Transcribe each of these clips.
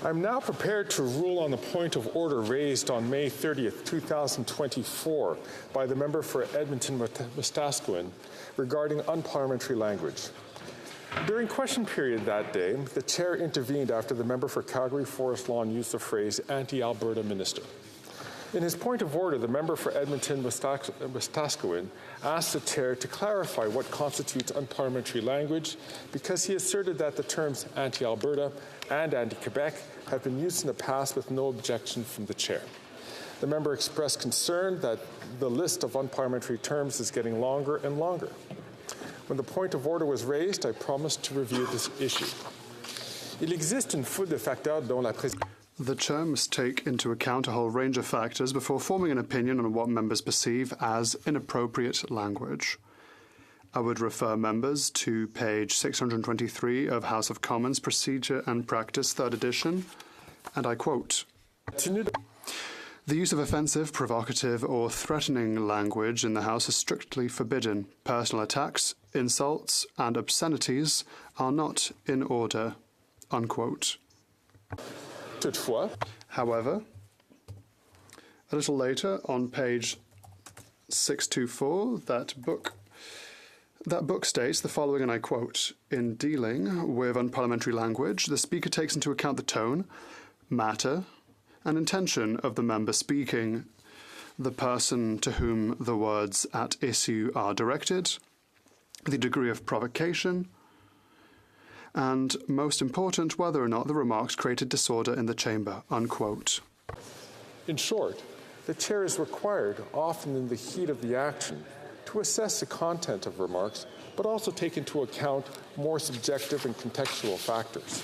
I'm now prepared to rule on the point of order raised on May 30th, 2024 by the member for Edmonton-Wetaskiwin regarding unparliamentary language. During question period that day, the chair intervened after the member for Calgary-Forest Lawn used the phrase anti-Alberta minister. In his point of order, the member for Edmonton-Wetaskiwin asked the chair to clarify what constitutes unparliamentary language because he asserted that the terms anti-Alberta and anti-Quebec have been used in the past with no objection from the chair. The member expressed concern that the list of unparliamentary terms is getting longer and longer. When the point of order was raised, I promised to review this issue. Il existe une foule de facteurs dont la The chair must take into account a whole range of factors before forming an opinion on what members perceive as inappropriate language. I would refer members to page 623 of House of Commons Procedure and Practice, 3rd edition, and I quote, "The use of offensive, provocative, or threatening language in the House is strictly forbidden. Personal attacks, insults, and obscenities are not in order." Unquote. However, a little later, on page 624, that book states the following, and I quote, "In dealing with unparliamentary language, the Speaker takes into account the tone, matter, and intention of the member speaking, the person to whom the words at issue are directed, the degree of provocation, and, most important, whether or not the remarks created disorder in the chamber." Unquote. In short, the chair is required, often in the heat of the action, to assess the content of remarks, but also take into account more subjective and contextual factors.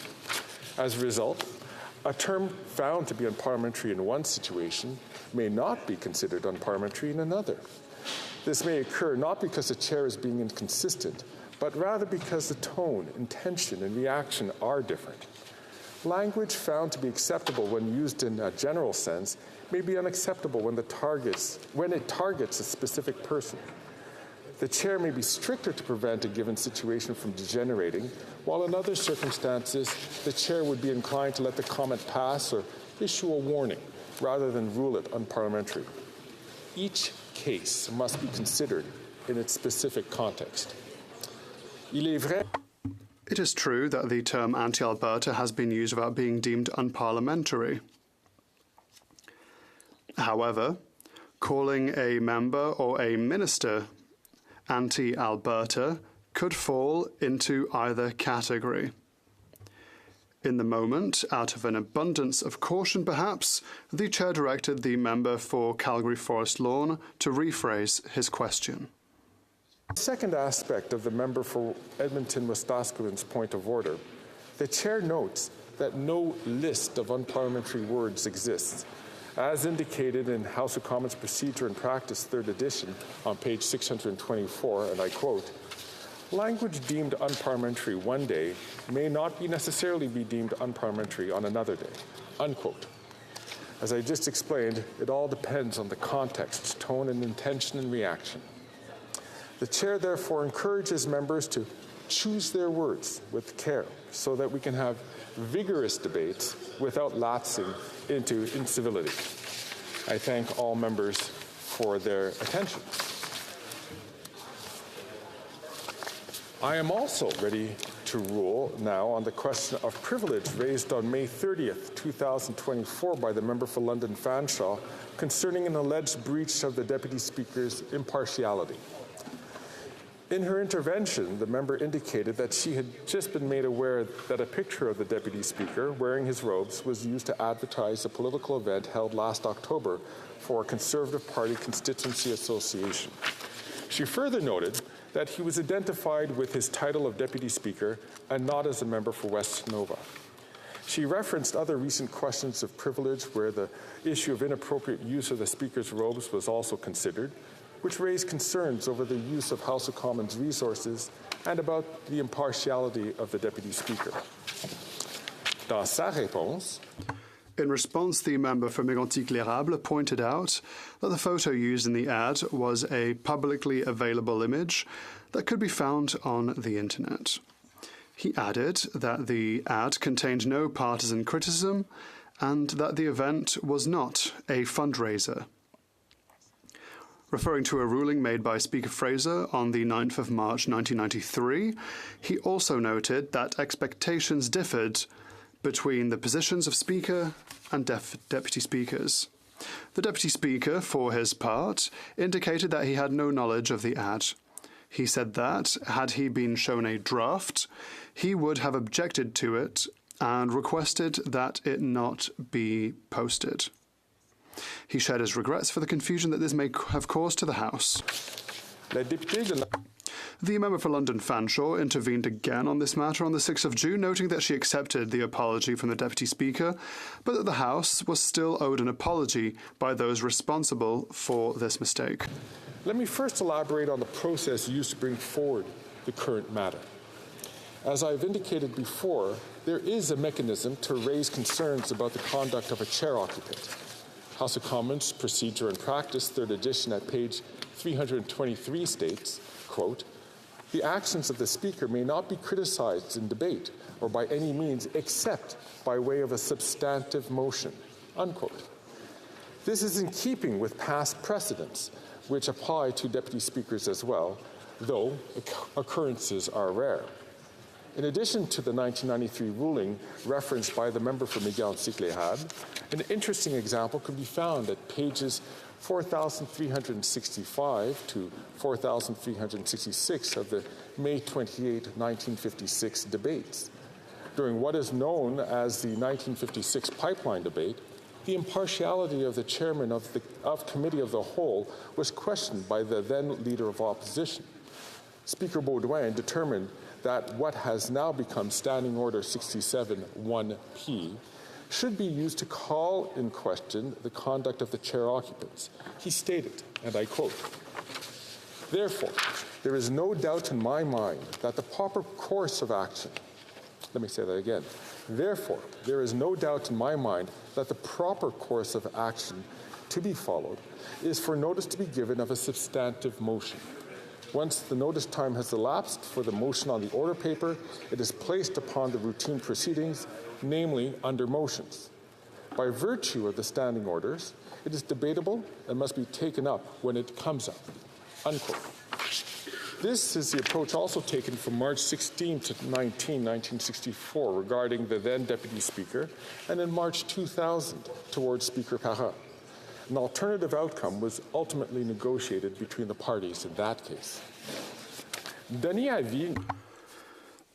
As a result, a term found to be unparliamentary in one situation may not be considered unparliamentary in another. This may occur not because the chair is being inconsistent, but rather because the tone, intention, and reaction are different. Language found to be acceptable when used in a general sense may be unacceptable when it targets a specific person. The chair may be stricter to prevent a given situation from degenerating, while in other circumstances, the chair would be inclined to let the comment pass or issue a warning rather than rule it unparliamentary. Each case must be considered in its specific context. It is true that the term anti-Alberta has been used without being deemed unparliamentary. However, calling a member or a minister anti-Alberta could fall into either category. In the moment, out of an abundance of caution perhaps, the chair directed the member for Calgary-Forest Lawn to rephrase his question. The second aspect of the member for Edmonton-Wetaskiwin's point of order, the chair notes that no list of unparliamentary words exists. As indicated in House of Commons Procedure and Practice, 3rd edition, on page 624, and I quote, "Language deemed unparliamentary one day may not necessarily be deemed unparliamentary on another day." Unquote. As I just explained, it all depends on the context, tone, and intention and reaction. The chair therefore encourages members to choose their words with care so that we can have vigorous debates without lapsing into incivility. I thank all members for their attention. I am also ready to rule now on the question of privilege raised on May 30th, 2024 by the member for London Fanshawe concerning an alleged breach of the Deputy Speaker's impartiality. In her intervention, the member indicated that she had just been made aware that a picture of the Deputy Speaker wearing his robes was used to advertise a political event held last October for a Conservative Party constituency association. She further noted that he was identified with his title of Deputy Speaker and not as a member for West Nova. She referenced other recent questions of privilege where the issue of inappropriate use of the Speaker's robes was also considered, which raised concerns over the use of House of Commons resources and about the impartiality of the Deputy Speaker. Dans sa réponse, in response, the member for Mégantic-l'Érable pointed out that the photo used in the ad was a publicly available image that could be found on the internet. He added that the ad contained no partisan criticism and that the event was not a fundraiser. Referring to a ruling made by Speaker Fraser on the 9th of March 1993, he also noted that expectations differed between the positions of Speaker and Deputy Speakers. The Deputy Speaker, for his part, indicated that he had no knowledge of the ad. He said that, had he been shown a draft, he would have objected to it and requested that it not be posted. He shared his regrets for the confusion that this may have caused to the House. The member for London Fanshawe intervened again on this matter on the 6th of June, noting that she accepted the apology from the Deputy Speaker, but that the House was still owed an apology by those responsible for this mistake. Let me first elaborate on the process used to bring forward the current matter. As I've indicated before, there is a mechanism to raise concerns about the conduct of a chair occupant. House of Commons Procedure and Practice, 3rd edition at page 323 states, quote, "The actions of the Speaker may not be criticized in debate or by any means except by way of a substantive motion," unquote. This is in keeping with past precedents, which apply to Deputy Speakers as well, though occurrences are rare. In addition to the 1993 ruling referenced by the member for Mégantic-Les an interesting example can be found at pages 4,365 to 4,366 of the May 28, 1956 debates. During what is known as the 1956 pipeline debate, the impartiality of the chairman of Committee of the Whole was questioned by the then Leader of Opposition. Speaker Beaudoin determined that what has now become Standing Order 67-1P should be used to call in question the conduct of the chair occupants. He stated, and I quote, "Therefore, there is no doubt in my mind that the proper course of action," let me say that again, "Therefore, there is no doubt in my mind that the proper course of action to be followed is for notice to be given of a substantive motion. Once the notice time has elapsed for the motion on the order paper, it is placed upon the routine proceedings, namely under motions. By virtue of the standing orders, it is debatable and must be taken up when it comes up," unquote. This is the approach also taken from March 16 to 19, 1964 regarding the then Deputy Speaker, and in March 2000 towards Speaker Parent. An alternative outcome was ultimately negotiated between the parties in that case.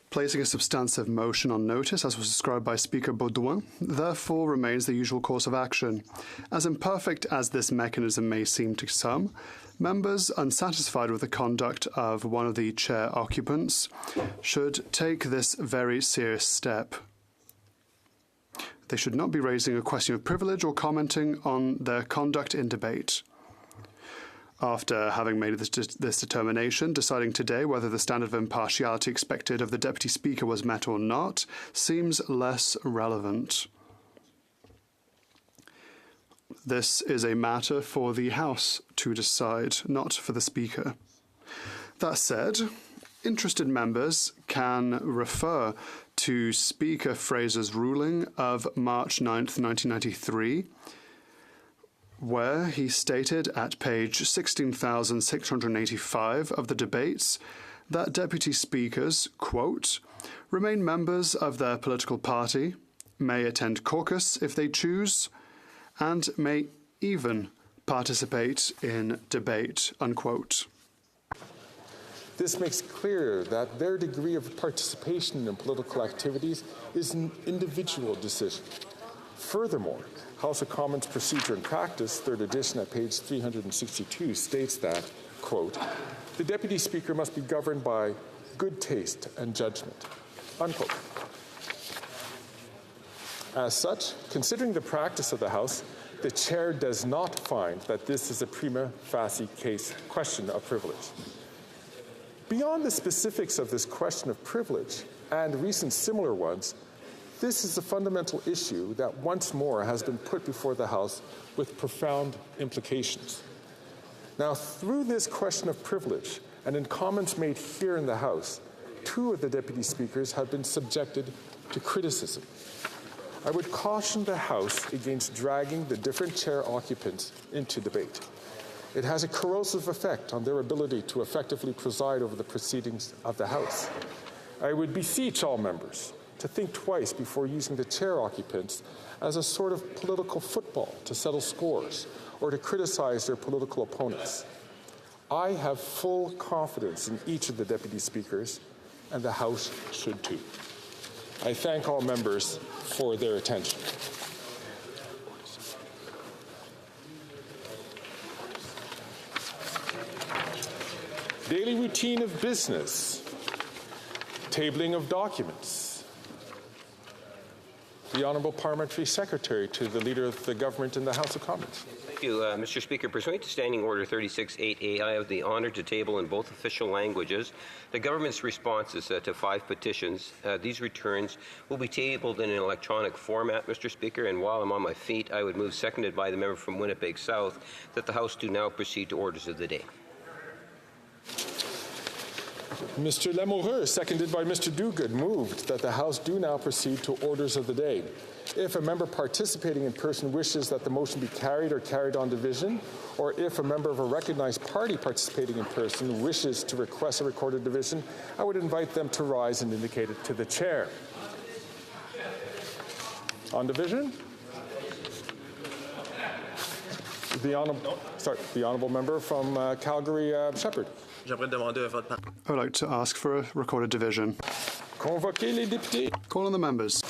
Placing a substantive motion on notice, as was described by Speaker Beaudoin, therefore remains the usual course of action. As imperfect as this mechanism may seem to some, members unsatisfied with the conduct of one of the chair occupants should take this very serious step. They should not be raising a question of privilege or commenting on their conduct in debate. After having made this determination, deciding today whether the standard of impartiality expected of the Deputy Speaker was met or not seems less relevant. This is a matter for the House to decide, not for the Speaker. That said, interested members can refer to Speaker Fraser's ruling of March 9th, 1993, where he stated at page 16,685 of the debates that Deputy Speakers, quote, "remain members of their political party, may attend caucus if they choose, and may even participate in debate," unquote. This makes clear that their degree of participation in political activities is an individual decision. Furthermore, House of Commons Procedure and Practice, 3rd edition at page 362, states that, quote, "the Deputy Speaker must be governed by good taste and judgment," unquote. As such, considering the practice of the House, the Chair does not find that this is a prima facie case question of privilege. Beyond the specifics of this question of privilege and recent similar ones, this is a fundamental issue that once more has been put before the House with profound implications. Now, through this question of privilege and in comments made here in the House, 2 of the deputy speakers have been subjected to criticism. I would caution the House against dragging the different chair occupants into debate. It has a corrosive effect on their ability to effectively preside over the proceedings of the House. I would beseech all members to think twice before using the chair occupants as a sort of political football to settle scores or to criticize their political opponents. I have full confidence in each of the deputy speakers, and the House should too. I thank all members for their attention. Daily routine of business. Tabling of documents. The Honourable Parliamentary Secretary to the Leader of the Government in the House of Commons. Thank you, Mr. Speaker. Pursuant to Standing Order 36.8a, I have the honour to table in both official languages the government's responses to 5 petitions. These returns will be tabled in an electronic format, Mr. Speaker, and while I'm on my feet, I would move, seconded by the member from Winnipeg South, that the House do now proceed to orders of the day. Mr. Lamoureux, seconded by Mr. Duguid, moved that the House do now proceed to orders of the day. If a member participating in person wishes that the motion be carried or carried on division, or if a member of a recognized party participating in person wishes to request a recorded division, I would invite them to rise and indicate it to the chair. On division? The honourable member from Calgary, Shepherd. I would like to ask for a recorded division. Convoquez les députés. Call on the members.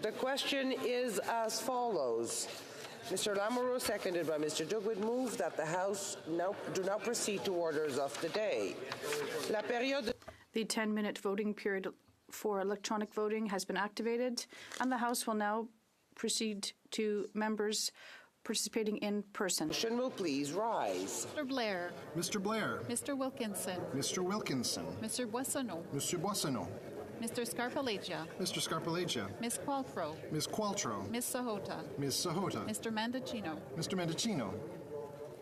The question is as follows. Mr. Lamoureux, seconded by Mr. Dugwood, move that the House do now proceed to orders of the day. La période. The 10-minute voting period for electronic voting has been activated, and the House will now proceed to members participating in person. Motion will please rise. Mr. Blair. Mr. Blair. Mr. Wilkinson. Mr. Wilkinson. Mr. Boissonneau. Mr. Boissonneau. Mr. Scarpalegia. Mr. Scarpalegia. Ms. Qualtro. Ms. Qualtro. Ms. Sahota. Ms. Sahota. Mr. Mendocino. Mr. Mendocino.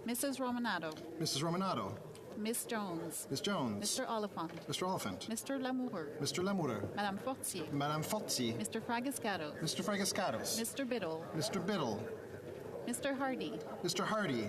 Mrs. Romanado. Mrs. Romanado. Ms. Jones. Ms. Jones. Mr. Oliphant. Mr. Oliphant. Mr. Lamoureux. Mr. Lamoureux. Madame Fortier. Madame Fortier. Mr. Fragascato. Mr. Fragascatos. Mr. Biddle. Mr. Biddle. Mr. Hardy. Mr. Hardy.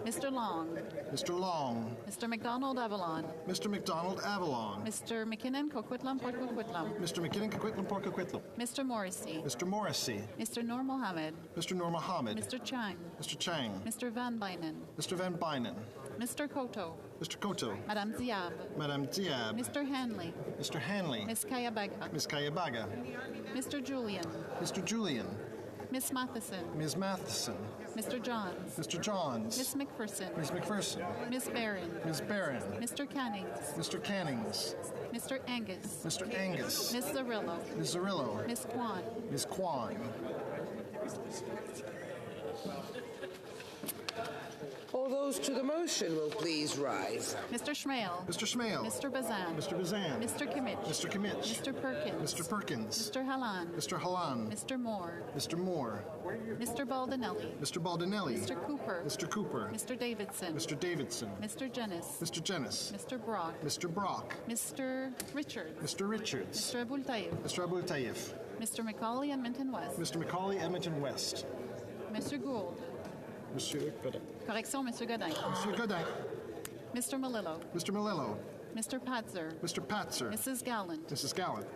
Mr. Long. Mr. Long. Mr. McDonald Avalon. Mr. McDonald Avalon. Mr. McKinnon Coquitlam Port Coquitlam. Mr. McKinnon Coquitlam Port Coquitlam. Mr. Morrissey. Mr. Morrissey. Mr. Noor Mohammed. Mr. Noor Mohammed. Mr. Chang. Mr. Chang. Mr. Van Bynen. Mr. Van Bynen. Mr. Koto. Mr. Koto. Madame Diab. Madame Diab. Mr. Hanley. Mr. Hanley. Miss Kayabaga. Miss Kayabaga. Mr. Julian. Mr. Julian. Miss Matheson. Ms. Matheson. Mr. Johns. Mr. Johns. Miss McPherson. Ms. McPherson. Miss Barron. Ms. Barron. Mr. Cannings. Mr. Cannings. Mr. Angus. Mr. Angus. Miss Zarillo. Ms. Zarillo. Miss Kwan. Ms. Kwan. All those to the motion will please rise. Mr. Schmale. Mr. Schmale. Mr. Bazan. Mr. Bazan. Mr. Kimmich. Mr. Kimmich. Mr. Perkins. Mr. Perkins. Mr. Halan. Mr. Halan. Mr. Moore. Mr. Moore. Mr. Baldinelli. Mr. Baldinelli. Mr. Cooper. Mr. Cooper. Mr. Davidson. Mr. Davidson. Mr. Jennis. Mr. Jennis. Mr. Brock. Mr. Brock. Mr. Richards. Mr. Richards. Mr. Abul Taib. Mr. Abul Taif. Mr. McCauley, Edmonton West. Mr. McCauley, Edmonton West. Mr. Gould. Monsieur Godin. Correction, Monsieur Godin. Monsieur Godin. Mr. Malillo. Mr. Malillo. Mr. Patzer. Mr. Patzer. Mrs. Gallant. Mrs. Gallant.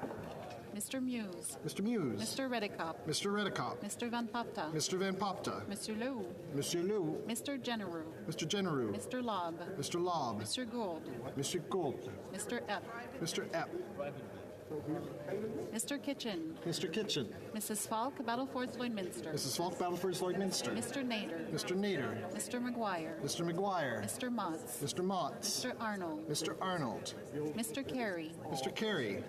Mr. Muse. Mr. Muse. Mr. Redicop. Mr. Redicop. Mr. Van Papta. Mr. Van Popta. Monsieur Lou. Monsieur Lou. Mr. Generou. Mr. Generou. Mr. Lobb. Mr. Lobb. Mr. Gould. Mr. Gould. Mr. Epp. Mr. Epp. Mr. Kitchen. Mr. Kitchen. Mrs. Falk, Battlefords Lloydminster. Mrs. Falk, Battleford, Lloydminster. Mr. Nader. Mr. Nader. Mr. McGuire. Mr. McGuire. Mr. Motts. Mr. Motts. Mr. Arnold. Mr. Arnold. Mr. Carey. Mr. Carey.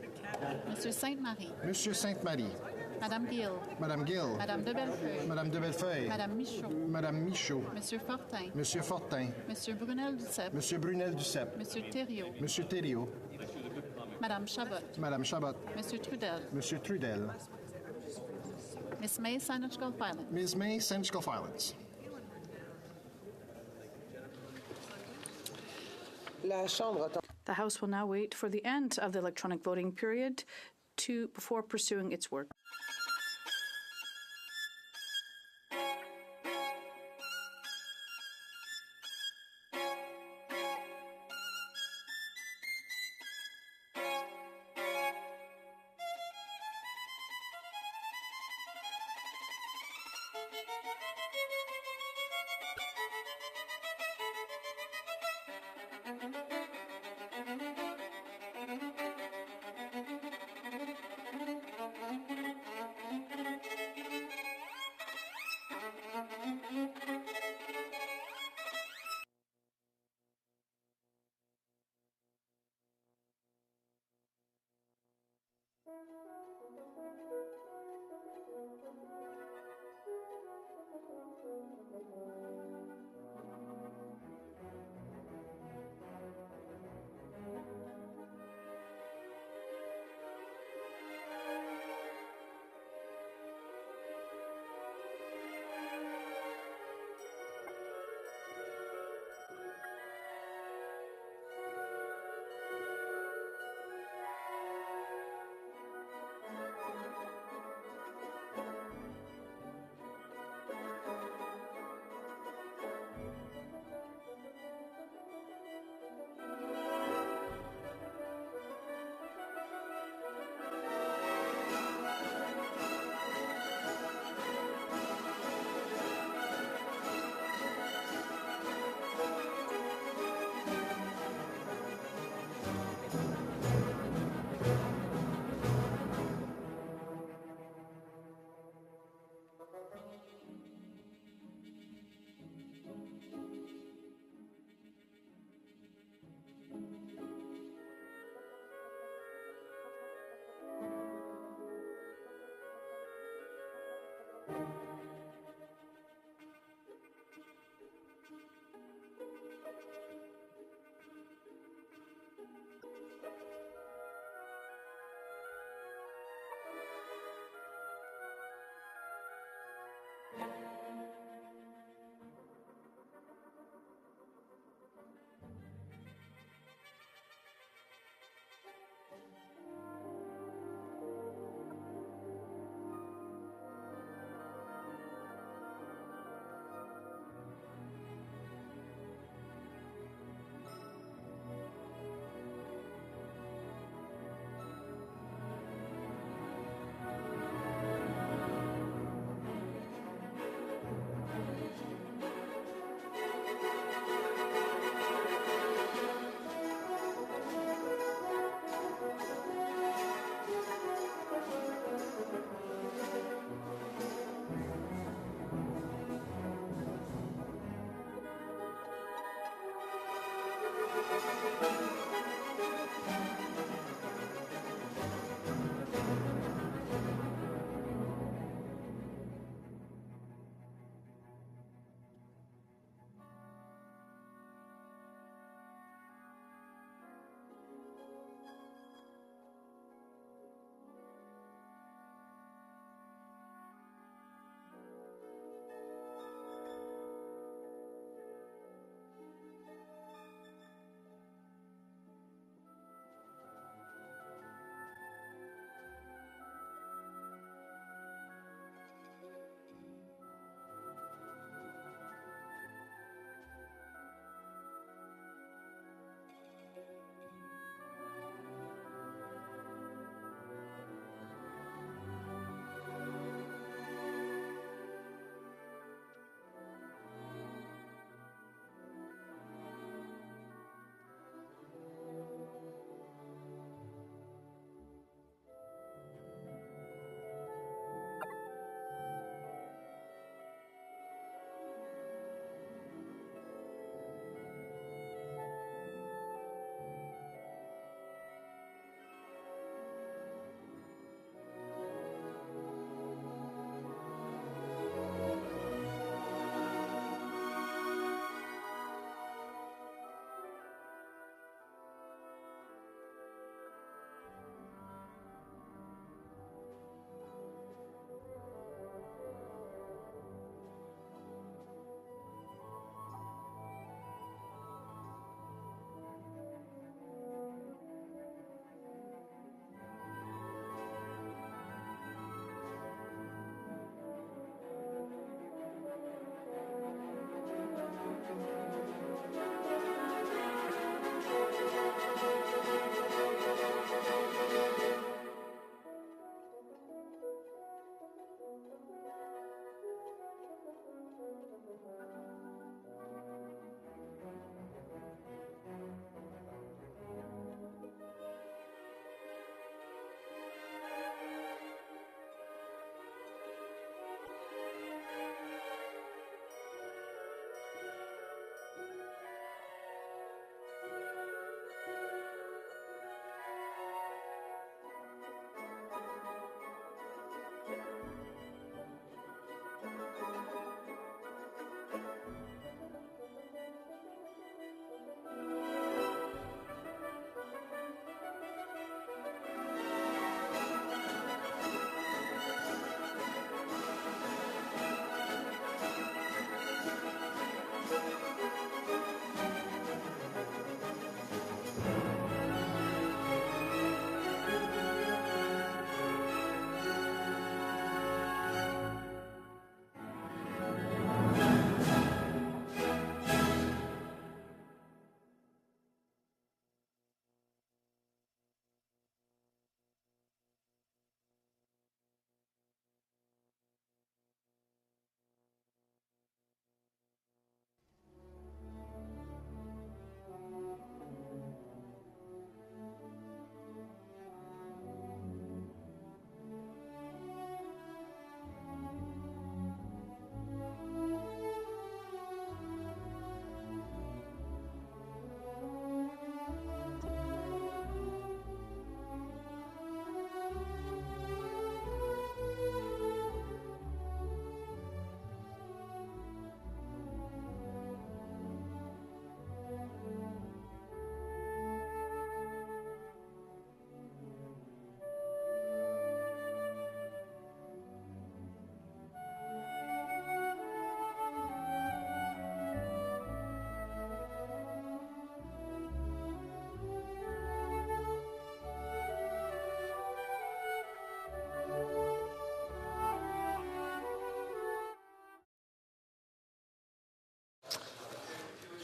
Mr. Sainte-Marie. Monsieur Sainte-Marie. Madame Gill. Madame Gill. Madame de Bellefeuille. Madame de Bellefeuille. Madame Michaud. Madame Michaud. Monsieur Fortin. Monsieur Fortin. Monsieur Brunel Duceppe. Monsieur Brunel Duceppe. Monsieur Thériault. Monsieur Thériault. Madame Chabot. Madame Chabot. Monsieur Trudel. Monsieur Trudel. Miss May Sinachgal Filant. Ms. May Sensual Violence. La Chambre attend. The House will now wait for the end of the electronic voting period before pursuing its work.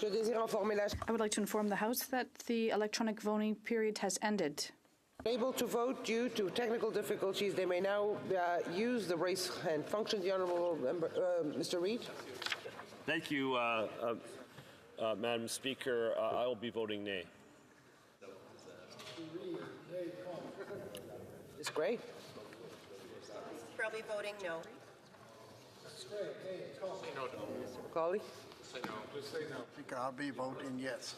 Je désire informer la I would like to inform the House that the electronic voting period has ended. Able to vote due to technical difficulties. They may now use the raise hand function. The Honourable Member, Mr. Reid. Thank you, Madam Speaker. I will be voting nay. Ms. Gray. Probably voting no. Macaulay. Speaker, I'll be voting yes.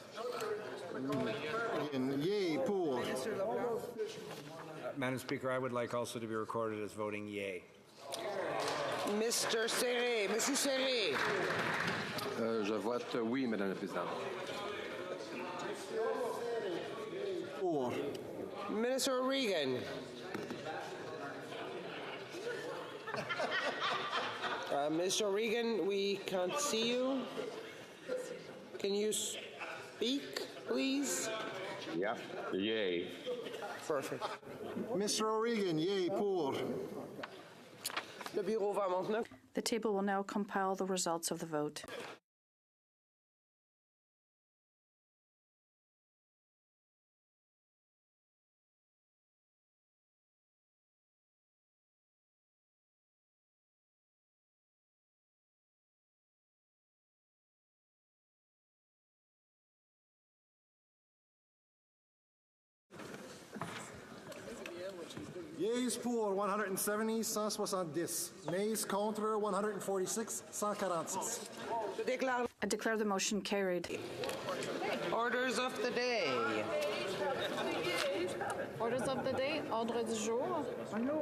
Yay, pour. Madam Speaker, I would like also to be recorded as voting yay. Mr. Serré. Monsieur Serré. Je vote oui, Madame la Présidente. Pour. Minister Regan. Mr. Regan, we can't see you. Can you speak, please? Yeah. Yay. Perfect. Mr. O'Regan, yay, pour. Le bureau va maintenant. The table will now compile the results of the vote. Yeas pour 170, 170. Nays contre 146, 146. I declare the motion carried. Orders of the day. Orders of the day, ordre du jour,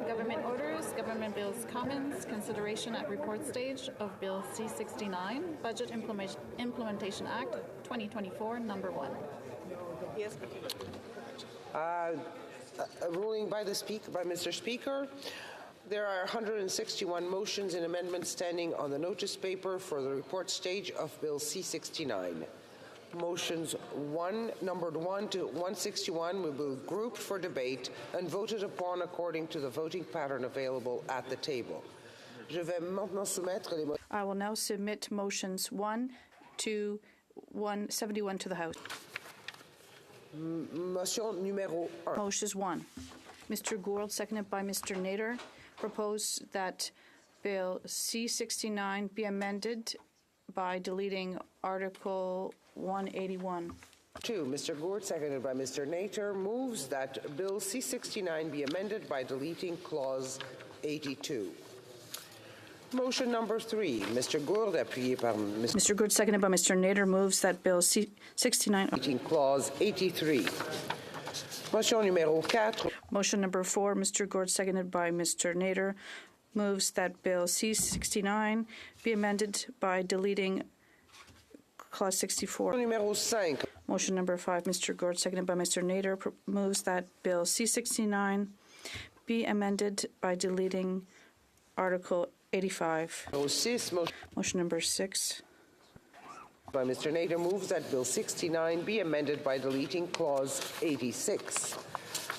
government orders, government bills commons, consideration at report stage of Bill C-69, Budget Implementation Act 2024, number 1. Yes. A ruling by Mr. Speaker. There are 161 motions and amendments standing on the notice paper for the report stage of Bill C-69. Motions numbered 1 to 161 will be grouped for debate and voted upon according to the voting pattern available at the table. I will now submit motions 1 to 171 to the House. Motion numéro 1. Motion 1. Mr. Gould, seconded by Mr. Nader, propose that Bill C-69 be amended by deleting Article 181. 2. Mr. Gould, seconded by Mr. Nader, moves that Bill C-69 be amended by deleting Clause 82. Motion number 3. Mr. Gould, appuyé par Mr. Gould, seconded by Mr. Nader, moves that Bill C-69. Deleting Clause 83. Motion numéro 4. Motion number 4. Mr. Gould, seconded by Mr. Nader, moves that Bill C-69 be amended by deleting Clause 64. Numéro 5. Motion number 5. Mr. Gould, seconded by Mr. Nader, moves that Bill C-69 be amended by deleting Article 85. Motion number 6. By Mr. Nader moves that Bill 69 be amended by deleting Clause 86.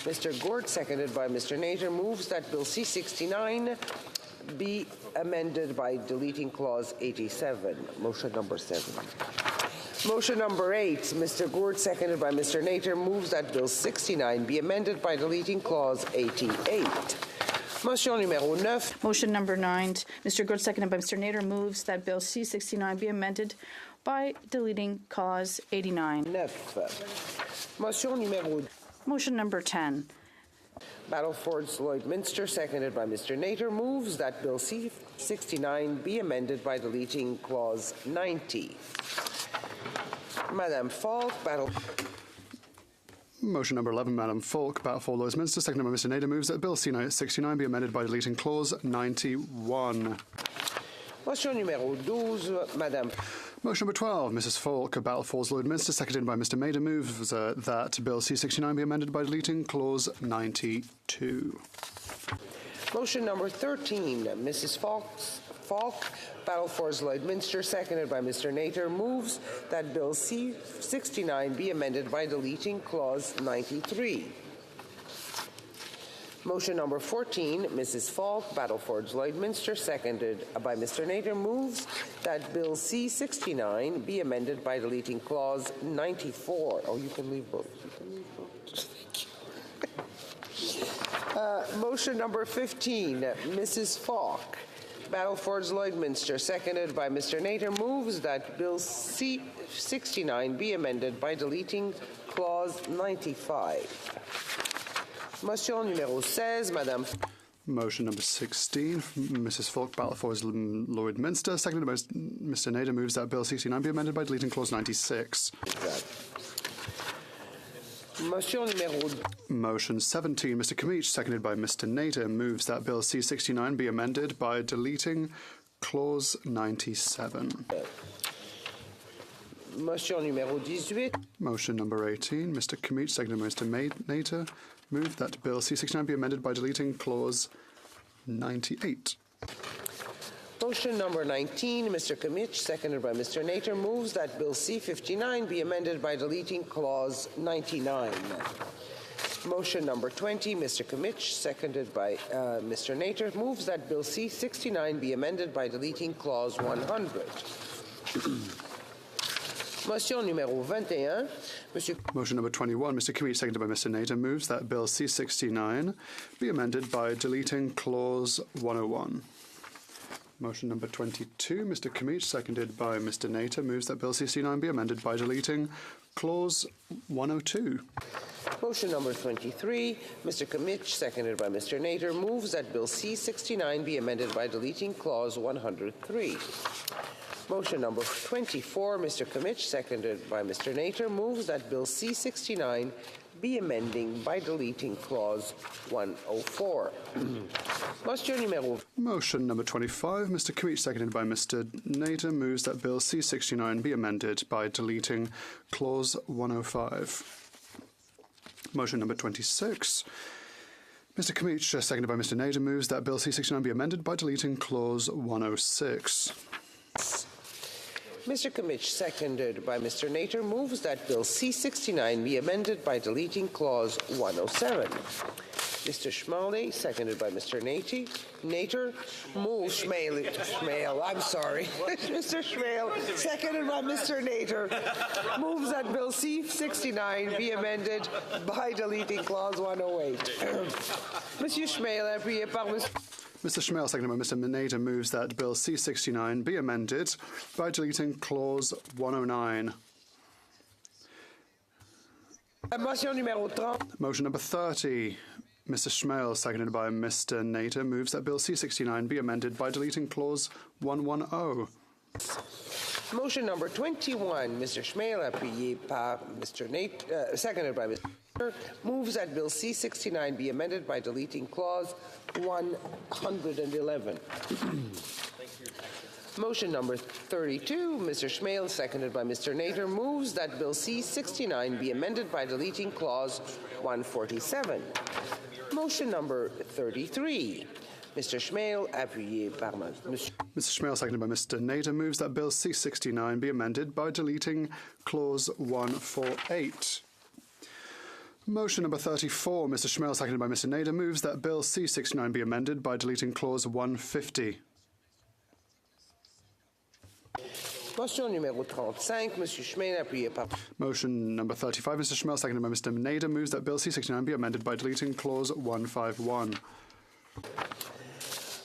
Mr. Gould, seconded by Mr. Nader, moves that Bill C-69 be amended by deleting Clause 87. Motion number 7. Motion number 8. Mr. Gould, seconded by Mr. Nader, moves that Bill 69 be amended by deleting Clause 88. Motion numéro 9. Motion number 9. Mr. Gould, seconded by Mr. Nader, moves that Bill C-69 be amended by deleting Clause 89. 9. Motion numéro. Motion number 10. Battleford's Lloydminster, seconded by Mr. Nader, moves that Bill C-69 be amended by deleting Clause 90. Madame Falk, Motion number 11, Madam Falk, Battleford Lloydminster, seconded by Mr. Nader, moves that Bill C-69 be amended by deleting Clause 91. Motion numéro 12, Madame. Motion number 12, Mrs. Falk, Battleford Lloydminster, seconded by Mr. Nader, moves that Bill C-69 be amended by deleting Clause 92. Motion number 13, Mrs. Falk, Battleford Lloydminster, seconded by Mr. Nader, moves that Bill C-69 be amended by deleting Clause 93. Motion number 14, Mrs. Falk, Battlefords Lloydminster, seconded by Mr. Nader, moves that Bill C-69 be amended by deleting clause 94. Oh, you can leave both. You can leave both. Thank you. Motion number 15, Mrs. Falk, Battlefords Lloydminster, seconded by Mr. Nader, moves that Bill C-69 be amended by deleting clause 95. Motion numéro 16, Madame. Motion number 16, Mrs. Falk, Battlefords Lloydminster, seconded by Mr. Nader, moves that Bill 69 be amended by deleting clause 96. Motion numéro. Motion 17, Mr. Comich, seconded by Mr. Nader, moves that Bill C69 be amended by deleting clause 97. Motion numéro 18. Motion number 18, Mr. Comich, seconded by Mr. Nader, move that Bill C69 be amended by deleting clause 98. Motion number 19, Mr. Comich, seconded by Mr. Nader, moves that Bill C59 be amended by deleting clause 99. Motion number 20, Mr. Comich, seconded by Mr. Nader, moves that Bill C69 be amended by deleting clause 100. Motion numéro 21, Monsieur. Motion number 21, Mr. Comich, seconded by Mr. Nader, moves that Bill C69 be amended by deleting clause 101. Motion number 22, Mr. Comich, seconded by Mr. Nader, moves that Bill C69 be amended by deleting clause 102. Motion number 23, Mr. Comich, seconded by Mr. Nader, moves that Bill C69 be amended by deleting clause 103. Motion number 24, Mr. Comich, seconded by Mr. Nader, moves that Bill C69 be amending by deleting clause 104. Motion numéro. Motion number 25, Mr. Comich, seconded by Mr. Nader, moves that Bill C69 be amended by deleting clause 105. Motion number 26, Mr. Comich, seconded by Mr. Nader, moves that Bill C69 be amended by deleting clause 106. Mr. Comich, seconded by Mr. Nader, moves that Bill C69 be amended by deleting clause 107. Mr. Schmale, seconded by Mr. Nader, moves Schmale, I'm sorry. Mr. Schmale, seconded by Mr. Nader, moves that Bill C69 be amended by deleting clause 108. Monsieur Schmale, appuyé par Mr. Mr. Schmale, seconded by Mr. Nader, moves that Bill C69 be amended by deleting clause 109. Motion numéro 30. Motion number 30. Mr. Schmale, seconded by Mr. Nader, moves that Bill C69 be amended by deleting clause 110. Motion number 21, Mr. Schmale, appuyé par Mr. Nader, seconded by Mr. Nader, moves that Bill C69 be amended by deleting clause 111. Motion number 32, Mr. Schmale, seconded by Mr. Nader, moves that Bill C69 be amended by deleting clause 147. Motion number 33, Mr. Schmale, appuyé par Mr. Schmale, seconded by Mr. Nader, moves that Bill C69 be amended by deleting clause 148. Motion number 34, Mr. Schmale, seconded by Mr. Nader, moves that Bill C69 be amended by deleting clause 150. Motion numéro 35, Monsieur Schmale, appuyé par. Motion number 35, Mr. Schmale, seconded by Mr. Nader, moves that Bill C69 be amended by deleting clause 151.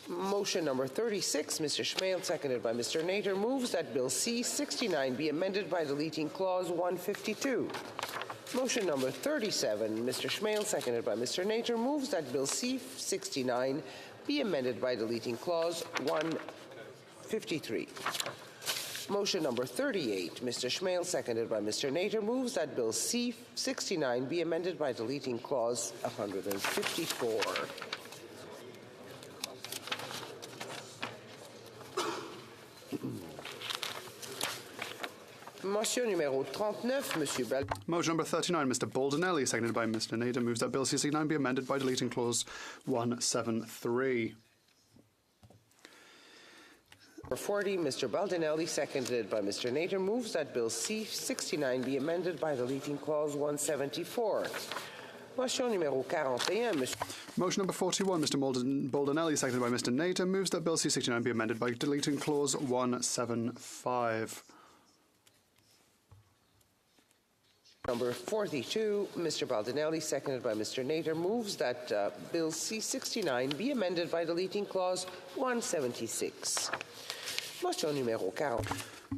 Motion number 36, Mr. Schmale, seconded by Mr. Nader, moves that Bill C69 be amended by deleting clause 152. Motion number 37, Mr. Schmale, seconded by Mr. Nader, moves that Bill C69 be amended by deleting clause 153. Motion number 38, Mr. Schmale, seconded by Mr. Nader, moves that Bill C69 be amended by deleting clause 154. Motion numéro 39, Monsieur Motion number 39, Mr. Baldinelli, seconded by Mr. Nader, moves that Bill C69 be amended by deleting clause 173. Number 40, Mr. Baldinelli, seconded by Mr. Nader, moves that Bill C69 be amended by deleting clause 174. Motion numéro 41, Monsieur. Motion number 41, Mr. Baldinelli, seconded by Mr. Nader, moves that Bill C-69 be amended by deleting Clause 175. Number 42, Mr. Baldinelli, seconded by Mr. Nader, moves that Bill C-69 be amended by deleting Clause 176. Motion numéro 40.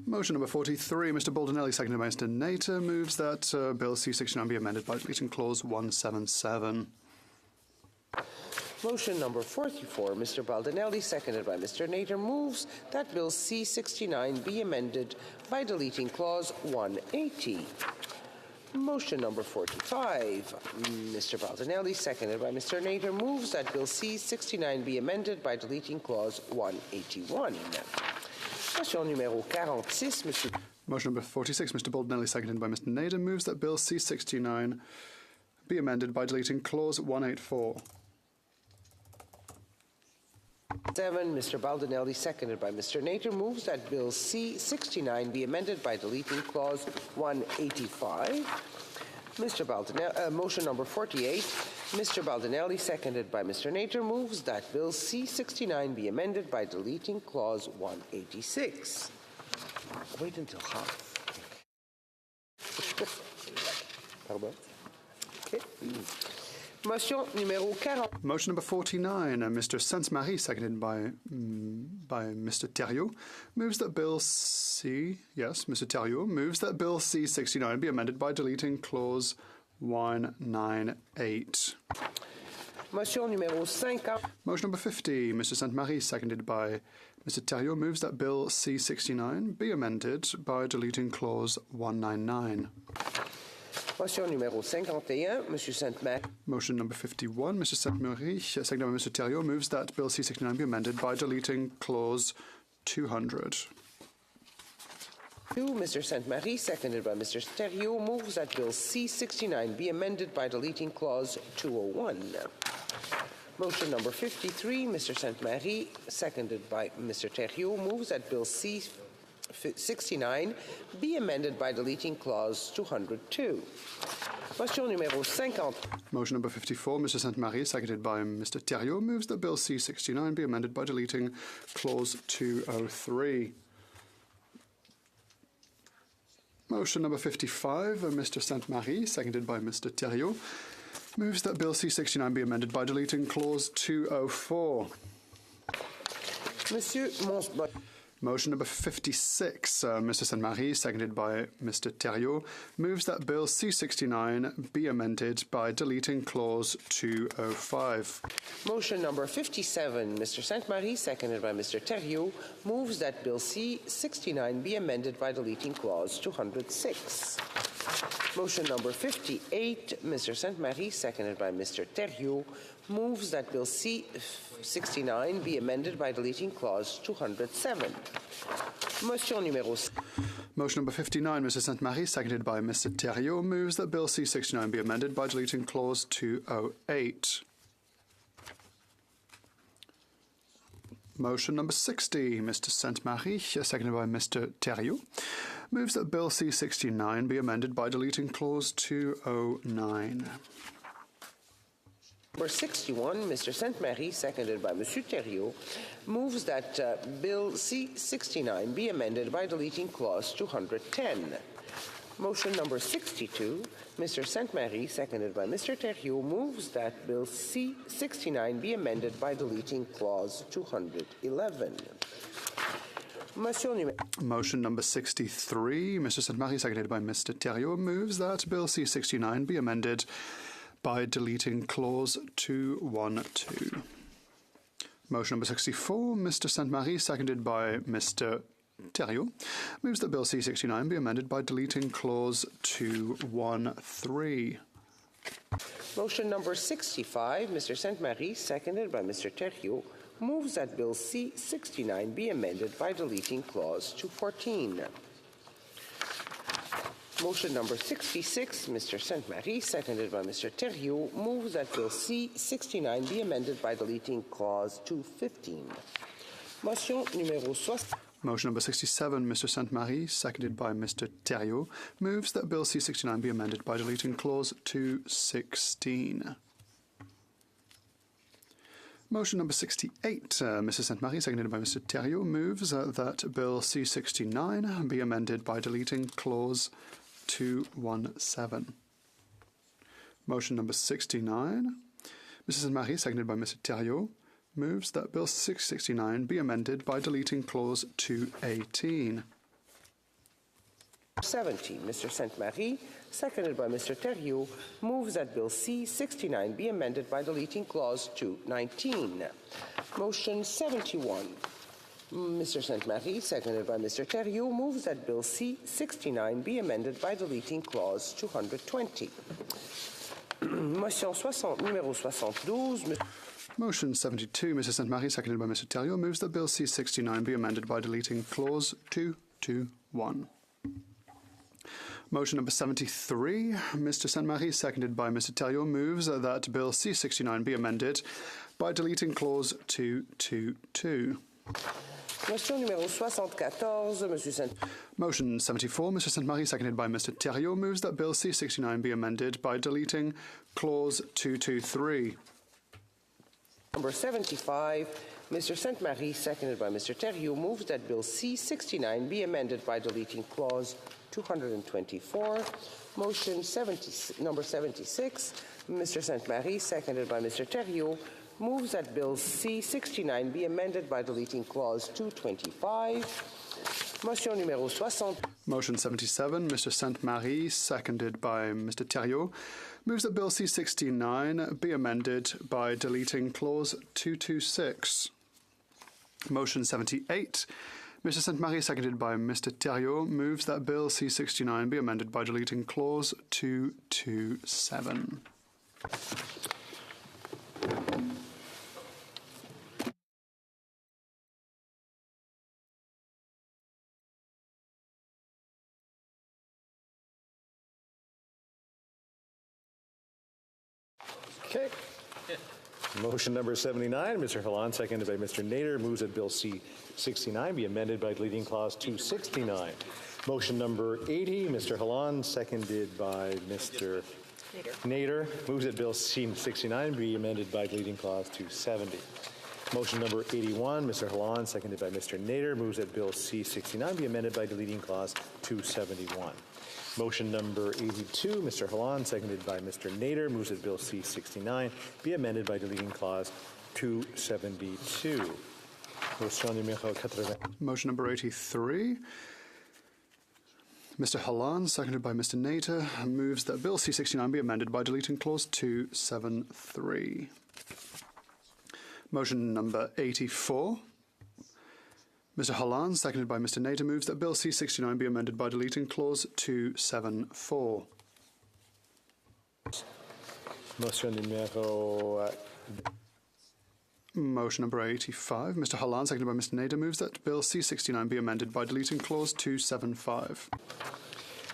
Motion number 43, Mr. Baldinelli, seconded by Mr. Nader, moves that Bill C-69 be amended by deleting Clause 177. Motion number 44, Mr. Baldinelli, seconded by Mr. Nader, moves that Bill C-69 be amended by deleting Clause 180. Motion number 45, Mr. Baldinelli, seconded by Mr. Nader, moves that Bill C-69 be amended by deleting Clause 181. Motion numéro 46, Monsieur. Motion number 46, Mr. Baldinelli, seconded by Mr. Nader, moves that Bill C-69 be amended by deleting Clause 184. 7, Mr. Baldinelli, seconded by Mr. Nader, moves that Bill C-69 be amended by deleting Clause 185. Motion number 48, Mr. Baldinelli, seconded by Mr. Nader, moves that Bill C-69 be amended by deleting Clause 186. Wait until half. Pardon? Okay. Motion numéro 40. Motion number 49, Mr. Sainte-Marie, seconded by Mr. Thériault, moves that Bill Mr. Thériault moves that Bill C-69 be amended by deleting Clause 198. Motion numéro 50. Motion number 50, Mr. Sainte-Marie, seconded by Mr. Thériault, moves that Bill C-69 be amended by deleting Clause 199. Motion numéro 51, Monsieur Sainte-Marie. Motion number 51, Mr. Sainte-Marie, seconded by Mr. Thériault, moves that Bill C-69 be amended by deleting Clause 200. 2, Mr. Sainte-Marie, seconded by Mr. Thériault, moves that Bill C-69 be amended by deleting Clause 201. Motion number 53, Mr. Sainte-Marie, seconded by Mr. Thériault, moves that Bill C-69 be amended by deleting Clause 202. Motion numéro 50. Motion number 54, Mr. Sainte-Marie, seconded by Mr. Thériault, moves that Bill C-69 be amended by deleting Clause 203. Motion number 55, Mr. Sainte-Marie, seconded by Mr. Thériault, moves that Bill C-69 be amended by deleting Clause 204. Monsieur Monsbon. Motion number 56, Mr. Sainte-Marie, seconded by Mr. Thériault, moves that Bill C-69 be amended by deleting Clause 205. Motion number 57, Mr. Sainte-Marie, seconded by Mr. Thériault, moves that Bill C-69 be amended by deleting Clause 206. Motion number 58, Mr. Sainte-Marie, seconded by Mr. Thériault, moves that Bill C-69 be amended by deleting Clause 207. Motion numéro. Motion number 59, Mr. Sainte-Marie, seconded by Mr. Thériault, moves that Bill C-69 be amended by deleting Clause 208. Motion number 60, Mr. Sainte-Marie, seconded by Mr. Thériault, moves that Bill C-69 be amended by deleting Clause 209. Number 61, Mr. Sainte-Marie, seconded by Monsieur Thériault, moves that Bill C-69 be amended by deleting Clause 210. Motion number 62, Mr. Sainte-Marie, seconded by Mr. Thériault, moves that Bill C-69 be amended by deleting Clause 211. Motion number 63, Mr. Sainte-Marie, seconded by Mr. Thériault, moves that Bill C-69 be amended by deleting Clause 212. Motion number 64, Mr. Sainte-Marie, seconded by Mr. Thériault, moves that Bill C-69 be amended by deleting Clause 213. Motion number 65, Mr. Sainte-Marie, seconded by Mr. Thériault, moves that Bill C-69 be amended by deleting Clause 214. Motion number 66, Mr. Sainte-Marie, seconded by Mr. Thériault, moves that Bill C-69 be amended by deleting Clause 215. Motion numéro 60. Motion number 67, Mr. Sainte-Marie, seconded by Mr. Thériault, moves that Bill C-69 be amended by deleting Clause 216. Motion number 68, Mrs. Sainte-Marie, seconded by Mr. Thériault, moves that Bill C-69 be amended by deleting Clause 217. Motion number 69, Mrs. Sainte-Marie, seconded by Mr. Thériault, moves that Bill 669 be amended by deleting Clause 218. 70, Mr. Sainte-Marie, seconded by Mr. Thériault, moves that Bill C-69 be amended by deleting Clause 219. Motion 71, Mr. Sainte-Marie, seconded by Mr. Thériault, moves that Bill C-69 be amended by deleting Clause 220. Motion 60, numéro 72, Motion 72, Mrs. Sainte-Marie, seconded by Mr. Thériault, moves that Bill C-69 be amended by deleting Clause 221. Motion number 73, Mr. Sainte-Marie, seconded by Mr. Thériault, moves that Bill C-69 be amended by deleting Clause 222. Motion numéro 74, Monsieur Saint. Motion 74, Mr. Sainte-Marie, seconded by Mr. Thériault, moves that Bill C-69 be amended by deleting Clause 223. Number 75, Mr. Sainte-Marie, seconded by Mr. Thériault, moves that Bill C-69 be amended by deleting Clause 224. Motion number 76, Mr. Sainte-Marie, seconded by Mr. Thériault, moves that Bill C-69 be amended by deleting Clause 225. Motion numéro 60. Motion 77, Mr. Sainte-Marie, seconded by Mr. Thériault, moves that Bill C-69 be amended by deleting Clause 226. Motion 78, Mr. Sainte-Marie, seconded by Mr. Thériault, moves that Bill C-69 be amended by deleting Clause 227. Okay. Motion number 79, Mr. Hallan, seconded by Mr. Nader, moves that Bill C-69 be amended by deleting Clause 269. Motion number 80, Mr. Hallan, seconded by Mr. Nader, moves that Bill C-69 be amended by deleting Clause 270. Motion number 81, Mr. Hallan, seconded by Mr. Nader, moves that Bill C-69 be amended by deleting Clause 271. Motion number 82, Mr. Hallan, seconded by Mr. Nader, moves that Bill C-69 be amended by deleting Clause 272. Motion number 83, Mr. Hallan, seconded by Mr. Nader, moves that Bill C-69 be amended by deleting Clause 273. Motion number 84, Mr. Hallan, seconded by Mr. Nader, moves that Bill C-69 be amended by deleting Clause 274. Motion numéro... Motion number 85, Mr. Hallan, seconded by Mr. Nader, moves that Bill C-69 be amended by deleting Clause 275.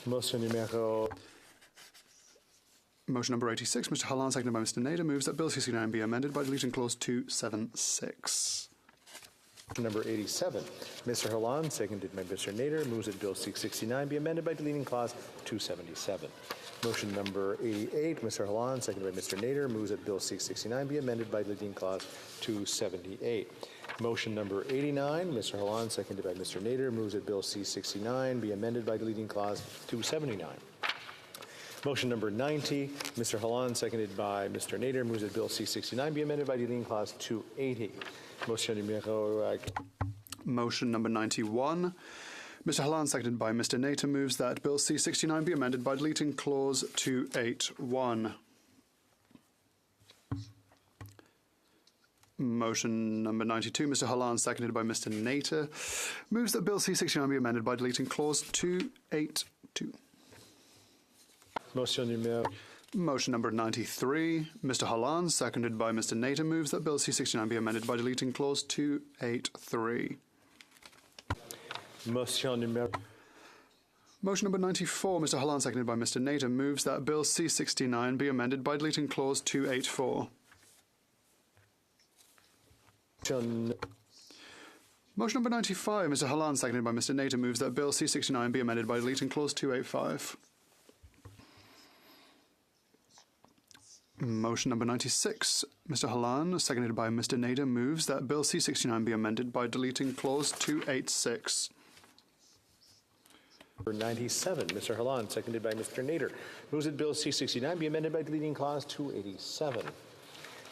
Motion numéro... Motion number 86, Mr. Hallan, seconded by Mr. Nader, moves that Bill C-69 be amended by deleting Clause 276. Number 87, Mr. Hallan, seconded by Mr. Nader, moves that Bill C-69 be amended by deleting Clause 277. Motion number 88, Mr. Hallan, seconded by Mr. Nader, moves that Bill C-69 be amended by deleting Clause 278. Motion number 89, Mr. Hallan, seconded by Mr. Nader, moves that Bill C-69 be amended by deleting Clause 279. Motion number 90, Mr. Hallan, seconded by Mr. Nader, moves that Bill C-69 be amended by deleting Clause 280. Motion number 91. Mr. Hallan, seconded by Mr. Nader, moves that Bill C-69 be amended by deleting Clause 281. Motion number 92. Mr. Hallan, seconded by Mr. Nader, moves that Bill C-69 be amended by deleting Clause 282. Motion number 93, Mr. Hallan, seconded by Mr. Nader, moves that Bill C-69 be amended by deleting Clause 283. Motion number 94, Mr. Hallan, seconded by Mr. Nader, moves that Bill C-69 be amended by deleting Clause 284. Motion number 95, Mr. Hallan, seconded by Mr. Nader, moves that Bill C-69 be amended by deleting Clause 285. Motion number 96, Mr. Hallan, seconded by Mr. Nader, moves that Bill C-69 be amended by deleting Clause 286. Number 97, Mr. Hallan, seconded by Mr. Nader, moves that Bill C-69 be amended by deleting Clause 287.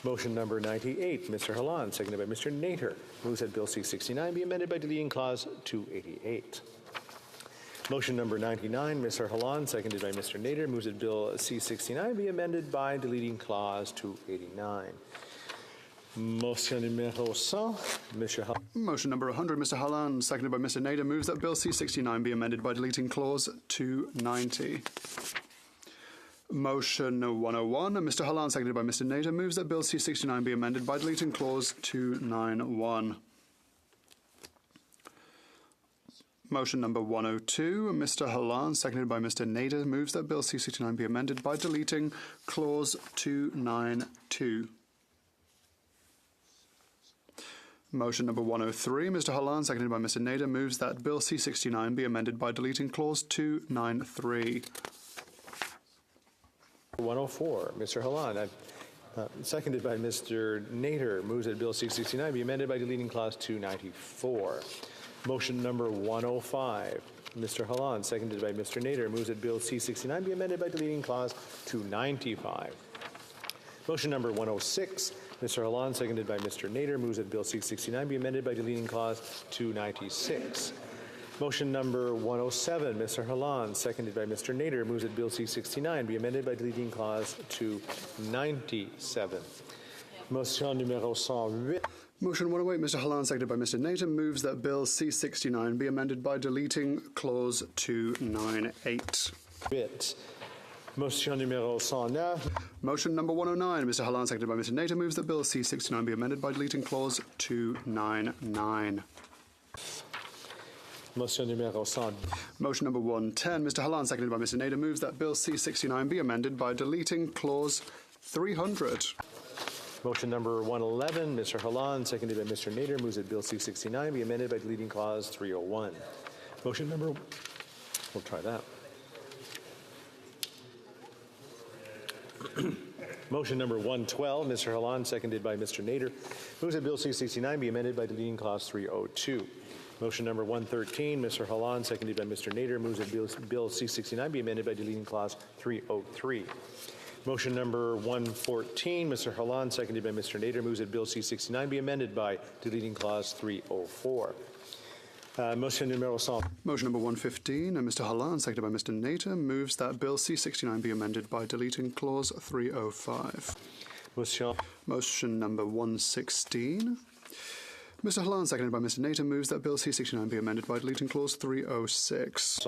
Motion number 98, Mr. Hallan, seconded by Mr. Nader, moves that Bill C-69 be amended by deleting Clause 288. Motion number 99, Mr. Hallan, seconded by Mr. Nader, moves that Bill C-69 be amended by deleting Clause 289. Motion numéro 100, Mr. Hallan. Motion number 100, Mr. Hallan, seconded by Mr. Nader, moves that Bill C-69 be amended by deleting Clause 290. Motion 101, Mr. Hallan, seconded by Mr. Nader, moves that Bill C-69 be amended by deleting Clause 291. Motion number 102, Mr. Hallan, seconded by Mr. Nader, moves that Bill C-69 be amended by deleting Clause 292. Motion number 103, Mr. Hallan, seconded by Mr. Nader, moves that Bill C-69 be amended by deleting Clause 293. 104, Mr. Hallan, seconded by Mr. Nader, moves that Bill C-69 be amended by deleting Clause 294. Motion number 105, Mr. Hallan, seconded by Mr. Nader, moves that Bill C-69 be amended by deleting Clause 295. Motion number 106, Mr. Hallan, seconded by Mr. Nader, moves that Bill C-69 be amended by deleting Clause 296. Motion number 107, Mr. Hallan, seconded by Mr. Nader, moves that Bill C-69 be amended by deleting Clause 297. Motion numéro 108. Motion 108, Mr. Hallan, seconded by Mr. Nader, moves that Bill C-69 be amended by deleting Clause 298. Motion numéro 109. Motion number 109, Mr. Hallan, seconded by Mr. Nader, moves that Bill C-69 be amended by deleting Clause 299. Motion numéro 100. Motion number 110, Mr. Hallan, seconded by Mr. Nader, moves that Bill C-69 be amended by deleting Clause 300. Motion number 111, Mr. Hallan, seconded by Mr. Nader, moves that Bill C-69 be amended by deleting Clause 301. Motion number, we'll try that. Motion number 112, Mr. Hallan, seconded by Mr. Nader, moves that Bill C-69 be amended by deleting Clause 302. Motion number 113, Mr. Hallan, seconded by Mr. Nader, moves that Bill C-69 be amended by deleting Clause 303. Motion number 114, Mr. Hallan, seconded by Mr. Nader, moves that Bill C-69 be amended by deleting Clause 304. Motion numéro 100. Motion number 115, Mr. Hallan, seconded by Mr. Nader, moves that Bill C-69 be amended by deleting Clause 305. Motion number 116. Mr. Hallan, seconded by Mr. Nader, moves that Bill C-69 be amended by deleting Clause 306.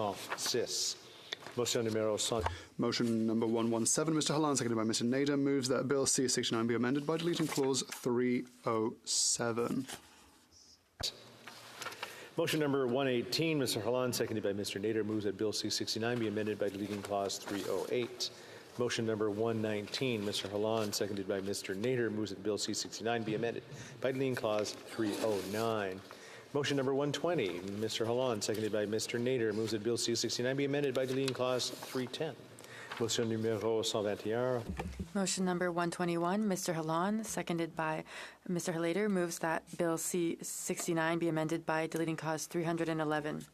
Motion numéro 100. Motion number 117, Mr. Hallan, seconded by Mr. Nader, moves that Bill C-69 be amended by deleting Clause 307. Motion number 118, Mr. Hallan, seconded by Mr. Nader, moves that Bill C-69 be amended by deleting Clause 308. Motion number 119, Mr. Hallan, seconded by Mr. Nader, moves that Bill C-69 be amended by deleting Clause 309. Motion number 120, Mr. Hallan, seconded by Mr. Nader, moves that Bill C-69 be amended by deleting Clause 310. Motion numéro 121. Motion number 121, Mr. Hallan, seconded by Mr. Halater, moves that Bill C-69 be amended by deleting Clause 311.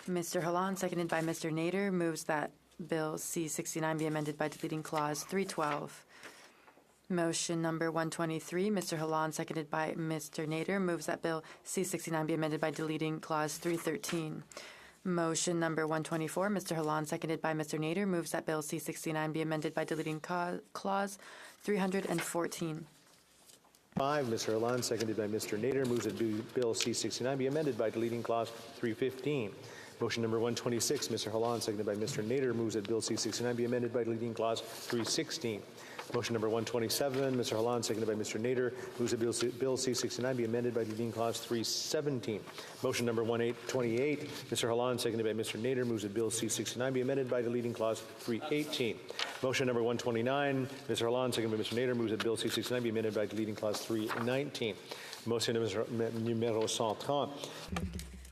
Mr. Hallan, seconded by Mr. Nader, moves that Bill C-69 be amended by deleting Clause 312. Motion number 123, Mr. Hallan, seconded by Mr. Nader, moves that Bill C-69 be amended by deleting Clause 313. Motion number 124, Mr. Hallan, seconded by Mr. Nader, moves that Bill C-69 be amended by deleting Clause 314. 5, Mr. Hallan, seconded by Mr. Nader, moves that Bill C-69 be amended by deleting Clause 315. Motion number 126, Mr. Hallan, seconded by Mr. Nader, moves that Bill C-69 be amended by deleting Clause 316. Motion number 127, Mr. Hallan, seconded by Mr. Nader, moves that Bill C-69 be amended by deleting Clause 317. Motion number 128, Mr. Hallan, seconded by Mr. Nader, moves that Bill C-69 be amended by deleting Clause 318. Motion number 129, Mr. Hallan, seconded by Mr. Nader, moves that Bill C-69 be amended by deleting Clause 319. Motion numéro 130.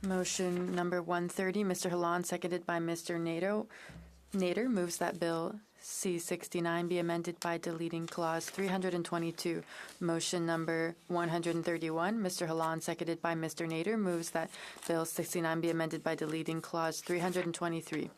Motion number 130, Mr. Halon, seconded by Mr. Nader, moves that Bill C-69 be amended by deleting Clause 322. Motion number 131, Mr. Halon, seconded by Mr. Nader, moves that Bill 69 be amended by deleting Clause 323.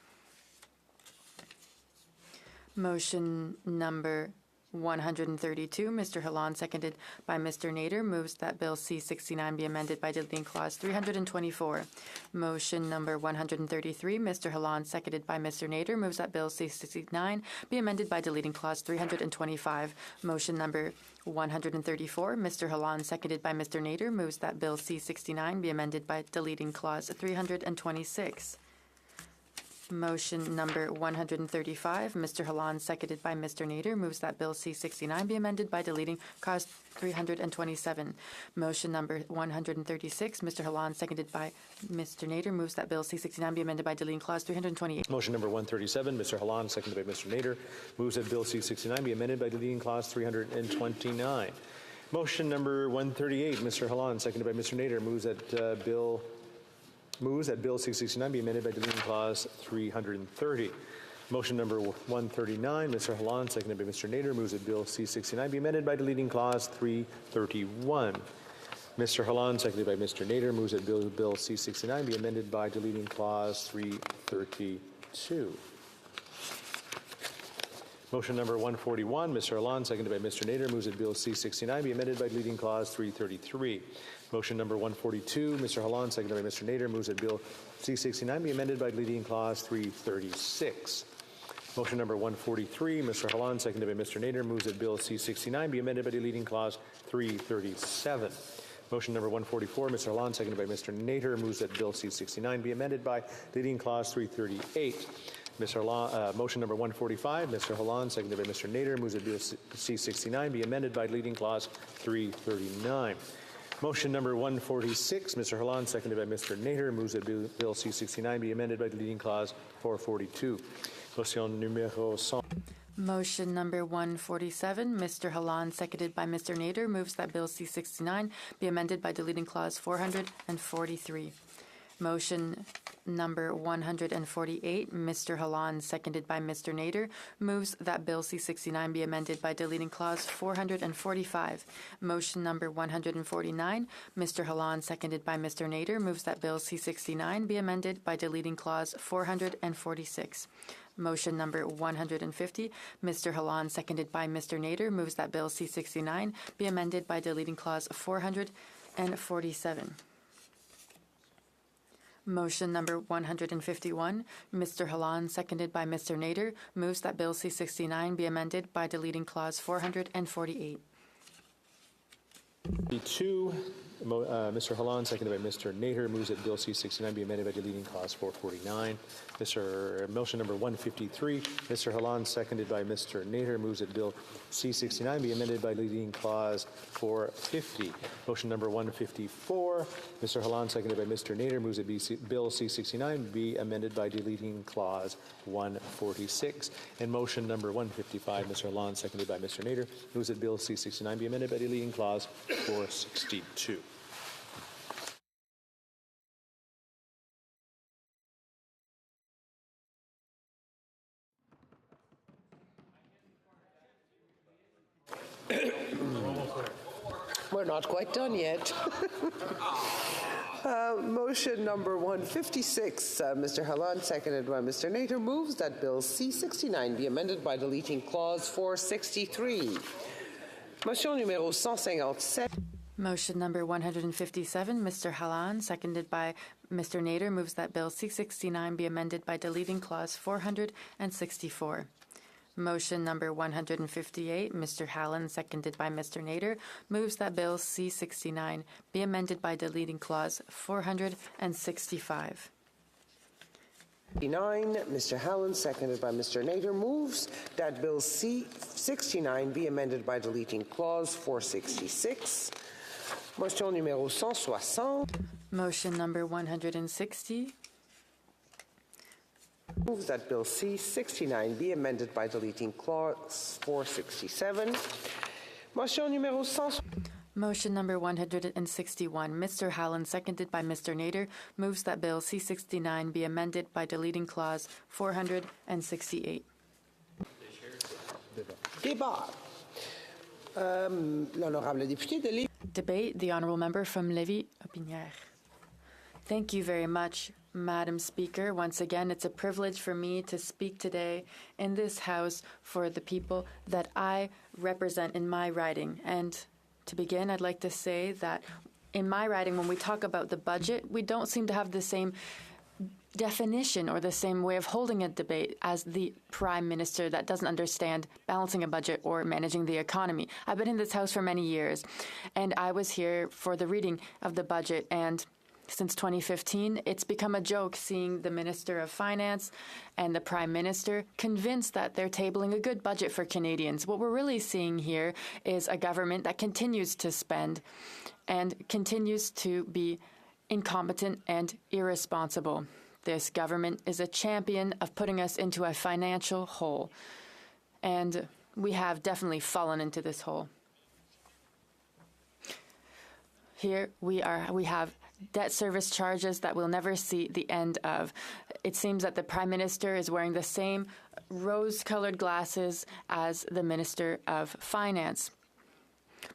Motion number 132, Mr. Halon, seconded by Mr. Nader, moves that Bill C-69 be amended by deleting Clause 324. Motion number 133, Mr. Halon, seconded by Mr. Nader, moves that Bill C-69 be amended by deleting Clause 325. Motion number 134, Mr. Halon, seconded by Mr. Nader, moves that Bill C-69 be amended by deleting Clause 326. Motion number 135, Mr. Halon, seconded by Mr. Nader, moves that Bill C-69 be amended by deleting Clause 327. Motion number 136, Mr. Halon, seconded by Mr. Nader, moves that Bill C-69 be amended by deleting Clause 328. Motion number 137, Mr. Halon, seconded by Mr. Nader, moves that Bill C-69 be amended by deleting Clause 329. Motion number 138, Mr. Halon, seconded by Mr. Nader, moves that Bill C-69 be amended by deleting Clause 330. Motion number 139, Mr. Halon, seconded by Mr. Nader, moves that Bill C-69 be amended by deleting Clause 331. Mr. Halon, seconded by Mr. Nader, moves that Bill C-69 be amended by deleting Clause 332. Motion number 141, Mr. Halon, seconded by Mr. Nader, moves that Bill C-69 be amended by deleting Clause 333. Motion number 142, Mr. Halon, seconded by Mr. Nader, moves that Bill C-69 be amended by deleting Clause 336. Motion number 143, Mr. Halon, seconded by Mr. Nader, moves that Bill C-69 be amended by deleting Clause 337. Motion number 144, Mr. Halon, seconded by Mr. Nader, moves that Bill C-69 be amended by deleting Clause 338. Motion number 145, Mr. Halon, seconded by Mr. Nader, moves that Bill C-69 be amended by deleting Clause 339. Motion number 146, Mr. Halon, seconded by Mr. Nader, moves that Bill C-69 be amended by deleting Clause 442. Motion numéro 100. Motion number 147, Mr. Halon, seconded by Mr. Nader, moves that Bill C-69 be amended by deleting Clause 443. Motion number 148, Mr. Halon, seconded by Mr. Nader, moves that Bill C-69 be amended by deleting Clause 445. Motion number 149, Mr. Halon, seconded by Mr. Nader, moves that Bill C-69 be amended by deleting Clause 446. Motion number 150, Mr. Halon, seconded by Mr. Nader, moves that Bill C-69 be amended by deleting Clause 447. Motion number 151, Mr. Halon, seconded by Mr. Nader, moves that Bill C-69 be amended by deleting Clause 448. Mr. Halon, seconded by Mr. Nader, moves that Bill C-69 be amended by deleting Clause 449. Motion number 153, Mr. Halon, seconded by Mr. Nader, moves that Bill C-69 be amended by deleting Clause 450. Motion number 154, Mr. Halon, seconded by Mr. Nader, moves that Bill C-69 be amended by deleting Clause 146. And motion number 155, Mr. Halon, seconded by Mr. Nader, moves that Bill C-69 be amended by deleting Clause 462. We're not quite done yet. Motion number 156, Mr. Halon, seconded by Mr. Nader, moves that Bill C-69 be amended by deleting Clause 463. Motion numéro 157. Motion number 157, Mr. Halon, seconded by Mr. Nader, moves that Bill C-69 be amended by deleting Clause 464. Motion number 158, Mr. Halon, seconded by Mr. Nader, moves that Bill C-69 be amended by deleting Clause 465. Mr. Halon, seconded by Mr. Nader, moves that Bill C-69 be amended by deleting Clause 466. Motion numéro 160. Motion number 160. Moves that Bill C-69 be amended by deleting Clause 467. Motion numéro 100. Motion number 161. Mr. Halland, seconded by Mr. Nader, moves that Bill C-69 be amended by deleting Clause 468. Débat. L'honorable député de Lévis. Debate, the Honourable Member from Lévis-Opinière. Thank you very much, Madam Speaker. Once again, it's a privilege for me to speak today in this House for the people that I represent in my riding. And to begin, I'd like to say that in my riding, when we talk about the budget, we don't seem to have the same definition or the same way of holding a debate as the Prime Minister that doesn't understand balancing a budget or managing the economy. I've been in this House for many years, and I was here for the reading of the budget, and since 2015, it's become a joke seeing the Minister of Finance and the Prime Minister convinced that they're tabling a good budget for Canadians. What we're really seeing here is a government that continues to spend and continues to be incompetent and irresponsible. This government is a champion of putting us into a financial hole, and we have definitely fallen into this hole. Here we have debt service charges that we'll never see the end of. It seems that the Prime Minister is wearing the same rose-colored glasses as the Minister of Finance.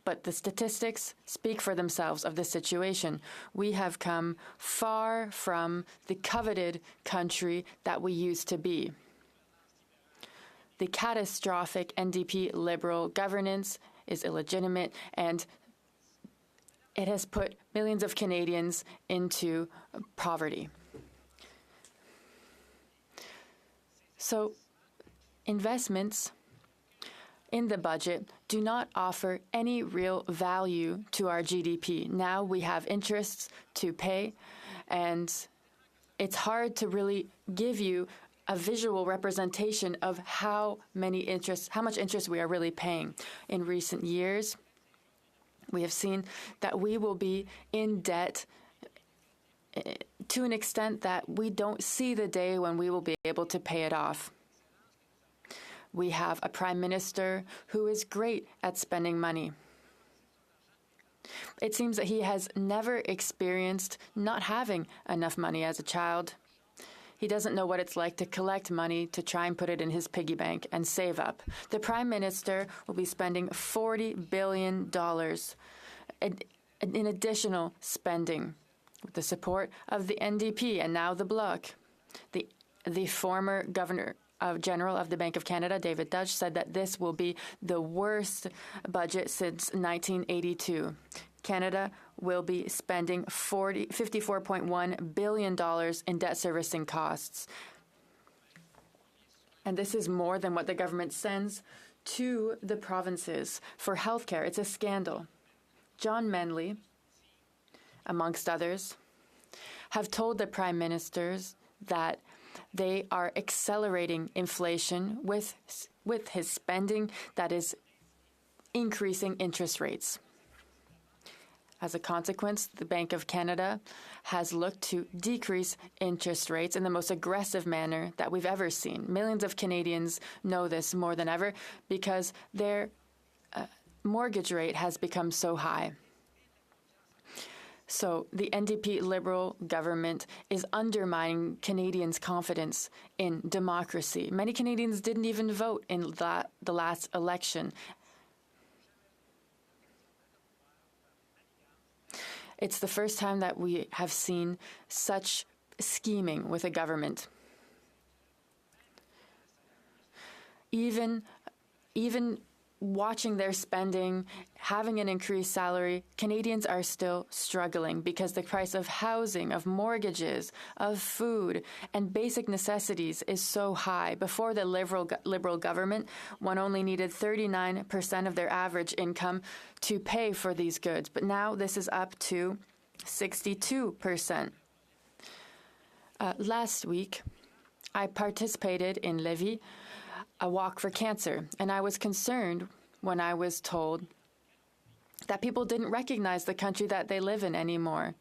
But the statistics speak for themselves of the situation. We have come far from the coveted country that we used to be. The catastrophic NDP Liberal governance is illegitimate, and it has put millions of Canadians into poverty. So, investments in the budget do not offer any real value to our GDP. Now we have interests to pay, and it's hard to really give you a visual representation of how much interest we are really paying. In recent years, we have seen that we will be in debt to an extent that we don't see the day when we will be able to pay it off. We have a Prime Minister who is great at spending money. It seems that he has never experienced not having enough money as a child. He doesn't know what it's like to collect money to try and put it in his piggy bank and save up. The Prime Minister will be spending $40 billion in additional spending with the support of the NDP and now the Bloc. The former Governor-General of the Bank of Canada, David Dutch, said that this will be the worst budget since 1982. Canada will be spending $54.1 billion in debt servicing costs. And this is more than what the government sends to the provinces for healthcare. It's a scandal. John Manley, amongst others, have told the prime ministers that they are accelerating inflation with his spending that is increasing interest rates. As a consequence, the Bank of Canada has looked to decrease interest rates in the most aggressive manner that we've ever seen. Millions of Canadians know this more than ever because their mortgage rate has become so high. So the NDP Liberal government is undermining Canadians' confidence in democracy. Many Canadians didn't even vote in the last election. It's the first time that we have seen such scheming with a government. Even watching their spending, having an increased salary, Canadians are still struggling because the price of housing, of mortgages, of food, and basic necessities is so high. Before the Liberal government, one only needed 39% of their average income to pay for these goods. But now this is up to 62%. Last week, I participated in Lévis, a walk for cancer, and I was concerned when I was told that people didn't recognize the country that they live in anymore.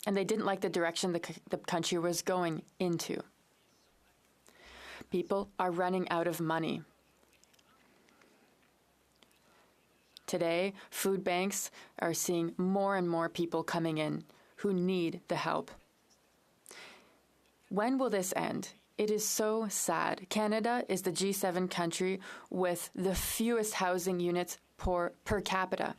And they didn't like the direction the country was going into. People are running out of money. Today, food banks are seeing more and more people coming in who need the help. When will this end? It is so sad. Canada is the G7 country with the fewest housing units per capita.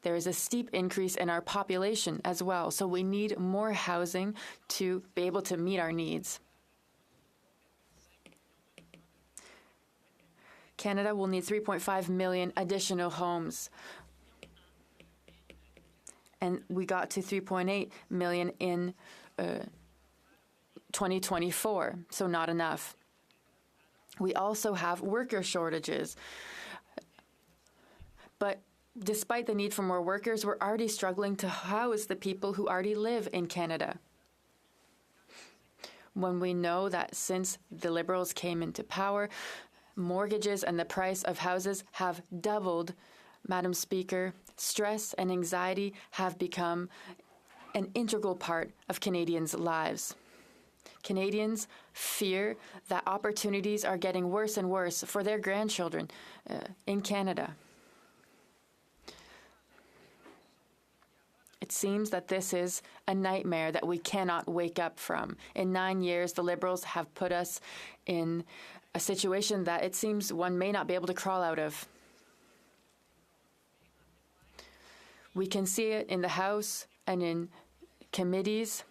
There is a steep increase in our population as well, so we need more housing to be able to meet our needs. Canada will need 3.5 million additional homes. And we got to 3.8 million in 2024, so not enough. We also have worker shortages. But despite the need for more workers, we're already struggling to house the people who already live in Canada. When we know that since the Liberals came into power, mortgages and the price of houses have doubled, Madam Speaker, stress and anxiety have become an integral part of Canadians' lives. Canadians fear that opportunities are getting worse and worse for their grandchildren in Canada. It seems that this is a nightmare that we cannot wake up from. In 9 years, the Liberals have put us in a situation that it seems one may not be able to crawl out of. We can see it in the House and in committees.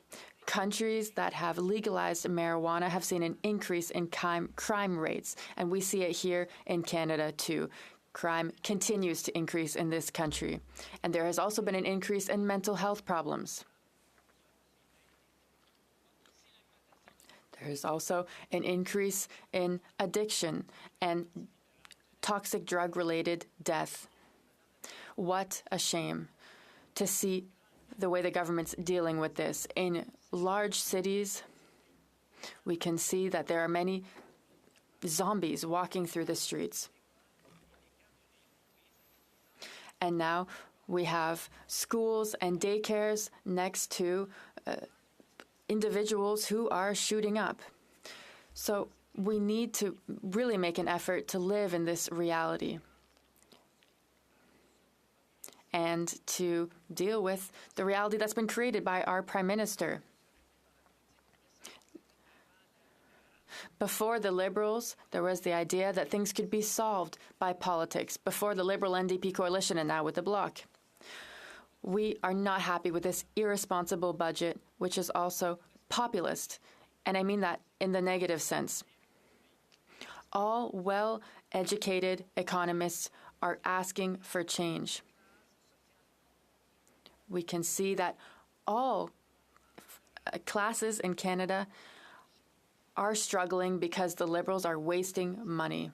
Countries that have legalized marijuana have seen an increase in crime rates, and we see it here in Canada too. Crime continues to increase in this country, and there has also been an increase in mental health problems. There is also an increase in addiction and toxic drug-related death. What a shame to see the way the government's dealing with this. In large cities, we can see that there are many zombies walking through the streets. And now we have schools and daycares next to individuals who are shooting up. So we need to really make an effort to live in this reality and to deal with the reality that's been created by our Prime Minister. Before the Liberals, there was the idea that things could be solved by politics, before the Liberal-NDP coalition and now with the Bloc. We are not happy with this irresponsible budget, which is also populist, and I mean that in the negative sense. All well-educated economists are asking for change. We can see that all classes in Canada are struggling because the Liberals are wasting money.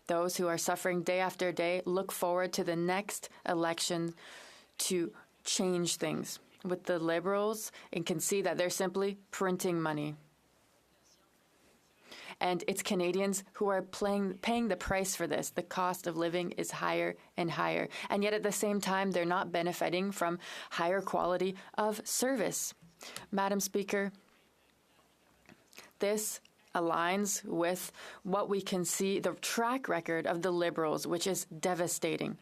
Those who are suffering day after day look forward to the next election to change things. With the Liberals, you can see that they're simply printing money. And it's Canadians who are paying the price for this. The cost of living is higher and higher. And yet at the same time, they're not benefiting from higher quality of service. Madam Speaker, this aligns with what we can see, the track record of the Liberals, which is devastating.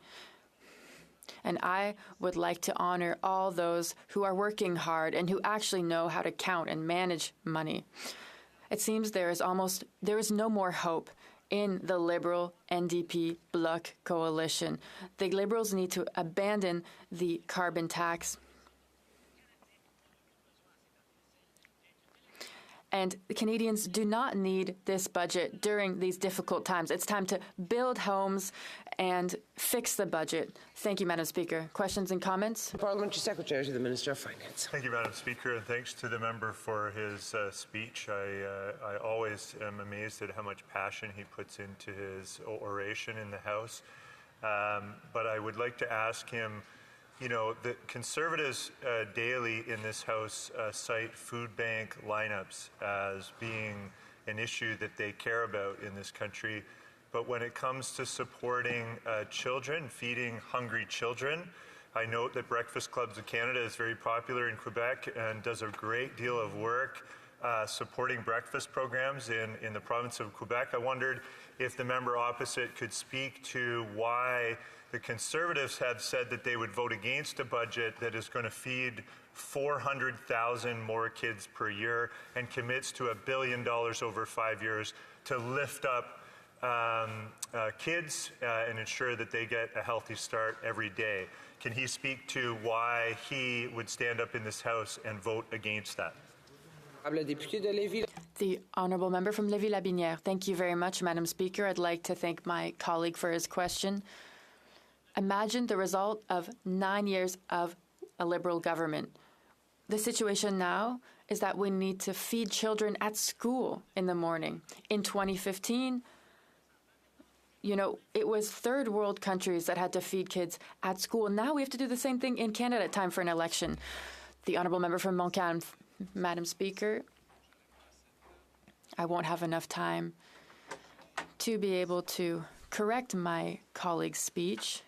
And I would like to honor all those who are working hard and who actually know how to count and manage money. It seems there is no more hope in the Liberal NDP Bloc coalition. The Liberals need to abandon the carbon tax. And the Canadians do not need this budget during these difficult times. It's time to build homes and fix the budget. Thank you, Madam Speaker. Questions and comments? Parliamentary Secretary to the Minister of Finance. Thank you, Madam Speaker, and thanks to the member for his speech. I always am amazed at how much passion he puts into his oration in the House. But I would like to ask him, you know, the Conservatives daily in this House cite food bank lineups as being an issue that they care about in this country. But when it comes to supporting children, feeding hungry children, I note that Breakfast Clubs of Canada is very popular in Quebec and does a great deal of work supporting breakfast programs in the province of Quebec. I wondered if the member opposite could speak to why the Conservatives have said that they would vote against a budget that is going to feed 400,000 more kids per year and commits to $1 billion over 5 years to lift up kids and ensure that they get a healthy start every day. Can he speak to why he would stand up in this House and vote against that? The honourable member from Lévis-Labinière. Thank you very much, Madam Speaker. I'd like to thank my colleague for his question. Imagine the result of 9 years of a Liberal government. The situation now is that we need to feed children at school in the morning. In 2015, it was third world countries that had to feed kids at school. Now we have to do the same thing in Canada at time for an election. The honourable member from Montcalm. Madam Speaker, I won't have enough time to be able to correct my colleague's speech.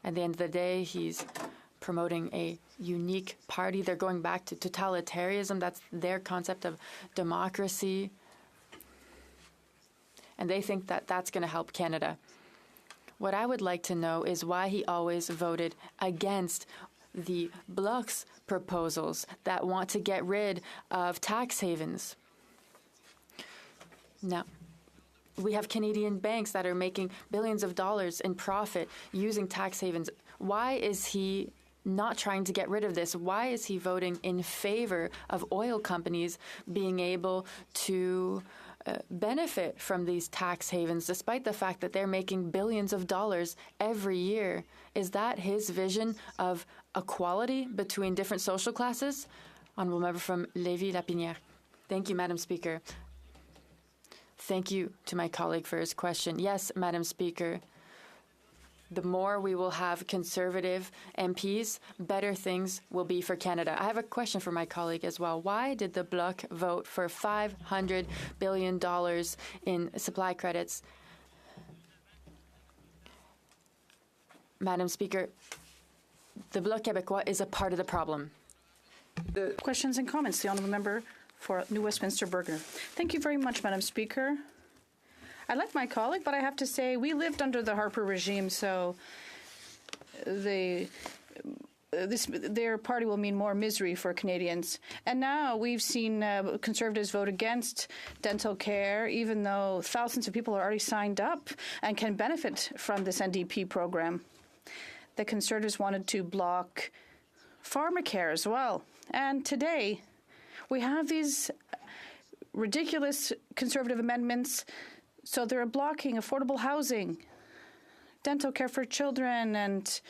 At the end of the day, he's promoting a unique party. They're going back to totalitarianism. That's their concept of democracy. And they think that that's going to help Canada. What I would like to know is why he always voted against the Bloc's proposals that want to get rid of tax havens. Now, we have Canadian banks that are making billions of dollars in profit using tax havens. Why is he not trying to get rid of this? Why is he voting in favor of oil companies being able to benefit from these tax havens, despite the fact that they're making billions of dollars every year? Is that his vision of equality between different social classes? Honourable member from Lévis-Lapinière. Thank you, Madam Speaker. Thank you to my colleague for his question. Yes, Madam Speaker. The more we will have Conservative MPs, better things will be for Canada. I have a question for my colleague as well. Why did the Bloc vote for $500 billion in supply credits? Madam Speaker, the Bloc Québécois is a part of the problem. The questions and comments. The honourable member for New Westminster Burger. Thank you very much, Madam Speaker. I like my colleague, but I have to say we lived under the Harper regime, so their party will mean more misery for Canadians. And now we've seen Conservatives vote against dental care, even though thousands of people are already signed up and can benefit from this NDP program. The Conservatives wanted to block pharmacare as well. And today we have these ridiculous Conservative amendments. So they're blocking affordable housing, dental care for children, and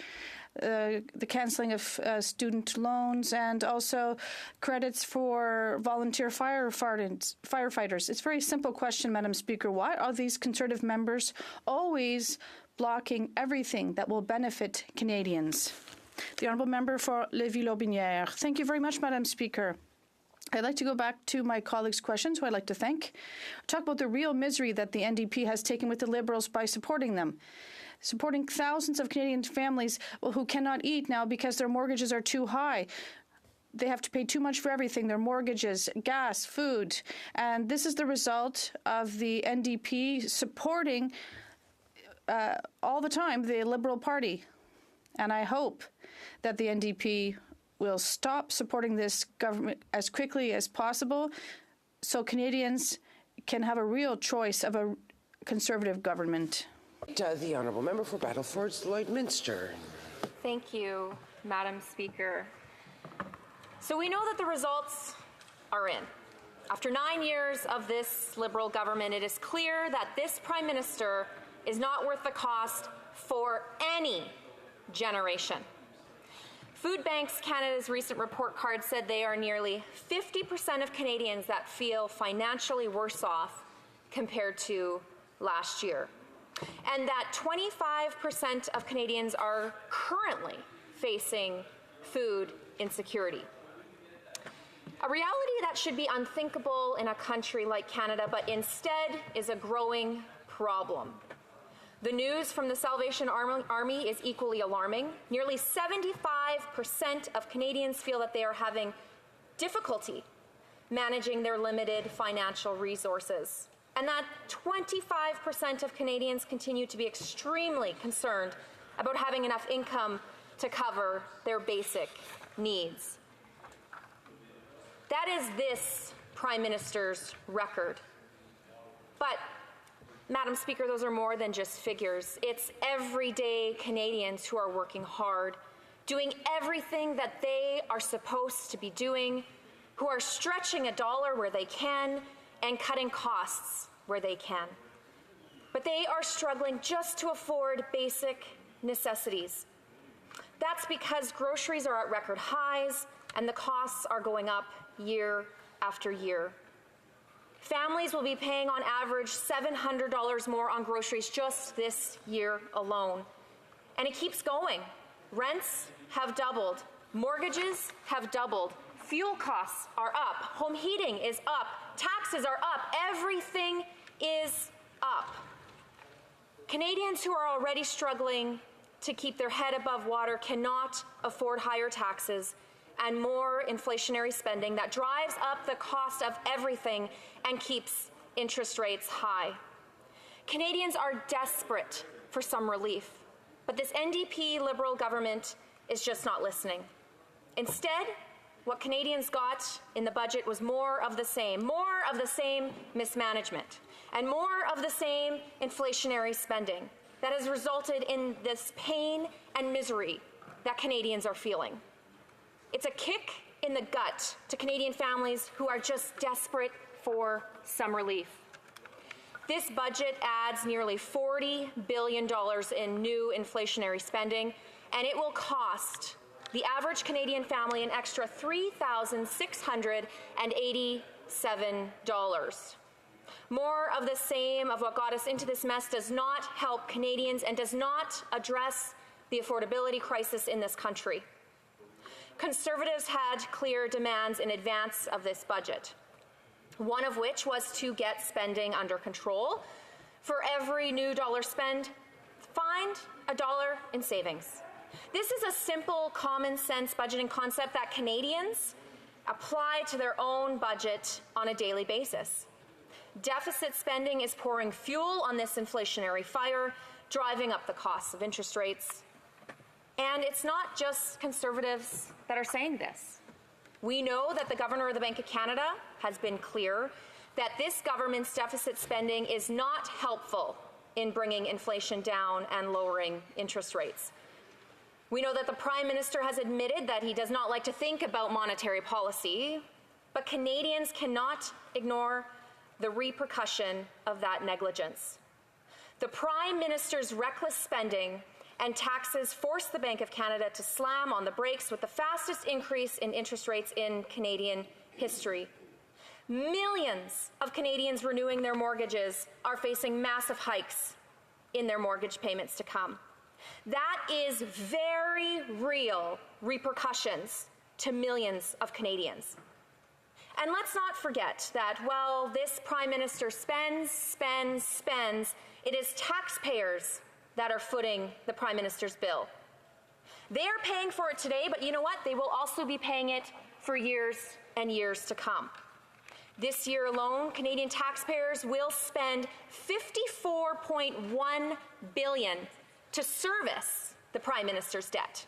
the cancelling of student loans, and also credits for volunteer firefighters. It's a very simple question, Madam Speaker. Why are these Conservative members always blocking everything that will benefit Canadians? The honourable member for Lévis-Lotbinière. Thank you very much, Madam Speaker. I'd like to go back to my colleague's questions, who I'd like to thank. Talk about the real misery that the NDP has taken with the Liberals by supporting them. Supporting thousands of Canadian families who cannot eat now because their mortgages are too high. They have to pay too much for everything, their mortgages, gas, food. And this is the result of the NDP supporting all the time the Liberal Party. And I hope that the NDP will stop supporting this government as quickly as possible so Canadians can have a real choice of a Conservative government. The honourable member for Battleford's Lloydminster. Thank you, Madam Speaker. So we know that the results are in. After 9 years of this Liberal government, it is clear that this Prime Minister is not worth the cost for any generation. Food Banks Canada's recent report card said they are nearly 50% of Canadians that feel financially worse off compared to last year, and that 25% of Canadians are currently facing food insecurity. A reality that should be unthinkable in a country like Canada, but instead is a growing problem. The news from the Salvation Army is equally alarming. Nearly 75% of Canadians feel that they are having difficulty managing their limited financial resources, and that 25% of Canadians continue to be extremely concerned about having enough income to cover their basic needs. That is this Prime Minister's record. But, Madam Speaker, those are more than just figures. It's everyday Canadians who are working hard, doing everything that they are supposed to be doing, who are stretching a dollar where they can and cutting costs where they can. But they are struggling just to afford basic necessities. That's because groceries are at record highs and the costs are going up year after year. Families will be paying on average $700 more on groceries just this year alone. And it keeps going. Rents have doubled. Mortgages have doubled. Fuel costs are up. Home heating is up. Taxes are up. Everything is up. Canadians who are already struggling to keep their head above water cannot afford higher taxes and more inflationary spending that drives up the cost of everything and keeps interest rates high. Canadians are desperate for some relief, but this NDP Liberal government is just not listening. Instead, what Canadians got in the budget was more of the same mismanagement, and more of the same inflationary spending that has resulted in this pain and misery that Canadians are feeling. It's a kick in the gut to Canadian families who are just desperate for some relief. This budget adds nearly $40 billion in new inflationary spending, and it will cost the average Canadian family an extra $3,687. More of the same of what got us into this mess does not help Canadians and does not address the affordability crisis in this country. Conservatives had clear demands in advance of this budget, one of which was to get spending under control. For every new dollar spent, find a dollar in savings. This is a simple, common sense budgeting concept that Canadians apply to their own budget on a daily basis. Deficit spending is pouring fuel on this inflationary fire, driving up the costs of interest rates. And it's not just Conservatives that are saying this. We know that the Governor of the Bank of Canada has been clear that this government's deficit spending is not helpful in bringing inflation down and lowering interest rates. We know that the Prime Minister has admitted that he does not like to think about monetary policy, but Canadians cannot ignore the repercussion of that negligence. The Prime Minister's reckless spending and taxes forced the Bank of Canada to slam on the brakes with the fastest increase in interest rates in Canadian history. Millions of Canadians renewing their mortgages are facing massive hikes in their mortgage payments to come. That is very real repercussions to millions of Canadians. And let's not forget that while this Prime Minister spends, it is taxpayers that are footing the Prime Minister's bill. They are paying for it today, but you know what? They will also be paying it for years and years to come. This year alone, Canadian taxpayers will spend $54.1 billion to service the Prime Minister's debt.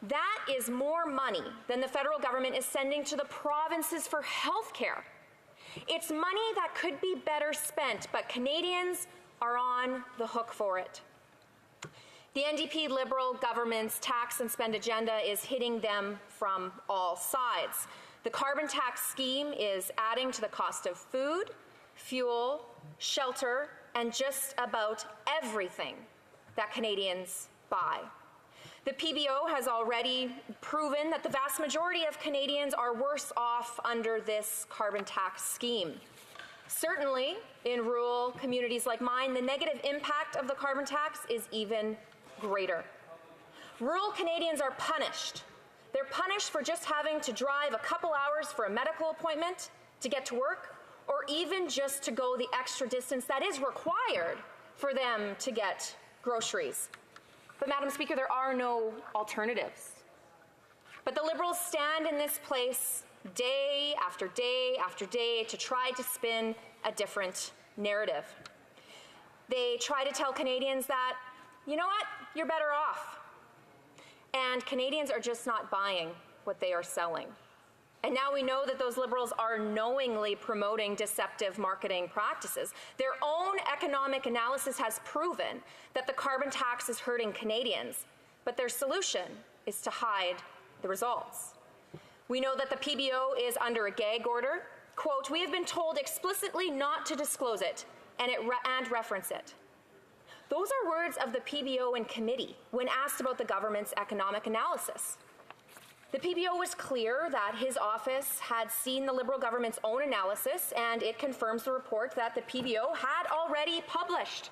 That is more money than the federal government is sending to the provinces for health care. It's money that could be better spent, but Canadians are on the hook for it. The NDP Liberal government's tax and spend agenda is hitting them from all sides. The carbon tax scheme is adding to the cost of food, fuel, shelter, and just about everything that Canadians buy. The PBO has already proven that the vast majority of Canadians are worse off under this carbon tax scheme. Certainly, in rural communities like mine, the negative impact of the carbon tax is even greater. Rural Canadians are punished. They're punished for just having to drive a couple hours for a medical appointment to get to work, or even just to go the extra distance that is required for them to get groceries. But, Madam Speaker, there are no alternatives. But the Liberals stand in this place day after day after day to try to spin a different narrative. They try to tell Canadians that, you know what, you're better off. And Canadians are just not buying what they are selling. And now we know that those Liberals are knowingly promoting deceptive marketing practices. Their own economic analysis has proven that the carbon tax is hurting Canadians, but their solution is to hide the results. We know that the PBO is under a gag order. Quote, we have been told explicitly not to disclose it and reference it. Those are words of the PBO in committee when asked about the government's economic analysis. The PBO was clear that his office had seen the Liberal government's own analysis, and it confirms the report that the PBO had already published.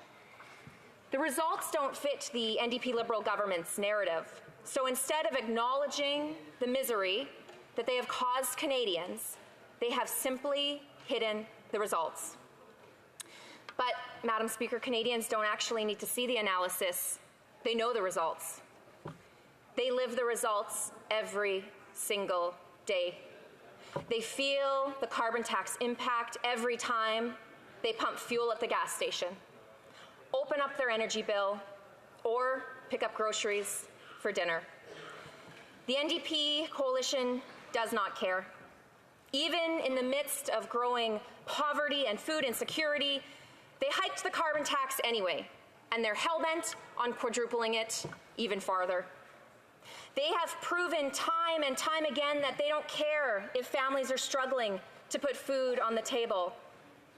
The results don't fit the NDP Liberal government's narrative. So instead of acknowledging the misery that they have caused Canadians, they have simply hidden the results. But, Madam Speaker, Canadians don't actually need to see the analysis. They know the results. They live the results every single day. They feel the carbon tax impact every time they pump fuel at the gas station, open up their energy bill, or pick up groceries for dinner. The NDP coalition does not care. Even in the midst of growing poverty and food insecurity, they hiked the carbon tax anyway, and they're hell-bent on quadrupling it even farther. They have proven time and time again that they don't care if families are struggling to put food on the table.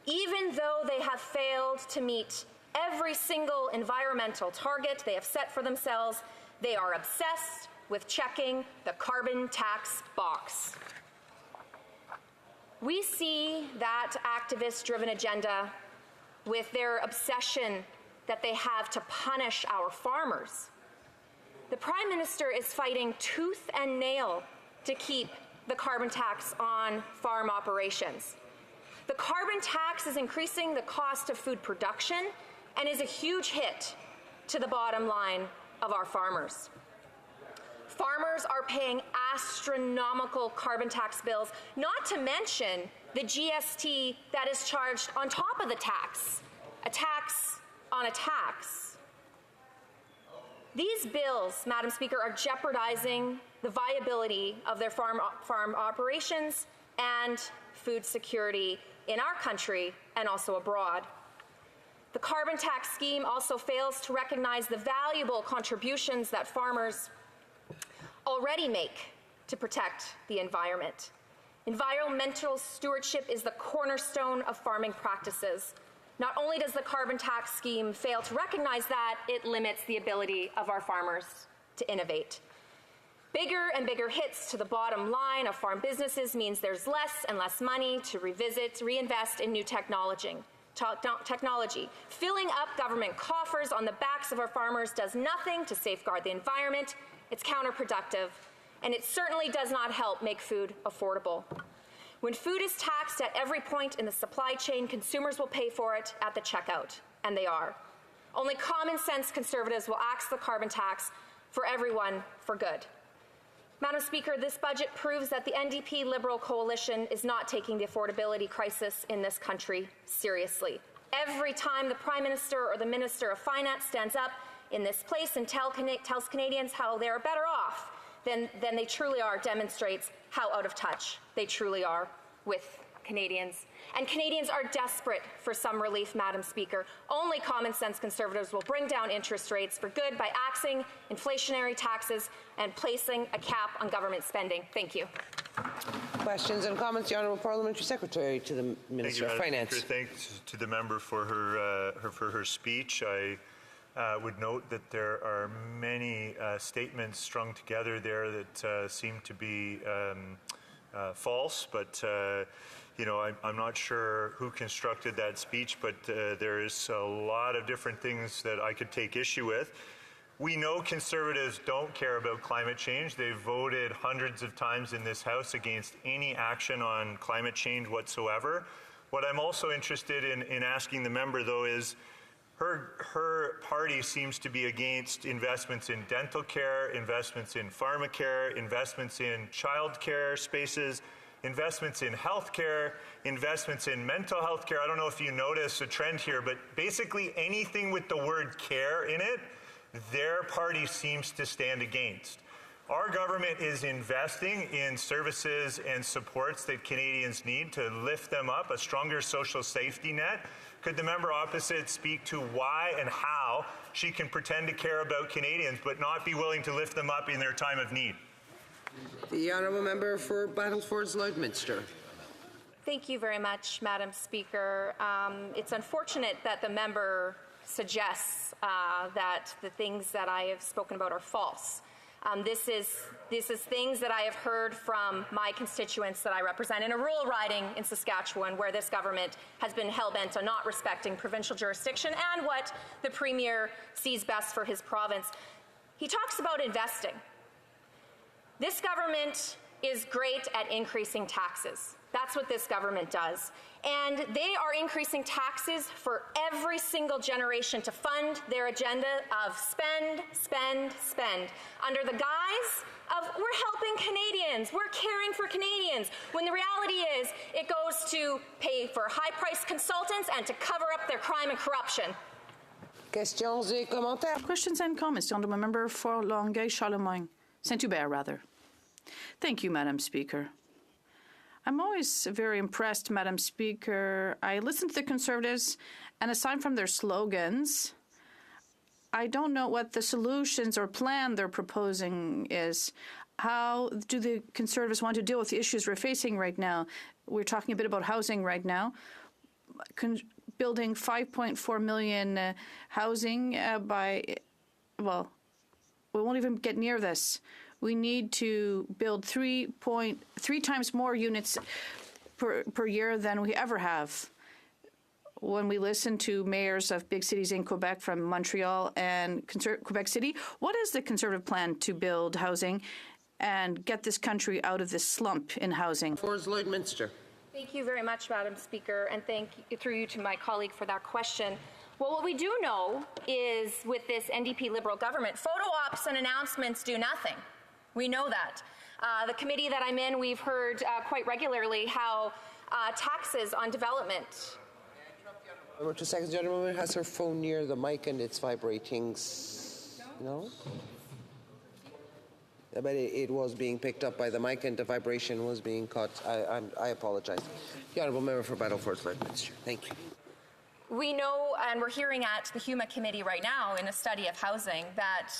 Even though they have failed to meet every single environmental target they have set for themselves, they are obsessed with checking the carbon tax box. We see that activist-driven agenda with their obsession that they have to punish our farmers. The Prime Minister is fighting tooth and nail to keep the carbon tax on farm operations. The carbon tax is increasing the cost of food production and is a huge hit to the bottom line of our farmers. Farmers are paying astronomical carbon tax bills, not to mention the GST that is charged on top of the tax, a tax on a tax. These bills, Madam Speaker, are jeopardizing the viability of their farm operations and food security in our country and also abroad. The carbon tax scheme also fails to recognize the valuable contributions that farmers already make to protect the environment. Environmental stewardship is the cornerstone of farming practices. Not only does the carbon tax scheme fail to recognize that, it limits the ability of our farmers to innovate. Bigger and bigger hits to the bottom line of farm businesses means there's less and less money to reinvest in new technology. Filling up government coffers on the backs of our farmers does nothing to safeguard the environment. It's counterproductive, and it certainly does not help make food affordable. When food is taxed at every point in the supply chain, consumers will pay for it at the checkout, and they are. Only common sense Conservatives will axe the carbon tax for everyone for good. Madam Speaker, this budget proves that the NDP Liberal coalition is not taking the affordability crisis in this country seriously. Every time the Prime Minister or the Minister of Finance stands up in this place and tells Canadians how they're better off than they truly are, demonstrates how out of touch they truly are with Canadians. And Canadians are desperate for some relief, Madam Speaker. Only common sense Conservatives will bring down interest rates for good by axing inflationary taxes and placing a cap on government spending. Thank you. Questions and comments, the Honourable Parliamentary Secretary to the Minister of Finance. Thanks to the member for her speech. I would note that there are many statements strung together there that seem to be false, but you know, I'm not sure who constructed that speech, but there is a lot of different things that I could take issue with. We know Conservatives don't care about climate change. They've voted hundreds of times in this House against any action on climate change whatsoever. What I'm also interested in asking the member, though, is her party seems to be against investments in dental care, investments in pharmacare, investments in child care spaces, investments in healthcare, investments in mental health care. I don't know if you notice a trend here, but basically anything with the word care in it, their party seems to stand against. Our government is investing in services and supports that Canadians need to lift them up, a stronger social safety net. Could the member opposite speak to why and how she can pretend to care about Canadians but not be willing to lift them up in their time of need? The honourable member for Battlefords Lloydminster. Thank you very much, Madam Speaker. It's unfortunate that the member suggests that the things that I have spoken about are false. This is things that I have heard from my constituents that I represent in a rural riding in Saskatchewan, where this government has been hell-bent on not respecting provincial jurisdiction and what the Premier sees best for his province. He talks about investing. This government is great at increasing taxes. That's what this government does. And they are increasing taxes for every single generation to fund their agenda of spend, spend, spend, under the guise of we're helping Canadians, we're caring for Canadians, when the reality is it goes to pay for high-priced consultants and to cover up their crime and corruption. Questions et commentaires. Questions and comments. The honourable member for Longueuil, Charlemagne. Saint-Hubert, rather. Thank you, Madam Speaker. I'm always very impressed, Madam Speaker. I listen to the Conservatives, and aside from their slogans, I don't know what the solutions or plan they're proposing is. How do the Conservatives want to deal with the issues we're facing right now? We're talking a bit about housing right now. Building 5.4 million housing we won't even get near this. We need to build 3 times more units per year than we ever have. When we listen to mayors of big cities in Quebec, from Montreal and Quebec City, what is the Conservative plan to build housing and get this country out of this slump in housing? For Lloydminster. Thank you very much, Madam Speaker, and thank you, through you, to my colleague for that question. Well, what we do know is with this NDP Liberal government, photo ops and announcements do nothing. We know that. The committee that I'm in, we've heard quite regularly how taxes on development. Number 2 seconds. The gentleman has her phone near the mic and it's vibrating. No? But it was being picked up by the mic and the vibration was being caught. I apologize. The honourable member for Battlefords Lloydminster. Thank you. We know, and we're hearing at the HUMA committee right now in a study of housing, that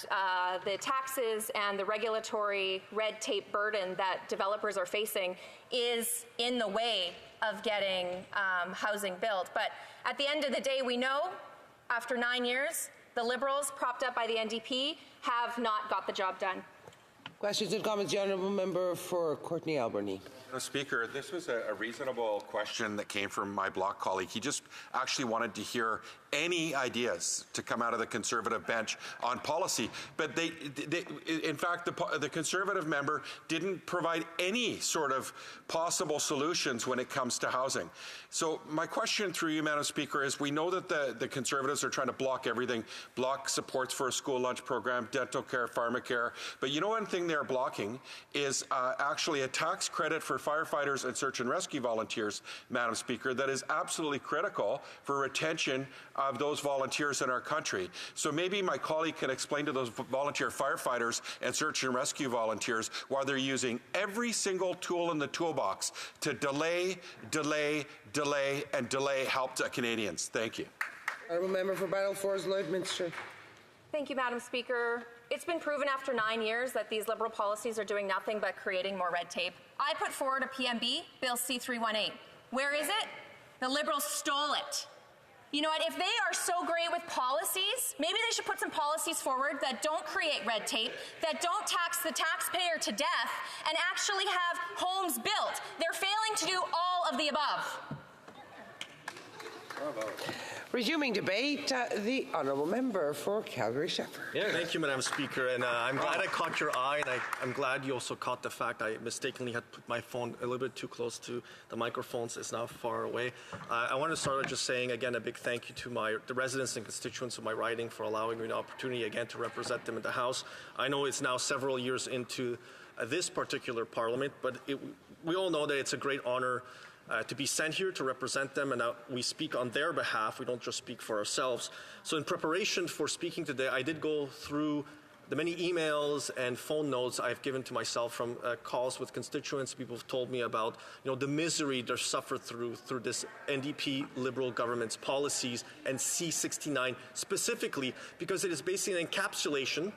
the taxes and the regulatory red tape burden that developers are facing is in the way of getting housing built. But at the end of the day, we know, after 9 years, the Liberals, propped up by the NDP, have not got the job done. Questions and comments. The honourable member for Courtney Alberni. Speaker, this was a reasonable question that came from my Bloc colleague. He just actually wanted to hear any ideas to come out of the Conservative bench on policy. But in fact, the Conservative member didn't provide any sort of possible solutions when it comes to housing. So my question through you, Madam Speaker, is we know that the Conservatives are trying to block everything, block supports for a school lunch program, dental care, pharmacare. But you know one thing they're blocking is actually a tax credit for firefighters and search and rescue volunteers, Madam Speaker, that is absolutely critical for retention of those volunteers in our country. So maybe my colleague can explain to those volunteer firefighters and search and rescue volunteers why they're using every single tool in the toolbox to delay help to Canadians. Thank you. Honourable member for Battlefords Lloydminster. Thank you, Madam Speaker. It's been proven after 9 years that these Liberal policies are doing nothing but creating more red tape. I put forward a PMB, Bill C-318. Where is it? The Liberals stole it. You know what? If they are so great with policies, maybe they should put some policies forward that don't create red tape, that don't tax the taxpayer to death, and actually have homes built. They're failing to do all of the above. Bravo. Resuming debate, the honourable member for Calgary-Shepherd. Yeah, thank you, Madam Speaker. And I'm glad I caught your eye, and I'm glad you also caught the fact I mistakenly had put my phone a little bit too close to the microphones. It's now far away. I want to start by just saying, again, a big thank you to the residents and constituents of my riding for allowing me the opportunity, again, to represent them in the House. I know it's now several years into this particular Parliament, but we all know that it's a great honor to be sent here to represent them, and we speak on their behalf. We don't just speak for ourselves. So in preparation for speaking today, I did go through the many emails and phone notes I've given to myself from calls with constituents. People have told me about, the misery they're suffered through this NDP Liberal government's policies, and C-69 specifically, because it is basically an encapsulation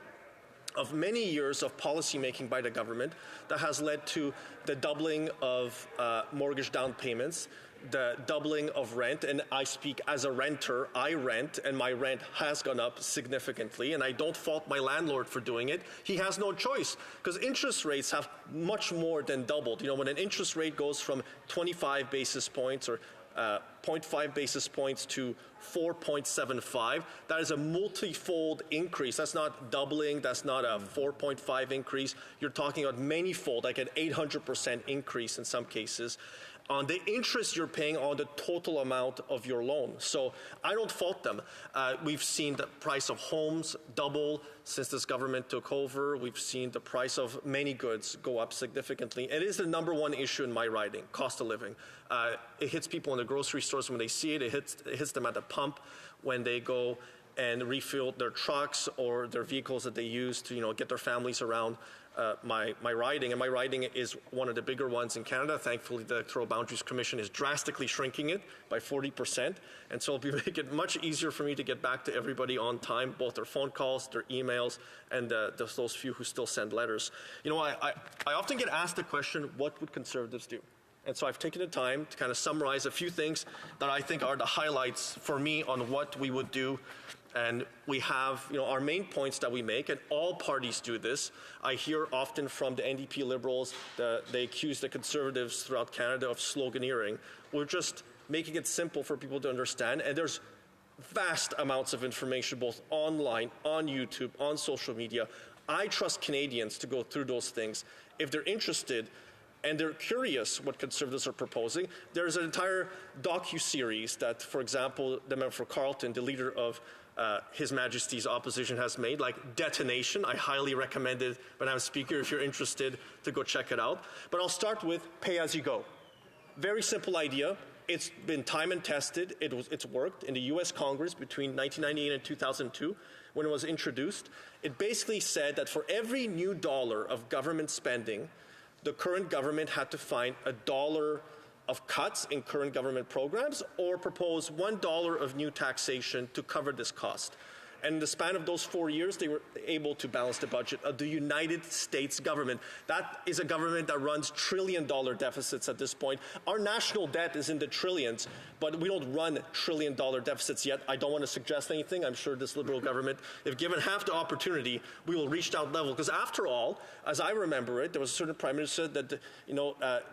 of many years of policy making by the government that has led to the doubling of mortgage down payments, the doubling of rent, and I speak as a renter. I rent, and my rent has gone up significantly, and I don't fault my landlord for doing it. He has no choice, because interest rates have much more than doubled. When an interest rate goes from 25 basis points or 0.5 basis points to 4.75, that is a multi-fold increase. That's not doubling, that's not a 4.5 increase. You're talking about many-fold, like an 800% increase in some cases, on the interest you're paying on the total amount of your loan. So I don't fault them. We've seen the price of homes double since this government took over. We've seen the price of many goods go up significantly. It is the number one issue in my riding, cost of living. It hits people in the grocery stores when they see it. It hits them at the pump when they go and refill their trucks or their vehicles that they use to get their families around. My riding, and my riding is one of the bigger ones in Canada. Thankfully, the Electoral Boundaries Commission is drastically shrinking it by 40%, and so it'll make it much easier for me to get back to everybody on time, both their phone calls, their emails, and those few who still send letters. I often get asked the question, what would Conservatives do? And so I've taken the time to kind of summarize a few things that I think are the highlights for me on what we would do. And we have, our main points that we make, and all parties do this. I hear often from the NDP Liberals that they accuse the Conservatives throughout Canada of sloganeering. We're just making it simple for people to understand, and there's vast amounts of information, both online, on YouTube, on social media. I trust Canadians to go through those things. If they're interested and they're curious what Conservatives are proposing, there's an entire docu-series that, for example, the member for Carleton, the leader of His Majesty's opposition, has made, like Detonation. I highly recommend it, Madam Speaker, if you're interested, to go check it out. But I'll start with pay as you go. Very simple idea. It's been time and tested. It's worked in the U.S. Congress between 1998 and 2002 when it was introduced. It basically said that for every new dollar of government spending, the current government had to find $1 of cuts in current government programs or propose $1 of new taxation to cover this cost. And in the span of those 4 years, they were able to balance the budget of the United States government. That is a government that runs trillion-dollar deficits at this point. Our national debt is in the trillions, but we don't run trillion-dollar deficits yet. I don't want to suggest anything. I'm sure this Liberal government, if given half the opportunity, we will reach that level. Because after all, as I remember it, there was a certain Prime Minister that,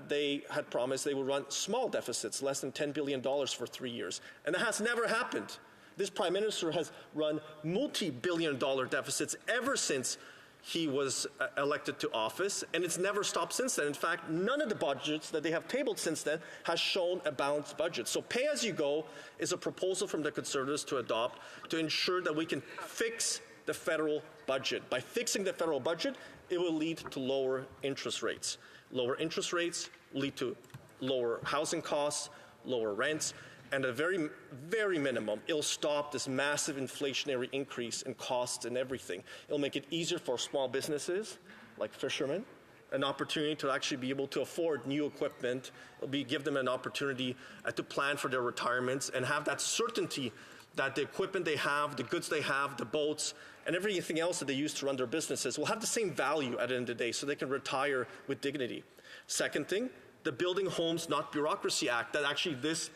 they had promised they would run small deficits, less than $10 billion for 3 years. And that has never happened. This Prime Minister has run multi-billion-dollar deficits ever since he was elected to office, and it's never stopped since then. In fact, none of the budgets that they have tabled since then has shown a balanced budget. So pay as you go is a proposal from the Conservatives to adopt to ensure that we can fix the federal budget. By fixing the federal budget, it will lead to lower interest rates. Lower interest rates lead to lower housing costs, lower rents, and at a very, very minimum, it'll stop this massive inflationary increase in costs and everything. It'll make it easier for small businesses, like fishermen, an opportunity to actually be able to afford new equipment. It'll give them an opportunity to plan for their retirements and have that certainty that the equipment they have, the goods they have, the boats, and everything else that they use to run their businesses will have the same value at the end of the day, so they can retire with dignity. Second thing, the Building Homes Not Bureaucracy Act that actually this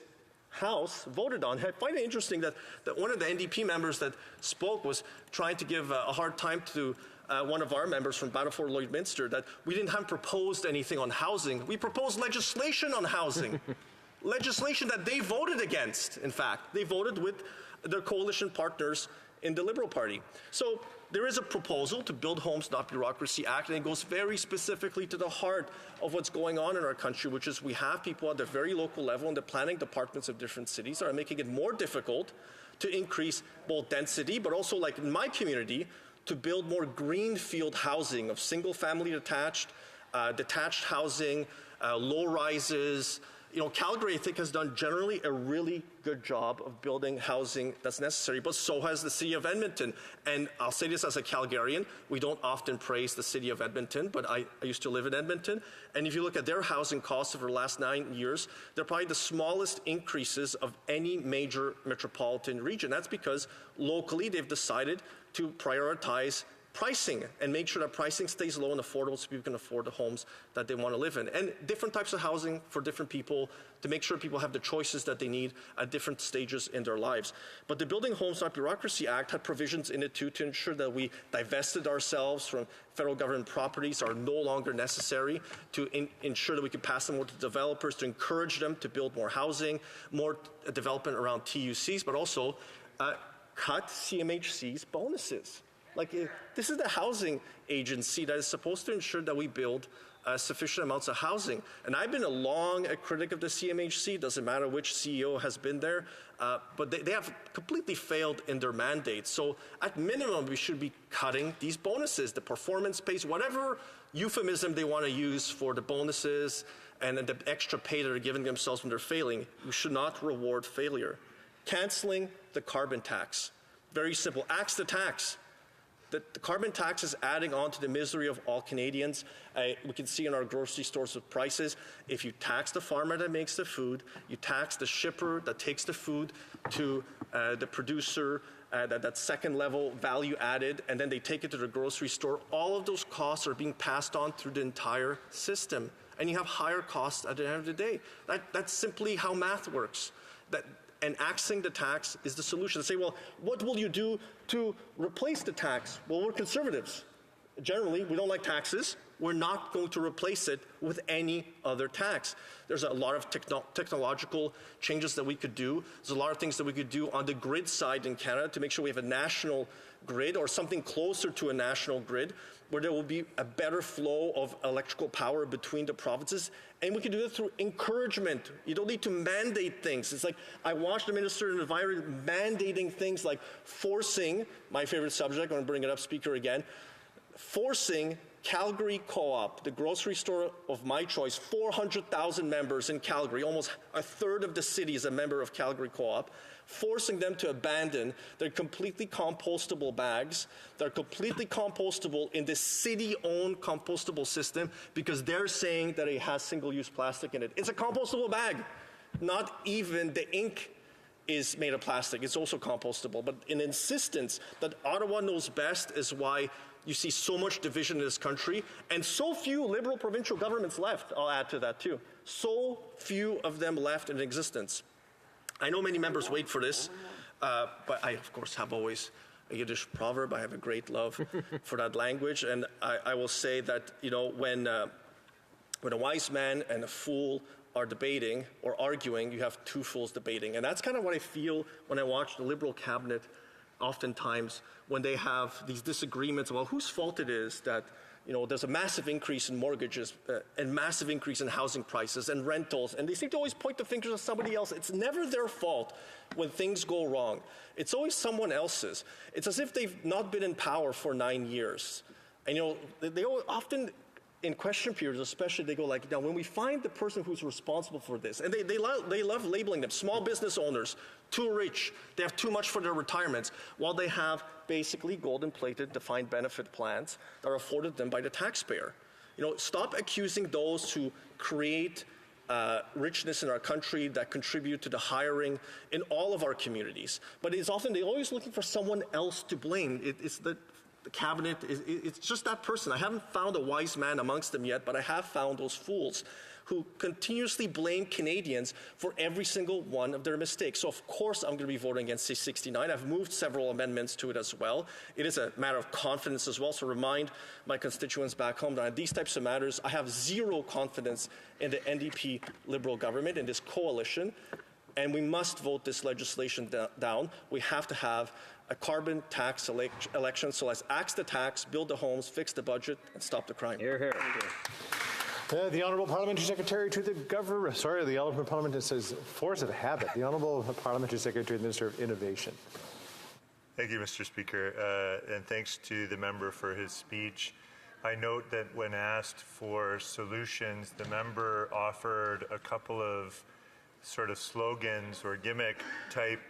House voted on. I find it interesting that one of the NDP members that spoke was trying to give a hard time to one of our members from Battleford Lloydminster that we didn't have proposed anything on housing. We proposed legislation on housing. Legislation that they voted against, in fact. They voted with their coalition partners in the Liberal Party. So there is a proposal to Build Homes Not Bureaucracy Act, and it goes very specifically to the heart of what's going on in our country, which is we have people at the very local level in the planning departments of different cities that are making it more difficult to increase both density, but also, like in my community, to build more greenfield housing of single-family detached detached housing, low rises. You know, Calgary, I think, has done generally a really good job of building housing that's necessary, but so has the city of Edmonton. And I'll say this as a Calgarian, we don't often praise the city of Edmonton, but I used to live in Edmonton. And if you look at their housing costs over the last 9 years, they're probably the smallest increases of any major metropolitan region. That's because locally they've decided to prioritize pricing and make sure that pricing stays low and affordable so people can afford the homes that they want to live in. And different types of housing for different people to make sure people have the choices that they need at different stages in their lives. But the Building Homes Not Bureaucracy Act had provisions in it too to ensure that we divested ourselves from federal government properties are no longer necessary, to ensure that we can pass them over to developers, to encourage them to build more housing, more development around TUCs, but also cut CMHC's bonuses. Like, this is the housing agency that is supposed to ensure that we build sufficient amounts of housing. And I've been a critic of the CMHC, doesn't matter which CEO has been there, but they have completely failed in their mandate. So at minimum, we should be cutting these bonuses, the performance pays, whatever euphemism they want to use for the bonuses and the extra pay that they're giving themselves when they're failing. We should not reward failure. Canceling the carbon tax. Very simple, axe the tax. The carbon tax is adding on to the misery of all Canadians. We can see in our grocery stores with prices, if you tax the farmer that makes the food, you tax the shipper that takes the food to the producer, that second level value added, and then they take it to the grocery store, all of those costs are being passed on through the entire system. And you have higher costs at the end of the day. That's simply how math works. And axing the tax is the solution. Say, well, what will you do to replace the tax? Well, we're conservatives. Generally, we don't like taxes. We're not going to replace it with any other tax. There's a lot of technological changes that we could do. There's a lot of things that we could do on the grid side in Canada to make sure we have a national grid or something closer to a national grid where there will be a better flow of electrical power between the provinces. And we can do that through encouragement. You don't need to mandate things. It's like I watched the Minister of the Environment mandating things like forcing, my favorite subject, I'm going to bring it up, Speaker, again, forcing Calgary Co-op, the grocery store of my choice, 400,000 members in Calgary, almost a third of the city is a member of Calgary Co-op, forcing them to abandon their completely compostable bags. They're completely compostable in the city-owned compostable system because they're saying that it has single-use plastic in it. It's a compostable bag. Not even the ink is made of plastic. It's also compostable. But an insistence that Ottawa knows best is why you see so much division in this country and so few Liberal provincial governments left. I'll add to that too. So few of them left in existence. I know many members wait for this, but I, of course, have always a Yiddish proverb. I have a great love for that language. And I will say that, you know, when a wise man and a fool are debating or arguing, you have two fools debating. And that's kind of what I feel when I watch the Liberal cabinet oftentimes when they have these disagreements about whose fault it is that, you know, there's a massive increase in mortgages and massive increase in housing prices and rentals. And they seem to always point the fingers at somebody else. It's never their fault when things go wrong. It's always someone else's. It's as if they've not been in power for 9 years. And, you know, they often, in question periods especially, they go like, now when we find the person who's responsible for this, and they love labeling them, small business owners, too rich, they have too much for their retirements, while they have basically golden-plated defined benefit plans that are afforded them by the taxpayer. You know, stop accusing those who create richness in our country that contribute to the hiring in all of our communities. But it's often, they're always looking for someone else to blame. It's the cabinet, it's just that person. I haven't found a wise man amongst them yet, but I have found those fools who continuously blame Canadians for every single one of their mistakes. So of course I'm going to be voting against C-69. I've moved several amendments to it as well. It is a matter of confidence as well, so remind my constituents back home that on these types of matters, I have zero confidence in the NDP Liberal government, in this coalition, and we must vote this legislation down. We have to have a carbon tax election, so let's axe the tax, build the homes, fix the budget, and stop the crime. Hear, hear. The Honourable Parliamentary Secretary to the Government, the Honourable Parliament, it says force of habit. The Honourable Parliamentary Secretary to the Minister of Innovation. Thank you, Mr. Speaker, and thanks to the member for his speech. I note that when asked for solutions, the member offered a couple of sort of slogans or gimmick type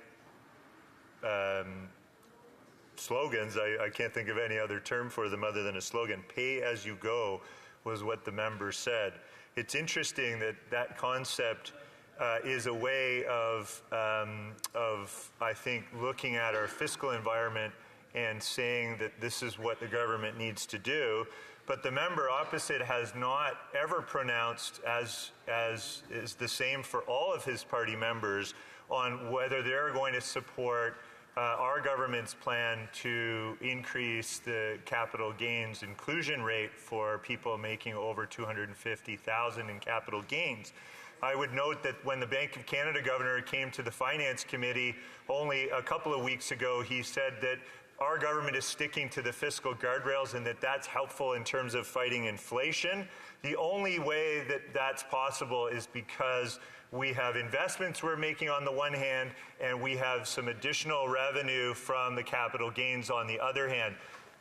slogans. I can't think of any other term for them other than a slogan. Pay as you go was what the member said. It's interesting that that concept is a way of, I think, looking at our fiscal environment and saying that this is what the government needs to do. But the member opposite has not ever pronounced, as is the same for all of his party members, on whether they're going to support our government's plan to increase the capital gains inclusion rate for people making over $250,000 in capital gains. I would note that when the Bank of Canada governor came to the Finance Committee only a couple of weeks ago, he said that our government is sticking to the fiscal guardrails and that that's helpful in terms of fighting inflation. The only way that that's possible is because we have investments we're making on the one hand, and we have some additional revenue from the capital gains on the other hand.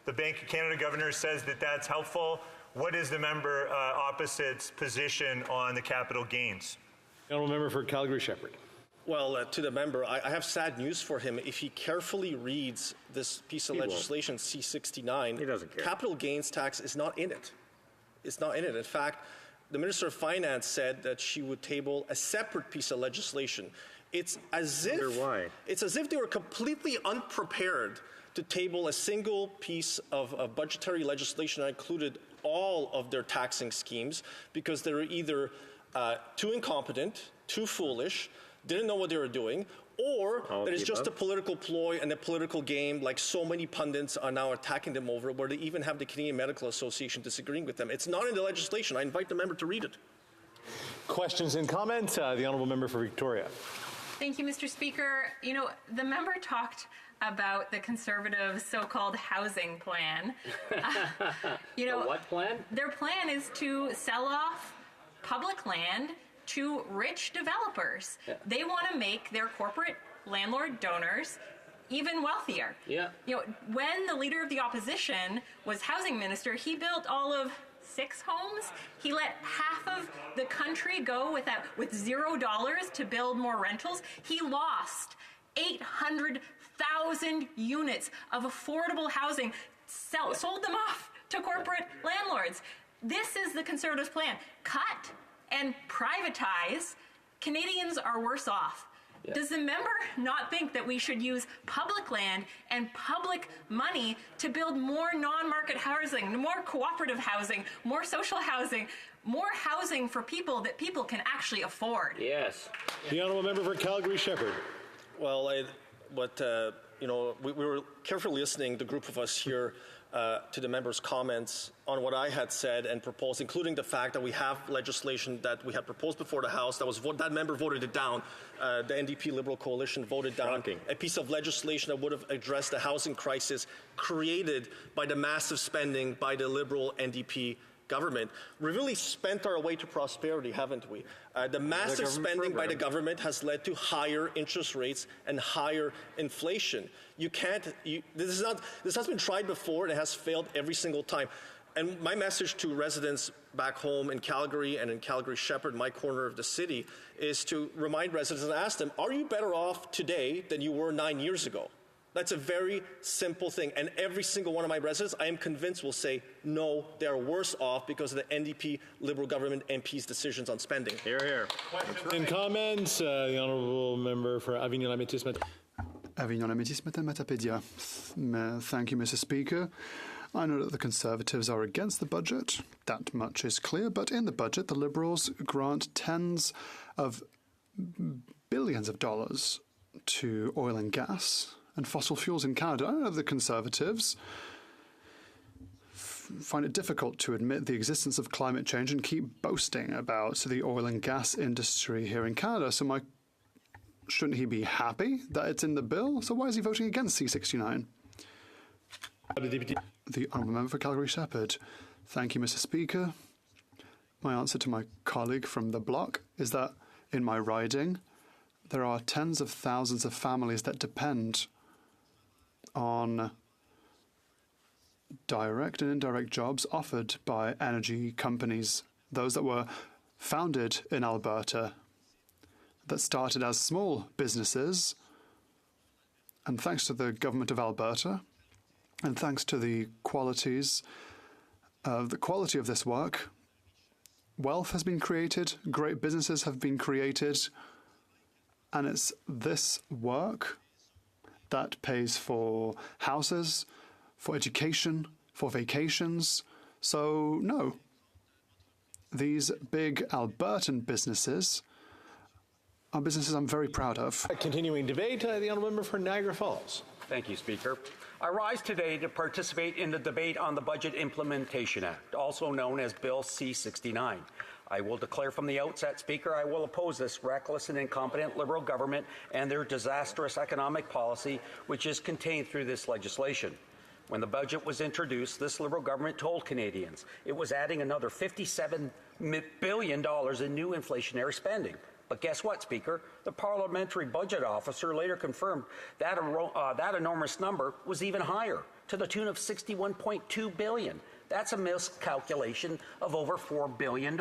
The Bank of Canada governor says that that's helpful. What is the member opposite's position on the capital gains? Honourable member for Calgary-Shepherd. Well, to the member, I have sad news for him. If he carefully reads this piece of legislation, C69, he doesn't care. Capital gains tax is not in it. It's not in it. In fact, the Minister of Finance said that she would table a separate piece of legislation. It's as if they were completely unprepared to table a single piece of budgetary legislation that included all of their taxing schemes, because they were either too incompetent, too foolish, didn't know what they were doing, or that it's just a political ploy and a political game, like so many pundits are now attacking them over, where they even have the Canadian Medical Association disagreeing with them. It's not in the legislation. I invite the member to read it. Questions and comments? The Honourable Member for Victoria. Thank you, Mr. Speaker. You know, the member talked about the Conservative so-called housing plan. The what plan? Their plan is to sell off public land to rich developers. Yeah. They want to make their corporate landlord donors even wealthier. Yeah. You know, when the leader of the opposition was housing minister, he built all of 6 homes. He let half of the country go with $0 to build more rentals. He lost 800,000 units of affordable housing, sold them off to corporate landlords. This is the Conservatives' plan. Cut and privatize. Canadians are worse off. Yeah. Does the member not think that we should use public land and public money to build more non-market housing, more cooperative housing, more social housing, more housing for people that people can actually afford? Yes. The Honourable Member for Calgary-Shepherd. Well, we were carefully listening, the group of us here, to the member's comments on what I had said and proposed, including the fact that we have legislation that we had proposed before the House that member voted it down. The NDP Liberal Coalition voted down a piece of legislation that would have addressed the housing crisis created by the massive spending by the Liberal NDP government. We really spent our way to prosperity, haven't we? The massive spending by the government has led to higher interest rates and higher inflation. This has been tried before and it has failed every single time. And my message to residents back home in Calgary and in Calgary-Shepherd, my corner of the city, is to remind residents and ask them, are you better off today than you were 9 years ago? That's a very simple thing. And every single one of my residents, I am convinced, will say, no, they are worse off because of the NDP Liberal government MP's decisions on spending. Hear, hear. In comments, the Honourable Member for Avignon-la-Métis. Avignon-la-Métis, Matapédia. Thank you, Mr. Speaker. I know that the Conservatives are against the budget. That much is clear. But in the budget, the Liberals grant tens of billions of dollars to oil and gas and fossil fuels in Canada. I know the Conservatives find it difficult to admit the existence of climate change and keep boasting about the oil and gas industry here in Canada. So shouldn't he be happy that it's in the bill? So why is he voting against C69? The Honourable Member for Calgary-Shepherd. Thank you, Mr. Speaker. My answer to my colleague from the bloc is that in my riding, there are tens of thousands of families that depend on direct and indirect jobs offered by energy companies, those that were founded in Alberta, that started as small businesses. And thanks to the government of Alberta, and thanks to the quality of this work, wealth has been created, great businesses have been created, and it's this work that pays for houses, for education, for vacations. So, no, these big Albertan businesses are businesses I'm very proud of. Continuing debate, the honourable member for Niagara Falls. Thank you, Speaker. I rise today to participate in the debate on the Budget Implementation Act, also known as Bill C-69. I will declare from the outset, Speaker, I will oppose this reckless and incompetent Liberal government and their disastrous economic policy, which is contained through this legislation. When the budget was introduced, this Liberal government told Canadians it was adding another $57 billion in new inflationary spending. But guess what, Speaker? The Parliamentary Budget Officer later confirmed that that enormous number was even higher, to the tune of $61.2 billion. That's a miscalculation of over $4 billion.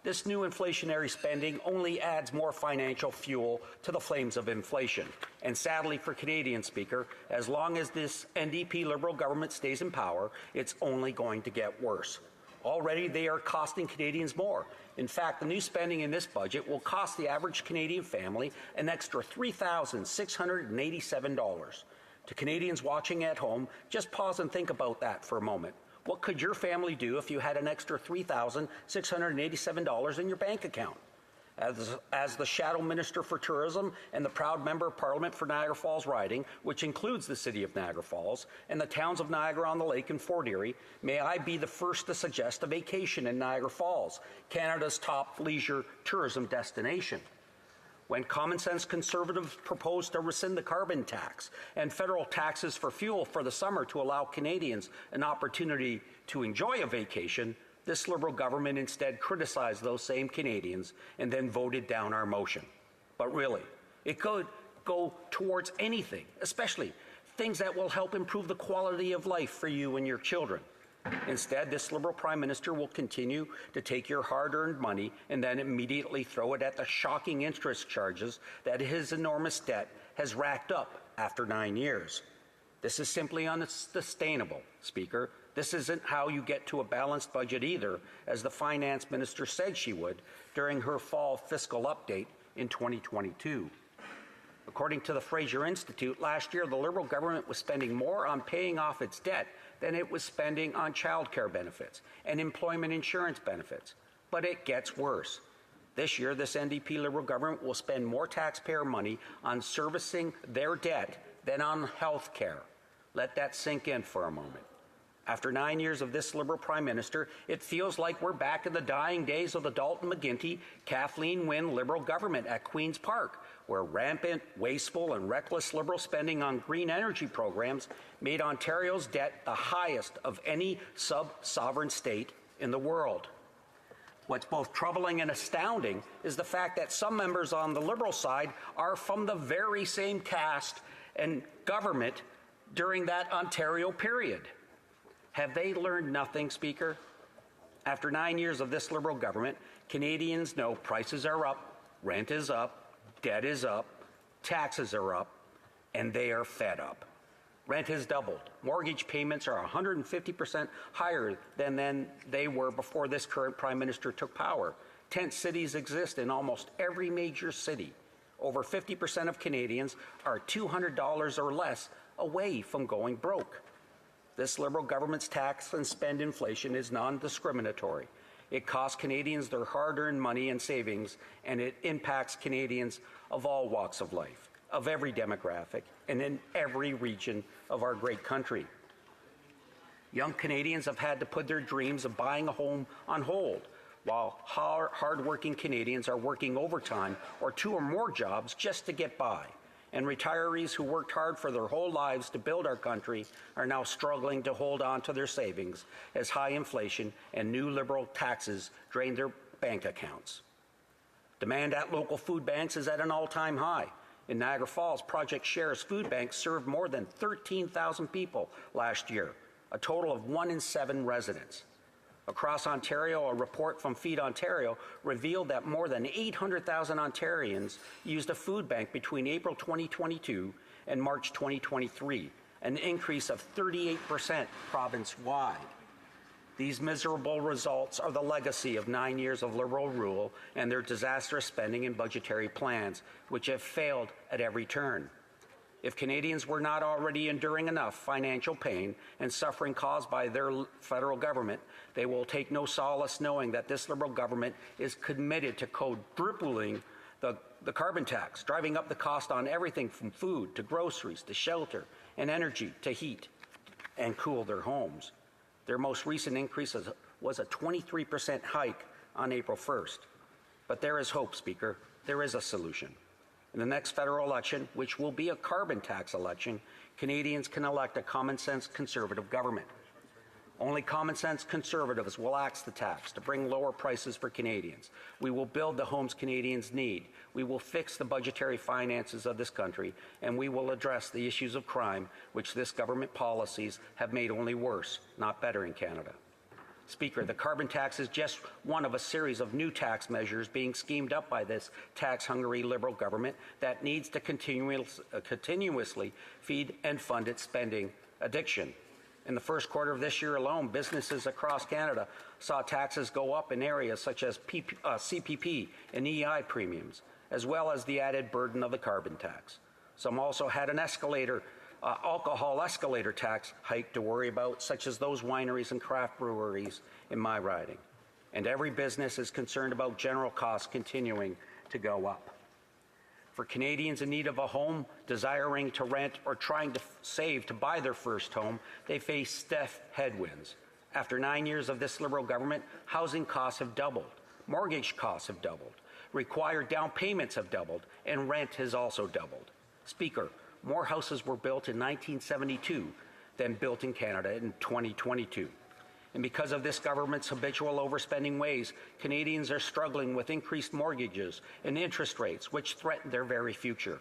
This new inflationary spending only adds more financial fuel to the flames of inflation. And sadly for Canadians, Speaker, as long as this NDP Liberal government stays in power, it's only going to get worse. Already they are costing Canadians more. In fact, the new spending in this budget will cost the average Canadian family an extra $3,687. To Canadians watching at home, just pause and think about that for a moment. What could your family do if you had an extra $3,687 in your bank account? As the Shadow Minister for Tourism and the proud Member of Parliament for Niagara Falls riding, which includes the City of Niagara Falls and the towns of Niagara-on-the-Lake and Fort Erie, may I be the first to suggest a vacation in Niagara Falls, Canada's top leisure tourism destination. When common sense Conservatives proposed to rescind the carbon tax and federal taxes for fuel for the summer to allow Canadians an opportunity to enjoy a vacation, this Liberal government instead criticized those same Canadians and then voted down our motion. But really, it could go towards anything, especially things that will help improve the quality of life for you and your children. Instead, this Liberal Prime Minister will continue to take your hard-earned money and then immediately throw it at the shocking interest charges that his enormous debt has racked up after 9 years. This is simply unsustainable, Speaker. This isn't how you get to a balanced budget either, as the Finance Minister said she would during her fall fiscal update in 2022. According to the Fraser Institute, last year the Liberal government was spending more on paying off its debt than it was spending on childcare benefits and employment insurance benefits. But it gets worse. This year, this NDP Liberal government will spend more taxpayer money on servicing their debt than on health care. Let that sink in for a moment. After 9 years of this Liberal Prime Minister, it feels like we're back in the dying days of the Dalton McGuinty, Kathleen Wynne Liberal government at Queen's Park, where rampant, wasteful, and reckless Liberal spending on green energy programs made Ontario's debt the highest of any sub-sovereign state in the world. What's both troubling and astounding is the fact that some members on the Liberal side are from the very same caste and government during that Ontario period. Have they learned nothing, Speaker? After 9 years of this Liberal government, Canadians know prices are up, rent is up, debt is up, taxes are up, and they are fed up. Rent has doubled. Mortgage payments are 150% higher than they were before this current Prime Minister took power. Tent cities exist in almost every major city. Over 50% of Canadians are $200 or less away from going broke. This Liberal government's tax and spend inflation is non-discriminatory. It costs Canadians their hard-earned money and savings, and it impacts Canadians of all walks of life, of every demographic, and in every region of our great country. Young Canadians have had to put their dreams of buying a home on hold, while hard-working Canadians are working overtime or 2 or more jobs just to get by. And retirees who worked hard for their whole lives to build our country are now struggling to hold on to their savings as high inflation and new Liberal taxes drain their bank accounts. Demand at local food banks is at an all-time high. In Niagara Falls, Project Share's food bank served more than 13,000 people last year. a total of 1 in 7 residents. Across Ontario, a report from Feed Ontario revealed that more than 800,000 Ontarians used a food bank between April 2022 and March 2023, an increase of 38% province-wide. These miserable results are the legacy of 9 years of Liberal rule and their disastrous spending and budgetary plans, which have failed at every turn. If Canadians were not already enduring enough financial pain and suffering caused by their federal government, they will take no solace knowing that this Liberal government is committed to quadrupling the carbon tax, driving up the cost on everything from food to groceries to shelter and energy to heat and cool their homes. Their most recent increase was a 23% hike on April 1st. But there is hope, Speaker. There is a solution. In the next federal election, which will be a carbon tax election, Canadians can elect a common-sense Conservative government. Only common-sense Conservatives will axe the tax to bring lower prices for Canadians. We will build the homes Canadians need. We will fix the budgetary finances of this country, and we will address the issues of crime, which this government policies have made only worse, not better in Canada. Speaker, the carbon tax is just one of a series of new tax measures being schemed up by this tax-hungry Liberal government that needs to continuously feed and fund its spending addiction. In the first quarter of this year alone, businesses across Canada saw taxes go up in areas such as CPP and EI premiums, as well as the added burden of the carbon tax. Some also had an alcohol escalator tax hike to worry about, such as those wineries and craft breweries in my riding. And every business is concerned about general costs continuing to go up. For Canadians in need of a home, desiring to rent, or trying to save to buy their first home, they face stiff headwinds. After 9 years of this Liberal government, housing costs have doubled, mortgage costs have doubled, required down payments have doubled, and rent has also doubled. Speaker, more houses were built in 1972 than built in Canada in 2022. And because of this government's habitual overspending ways, Canadians are struggling with increased mortgages and interest rates, which threaten their very future.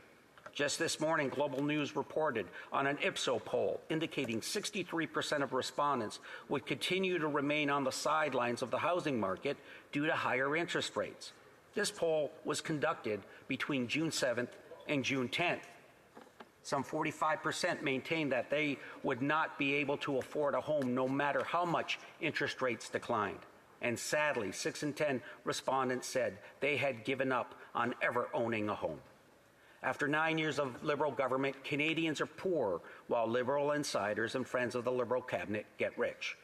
Just this morning, Global News reported on an Ipsos poll indicating 63% of respondents would continue to remain on the sidelines of the housing market due to higher interest rates. This poll was conducted between June 7th and June 10th. Some 45% maintained that they would not be able to afford a home no matter how much interest rates declined. And sadly, 6 in 10 respondents said they had given up on ever owning a home. After 9 years of Liberal government, Canadians are poor, while Liberal insiders and friends of the Liberal cabinet get rich.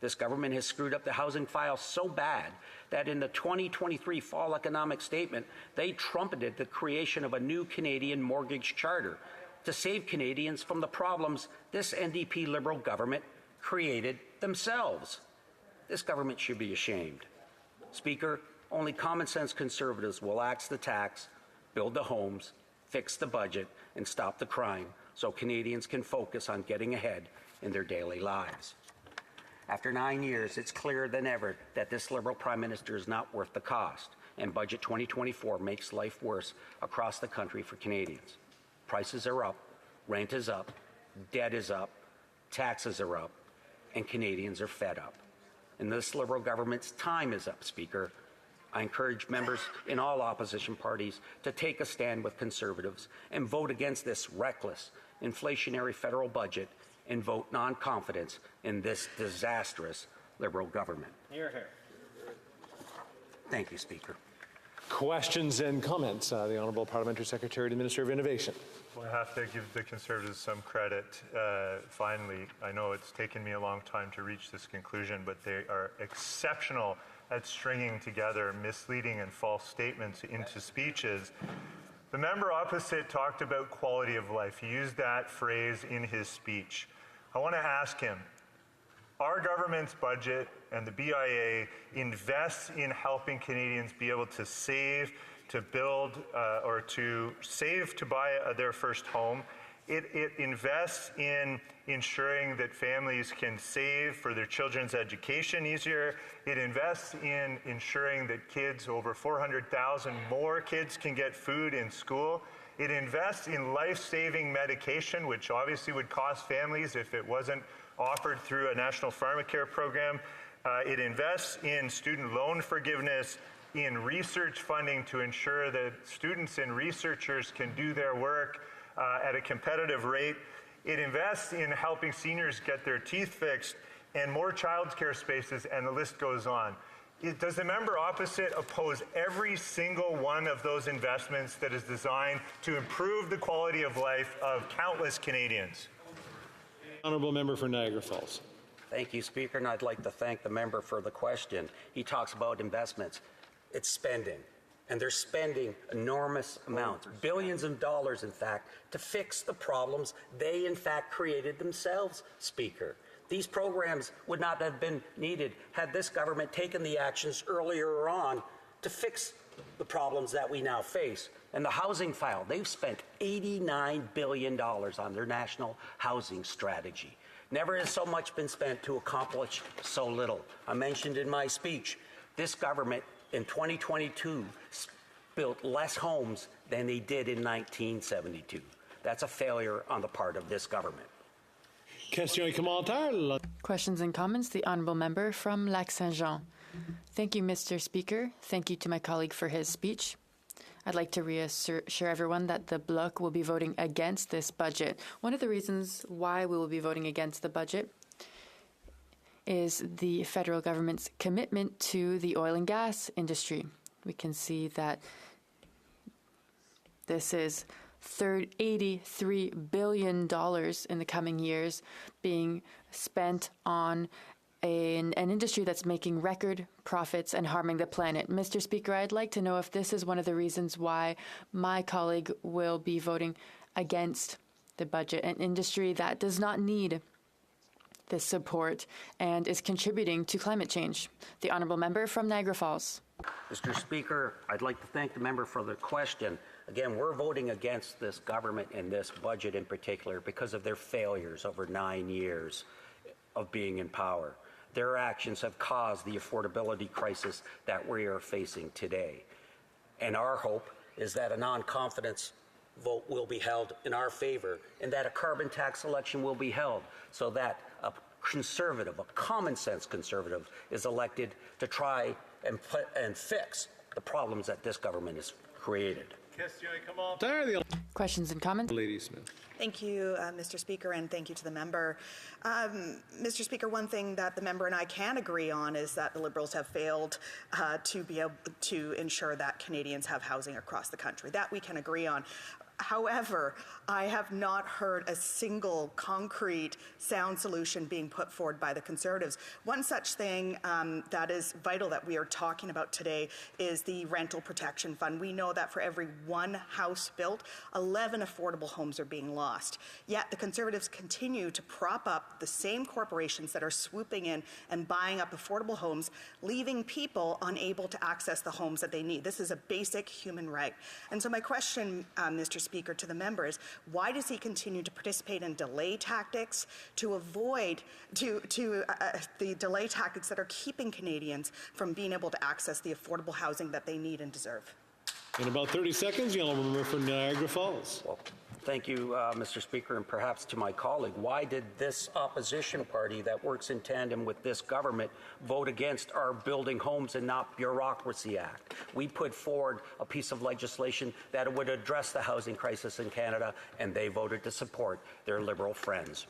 This government has screwed up the housing file so bad that in the 2023 Fall Economic Statement, they trumpeted the creation of a new Canadian mortgage charter to save Canadians from the problems this NDP Liberal government created themselves. This government should be ashamed. Speaker, only common-sense Conservatives will axe the tax, build the homes, fix the budget, and stop the crime so Canadians can focus on getting ahead in their daily lives. After 9 years, it's clearer than ever that this Liberal Prime Minister is not worth the cost, and Budget 2024 makes life worse across the country for Canadians. Prices are up, rent is up, debt is up, taxes are up, and Canadians are fed up. And this Liberal government's time is up, Speaker. I encourage members in all opposition parties to take a stand with Conservatives and vote against this reckless, inflationary federal budget and vote non-confidence in this disastrous Liberal government. Hear, hear. Thank you, Speaker. Questions and comments? The Honourable Parliamentary Secretary to the Minister of Innovation. Well, I have to give the Conservatives some credit. Finally, I know it's taken me a long time to reach this conclusion, but they are exceptional at stringing together misleading and false statements into speeches. The member opposite talked about quality of life. He used that phrase in his speech. I want to ask him, our government's budget and the BIA invests in helping Canadians be able to save, to build, or to save to buy their first home. It invests in ensuring that families can save for their children's education easier. It invests in ensuring that kids, over 400,000 more kids, can get food in school. It invests in life-saving medication, which obviously would cost families if it wasn't offered through a national pharmacare program. It invests in student loan forgiveness, in research funding to ensure that students and researchers can do their work at a competitive rate. It invests in helping seniors get their teeth fixed and more childcare spaces, and the list goes on. Does the member opposite oppose every single one of those investments that is designed to improve the quality of life of countless Canadians? Honourable member for Niagara Falls. Thank you, Speaker, and I'd like to thank the member for the question. He talks about investments. It's spending, and they're spending enormous amounts, billions of dollars, in fact, to fix the problems they, in fact, created themselves, Speaker. These programs would not have been needed had this government taken the actions earlier on to fix the problems that we now face. And the housing file, they've spent $89 billion on their national housing strategy. Never has so much been spent to accomplish so little. I mentioned in my speech, this government in 2022 built less homes than they did in 1972. That's a failure on the part of this government. Questions and comments? The Honourable Member from Lac-Saint-Jean. Thank you, Mr. Speaker. Thank you to my colleague for his speech. I'd like to reassure everyone that the Bloc will be voting against this budget. One of the reasons why we will be voting against the budget is the federal government's commitment to the oil and gas industry. We can see that this is $83 billion in the coming years being spent on an industry that's making record profits and harming the planet. Mr. Speaker, I'd like to know if this is one of the reasons why my colleague will be voting against the budget, an industry that does not need this support and is contributing to climate change. The Honourable Member from Niagara Falls. Mr. Speaker, I'd like to thank the member for the question. Again, we're voting against this government and this budget in particular because of their failures over 9 years of being in power. Their actions have caused the affordability crisis that we are facing today. And our hope is that a non-confidence vote will be held in our favor and that a carbon tax election will be held so that a conservative, a common sense conservative, is elected to try and fix the problems that this government has created. Questions and comments? Lady Smith. Thank you, Mr. Speaker, and thank you to the member. Mr. Speaker, one thing that the member and I can agree on is that the Liberals have failed to be able to ensure that Canadians have housing across the country. That we can agree on. However, I have not heard a single concrete, sound solution being put forward by the Conservatives. One such thing that is vital that we are talking about today is the Rental Protection Fund. We know that for every one house built, 11 affordable homes are being lost. Yet the Conservatives continue to prop up the same corporations that are swooping in and buying up affordable homes, leaving people unable to access the homes that they need. This is a basic human right. And so my question, Mr. Speaker, to the members, why does he continue to participate in delay tactics to avoid the delay tactics that are keeping Canadians from being able to access the affordable housing that they need and deserve? In about 30 seconds, the Honourable Member for Niagara Falls. Well, thank you, Mr. Speaker, and perhaps to my colleague. Why did this opposition party that works in tandem with this government vote against our Building Homes and Not Bureaucracy Act? We put forward a piece of legislation that would address the housing crisis in Canada, and they voted to support their Liberal friends.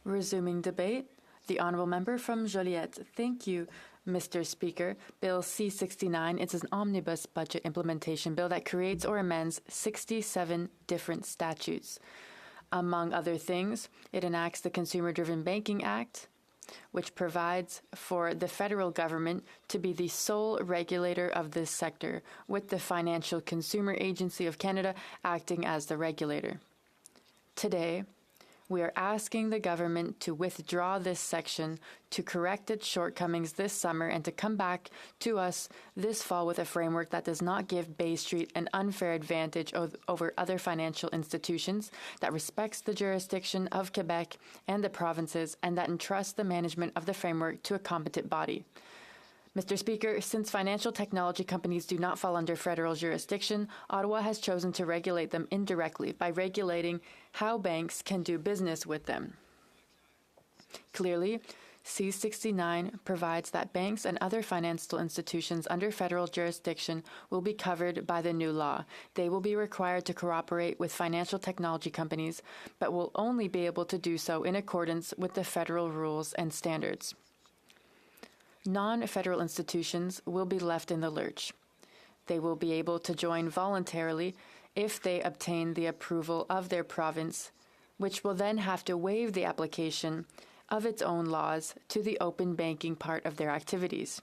Resuming debate, the Honourable Member from Joliette. Thank you, Mr. Speaker. Bill C-69 is an omnibus budget implementation bill that creates or amends 67 different statutes. Among other things, it enacts the Consumer-Driven Banking Act, which provides for the federal government to be the sole regulator of this sector, with the Financial Consumer Agency of Canada acting as the regulator. Today, we are asking the government to withdraw this section, to correct its shortcomings this summer, and to come back to us this fall with a framework that does not give Bay Street an unfair advantage over other financial institutions, that respects the jurisdiction of Quebec and the provinces, and that entrusts the management of the framework to a competent body. Mr. Speaker, since financial technology companies do not fall under federal jurisdiction, Ottawa has chosen to regulate them indirectly by regulating how banks can do business with them. Clearly, C-69 provides that banks and other financial institutions under federal jurisdiction will be covered by the new law. They will be required to cooperate with financial technology companies, but will only be able to do so in accordance with the federal rules and standards. Non-federal institutions will be left in the lurch. They will be able to join voluntarily if they obtain the approval of their province, which will then have to waive the application of its own laws to the open banking part of their activities.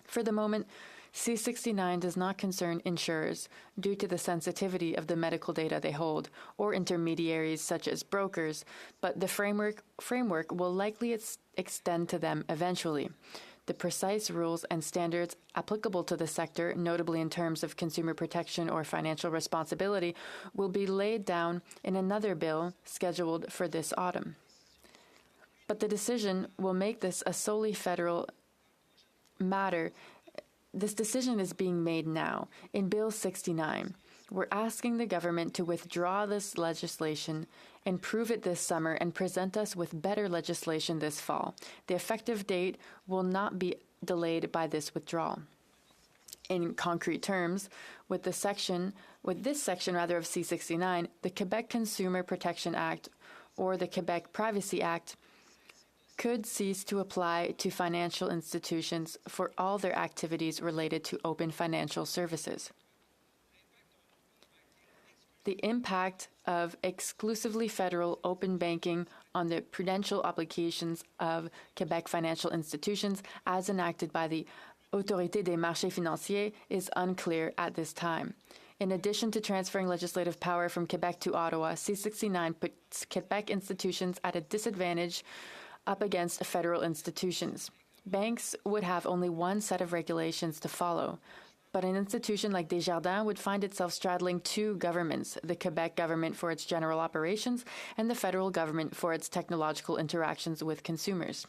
For the moment, C-69 does not concern insurers due to the sensitivity of the medical data they hold, or intermediaries such as brokers, but the framework will likely extend to them eventually. The precise rules and standards applicable to the sector, notably in terms of consumer protection or financial responsibility, will be laid down in another bill scheduled for this autumn. But the decision will make this a solely federal matter. This decision is being made now. In Bill 69, we're asking the government to withdraw this legislation and prove it this summer and present us with better legislation this fall. The effective date will not be delayed by this withdrawal. In concrete terms, with this section of C-69, the Quebec Consumer Protection Act or the Quebec Privacy Act could cease to apply to financial institutions for all their activities related to open financial services. The impact of exclusively federal open banking on the prudential obligations of Quebec financial institutions, as enacted by the Autorité des marchés financiers, is unclear at this time. In addition to transferring legislative power from Quebec to Ottawa, C-69 puts Quebec institutions at a disadvantage up against federal institutions. Banks would have only one set of regulations to follow, but an institution like Desjardins would find itself straddling two governments, the Quebec government for its general operations and the federal government for its technological interactions with consumers.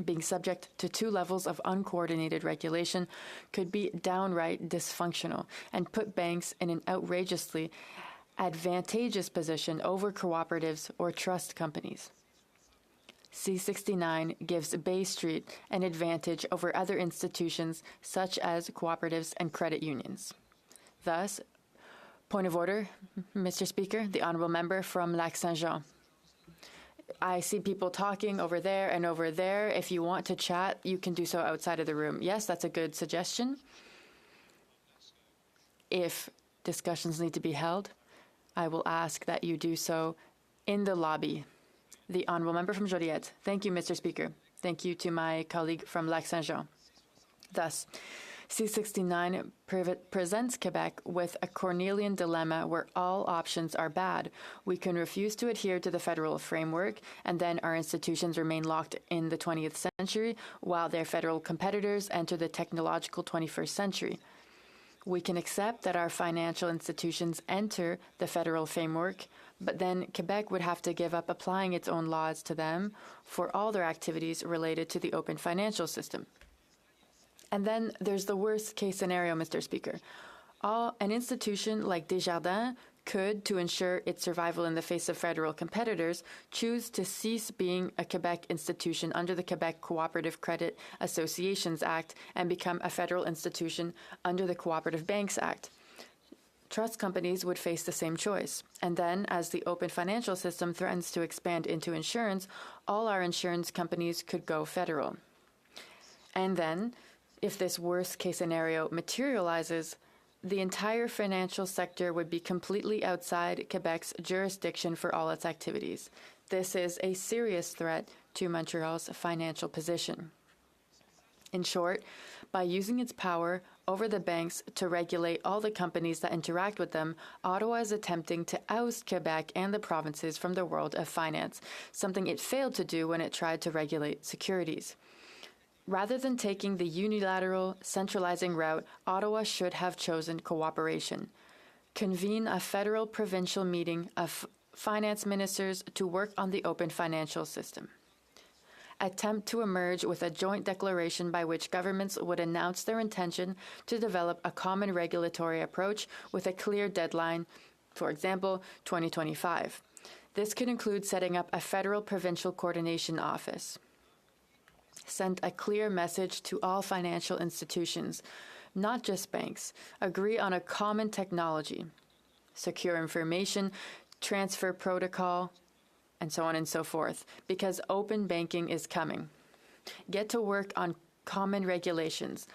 Being subject to two levels of uncoordinated regulation could be downright dysfunctional and put banks in an outrageously advantageous position over cooperatives or trust companies. C-69 gives Bay Street an advantage over other institutions such as cooperatives and credit unions. Thus, point of order, Mr. Speaker, the honourable member from Lac-Saint-Jean. I see people talking over there and over there. If you want to chat, you can do so outside of the room. Yes, that's a good suggestion. If discussions need to be held, I will ask that you do so in the lobby. The honourable member from Joliette. Thank you, Mr. Speaker. Thank you to my colleague from Lac-Saint-Jean. Thus, C-69 presents Quebec with a Cornelian dilemma where all options are bad. We can refuse to adhere to the federal framework, and then our institutions remain locked in the 20th century, while their federal competitors enter the technological 21st century. We can accept that our financial institutions enter the federal framework, but then Quebec would have to give up applying its own laws to them for all their activities related to the open financial system. And then there's the worst case scenario, Mr. Speaker. An institution like Desjardins could, to ensure its survival in the face of federal competitors, choose to cease being a Quebec institution under the Quebec Cooperative Credit Associations Act and become a federal institution under the Cooperative Banks Act. Trust companies would face the same choice. And then, as the open financial system threatens to expand into insurance, all our insurance companies could go federal. And then, if this worst-case scenario materializes, the entire financial sector would be completely outside Quebec's jurisdiction for all its activities. This is a serious threat to Montreal's financial position. In short, by using its power over the banks to regulate all the companies that interact with them, Ottawa is attempting to oust Quebec and the provinces from the world of finance, something it failed to do when it tried to regulate securities. Rather than taking the unilateral, centralizing route, Ottawa should have chosen cooperation. Convene a federal-provincial meeting of finance ministers to work on the open financial system. attempt to emerge with a joint declaration by which governments would announce their intention to develop a common regulatory approach with a clear deadline, for example, 2025. This could include setting up a federal provincial coordination office. Send a clear message to all financial institutions, not just banks. Agree on a common technology, secure information, transfer protocol, and so on and so forth, because open banking is coming. Get to work on common regulations,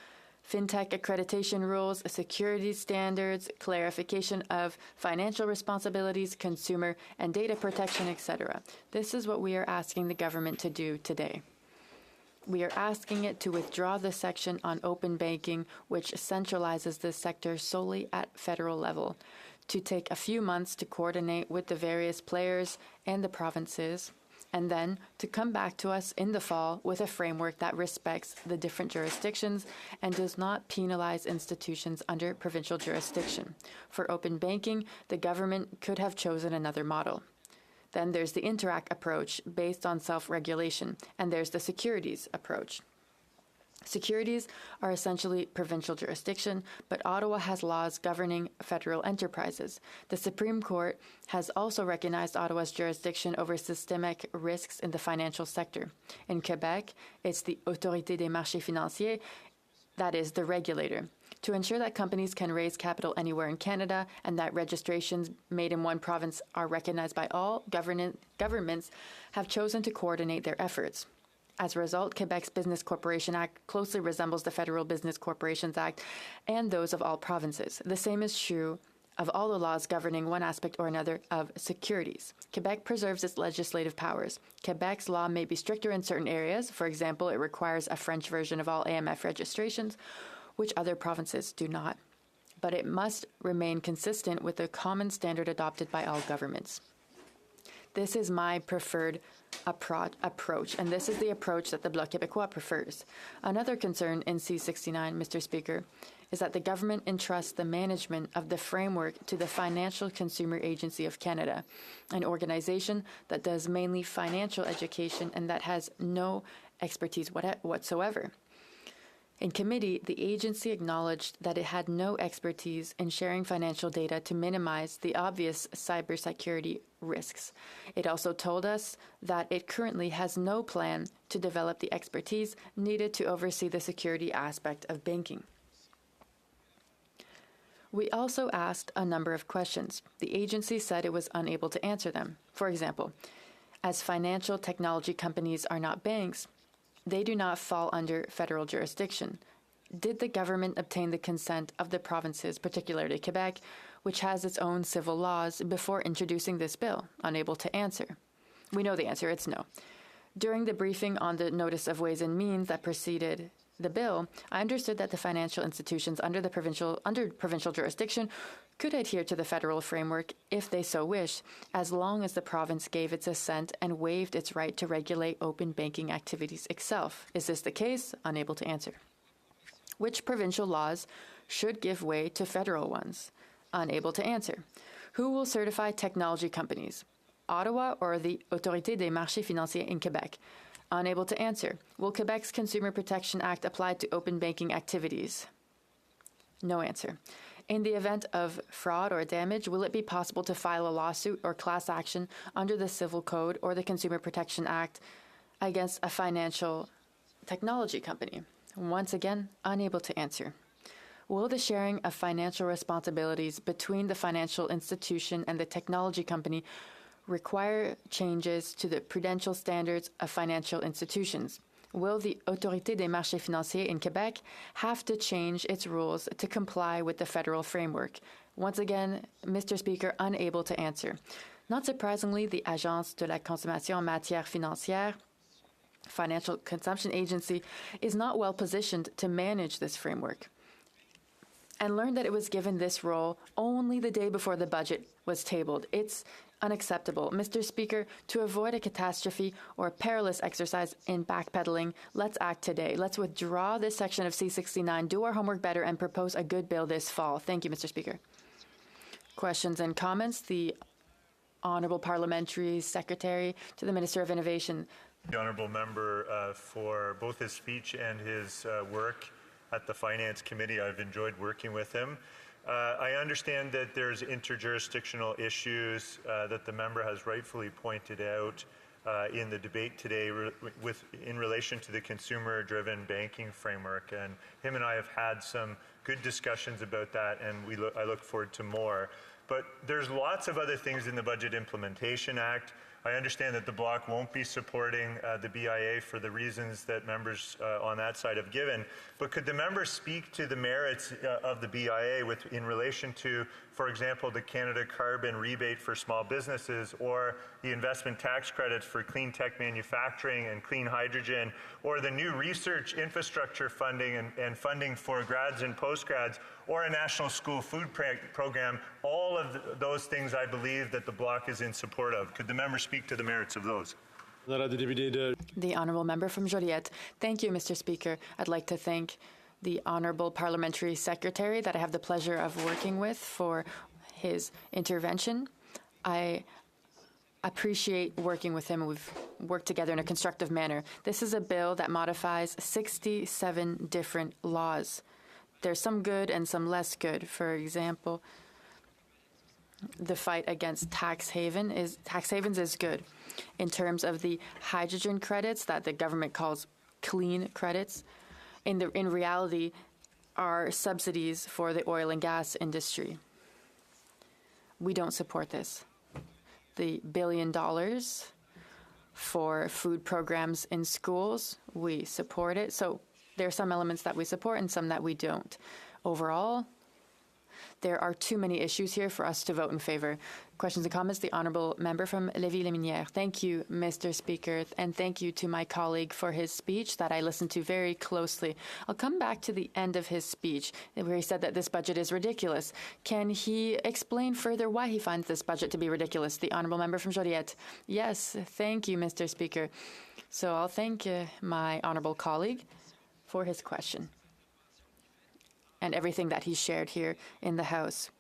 fintech accreditation rules, security standards, clarification of financial responsibilities, consumer and data protection, etc. This is what we are asking the government to do today. We are asking it to withdraw the section on open banking, which centralizes this sector solely at federal level, to take a few months to coordinate with the various players and the provinces, and then to come back to us in the fall with a framework that respects the different jurisdictions and does not penalize institutions under provincial jurisdiction. For open banking, the government could have chosen another model. Then there's the Interact approach based on self-regulation, and there's the securities approach. Securities are essentially provincial jurisdiction, but Ottawa has laws governing federal enterprises. The Supreme Court has also recognized Ottawa's jurisdiction over systemic risks in the financial sector. In Quebec, it's the Autorité des marchés financiers, that is, the regulator. To ensure that companies can raise capital anywhere in Canada and that registrations made in one province are recognized by all, governments have chosen to coordinate their efforts. As a result, Quebec's Business Corporation Act closely resembles the Federal Business Corporations Act and those of all provinces. The same is true of all the laws governing one aspect or another of securities. Quebec preserves its legislative powers. Quebec's law may be stricter in certain areas. For example, it requires a French version of all AMF registrations, which other provinces do not. But it must remain consistent with the common standard adopted by all governments. This is my preferred approach, and this is the approach that the Bloc Québécois prefers. Another concern in C69, Mr. Speaker, is that the government entrusts the management of the framework to the Financial Consumer Agency of Canada, an organization that does mainly financial education and that has no expertise whatsoever. In committee, the agency acknowledged that it had no expertise in sharing financial data to minimize the obvious cybersecurity risks. It also told us that it currently has no plan to develop the expertise needed to oversee the security aspect of banking. We also asked a number of questions. The agency said it was unable to answer them. For example, as financial technology companies are not banks, they do not fall under federal jurisdiction. Did the government obtain the consent of the provinces, particularly Quebec, which has its own civil laws, before introducing this bill? Unable to answer. We know the answer, it's no. During the briefing on the Notice of Ways and Means that preceded the bill, I understood that the financial institutions under provincial jurisdiction could adhere to the federal framework if they so wish, as long as the province gave its assent and waived its right to regulate open banking activities itself. Is this the case? Unable to answer. Which provincial laws should give way to federal ones? Unable to answer. Who will certify technology companies? Ottawa or the Autorité des marchés financiers in Quebec? Unable to answer. Will Quebec's Consumer Protection Act apply to open banking activities? No answer. In the event of fraud or damage, will it be possible to file a lawsuit or class action under the Civil Code or the Consumer Protection Act against a financial technology company? Once again, unable to answer. Will the sharing of financial responsibilities between the financial institution and the technology company require changes to the prudential standards of financial institutions? Will the Autorité des marchés financiers in Quebec have to change its rules to comply with the federal framework? Once again, Mr. Speaker, unable to answer. Not surprisingly, the Agence de la consommation en matière financière, Financial Consumption Agency, is not well positioned to manage this framework, and learned that it was given this role only the day before the budget was tabled. It's unacceptable. Mr. Speaker, to avoid a catastrophe or a perilous exercise in backpedaling, let's act today. Let's withdraw this section of C69, do our homework better, and propose a good bill this fall. Thank you, Mr. Speaker. Questions and comments? The Honourable Parliamentary Secretary to the Minister of Innovation. the honourable member for both his speech and his work at the Finance Committee. I've enjoyed working with him. I understand that there's interjurisdictional issues that the member has rightfully pointed out in the debate today in relation to the consumer-driven banking framework. And him and I have had some good discussions about that, and I look forward to more. But there's lots of other things in the Budget Implementation Act. I understand that the Bloc won't be supporting the BIA for the reasons that members on that side have given. But could the members speak to the merits of the BIA in relation to, for example, the Canada Carbon rebate for small businesses, or the investment tax credits for clean tech manufacturing and clean hydrogen, or the new research infrastructure funding and funding for grads and postgrads, or a national school food program? All of those things I believe that the Bloc is in support of. Could the member speak to the merits of those? The Honourable Member from Joliette. Thank you, Mr. Speaker. I'd like to thank the Honourable Parliamentary Secretary that I have the pleasure of working with for his intervention. I appreciate working with him. We've worked together in a constructive manner. This is a bill that modifies 67 different laws. There's some good and some less good. For example, the fight against tax havens is good. In terms of the hydrogen credits that the government calls clean credits, in reality are subsidies for the oil and gas industry. We don't support this. The $1 billion for food programs in schools, we support it. So there are some elements that we support and some that we don't. Overall, there are too many issues here for us to vote in favor. Questions and comments? The Honourable Member from Lévis-Léminière. Thank you, Mr. Speaker, and thank you to my colleague for his speech that I listened to very closely. I'll come back to the end of his speech where he said that this budget is ridiculous. Can he explain further why he finds this budget to be ridiculous? The Honourable Member from Joliette. Yes, thank you, Mr. Speaker. So I'll thank my honourable colleague for his question and everything that he shared here in the House.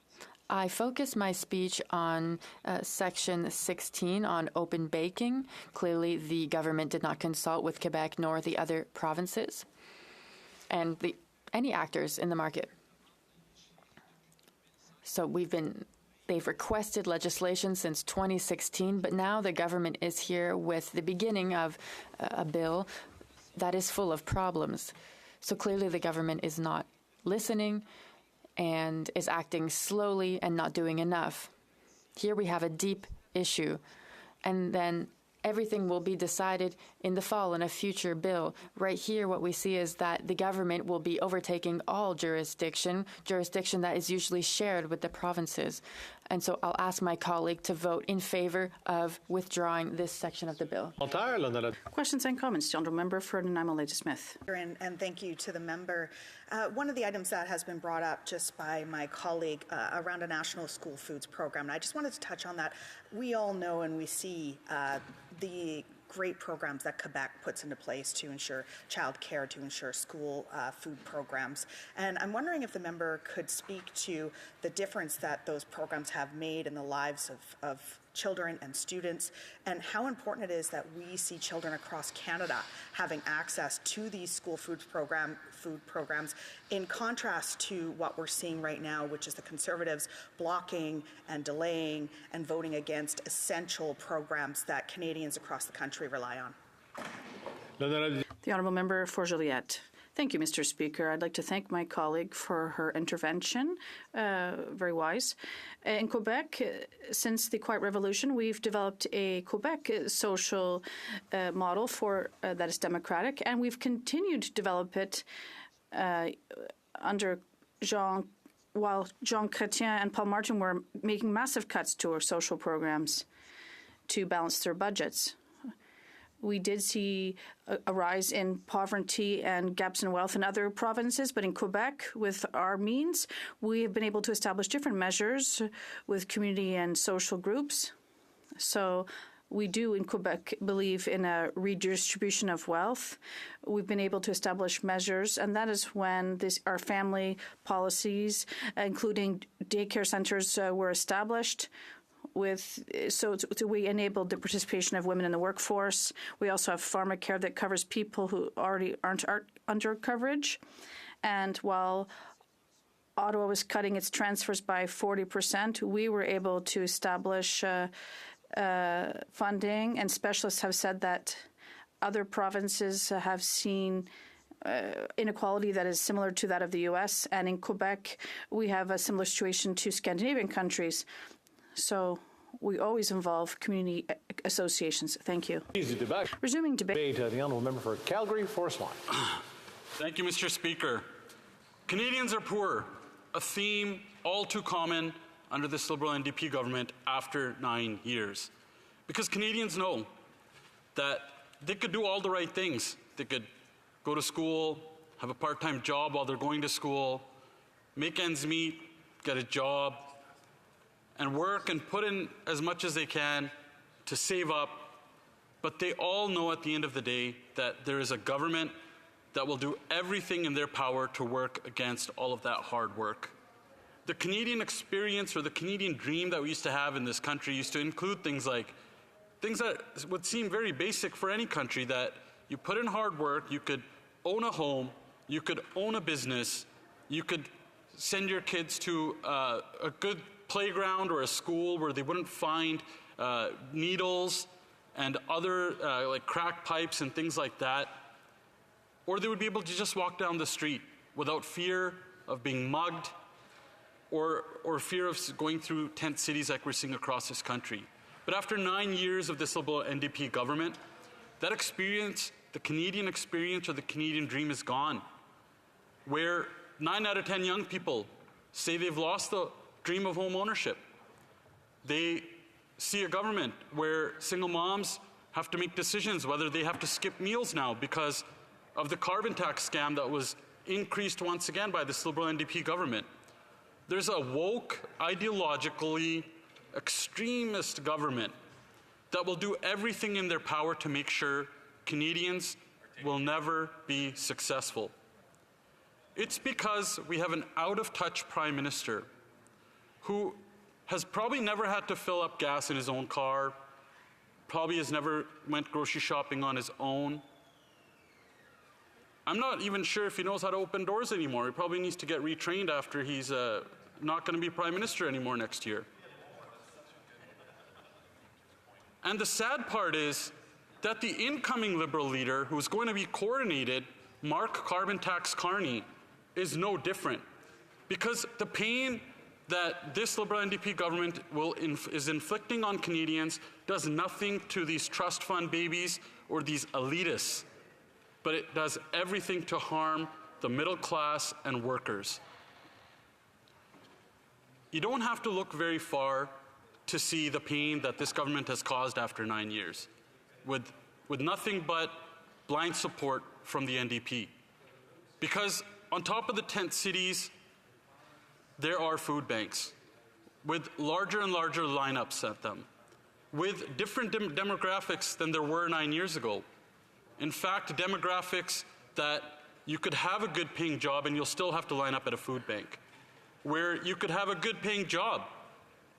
I focused my speech on Section 16 on open banking. Clearly, the government did not consult with Quebec nor the other provinces and any actors in the market. So they've requested legislation since 2016, but now the government is here with the beginning of a bill that is full of problems. So clearly the government is not listening and is acting slowly and not doing enough. Here we have a deep issue, and then everything will be decided in the fall in a future bill. Right here, what we see is that the government will be overtaking all jurisdiction that is usually shared with the provinces. And so I'll ask my colleague to vote in favor of withdrawing this section of the bill. Questions and comments? The Honourable Member for Nanaimo Lady Smith. And thank you to the member. One of the items that has been brought up just by my colleague around a national school foods program, and I just wanted to touch on that. We all know and we see the great programs that Quebec puts into place to ensure child care, to ensure school food programs. And I'm wondering if the member could speak to the difference that those programs have made in the lives of children and students, and how important it is that we see children across Canada having access to these school food programs, in contrast to what we're seeing right now, which is the Conservatives blocking and delaying and voting against essential programs that Canadians across the country rely on. The Honourable Member for Joliette. Thank you, Mr. Speaker. I'd like to thank my colleague for her intervention. Very wise. In Quebec, since the Quiet Revolution, we've developed a Quebec social model that is democratic, and we've continued to develop it under while Jean Chrétien and Paul Martin were making massive cuts to our social programs to balance their budgets. We did see a rise in poverty and gaps in wealth in other provinces, but in Quebec, with our means, we have been able to establish different measures with community and social groups. So we do in Quebec believe in a redistribution of wealth. We've been able to establish measures, and that is when our family policies, including daycare centers, were established. we enabled the participation of women in the workforce. We also have pharmacare that covers people who already aren't under coverage. And while Ottawa was cutting its transfers by 40%, we were able to establish funding, and specialists have said that other provinces have seen inequality that is similar to that of the U.S., and in Quebec, we have a similar situation to Scandinavian countries. So we always involve community associations. Thank you. Resuming debate. The honourable member for Calgary, Forest Lawn. Thank you, Mr. Speaker. Canadians are poor, a theme all too common under this Liberal NDP government after 9 years. Because Canadians know that they could do all the right things. They could go to school, have a part-time job while they're going to school, make ends meet, get a job, and work and put in as much as they can to save up. But they all know at the end of the day that there is a government that will do everything in their power to work against all of that hard work. The Canadian experience, or the Canadian dream that we used to have in this country, used to include things that would seem very basic for any country, that you put in hard work, you could own a home, you could own a business, you could send your kids to a good playground or a school where they wouldn't find needles and other like crack pipes and things like that. Or they would be able to just walk down the street without fear of being mugged or fear of going through tent cities like we're seeing across this country. But after 9 years of this Liberal NDP government, that experience, the Canadian experience or the Canadian dream, is gone. Where 9 out of 10 young people say they've lost the dream of home ownership. They see a government where single moms have to make decisions whether they have to skip meals now because of the carbon tax scam that was increased once again by this Liberal NDP government. There's a woke, ideologically extremist government that will do everything in their power to make sure Canadians will never be successful. It's because we have an out-of-touch Prime Minister who has probably never had to fill up gas in his own car, probably has never went grocery shopping on his own. I'm not even sure if he knows how to open doors anymore. He probably needs to get retrained after he's not going to be Prime Minister anymore next year. And the sad part is that the incoming Liberal leader, who's going to be coordinated, Mark Carbon Tax Carney, is no different. Because the pain that this Liberal NDP government is inflicting on Canadians does nothing to these trust fund babies or these elitists, but it does everything to harm the middle class and workers. You don't have to look very far to see the pain that this government has caused after 9 years, with nothing but blind support from the NDP. Because on top of the tent cities, there are food banks with larger and larger lineups at them, with different demographics than there were 9 years ago. In fact, demographics that you could have a good paying job and you'll still have to line up at a food bank, where you could have a good paying job.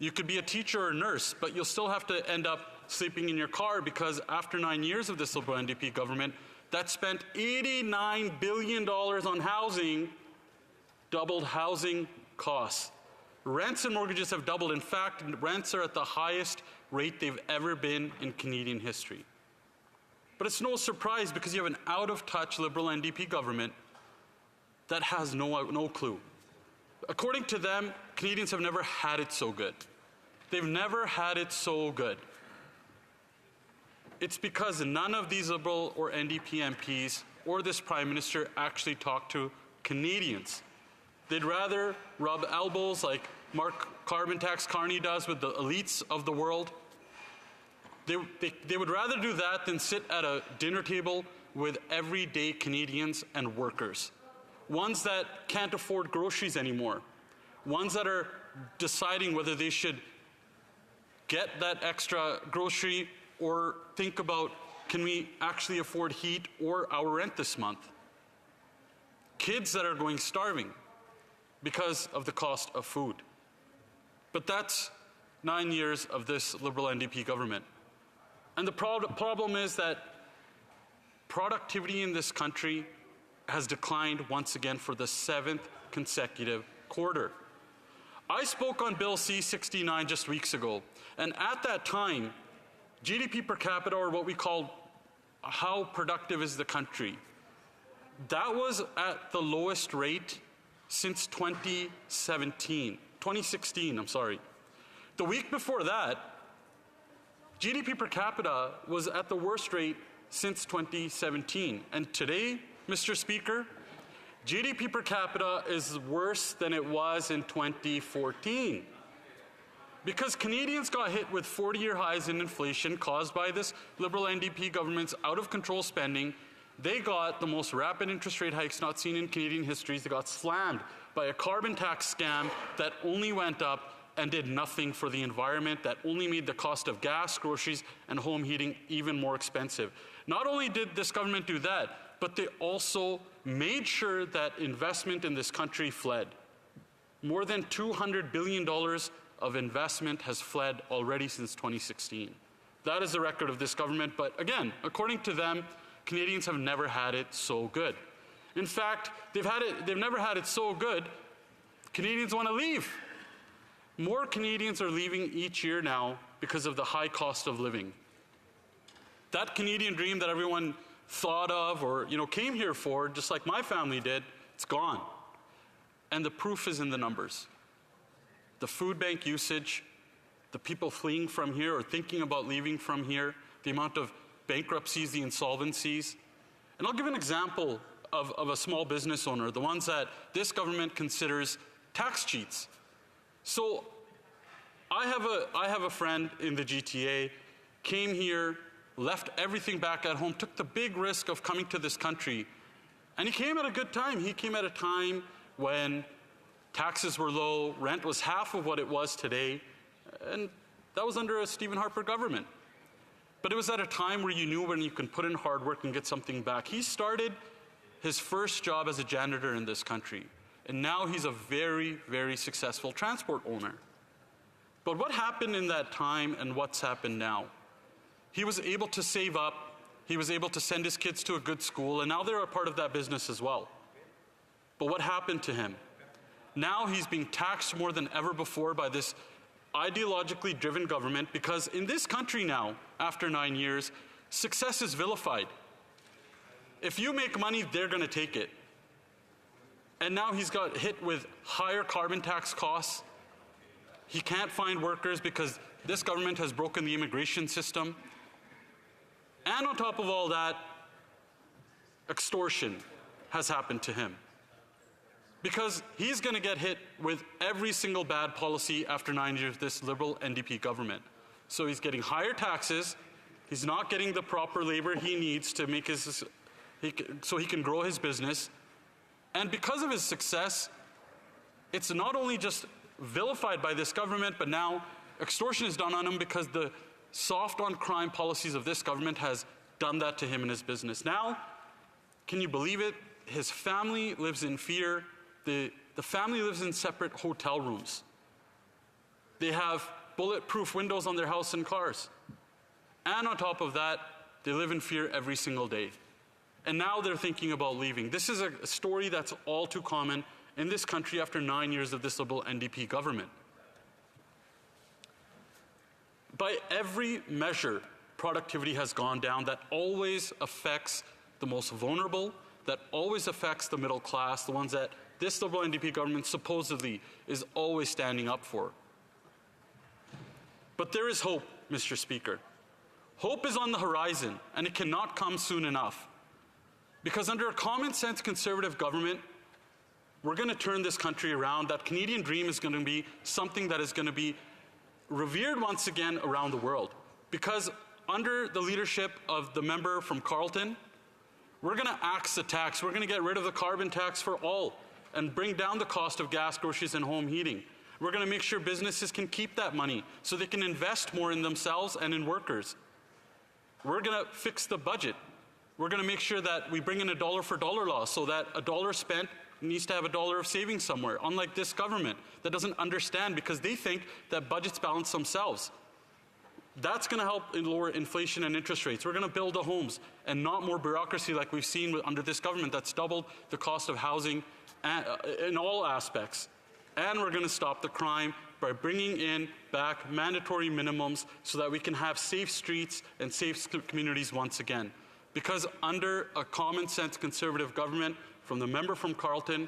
You could be a teacher or a nurse, but you'll still have to end up sleeping in your car because after 9 years of this Liberal NDP government that spent $89 billion on housing, doubled housing costs. Rents and mortgages have doubled. In fact, rents are at the highest rate they've ever been in Canadian history. But it's no surprise because you have an out-of-touch Liberal NDP government that has no clue. According to them, Canadians have never had it so good. They've never had it so good. It's because none of these Liberal or NDP MPs or this Prime Minister actually talk to Canadians. They'd rather rub elbows like Mark Carbon Tax Carney does with the elites of the world. They would rather do that than sit at a dinner table with everyday Canadians and workers. Ones that can't afford groceries anymore. Ones that are deciding whether they should get that extra grocery or think about, can we actually afford heat or our rent this month? Kids that are going starving because of the cost of food. But that's 9 years of this Liberal NDP government. And the problem is that productivity in this country has declined once again for the 7th consecutive quarter. I spoke on Bill C-69 just weeks ago, and at that time, GDP per capita, or what we call how productive is the country, that was at the lowest rate since 2016, I'm sorry. The week before that, GDP per capita was at the worst rate since 2017. And today, Mr. Speaker, GDP per capita is worse than it was in 2014. Because Canadians got hit with 40-year highs in inflation caused by this Liberal NDP government's out-of-control spending. They got the most rapid interest rate hikes not seen in Canadian history. They got slammed by a carbon tax scam that only went up and did nothing for the environment, that only made the cost of gas, groceries, and home heating even more expensive. Not only did this government do that, but they also made sure that investment in this country fled. More than $200 billion of investment has fled already since 2016. That is the record of this government, but again, according to them, Canadians have never had it so good. In fact, they've never had it so good, Canadians want to leave. More Canadians are leaving each year now because of the high cost of living. That Canadian dream that everyone thought of or came here for, just like my family did, it's gone. And the proof is in the numbers. The food bank usage, the people fleeing from here or thinking about leaving from here, the amount of bankruptcies, the insolvencies. And I'll give an example of a small business owner, the ones that this government considers tax cheats. So I have a friend in the GTA, came here, left everything back at home, took the big risk of coming to this country, and he came at a good time. He came at a time when taxes were low, rent was half of what it was today, and that was under a Stephen Harper government. But it was at a time where you knew when you can put in hard work and get something back. He started his first job as a janitor in this country, and now he's a very, very successful transport owner. But what happened in that time and what's happened now? He was able to save up, he was able to send his kids to a good school, and now they're a part of that business as well. But what happened to him? Now he's being taxed more than ever before by this ideologically driven government, because in this country now, after 9 years, success is vilified. If you make money, they're going to take it. And now he's got hit with higher carbon tax costs. He can't find workers because this government has broken the immigration system. And on top of all that, extortion has happened to him. Because he's going to get hit with every single bad policy after 9 years of this Liberal NDP government. So he's getting higher taxes, he's not getting the proper labor he needs to make so he can grow his business. And because of his success, it's not only just vilified by this government, but now extortion is done on him because the soft on crime policies of this government has done that to him in his business. Now, can you believe it? His family lives in fear. The family lives in separate hotel rooms. They have bulletproof windows on their house and cars. And on top of that, they live in fear every single day. And now they're thinking about leaving. This is a story that's all too common in this country after 9 years of this Liberal NDP government. By every measure, productivity has gone down. That always affects the most vulnerable, that always affects the middle class, the ones that this Liberal NDP government supposedly is always standing up for. But there is hope, Mr. Speaker. Hope is on the horizon, and it cannot come soon enough. Because under a common sense conservative government, we're going to turn this country around. That Canadian dream is going to be something that is going to be revered once again around the world. Because under the leadership of the member from Carleton, we're going to axe the tax. We're going to get rid of the carbon tax for all and bring down the cost of gas, groceries, and home heating. We're going to make sure businesses can keep that money so they can invest more in themselves and in workers. We're going to fix the budget. We're going to make sure that we bring in a dollar for dollar law so that a dollar spent needs to have $1 of savings somewhere, unlike this government that doesn't understand because they think that budgets balance themselves. That's going to help lower inflation and interest rates. We're going to build the homes and not more bureaucracy like we've seen under this government that's doubled the cost of housing in all aspects. And we're going to stop the crime by bringing in back mandatory minimums so that we can have safe streets and safe communities once again. Because under a common sense conservative government, from the member from Carleton,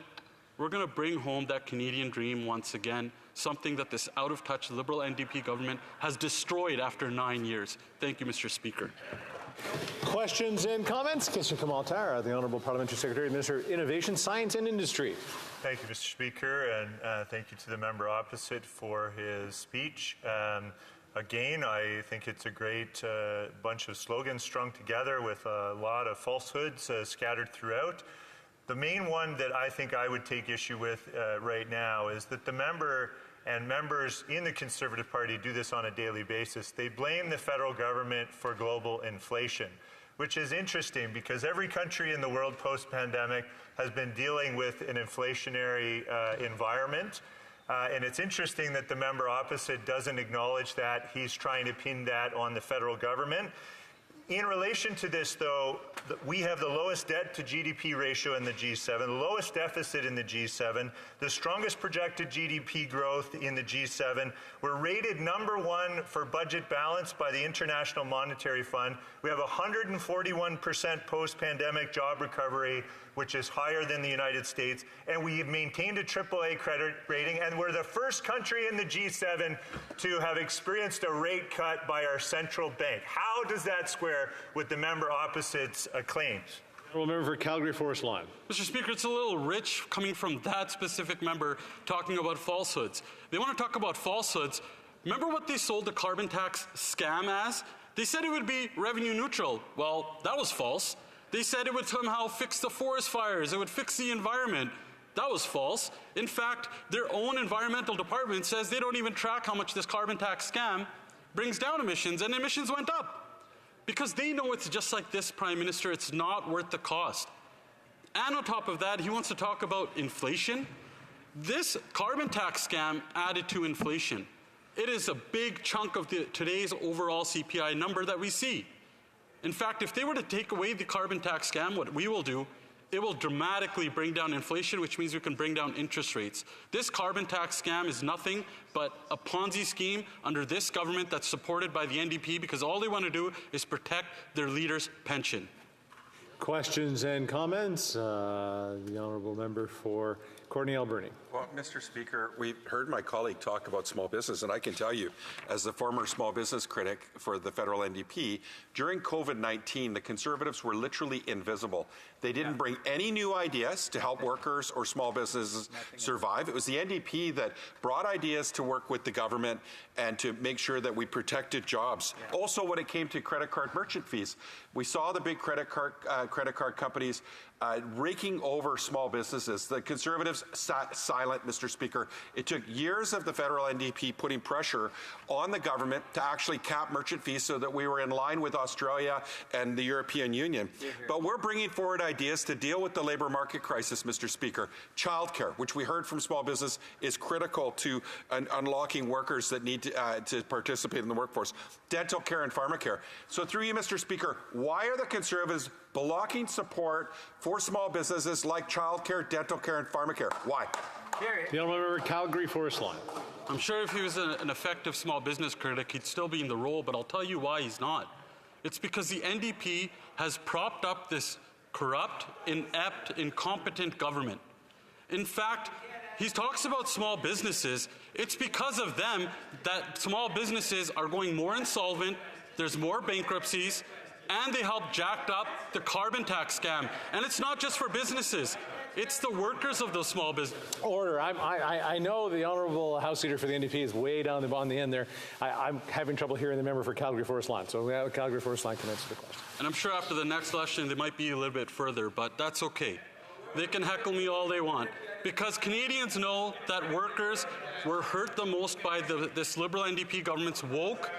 we're going to bring home that Canadian dream once again, something that this out-of-touch Liberal NDP government has destroyed after 9 years. Thank you, Mr. Speaker. Questions and comments? Question Kamal-Tarr, the Honourable Parliamentary Secretary, Minister of Innovation, Science and Industry. Thank you, Mr. Speaker, and thank you to the member opposite for his speech. Again, I think it's a great bunch of slogans strung together with a lot of falsehoods scattered throughout. The main one that I think I would take issue with right now is that the member and members in the Conservative Party do this on a daily basis. They blame the federal government for global inflation, which is interesting because every country in the world post-pandemic has been dealing with an inflationary environment. And it's interesting that the member opposite doesn't acknowledge that. He's trying to pin that on the federal government. In relation to this, though, we have the lowest debt to GDP ratio in the G7, the lowest deficit in the G7, the strongest projected GDP growth in the G7. We're rated #1 for budget balance by the International Monetary Fund. We have 141% post-pandemic job recovery, which is higher than the United States, and we have maintained a AAA credit rating, and we're the first country in the G7 to have experienced a rate cut by our central bank. How does that square with the member opposite's claims? Honourable Member for Calgary Forest Line. Mr. Speaker, it's a little rich coming from that specific member talking about falsehoods. They want to talk about falsehoods. Remember what they sold the carbon tax scam as? They said it would be revenue neutral. Well, that was false. They said it would somehow fix the forest fires, it would fix the environment. That was false. In fact, their own environmental department says they don't even track how much this carbon tax scam brings down emissions, and emissions went up. Because they know it's just like this, Prime Minister, it's not worth the cost. And on top of that, he wants to talk about inflation. This carbon tax scam added to inflation. It is a big chunk of today's overall CPI number that we see. In fact, if they were to take away the carbon tax scam, what we will do, it will dramatically bring down inflation, which means we can bring down interest rates. This carbon tax scam is nothing but a Ponzi scheme under this government that's supported by the NDP because all they want to do is protect their leader's pension. Questions and comments? The Honourable Member for Courtenay Alberni. Well, Mr. Speaker, we've heard my colleague talk about small business, and I can tell you, as the former small business critic for the federal NDP, during COVID-19, the Conservatives were literally invisible. They didn't bring any new ideas to help workers or small businesses survive. It was the NDP that brought ideas to work with the government and to make sure that we protected jobs. Also, when it came to credit card merchant fees, we saw the big credit card companies raking over small businesses. The Conservatives sat silent, Mr. Speaker. It took years of the federal NDP putting pressure on the government to actually cap merchant fees so that we were in line with Australia and the European Union. But we're bringing forward ideas to deal with the labour market crisis, Mr. Speaker. Childcare, which we heard from small business, is critical to unlocking workers that need to participate in the workforce. Dental care and pharmacare. So through you, Mr. Speaker, why are the Conservatives blocking support for small businesses like childcare, dental care, and pharmacare? Why? The Honourable Member Calgary Forest Line. I'm sure if he was an effective small business critic, he'd still be in the role, but I'll tell you why he's not. It's because the NDP has propped up this corrupt, inept, incompetent government. In fact, he talks about small businesses. It's because of them that small businesses are going more insolvent, there's more bankruptcies, and they helped jack up the carbon tax scam. And it's not just for businesses. It's the workers of those small businesses. Order. I know the Honourable House Leader for the NDP is way down on the end there. I'm having trouble hearing the member for Calgary Forest Line. So Calgary Forest Line can answer the question. And I'm sure after the next election they might be a little bit further, but that's okay. They can heckle me all they want. Because Canadians know that workers were hurt the most by this Liberal NDP government's woke,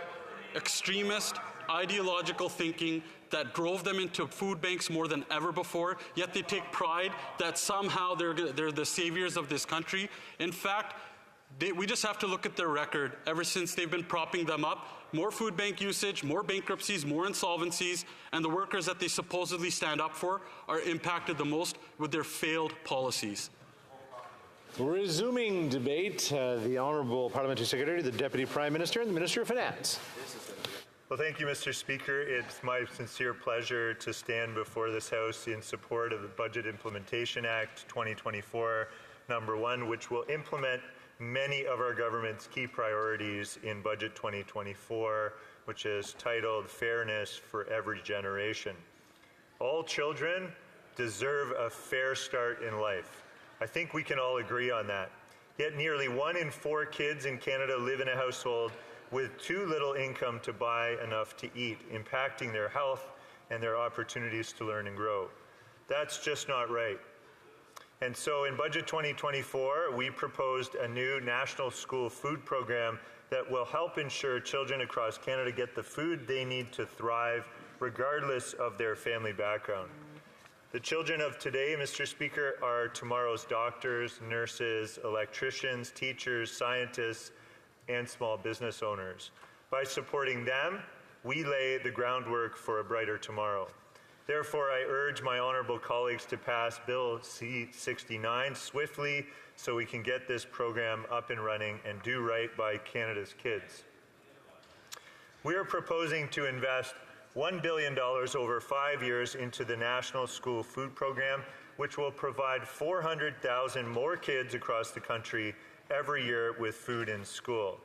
extremist, ideological thinking that drove them into food banks more than ever before, yet they take pride that somehow they're the saviors of this country. In fact, we just have to look at their record ever since they've been propping them up. More food bank usage, more bankruptcies, more insolvencies, and the workers that they supposedly stand up for are impacted the most with their failed policies. Resuming debate, the Honourable Parliamentary Secretary, the Deputy Prime Minister, and the Minister of Finance. Well, thank you, Mr. Speaker. It's my sincere pleasure to stand before this House in support of the Budget Implementation Act 2024, number 1, which will implement many of our government's key priorities in Budget 2024, which is titled Fairness for Every Generation. All children deserve a fair start in life. I think we can all agree on that. Yet nearly 1 in 4 kids in Canada live in a household with too little income to buy enough to eat, impacting their health and their opportunities to learn and grow. That's just not right. And so in Budget 2024, we proposed a new national school food program that will help ensure children across Canada get the food they need to thrive, regardless of their family background. The children of today, Mr. Speaker, are tomorrow's doctors, nurses, electricians, teachers, scientists, and small business owners. By supporting them, we lay the groundwork for a brighter tomorrow. Therefore, I urge my honourable colleagues to pass Bill C-69 swiftly so we can get this program up and running and do right by Canada's kids. We are proposing to invest $1 billion over 5 years into the National School Food Program, which will provide 400,000 more kids across the country every year with food in school.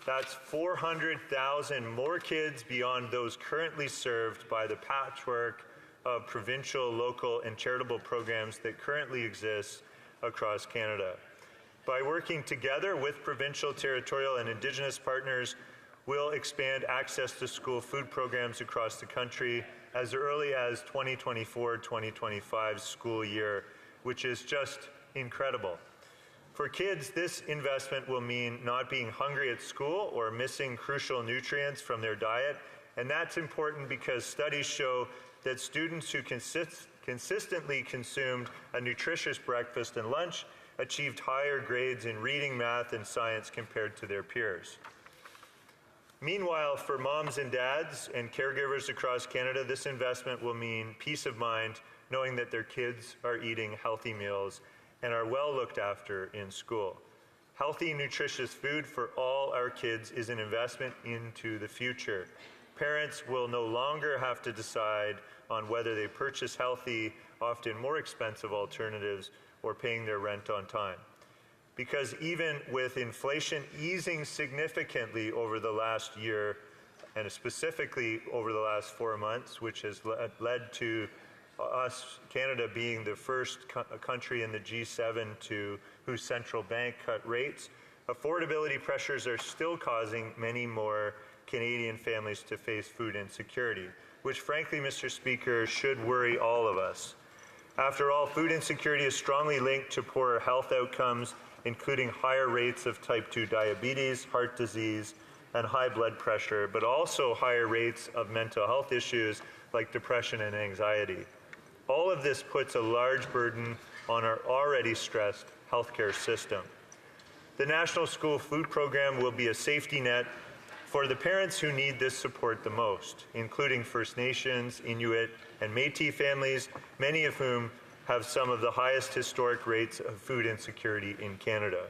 That's 400,000 more kids beyond those currently served by the patchwork of provincial, local, and charitable programs that currently exist across Canada. By working together with provincial, territorial, and Indigenous partners, we'll expand access to school food programs across the country as early as 2024-2025 school year, which is just incredible. For kids, this investment will mean not being hungry at school or missing crucial nutrients from their diet, and that's important because studies show that students who consistently consumed a nutritious breakfast and lunch achieved higher grades in reading, math, and science compared to their peers. Meanwhile, for moms and dads and caregivers across Canada, this investment will mean peace of mind knowing that their kids are eating healthy meals and are well looked after in school. Healthy, nutritious food for all our kids is an investment into the future. Parents will no longer have to decide on whether they purchase healthy, often more expensive alternatives or paying their rent on time. Because even with inflation easing significantly over the last year, and specifically over the last 4 months, which has led to us, Canada, being the first country in the G7 whose central bank cut rates, affordability pressures are still causing many more Canadian families to face food insecurity, which frankly, Mr. Speaker, should worry all of us. After all, food insecurity is strongly linked to poorer health outcomes, including higher rates of type 2 diabetes, heart disease, and high blood pressure, but also higher rates of mental health issues like depression and anxiety. All of this puts a large burden on our already stressed healthcare system. The National School Food Program will be a safety net for the parents who need this support the most, including First Nations, Inuit, and Métis families, many of whom have some of the highest historic rates of food insecurity in Canada.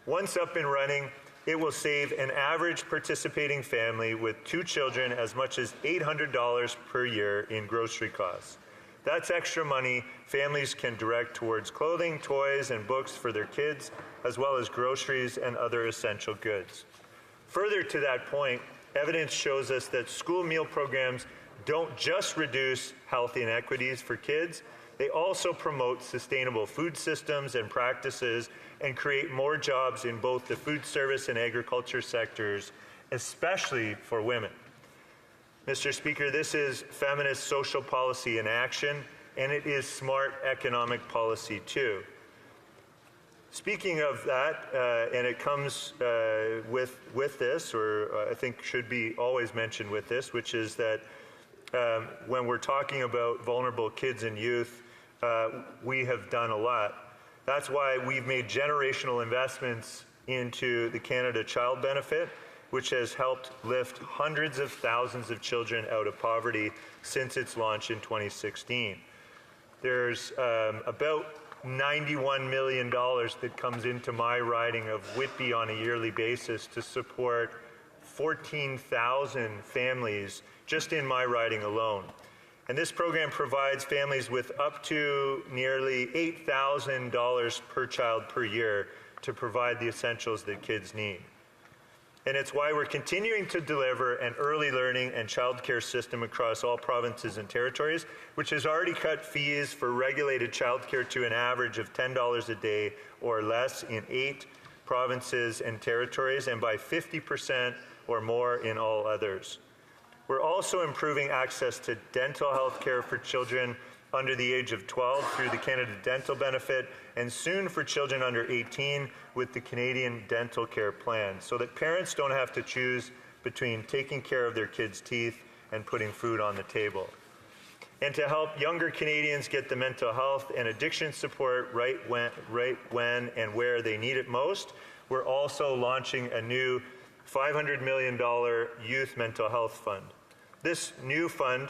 Once up and running, it will save an average participating family with 2 children as much as $800 per year in grocery costs. That's extra money families can direct towards clothing, toys, and books for their kids, as well as groceries and other essential goods. Further to that point, evidence shows us that school meal programs don't just reduce health inequities for kids, they also promote sustainable food systems and practices and create more jobs in both the food service and agriculture sectors, especially for women. Mr. Speaker, this is feminist social policy in action, and it is smart economic policy too. Speaking of that, and it comes with this, or I think should be always mentioned with this, which is that when we're talking about vulnerable kids and youth, we have done a lot. That's why we've made generational investments into the Canada Child Benefit, which has helped lift hundreds of thousands of children out of poverty since its launch in 2016. There's about $91 million that comes into my riding of Whitby on a yearly basis to support 14,000 families just in my riding alone. And this program provides families with up to nearly $8,000 per child per year to provide the essentials that kids need. And it's why we're continuing to deliver an early learning and childcare system across all provinces and territories, which has already cut fees for regulated childcare to an average of $10 a day or less in 8 provinces and territories, and by 50% or more in all others. We're also improving access to dental health care for children under the age of 12 through the Canada Dental Benefit, and soon for children under 18 with the Canadian Dental Care Plan, so that parents don't have to choose between taking care of their kids' teeth and putting food on the table. And to help younger Canadians get the mental health and addiction support right when and where they need it most, we're also launching a new $500 million Youth Mental Health Fund. This new fund,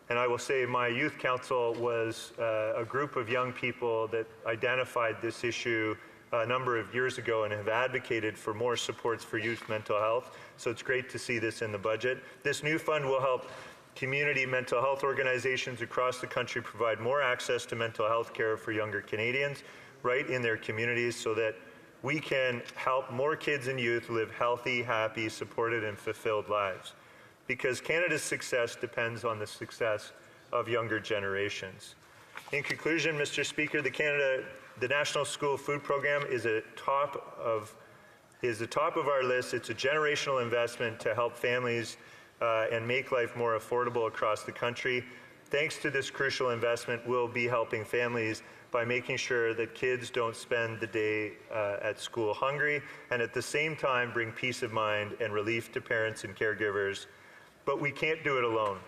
and I will say my youth council was a group of young people that identified this issue a number of years ago and have advocated for more supports for youth mental health. So it's great to see this in the budget. This new fund will help community mental health organizations across the country provide more access to mental health care for younger Canadians right in their communities, so that we can help more kids and youth live healthy, happy, supported, and fulfilled lives. Because Canada's success depends on the success of younger generations. In conclusion, Mr. Speaker, the National School Food Program is the top of our list. It's a generational investment to help families and make life more affordable across the country. Thanks to this crucial investment, we'll be helping families by making sure that kids don't spend the day at school hungry, and at the same time bring peace of mind and relief to parents and caregivers. But we can't do it alone.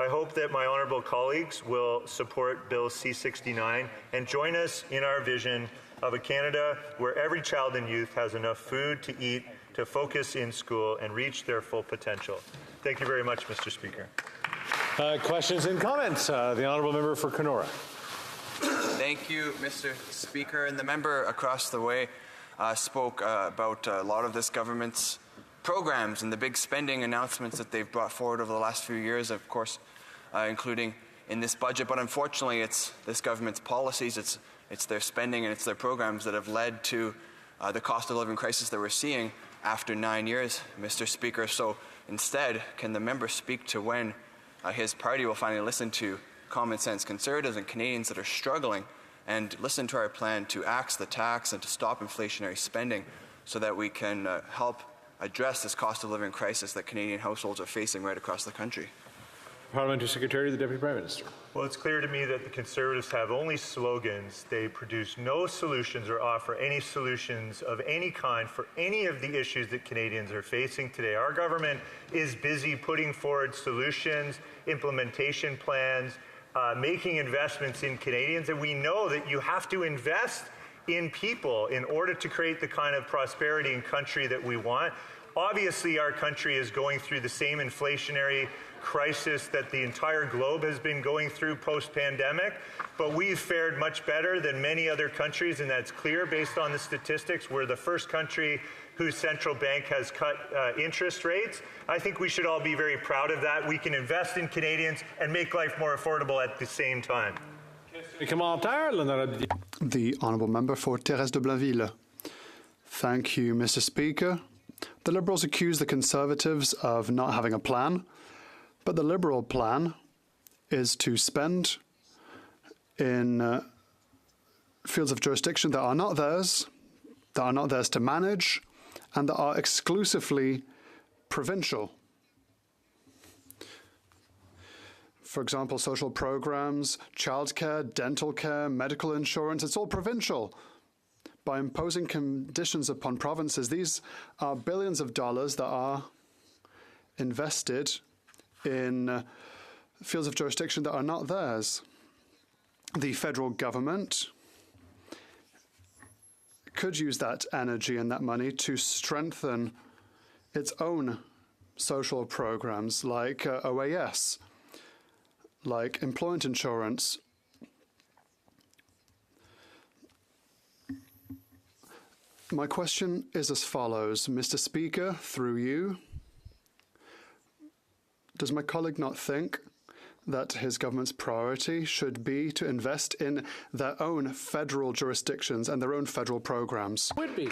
I hope that my honourable colleagues will support Bill C-69 and join us in our vision of a Canada where every child and youth has enough food to eat, to focus in school, and reach their full potential. Thank you very much, Mr. Speaker. Questions and comments? The honourable member for Kenora. Thank you, Mr. Speaker. And the member across the way spoke about a lot of this government's programs and the big spending announcements that they've brought forward over the last few years, of course, including in this budget. But unfortunately, it's this government's policies, it's their spending and it's their programs that have led to the cost of living crisis that we're seeing after 9 years, Mr. Speaker. So instead, can the member speak to when his party will finally listen to common sense Conservatives and Canadians that are struggling, and listen to our plan to axe the tax and to stop inflationary spending, so that we can help address this cost of living crisis that Canadian households are facing right across the country? Parliamentary Secretary to the Deputy Prime Minister. Well, it's clear to me that the Conservatives have only slogans. They produce no solutions or offer any solutions of any kind for any of the issues that Canadians are facing today. Our government is busy putting forward solutions, implementation plans, making investments in Canadians, and we know that you have to invest in people in order to create the kind of prosperity and country that we want. Obviously, our country is going through the same inflationary crisis that the entire globe has been going through post-pandemic, but we've fared much better than many other countries, and that's clear based on the statistics. We're the first country whose central bank has cut interest rates. I think we should all be very proud of that. We can invest in Canadians and make life more affordable at the same time. The Honourable Member for Thérèse de Blainville. Thank you, Mr. Speaker. The Liberals accuse the Conservatives of not having a plan, but the Liberal plan is to spend in fields of jurisdiction that are not theirs to manage, and that are exclusively provincial. For example, social programs, childcare, dental care, medical insurance, it's all provincial. By imposing conditions upon provinces, these are billions of dollars that are invested in fields of jurisdiction that are not theirs. The federal government could use that energy and that money to strengthen its own social programs like OAS, like employment insurance. My question is as follows. Mr. Speaker, through you, does my colleague not think that his government's priority should be to invest in their own federal jurisdictions and their own federal programs? Would be.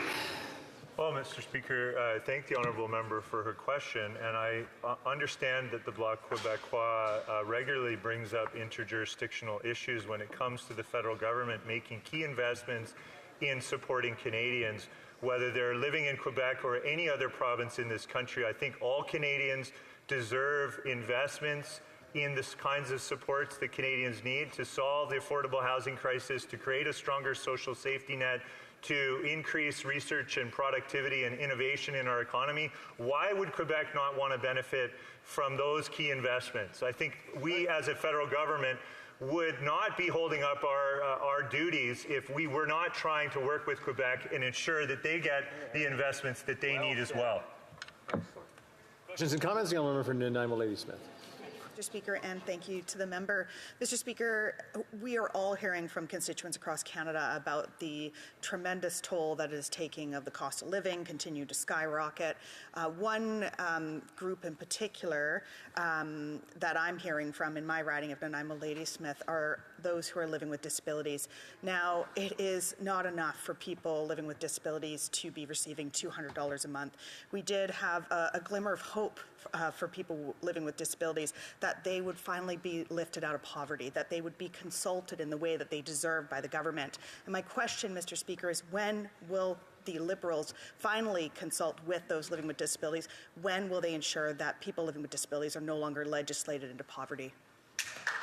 Well, Mr. Speaker, I thank the honourable member for her question, and I understand that the Bloc Québécois regularly brings up interjurisdictional issues when it comes to the federal government making key investments in supporting Canadians, whether they're living in Quebec or any other province in this country. I think all Canadians deserve investments in the kinds of supports that Canadians need to solve the affordable housing crisis, to create a stronger social safety net, to increase research and productivity and innovation in our economy. Why would Quebec not want to benefit from those key investments? I think we as a federal government would not be holding up our duties if we were not trying to work with Quebec and ensure that they get the investments that they need as well. Questions and comments? The honourable member for Nanaimo Ladysmith. Mr. Speaker, and thank you to the member. Mr. Speaker, we are all hearing from constituents across Canada about the tremendous toll that it is taking of the cost of living, continue to skyrocket. One group in particular that I'm hearing from in my riding of Nanaimo Ladysmith are those who are living with disabilities. Now, it is not enough for people living with disabilities to be receiving $200 a month. We did have a glimmer of hope for people living with disabilities that they would finally be lifted out of poverty, that they would be consulted in the way that they deserve by the government. And my question, Mr. Speaker, is when will the Liberals finally consult with those living with disabilities? When will they ensure that people living with disabilities are no longer legislated into poverty?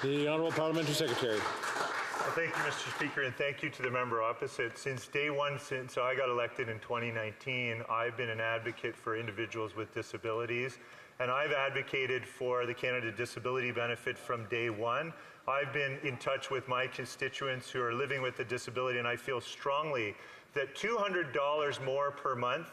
The Honourable Parliamentary Secretary. Well, thank you, Mr. Speaker, and thank you to the member opposite. Since day one, since I got elected in 2019, I've been an advocate for individuals with disabilities, and I've advocated for the Canada Disability Benefit from day one. I've been in touch with my constituents who are living with a disability, and I feel strongly that $200 more per month,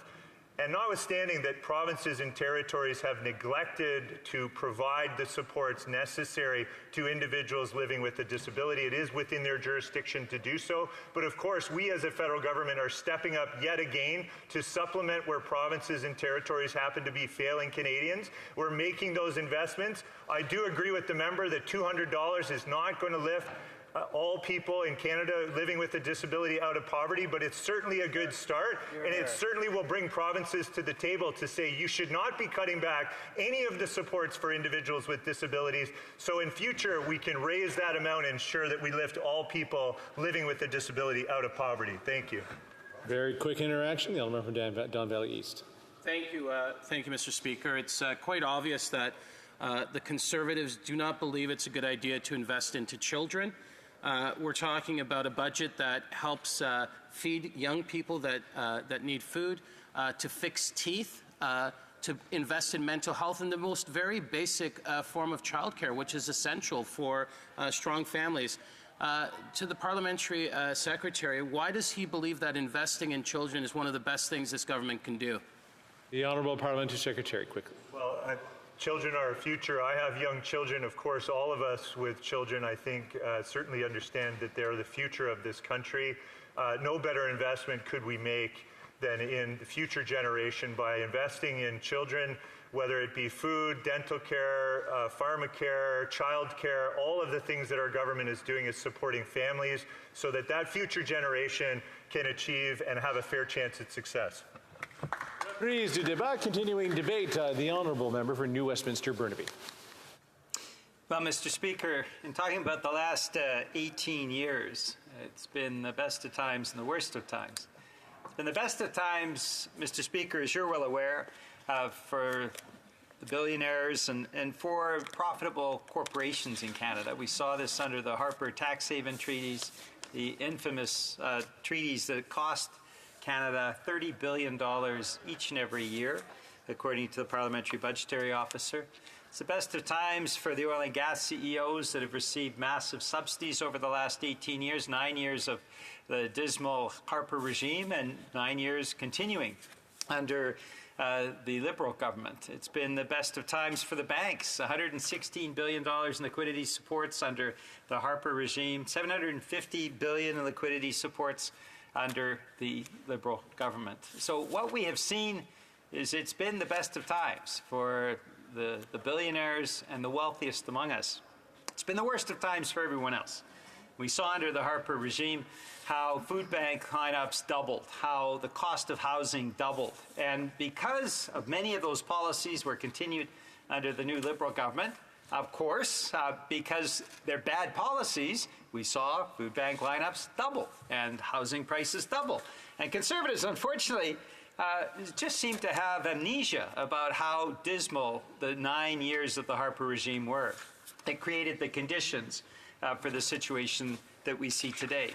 and notwithstanding that provinces and territories have neglected to provide the supports necessary to individuals living with a disability, it is within their jurisdiction to do so. But of course, we as a federal government are stepping up yet again to supplement where provinces and territories happen to be failing Canadians. We're making those investments. I do agree with the member that $200 is not going to lift all people in Canada living with a disability out of poverty, but it's certainly a good start, and it certainly will bring provinces to the table to say you should not be cutting back any of the supports for individuals with disabilities, so in future we can raise that amount and ensure that we lift all people living with a disability out of poverty. Thank you. Very quick interaction. The Honourable member from Don Valley East. Thank you, Mr. Speaker. It's quite obvious that the Conservatives do not believe it's a good idea to invest into children. We're talking about a budget that helps feed young people that need food, to fix teeth, to invest in mental health, and the most very basic form of childcare, which is essential for strong families. To the parliamentary secretary, why does he believe that investing in children is one of the best things this government can do? The Honourable Parliamentary Secretary, quickly. Well, children are our future. I have young children. Of course, all of us with children, I think, certainly understand that they're the future of this country. No better investment could we make than in the future generation by investing in children, whether it be food, dental care, pharmacare, child care. All of the things that our government is doing is supporting families so that that future generation can achieve and have a fair chance at success. Reprise du débat, continuing debate. The Honourable Member for New Westminster Burnaby. Well, Mr. Speaker, in talking about the last 18 years, it's been the best of times and the worst of times. It's been the best of times, Mr. Speaker, as you're well aware, for the billionaires and for profitable corporations in Canada. We saw this under the Harper tax haven treaties, the infamous treaties that cost Canada $30 billion each and every year, according to the Parliamentary Budgetary Officer. It's the best of times for the oil and gas CEOs that have received massive subsidies over the last 18 years, 9 years of the dismal Harper regime, and 9 years continuing under the Liberal government. It's been the best of times for the banks, $116 billion in liquidity supports under the Harper regime, $750 billion in liquidity supports under the Liberal government. So what we have seen is it's been the best of times for the billionaires and the wealthiest among us. It's been the worst of times for everyone else. We saw under the Harper regime how food bank lineups doubled, how the cost of housing doubled. And because of many of those policies were continued under the new Liberal government, of course, because they're bad policies, we saw food bank lineups double and housing prices double. And Conservatives, unfortunately, just seem to have amnesia about how dismal the 9 years of the Harper regime were. It created the conditions for the situation that we see today.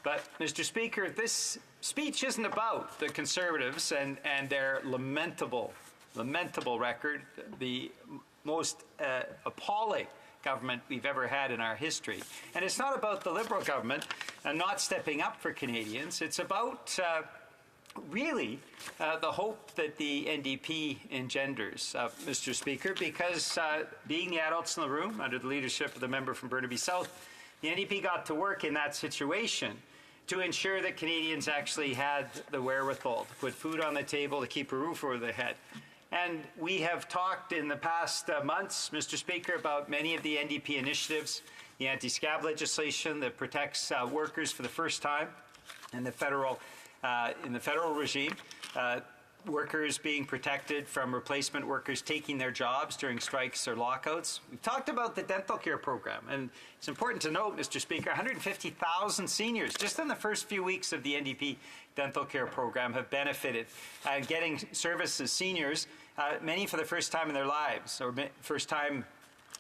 But, Mr. Speaker, this speech isn't about the Conservatives and their lamentable record, the most appalling government we've ever had in our history. And it's not about the Liberal government not stepping up for Canadians. It's about really the hope that the NDP engenders, Mr. Speaker, because being the adults in the room under the leadership of the member from Burnaby South, the NDP got to work in that situation to ensure that Canadians actually had the wherewithal to put food on the table, to keep a roof over their head. And we have talked in the past months, Mr. Speaker, about many of the NDP initiatives, the anti-scab legislation that protects workers for the first time in the federal regime, workers being protected from replacement workers taking their jobs during strikes or lockouts. We've talked about the dental care program, and it's important to note, Mr. Speaker, 150,000 seniors just in the first few weeks of the NDP dental care program have benefited getting services. Seniors, many for the first time in their lives, or first time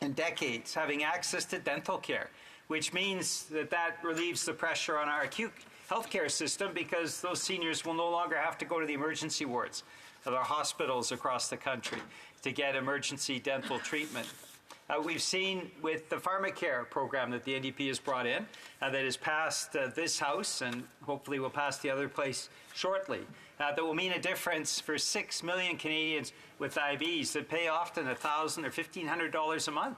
in decades, having access to dental care, which means that relieves the pressure on our acute healthcare system, because those seniors will no longer have to go to the emergency wards of our hospitals across the country to get emergency dental treatment. We've seen with the pharmacare program that the NDP has brought in, that has passed this House and hopefully will pass the other place shortly, that will mean a difference for 6 million Canadians with diabetes that pay often $1,000 or $1,500 a month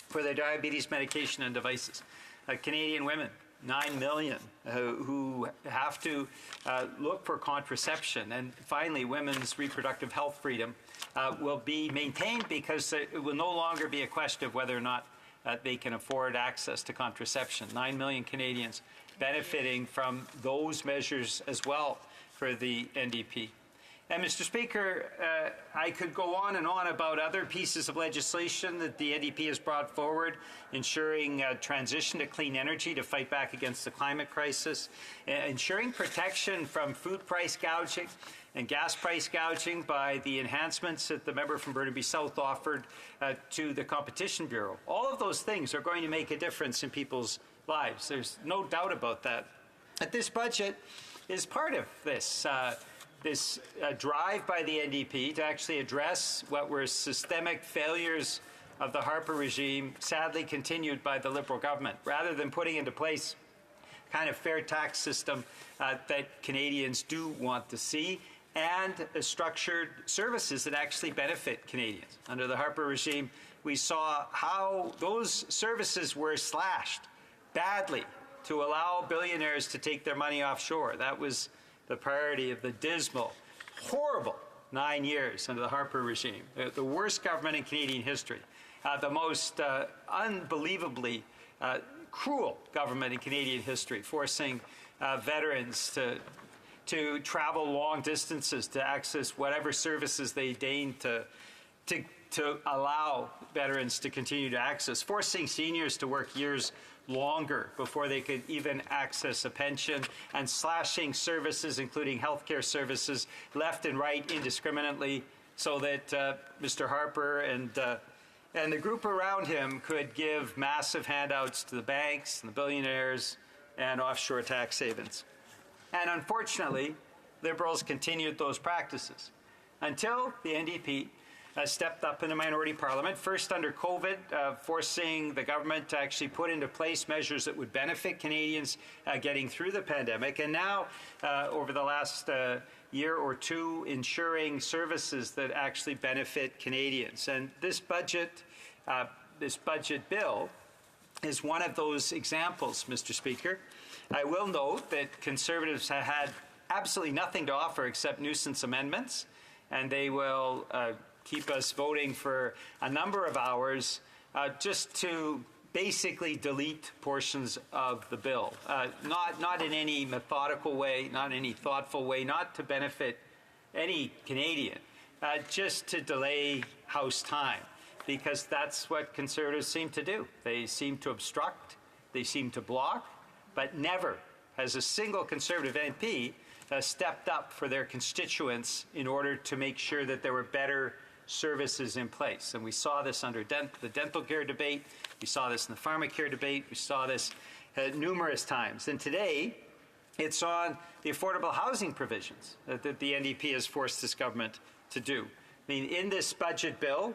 for their diabetes medication and devices. Canadian women, 9 million who have to look for contraception. And finally, women's reproductive health freedom will be maintained, because it will no longer be a question of whether or not they can afford access to contraception. 9 million Canadians benefiting from those measures as well for the NDP. And Mr. Speaker, I could go on and on about other pieces of legislation that the NDP has brought forward, ensuring transition to clean energy to fight back against the climate crisis, ensuring protection from food price gouging and gas price gouging by the enhancements that the member from Burnaby South offered to the Competition Bureau. All of those things are going to make a difference in people's lives. There's no doubt about that. But this budget is part of this. This drive by the NDP to actually address what were systemic failures of the Harper regime, sadly continued by the Liberal government, rather than putting into place kind of fair tax system that Canadians do want to see, and structured services that actually benefit Canadians. Under the Harper regime, we saw how those services were slashed badly to allow billionaires to take their money offshore. That was the priority of the dismal, horrible 9 years under the Harper regime, the worst government in Canadian history, the most unbelievably cruel government in Canadian history, forcing veterans to travel long distances to access whatever services they deigned to allow veterans to continue to access, forcing seniors to work years longer before they could even access a pension, and slashing services, including healthcare services, left and right indiscriminately, so that Mr. Harper and the group around him could give massive handouts to the banks and the billionaires and offshore tax havens. And unfortunately, Liberals continued those practices until the NDP stepped up in the minority parliament, first under COVID, forcing the government to actually put into place measures that would benefit Canadians getting through the pandemic, and now over the last year or two, ensuring services that actually benefit Canadians. And this budget bill is one of those examples, Mr. Speaker. I will note that Conservatives have had absolutely nothing to offer except nuisance amendments, and they will keep us voting for a number of hours just to basically delete portions of the bill, not in any methodical way, not in any thoughtful way, not to benefit any Canadian, just to delay House time, because that's what Conservatives seem to do. They seem to obstruct, they seem to block, but never has a single Conservative MP stepped up for their constituents in order to make sure that there were better services in place. And we saw this under the dental care debate, we saw this in the pharmacare debate, we saw this numerous times. And today, it's on the affordable housing provisions that the NDP has forced this government to do. I mean, in this budget bill,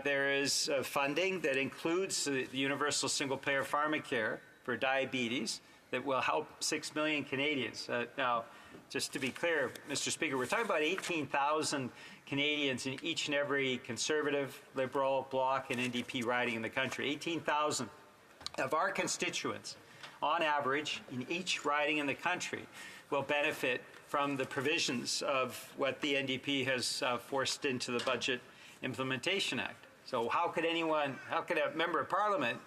there is funding that includes the universal single-payer pharmacare for diabetes that will help 6 million Canadians. Now, just to be clear, Mr. Speaker, we're talking about 18,000 Canadians in each and every Conservative, Liberal, Bloc, and NDP riding in the country. 18,000 of our constituents, on average, in each riding in the country, will benefit from the provisions of what the NDP has forced into the Budget Implementation Act. So how could a member of Parliament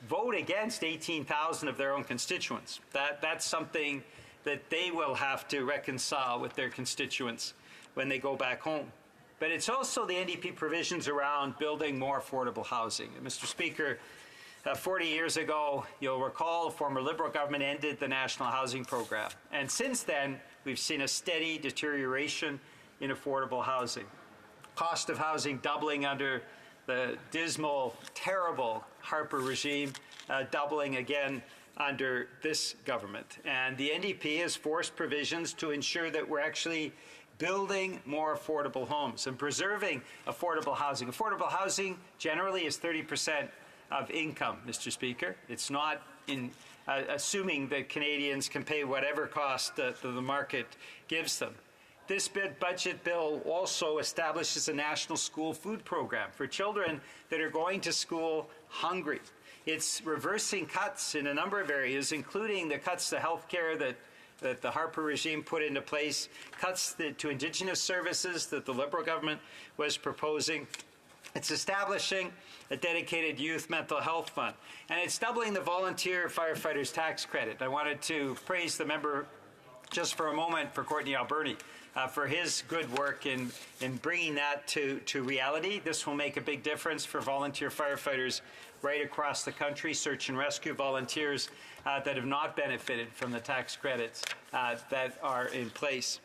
vote against 18,000 of their own constituents? That's something that they will have to reconcile with their constituents when they go back home. But it's also the NDP provisions around building more affordable housing. And Mr. Speaker, 40 years ago, you'll recall, the former Liberal government ended the National Housing Program. And since then, we've seen a steady deterioration in affordable housing. Cost of housing doubling under the dismal, terrible Harper regime, doubling again under this government. And the NDP has forced provisions to ensure that we're actually building more affordable homes and preserving affordable housing. Affordable housing generally is 30% of income, Mr. Speaker. It's not in assuming that Canadians can pay whatever cost the market gives them. This budget bill also establishes a national school food program for children that are going to school hungry. It's reversing cuts in a number of areas, including the cuts to health care that the Harper regime put into place, cuts to Indigenous services that the Liberal government was proposing. It's establishing a dedicated youth mental health fund, and it's doubling the volunteer firefighters tax credit. I wanted to praise the member just for a moment for Courtney Alberni for his good work in bringing that to reality. This will make a big difference for volunteer firefighters right across the country, search and rescue volunteers that have not benefited from the tax credits that are in place.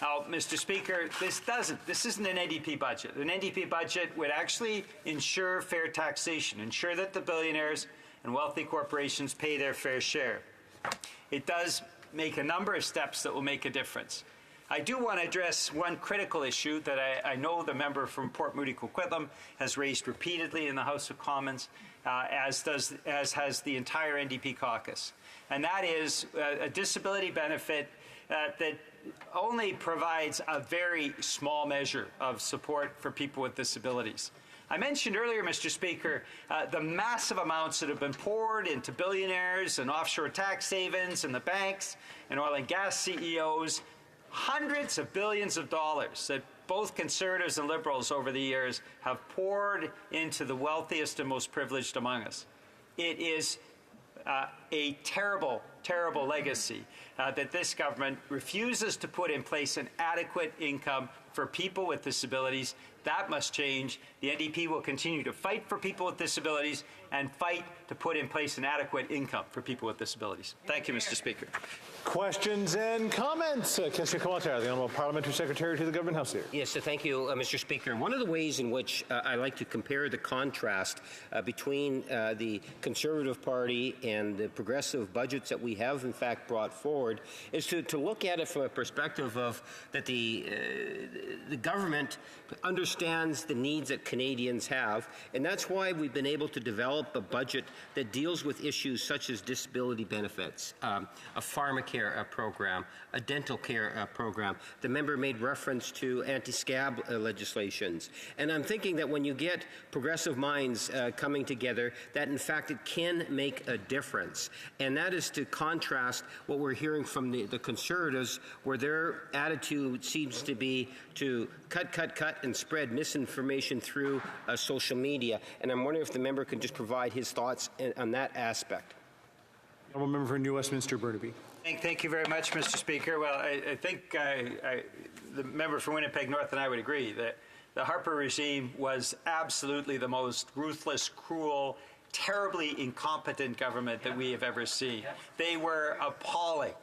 Now, Mr. Speaker, this isn't an NDP budget. An NDP budget would actually ensure fair taxation, ensure that the billionaires and wealthy corporations pay their fair share. It does make a number of steps that will make a difference. I do want to address one critical issue that I know the member from Port Moody Coquitlam has raised repeatedly in the House of Commons, as has the entire NDP caucus, and that is a disability benefit that only provides a very small measure of support for people with disabilities. I mentioned earlier, Mr. Speaker, the massive amounts that have been poured into billionaires and offshore tax havens and the banks and oil and gas CEOs, hundreds of billions of dollars that both Conservatives and Liberals over the years have poured into the wealthiest and most privileged among us. It is a terrible, terrible legacy that this government refuses to put in place an adequate income for people with disabilities. That must change. The NDP will continue to fight for people with disabilities and fight to put in place an adequate income for people with disabilities. Thank you, Mr. Speaker. Questions and comments. Question Commentaire, the Honourable Parliamentary Secretary to the Government House Leader. Yes, thank you, Mr. Speaker. One of the ways in which I like to compare the contrast between the Conservative Party and the progressive budgets that we have, in fact, brought forward is to look at it from a perspective of that the government, under understands the needs that Canadians have, and that's why we've been able to develop a budget that deals with issues such as disability benefits, a pharmacare program, a dental care program. The member made reference to anti-scab legislations. And I'm thinking that when you get progressive minds coming together, that in fact it can make a difference. And that is to contrast what we're hearing from the Conservatives, where their attitude seems to be to cut, and spread misinformation through social media. And I'm wondering if the member can just provide his thoughts on that aspect. Honourable member for New Westminster Burnaby. Thank you very much, Mr. Speaker. Well, I think the member for Winnipeg North and I would agree that the Harper regime was absolutely the most ruthless, cruel, terribly incompetent government that we have ever seen. They were appalling.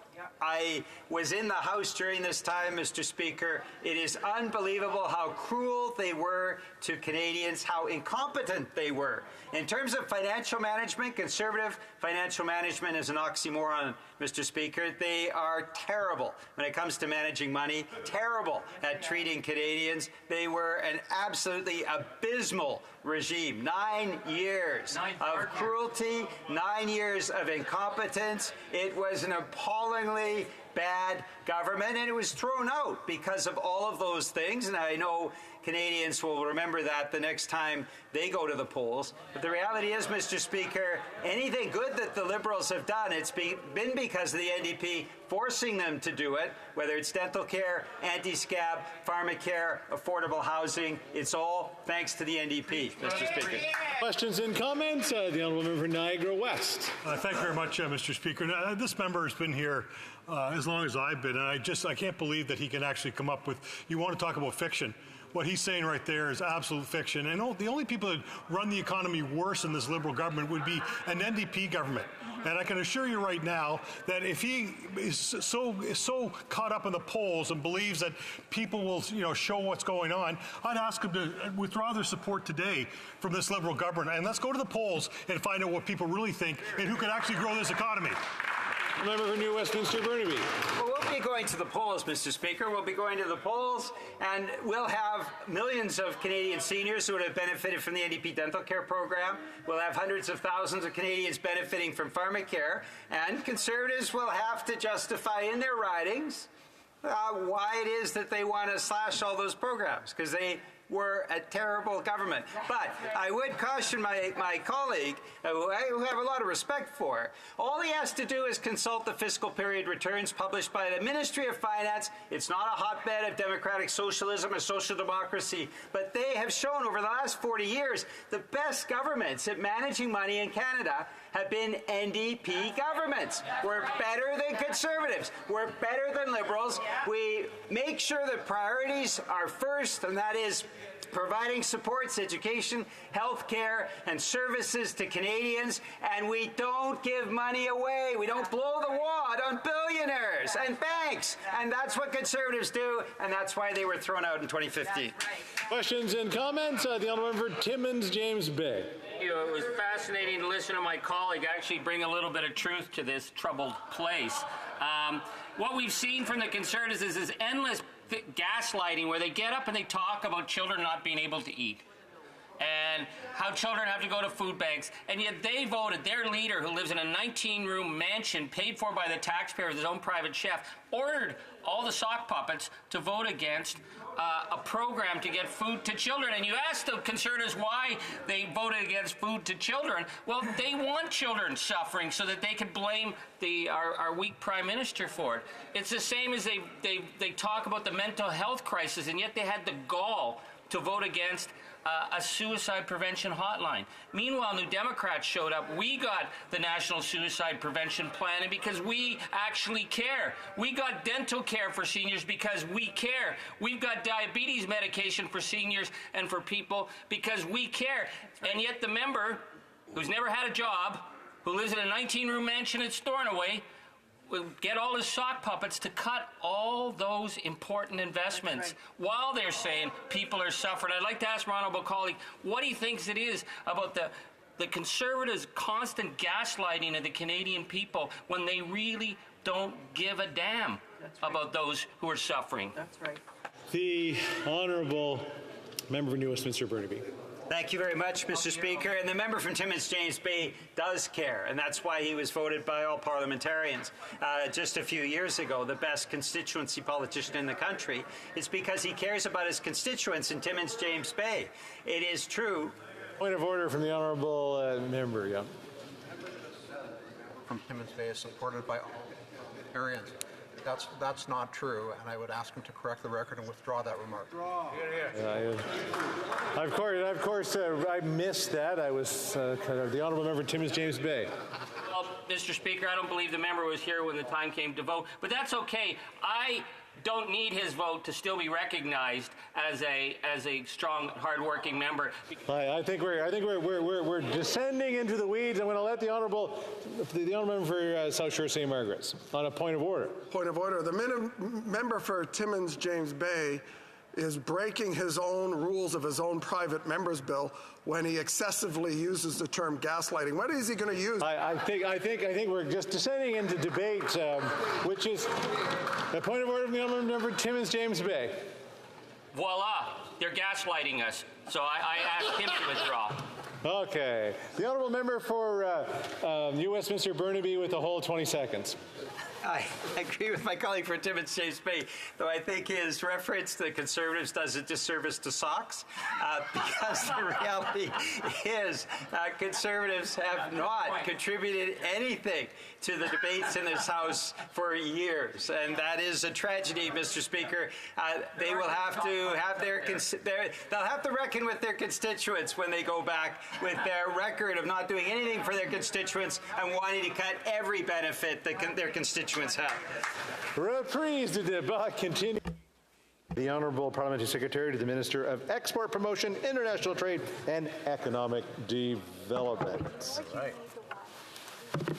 I was in the House during this time, Mr. Speaker. It is unbelievable how cruel they were to Canadians, how incompetent they were. In terms of financial management, Conservative financial management is an oxymoron, Mr. Speaker. They are terrible when it comes to managing money, terrible at treating Canadians. They were an absolutely abysmal regime. 9 years of cruelty, 9 years of incompetence. It was an appallingly bad government, and it was thrown out because of all of those things. And I know Canadians will remember that the next time they go to the polls. But the reality is, Mr. Speaker, anything good that the Liberals have done, it's been because of the NDP forcing them to do it, whether it's dental care, anti-scab, pharmacare, affordable housing. It's all thanks to the NDP, Mr. Speaker. Questions and comments? The Honourable Member for Niagara West. Thank you very much, Mr. Speaker. Now, this member has been here as long as I've been, and I can't believe that he can actually come up with, you want to talk about fiction. What he's saying right there is absolute fiction. And the only people that run the economy worse in this Liberal government would be an NDP government. And I can assure you right now that if he is so caught up in the polls and believes that people will, show what's going on, I'd ask him to withdraw their support today from this Liberal government. And let's go to the polls and find out what people really think and who can actually grow this economy. Member for New Westminster Burnaby. Well, we'll be going to the polls, Mr. Speaker. We'll be going to the polls, and we'll have millions of Canadian seniors who would have benefited from the NDP dental care program. We'll have hundreds of thousands of Canadians benefiting from pharmacare, and Conservatives will have to justify in their ridings why it is that they want to slash all those programs, because they were a terrible government. But I would caution my colleague, who I have a lot of respect for, all he has to do is consult the fiscal period returns published by the Ministry of Finance. It's not a hotbed of democratic socialism or social democracy, but they have shown over the last 40 years the best governments at managing money in Canada have been NDP governments. We're better than Conservatives. We're better than Liberals. We make sure that priorities are first, and that is providing supports, education, health care, and services to Canadians, and we don't give money away. We don't blow the wad on billionaires and banks, and that's what Conservatives do, and that's why they were thrown out in 2015. Questions and comments? The Honourable Member for Timmins, James Bay. It was fascinating to listen to my colleague actually bring a little bit of truth to this troubled place. What we've seen from the Conservatives is this endless gaslighting where they get up and they talk about children not being able to eat and how children have to go to food banks, and yet they voted, their leader, who lives in a 19-room mansion paid for by the taxpayer with his own private chef, ordered all the sock puppets to vote against a program to get food to children. And you ask the Conservatives why they voted against food to children. Well, they want children suffering so that they can blame our weak Prime Minister for it. It's the same as they talk about the mental health crisis, and yet they had the gall to vote against a suicide prevention hotline. Meanwhile, New Democrats showed up. We got the National Suicide Prevention Plan, and because we actually care. We got dental care for seniors because we care. We've got diabetes medication for seniors and for people because we care. And yet the member, who's never had a job, who lives in a 19-room mansion at Stornoway, will get all his sock puppets to cut all those important investments while they're saying people are suffering. I'd like to ask my honourable colleague what he thinks it is about the Conservatives' constant gaslighting of the Canadian people when they really don't give a damn about those who are suffering. That's right. The Honourable Member from New Westminster Burnaby. Thank you very much, Mr. Speaker. And the member from Timmins James Bay does care, and that's why he was voted by all parliamentarians just a few years ago the best constituency politician in the country. It's because he cares about his constituents in Timmins James Bay. It is true. Point of order from the honourable member. Yeah. From Timmins Bay is supported by all Aryans. That's not true, and I would ask him to correct the record and withdraw that remark. Of course, I missed that. I was the honourable member Timmins James Bay. Well, Mr. Speaker, I don't believe the member was here when the time came to vote, but that's okay. I don't need his vote to still be recognized as a strong, hardworking member. I think we're descending into the weeds. I'm going to let the honourable member for South Shore St. Margaret's on a point of order. Point of order. The member for Timmins James Bay is breaking his own rules of his own private member's bill when he excessively uses the term gaslighting. What is he going to use? I think we're just descending into debate, which is the point of order from the honourable member Timmins James Bay. Voila, they're gaslighting us. So I asked him to withdraw. Okay. The honourable member for New Westminster Burnaby with a whole 20 seconds. I agree with my colleague for Timmins James Bay, though I think his reference to the Conservatives does a disservice to socks, because the reality is Conservatives have not contributed anything to the debates in this House for years, and that is a tragedy, Mr. Speaker. They will have to have they'll have to reckon with their constituents when they go back with their record of not doing anything for their constituents and wanting to cut every benefit that their constituents have. Reprise de débat continue. The Honourable Parliamentary Secretary to the Minister of Export Promotion, International Trade and Economic Development. Right.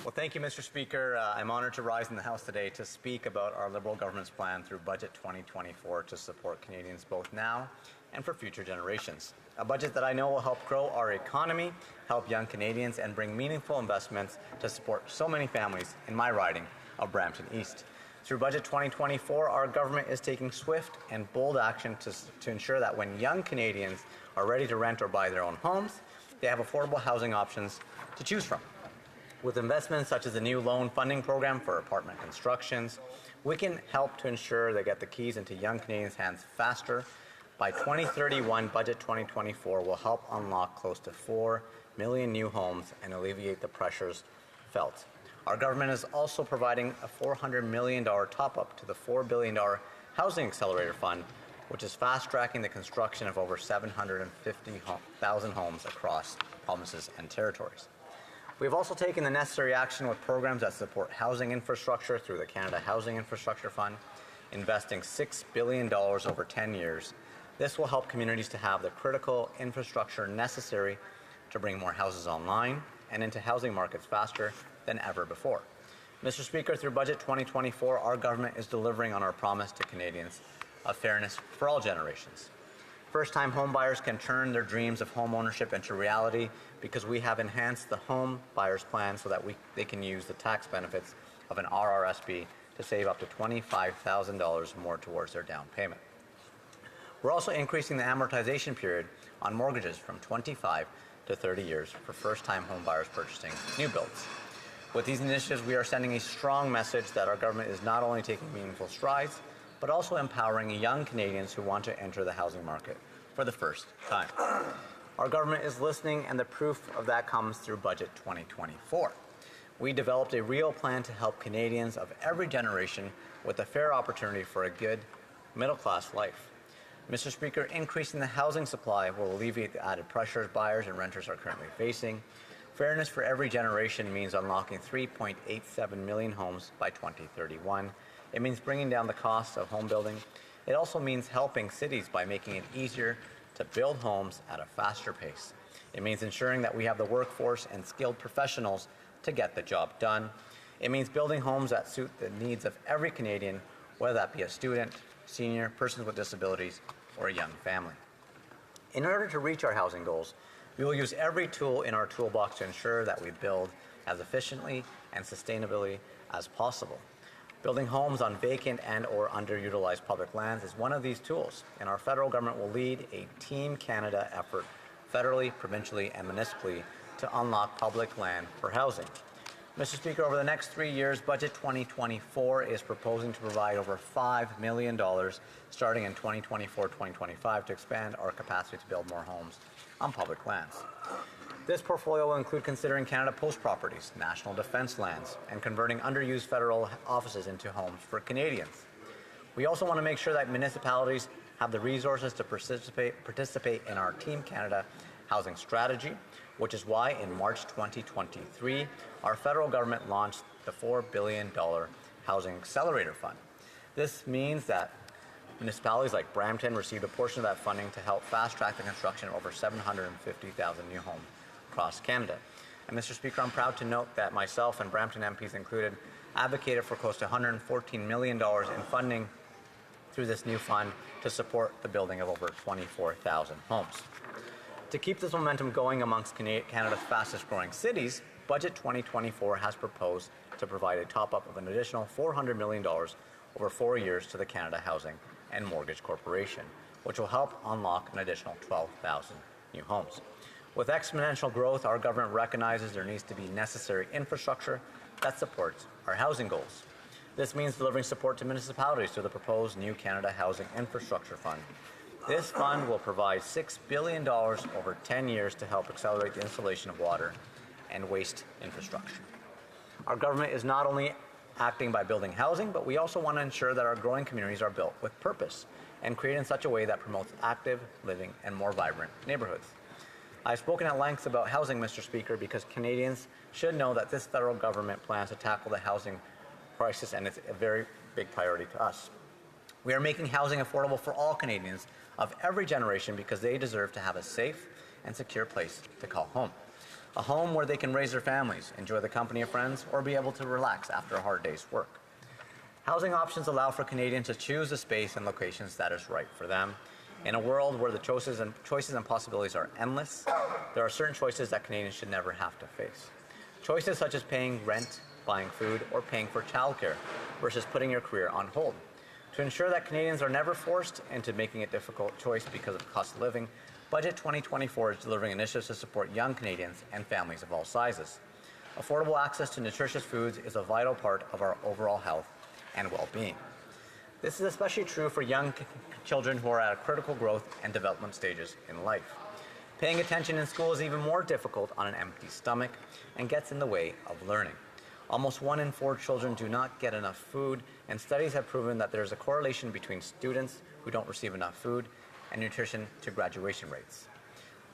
Well, thank you, Mr. Speaker. I'm honored to rise in the House today to speak about our Liberal government's plan through Budget 2024 to support Canadians both now and for future generations. A budget that I know will help grow our economy, help young Canadians, and bring meaningful investments to support so many families in my riding of Brampton East. Through Budget 2024, our government is taking swift and bold action to ensure that when young Canadians are ready to rent or buy their own homes, they have affordable housing options to choose from. With investments such as the new loan funding program for apartment constructions, we can help to ensure they get the keys into young Canadians' hands faster. By 2031, Budget 2024 will help unlock close to 4 million new homes and alleviate the pressures felt. Our government is also providing a $400 million top-up to the $4 billion Housing Accelerator Fund, which is fast-tracking the construction of over 750,000 homes across provinces and territories. We have also taken the necessary action with programs that support housing infrastructure through the Canada Housing Infrastructure Fund, investing $6 billion over 10 years. This will help communities to have the critical infrastructure necessary to bring more houses online and into housing markets faster than ever before. Mr. Speaker, through Budget 2024, our government is delivering on our promise to Canadians of fairness for all generations. First-time homebuyers can turn their dreams of home ownership into reality because we have enhanced the home buyers plan so that they can use the tax benefits of an RRSP to save up to $25,000 more towards their down payment. We're also increasing the amortization period on mortgages from 25 to 30 years for first-time homebuyers purchasing new builds. With these initiatives, we are sending a strong message that our government is not only taking meaningful strides, but also empowering young Canadians who want to enter the housing market for the first time. Our government is listening, and the proof of that comes through Budget 2024. We developed a real plan to help Canadians of every generation with a fair opportunity for a good middle-class life. Mr. Speaker, increasing the housing supply will alleviate the added pressures buyers and renters are currently facing. Fairness for every generation means unlocking 3.87 million homes by 2031. It means bringing down the cost of home building. It also means helping cities by making it easier to build homes at a faster pace. It means ensuring that we have the workforce and skilled professionals to get the job done. It means building homes that suit the needs of every Canadian, whether that be a student, senior, persons with disabilities, or a young family. In order to reach our housing goals, we will use every tool in our toolbox to ensure that we build as efficiently and sustainably as possible. Building homes on vacant and or underutilized public lands is one of these tools, and our federal government will lead a Team Canada effort federally, provincially, and municipally to unlock public land for housing. Mr. Speaker, over the next 3 years, Budget 2024 is proposing to provide over $5 million starting in 2024-2025 to expand our capacity to build more homes on public lands. This portfolio will include considering Canada Post properties, national defence lands, and converting underused federal offices into homes for Canadians. We also want to make sure that municipalities have the resources to participate in our Team Canada housing strategy, which is why in March 2023, our federal government launched the $4 billion Housing Accelerator Fund. This means that municipalities like Brampton received a portion of that funding to help fast-track the construction of over 750,000 new homes across Canada. And Mr. Speaker, I'm proud to note that myself and Brampton MPs included advocated for close to $114 million in funding through this new fund to support the building of over 24,000 homes. To keep this momentum going amongst Canada's fastest growing cities, Budget 2024 has proposed to provide a top-up of an additional $400 million over 4 years to the Canada Housing and Mortgage Corporation, which will help unlock an additional 12,000 new homes. With exponential growth, our government recognizes there needs to be necessary infrastructure that supports our housing goals. This means delivering support to municipalities through the proposed new Canada Housing Infrastructure Fund. This fund will provide $6 billion over 10 years to help accelerate the installation of water and waste infrastructure. Our government is not only acting by building housing, but we also want to ensure that our growing communities are built with purpose and created in such a way that promotes active living and more vibrant neighborhoods. I've spoken at length about housing, Mr. Speaker, because Canadians should know that this federal government plans to tackle the housing crisis, and it's a very big priority to us. We are making housing affordable for all Canadians of every generation because they deserve to have a safe and secure place to call home. A home where they can raise their families, enjoy the company of friends, or be able to relax after a hard day's work. Housing options allow for Canadians to choose a space and locations that is right for them. In a world where the choices and possibilities are endless, there are certain choices that Canadians should never have to face. Choices such as paying rent, buying food, or paying for childcare versus putting your career on hold. To ensure that Canadians are never forced into making a difficult choice because of cost of living, Budget 2024 is delivering initiatives to support young Canadians and families of all sizes. Affordable access to nutritious foods is a vital part of our overall health and well-being. This is especially true for young children who are at critical growth and development stages in life. Paying attention in school is even more difficult on an empty stomach and gets in the way of learning. Almost 1 in 4 children do not get enough food, and studies have proven that there is a correlation between students who don't receive enough food and nutrition to graduation rates.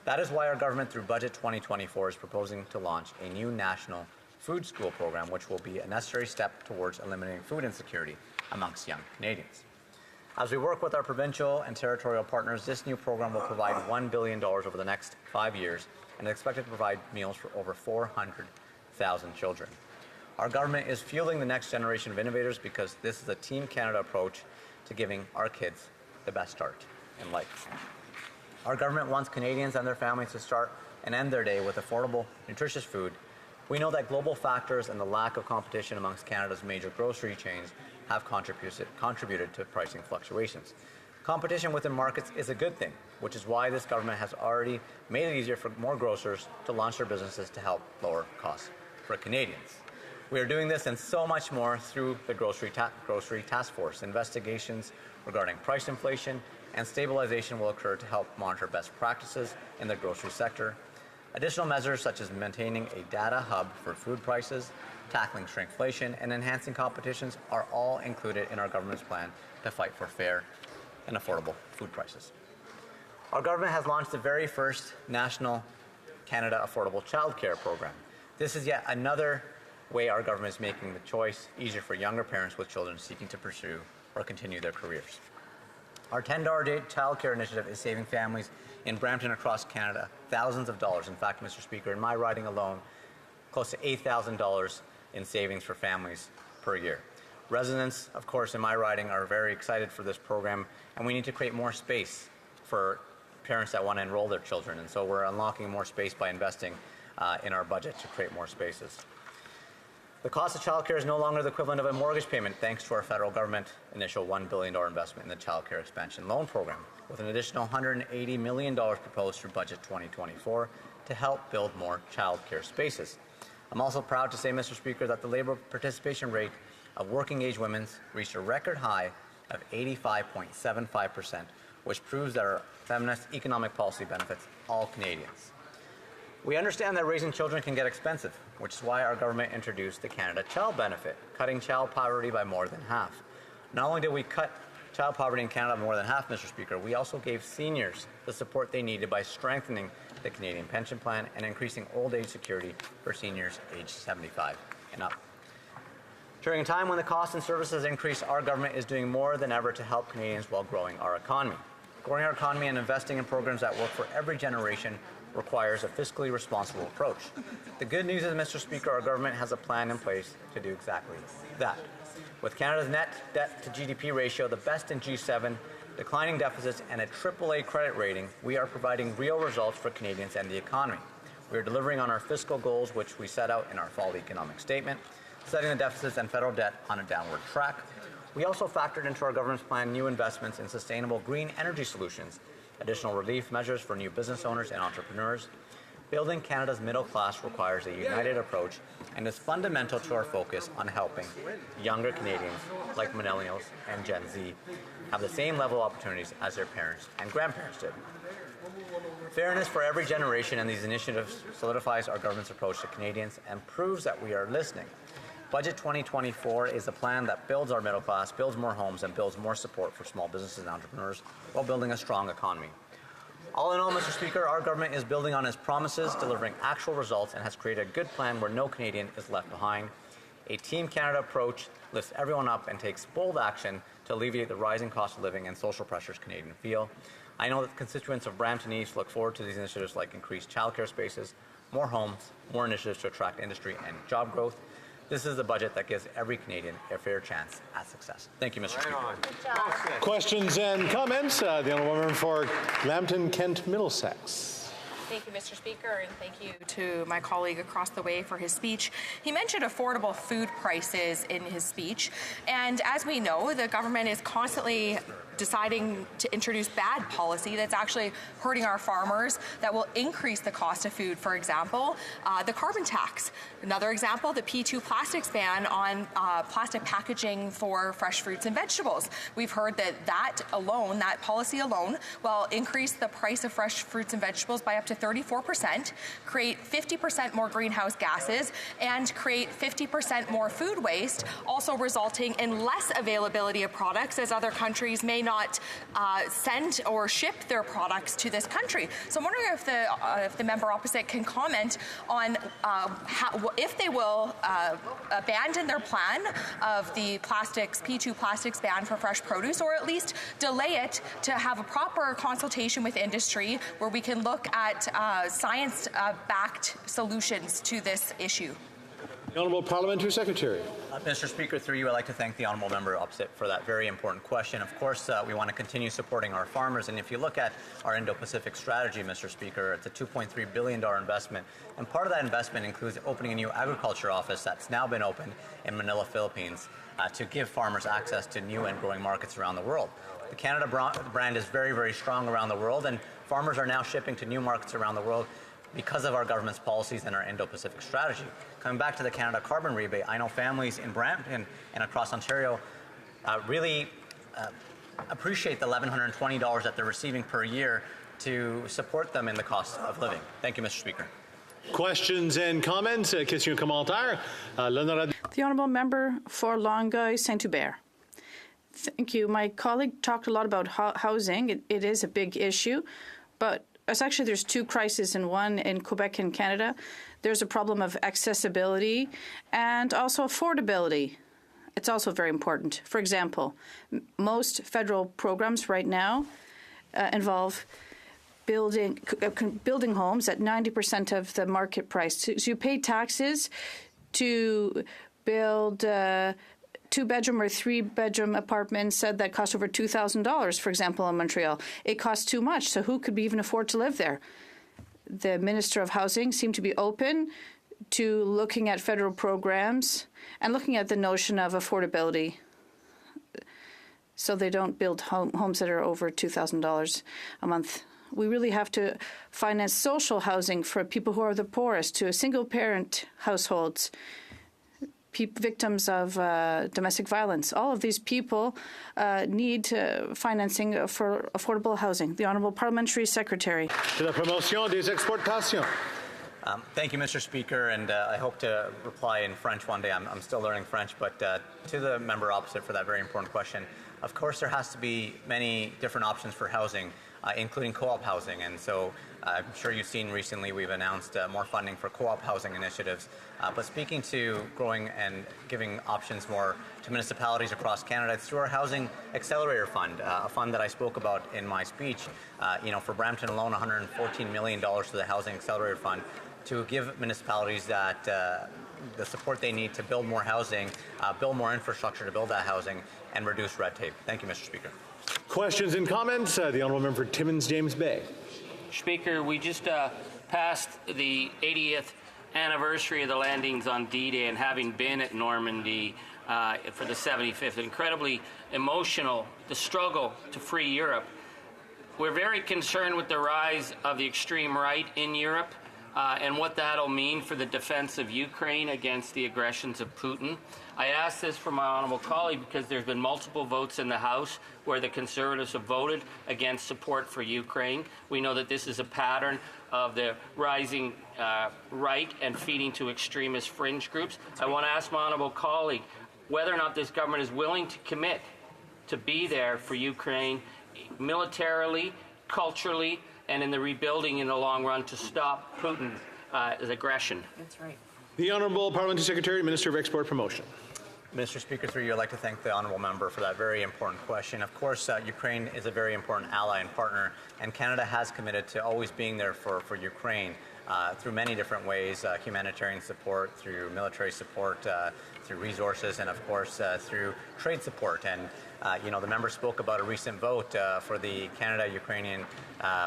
That is why our government, through Budget 2024, is proposing to launch a new national food school program, which will be a necessary step towards eliminating food insecurity amongst young Canadians. As we work with our provincial and territorial partners, this new program will provide $1 billion over the next 5 years and is expected to provide meals for over 400,000 children. Our government is fueling the next generation of innovators because this is a Team Canada approach to giving our kids the best start in life. Our government wants Canadians and their families to start and end their day with affordable, nutritious food. We know that global factors and the lack of competition amongst Canada's major grocery chains have contributed to pricing fluctuations. Competition within markets is a good thing, which is why this government has already made it easier for more grocers to launch their businesses to help lower costs for Canadians. We are doing this and so much more through the Grocery Task Force. Investigations regarding price inflation and stabilization will occur to help monitor best practices in the grocery sector. Additional measures such as maintaining a data hub for food prices, tackling shrinkflation, and enhancing competitions are all included in our government's plan to fight for fair and affordable food prices. Our government has launched the very first national Canada Affordable Childcare Program. This is yet another way our government is making the choice easier for younger parents with children seeking to pursue or continue their careers. Our $10 a day childcare initiative is saving families in Brampton across Canada thousands of dollars. In fact, Mr. Speaker, in my riding alone, close to $8,000 in savings for families per year. Residents, of course, in my riding are very excited for this program, and we need to create more space for parents that want to enroll their children. And so we're unlocking more space by investing in our budget to create more spaces. The cost of childcare is no longer the equivalent of a mortgage payment thanks to our federal government initial $1 billion investment in the Childcare Expansion Loan Program, with an additional $180 million proposed through Budget 2024 to help build more childcare spaces. I'm also proud to say, Mr. Speaker, that the labour participation rate of working-age women reached a record high of 85.75%, which proves that our feminist economic policy benefits all Canadians. We understand that raising children can get expensive, which is why our government introduced the Canada Child Benefit, cutting child poverty by more than half. Not only did we cut child poverty in Canada by more than half, Mr. Speaker, we also gave seniors the support they needed by strengthening the Canadian Pension Plan and increasing old age security for seniors aged 75 and up. During a time when the costs and services increase, our government is doing more than ever to help Canadians while growing our economy. Growing our economy and investing in programs that work for every generation requires a fiscally responsible approach. The good news is, Mr. Speaker, our government has a plan in place to do exactly that. With Canada's net debt to GDP ratio the best in G7, declining deficits, and a AAA credit rating, we are providing real results for Canadians and the economy. We are delivering on our fiscal goals, which we set out in our fall economic statement, setting the deficits and federal debt on a downward track. We also factored into our government's plan new investments in sustainable green energy solutions, additional relief measures for new business owners and entrepreneurs. Building Canada's middle class requires a united approach and is fundamental to our focus on helping younger Canadians, like millennials and Gen Z, have the same level of opportunities as their parents and grandparents did. Fairness for every generation and these initiatives solidifies our government's approach to Canadians and proves that we are listening. Budget 2024 is a plan that builds our middle class, builds more homes, and builds more support for small businesses and entrepreneurs while building a strong economy. All in all, Mr. Speaker, our government is building on its promises, delivering actual results, and has created a good plan where no Canadian is left behind. A Team Canada approach lifts everyone up and takes bold action to alleviate the rising cost of living and social pressures Canadians feel. I know that constituents of Brampton East look forward to these initiatives like increased childcare spaces, more homes, more initiatives to attract industry and job growth. This is a budget that gives every Canadian a fair chance at success. Thank you, Mr. Speaker. Questions and comments? The Honourable Member for Lambton, Kent, Middlesex. Thank you, Mr. Speaker, and thank you to my colleague across the way for his speech. He mentioned affordable food prices in his speech, and as we know, the government is constantly deciding to introduce bad policy that's actually hurting our farmers, that will increase the cost of food. For example, the carbon tax. Another example, the P2 plastics ban on plastic packaging for fresh fruits and vegetables. We've heard that alone, that policy alone, will increase the price of fresh fruits and vegetables by up to 34%, create 50% more greenhouse gases, and create 50% more food waste, also resulting in less availability of products as other countries may not send or ship their products to this country. So I'm wondering if the member opposite can comment on if they will abandon their plan of the P2 plastics ban for fresh produce, or at least delay it to have a proper consultation with industry where we can look at science-backed solutions to this issue. The Honourable Parliamentary Secretary. Mr. Speaker, through you, I'd like to thank the Honourable Member opposite for that very important question. Of course, we want to continue supporting our farmers, and if you look at our Indo-Pacific strategy, Mr. Speaker, it's a $2.3 billion investment, and part of that investment includes opening a new agriculture office that's now been opened in Manila, Philippines, to give farmers access to new and growing markets around the world. The Canada brand is very, very strong around the world, and farmers are now shipping to new markets around the world because of our government's policies and our Indo-Pacific strategy. Coming back to the Canada carbon rebate, I know families in Brampton and across Ontario really appreciate the $1,120 that they're receiving per year to support them in the cost of living. Thank you, Mr. Speaker. Questions and comments? Question commentaire. The Honourable Member for Longueuil Saint-Hubert. Thank you. My colleague talked a lot about housing. It is a big issue, but there's two crises in one in Quebec and Canada. There's a problem of accessibility and also affordability. It's also very important. For example, most federal programs right now involve building homes at 90% of the market price. So you pay taxes to build two-bedroom or three-bedroom apartments that cost over $2,000, for example, in Montreal. It costs too much, so who could even afford to live there? The Minister of Housing seemed to be open to looking at federal programs and looking at the notion of affordability, so they don't build homes that are over $2,000 a month. We really have to finance social housing for people who are the poorest, to single-parent households, victims of domestic violence. All of these people need financing for affordable housing. The Honourable Parliamentary Secretary. De la promotion des exportations. Thank you, Mr. Speaker, and I hope to reply in French one day. I'm still learning French, but to the member opposite for that very important question. Of course, there has to be many different options for housing, including co-op housing, and so I'm sure you've seen recently we've announced more funding for co-op housing initiatives. But speaking to growing and giving options more to municipalities across Canada, it's through our Housing Accelerator Fund, a fund that I spoke about in my speech. For Brampton alone, $114 million to the Housing Accelerator Fund to give municipalities that the support they need to build more housing, build more infrastructure to build that housing, and reduce red tape. Thank you, Mr. Speaker. Questions and comments? The Honourable Member for Timmins James Bay. Speaker, we just passed the 80th anniversary of the landings on D-Day, and having been at Normandy for the 75th, incredibly emotional, the struggle to free Europe. We're very concerned with the rise of the extreme right in Europe and what that'll mean for the defense of Ukraine against the aggressions of Putin. I ask this from my honourable colleague because there's been multiple votes in the House where the Conservatives have voted against support for Ukraine. We know that this is a pattern of the rising right and feeding to extremist fringe groups. I want to ask my honourable colleague whether or not this government is willing to commit to be there for Ukraine militarily, culturally, and in the rebuilding in the long run to stop Putin's aggression. That's right. The Honourable Parliamentary Secretary, Minister of Export Promotion. Mr. Speaker, through you, I'd like to thank the honourable member for that very important question. Of course, Ukraine is a very important ally and partner, and Canada has committed to always being there for Ukraine through many different ways, humanitarian support, through military support, through resources, and of course through trade support. And the member spoke about a recent vote for the Canada-Ukrainian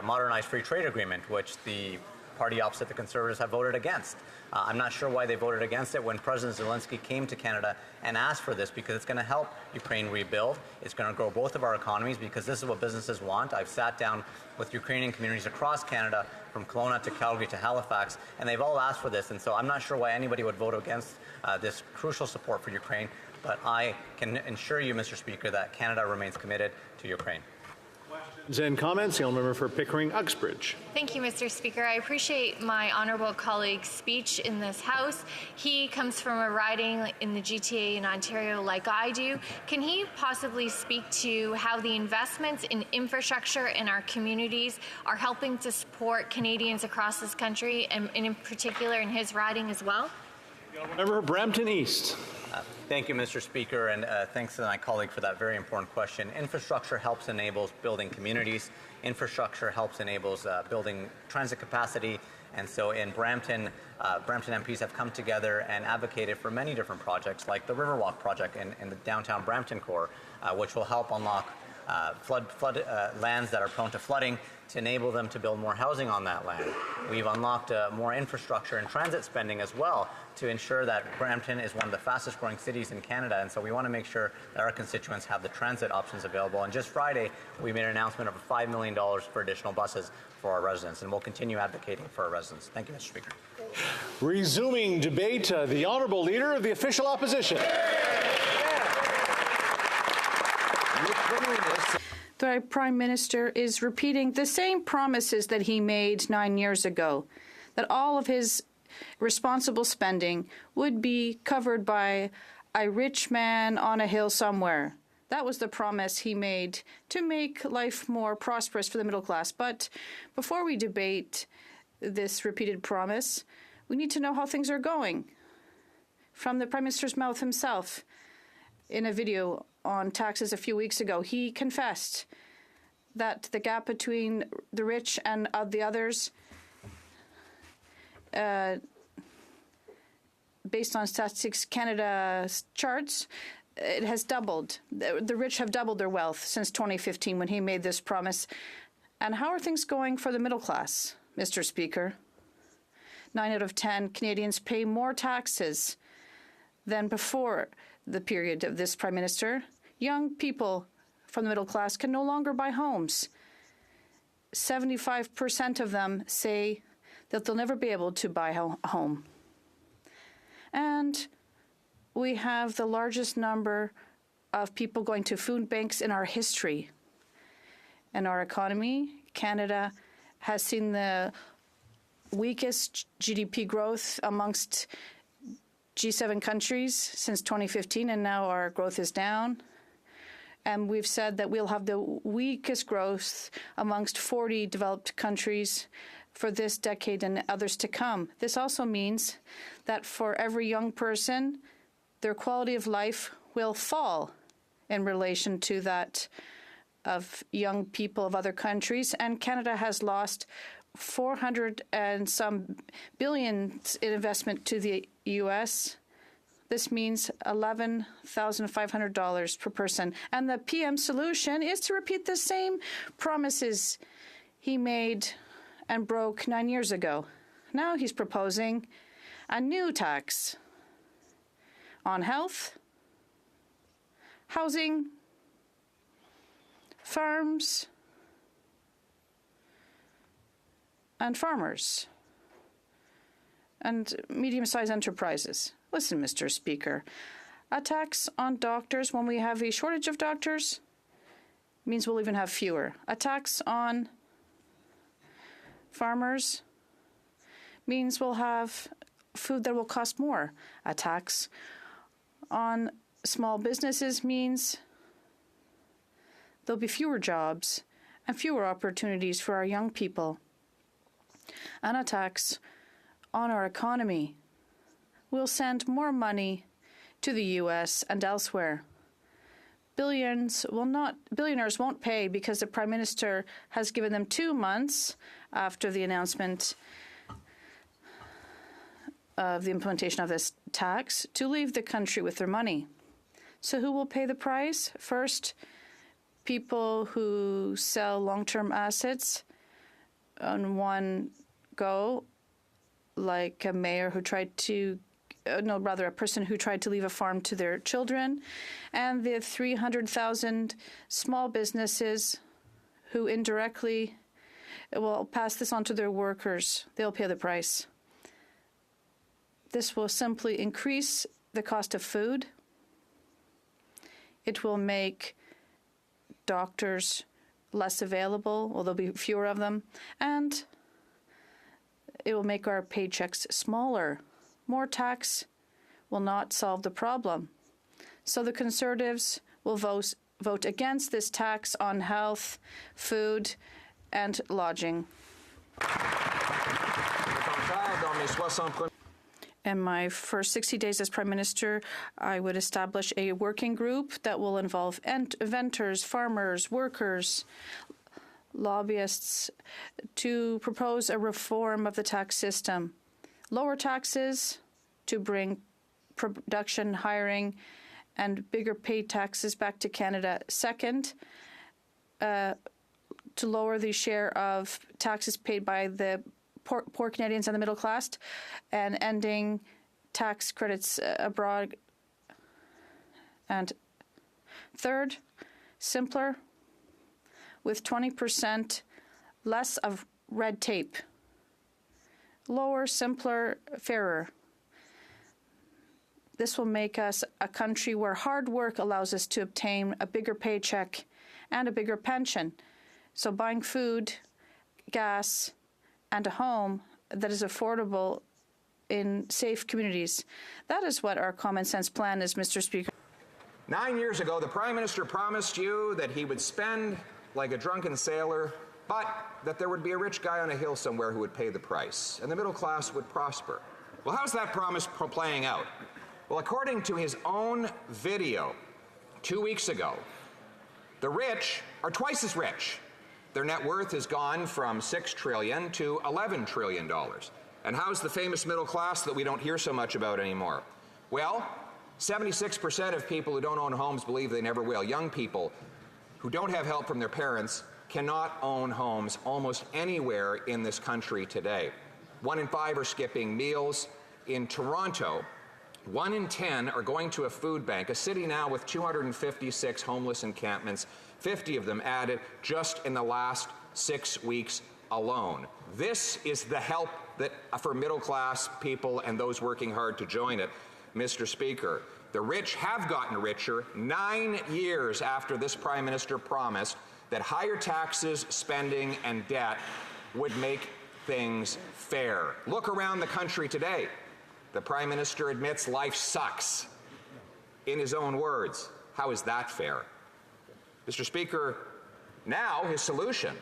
modernized free trade agreement, which the party opposite the Conservatives have voted against. I'm not sure why they voted against it when President Zelensky came to Canada and asked for this, because it's going to help Ukraine rebuild. It's going to grow both of our economies, because this is what businesses want. I've sat down with Ukrainian communities across Canada, from Kelowna to Calgary to Halifax, and they've all asked for this. And so I'm not sure why anybody would vote against this crucial support for Ukraine, but I can assure you, Mr. Speaker, that Canada remains committed to Ukraine. And comments, the Honourable Member for Pickering Uxbridge. Thank you, Mr. Speaker. I appreciate my honourable colleague's speech in this House. He comes from a riding in the GTA in Ontario like I do. Can he possibly speak to how the investments in infrastructure in our communities are helping to support Canadians across this country, and in particular in his riding as well? Member for Brampton East. Thank you, Mr. Speaker, and thanks to my colleague for that very important question. Infrastructure helps enables building communities. Infrastructure helps enables building transit capacity. And so in Brampton, Brampton MPs have come together and advocated for many different projects, like the Riverwalk project in the downtown Brampton core, which will help unlock flood lands that are prone to flooding to enable them to build more housing on that land. We've unlocked more infrastructure and transit spending as well to ensure that Brampton is one of the fastest growing cities in Canada, and so we want to make sure that our constituents have the transit options available. And just Friday, we made an announcement of $5 million for additional buses for our residents, and we'll continue advocating for our residents. Thank you, Mr. Speaker. Resuming debate, the Honourable Leader of the Official Opposition. The Prime Minister is repeating the same promises that he made 9 years ago, that all of his responsible spending would be covered by a rich man on a hill somewhere. That was the promise he made to make life more prosperous for the middle class. But before we debate this repeated promise, we need to know how things are going. From the Prime Minister's mouth himself, in a video on taxes a few weeks ago, he confessed that the gap between the rich and the others, based on Statistics Canada charts, it has doubled. The rich have doubled their wealth since 2015 when he made this promise. And how are things going for the middle class, Mr. Speaker? 9 out of 10 Canadians pay more taxes than before the period of this Prime Minister. Young people from the middle class can no longer buy homes. 75% of them say that they'll never be able to buy a home. And we have the largest number of people going to food banks in our history. In our economy, Canada has seen the weakest GDP growth amongst G7 countries since 2015, and now our growth is down. And we've said that we'll have the weakest growth amongst 40 developed countries for this decade and others to come. This also means that for every young person, their quality of life will fall in relation to that of young people of other countries. And Canada has lost 400 and some billions in investment to the U.S. This means $11,500 per person. And the PM solution is to repeat the same promises he made and broke 9 years ago. Now he's proposing a new tax on health, housing, farms, and farmers, and medium-sized enterprises. Listen, Mr. Speaker, a tax on doctors when we have a shortage of doctors means we'll even have fewer. A tax on farmers means we'll have food that will cost more. A tax on small businesses means there'll be fewer jobs and fewer opportunities for our young people. And a tax on our economy will send more money to the U.S. and elsewhere. Billionaires won't pay because the Prime Minister has given them 2 months after the announcement of the implementation of this tax to leave the country with their money. So who will pay the price? First, people who sell long-term assets on one go, like a mayor who tried to a person who tried to leave a farm to their children, and the 300,000 small businesses who indirectly will pass this on to their workers. They'll pay the price. This will simply increase the cost of food. It will make doctors less available, or there'll be fewer of them, and it will make our paychecks smaller. More tax will not solve the problem. So the Conservatives will vote against this tax on health, food, and lodging. In my first 60 days as Prime Minister, I would establish a working group that will involve inventors, farmers, workers, lobbyists to propose a reform of the tax system. Lower taxes to bring production, hiring, and bigger pay taxes back to Canada. Second, to lower the share of taxes paid by the poor Canadians and the middle class, and ending tax credits abroad. And third, simpler, with 20% less of red tape. Lower, simpler, fairer. This will make us a country where hard work allows us to obtain a bigger paycheck and a bigger pension. So buying food, gas, and a home that is affordable in safe communities. That is what our common sense plan is, Mr. Speaker. 9 years ago, the Prime Minister promised you that he would spend like a drunken sailor, but that there would be a rich guy on a hill somewhere who would pay the price, and the middle class would prosper. Well, how's that promise playing out? Well, according to his own video 2 weeks ago, the rich are twice as rich. Their net worth has gone from $6 trillion to $11 trillion. And how's the famous middle class that we don't hear so much about anymore? Well, 76% of people who don't own homes believe they never will. Young people who don't have help from their parents cannot own homes almost anywhere in this country today. 1 in 5 are skipping meals. In Toronto, 1 in 10 are going to a food bank, a city now with 256 homeless encampments, 50 of them added just in the last 6 weeks alone. This is the help that for middle-class people and those working hard to join it, Mr. Speaker. The rich have gotten richer 9 years after this Prime Minister promised that higher taxes, spending, and debt would make things fair. Look around the country today. The Prime Minister admits life sucks. In his own words, how is that fair? Mr. Speaker, now his solution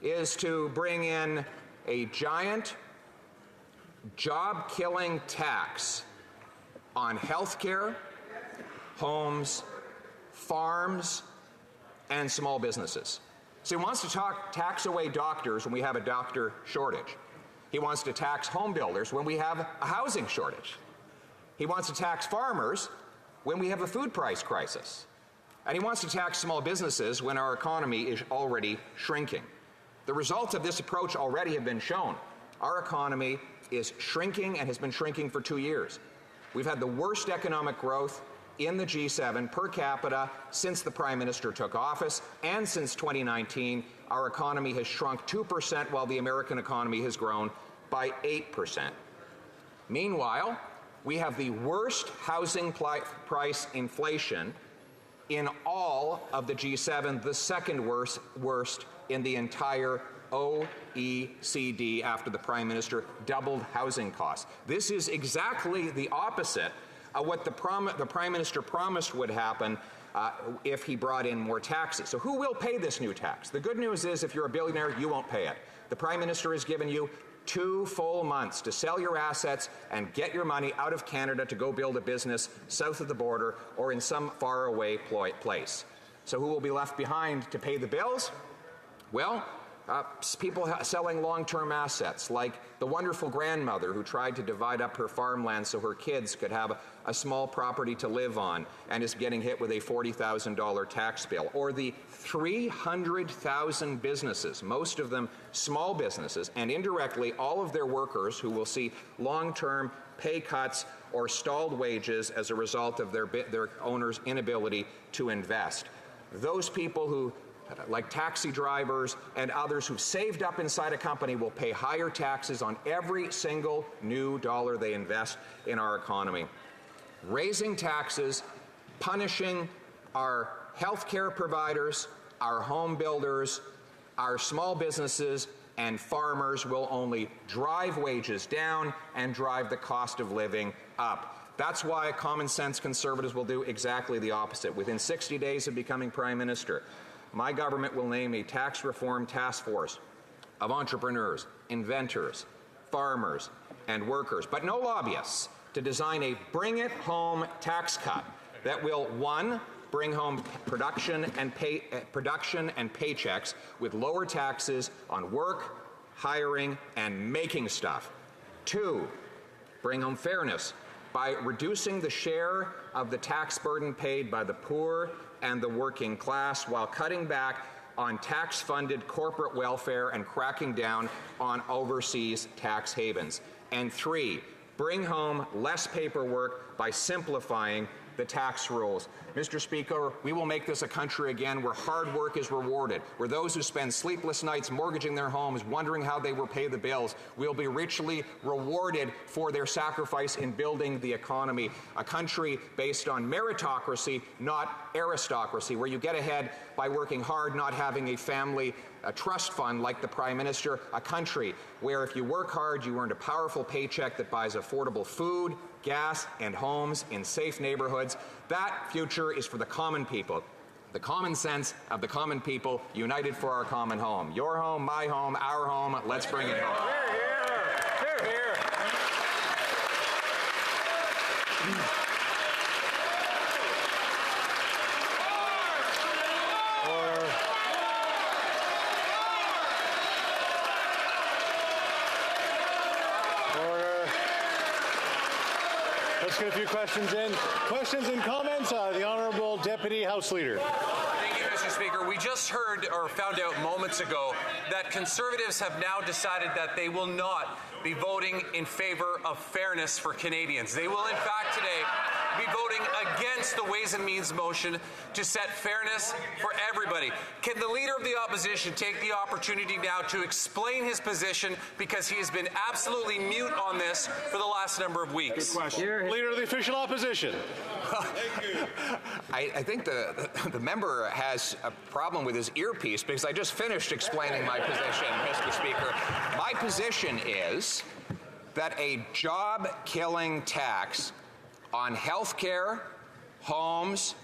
is to bring in a giant, job-killing tax on health care, homes, farms, and small businesses. So he wants to tax away doctors when we have a doctor shortage. He wants to tax home builders when we have a housing shortage. He wants to tax farmers when we have a food price crisis. And he wants to tax small businesses when our economy is already shrinking. The results of this approach already have been shown. Our economy is shrinking and has been shrinking for 2 years. We've had the worst economic growth in the G7 per capita since the Prime Minister took office, and since 2019, our economy has shrunk 2% while the American economy has grown by 8%. Meanwhile, we have the worst housing price inflation in all of the G7, the second worst in the entire OECD after the Prime Minister doubled housing costs. This is exactly the opposite of what the Prime Minister promised would happen if he brought in more taxes. So who will pay this new tax? The good news is if you're a billionaire, you won't pay it. The Prime Minister has given you 2 full months to sell your assets and get your money out of Canada to go build a business south of the border or in some faraway place. So who will be left behind to pay the bills? Well, people selling long-term assets, like the wonderful grandmother who tried to divide up her farmland so her kids could have a small property to live on and is getting hit with a $40,000 tax bill, or the 300,000 businesses, most of them small businesses, and indirectly all of their workers who will see long-term pay cuts or stalled wages as a result of their owners' inability to invest. Those people who, like taxi drivers and others who've saved up inside a company, will pay higher taxes on every single new dollar they invest in our economy. Raising taxes, punishing our healthcare providers, our home builders, our small businesses, and farmers will only drive wages down and drive the cost of living up. That's why common sense Conservatives will do exactly the opposite. Within 60 days of becoming Prime Minister, my government will name a tax reform task force of entrepreneurs, inventors, farmers, and workers, but no lobbyists, to design a bring-it-home tax cut that will, 1, bring home production and paychecks with lower taxes on work, hiring, and making stuff. 2, bring home fairness by reducing the share of the tax burden paid by the poor and the working class while cutting back on tax-funded corporate welfare and cracking down on overseas tax havens. And 3, bring home less paperwork by simplifying the tax rules. Mr. Speaker, we will make this a country again where hard work is rewarded, where those who spend sleepless nights mortgaging their homes, wondering how they will pay the bills, will be richly rewarded for their sacrifice in building the economy. A country based on meritocracy, not aristocracy, where you get ahead by working hard, not having a family trust fund like the Prime Minister. A country where if you work hard, you earn a powerful paycheck that buys affordable food, gas, and homes in safe neighborhoods. That future is for the common people. The common sense of the common people united for our common home. Your home, my home, our home. Let's bring it home. Here, here. Here, here. Let's get a few questions in. Questions and comments. The Honourable Deputy House Leader. Thank you, Mr. Speaker. We just heard or found out moments ago that Conservatives have now decided that they will not be voting in favor of fairness for Canadians. They will, in fact, today be voting against the Ways and Means motion to set fairness for everybody. Can the Leader of the Opposition take the opportunity now to explain his position, because he has been absolutely mute on this for the last number of weeks? Good question. Leader of the Official Opposition. I think the member has a problem with his earpiece, because I just finished explaining my position, Mr. Speaker. My position is that a job-killing tax on health care, homes,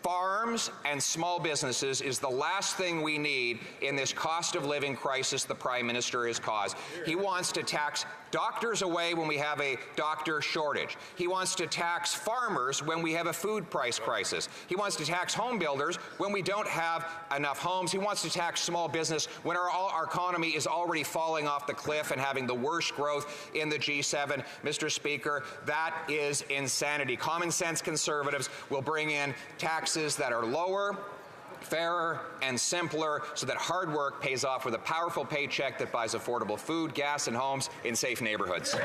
farms, and small businesses is the last thing we need in this cost of living crisis the Prime Minister has caused. He wants to tax doctors away when we have a doctor shortage. He wants to tax farmers when we have a food price crisis. He wants to tax home builders when we don't have enough homes. He wants to tax small business when our economy is already falling off the cliff and having the worst growth in the G7. Mr. Speaker, that is insanity. Common sense Conservatives will bring in taxes that are lower, fairer, and simpler, so that hard work pays off with a powerful paycheck that buys affordable food, gas, and homes in safe neighborhoods.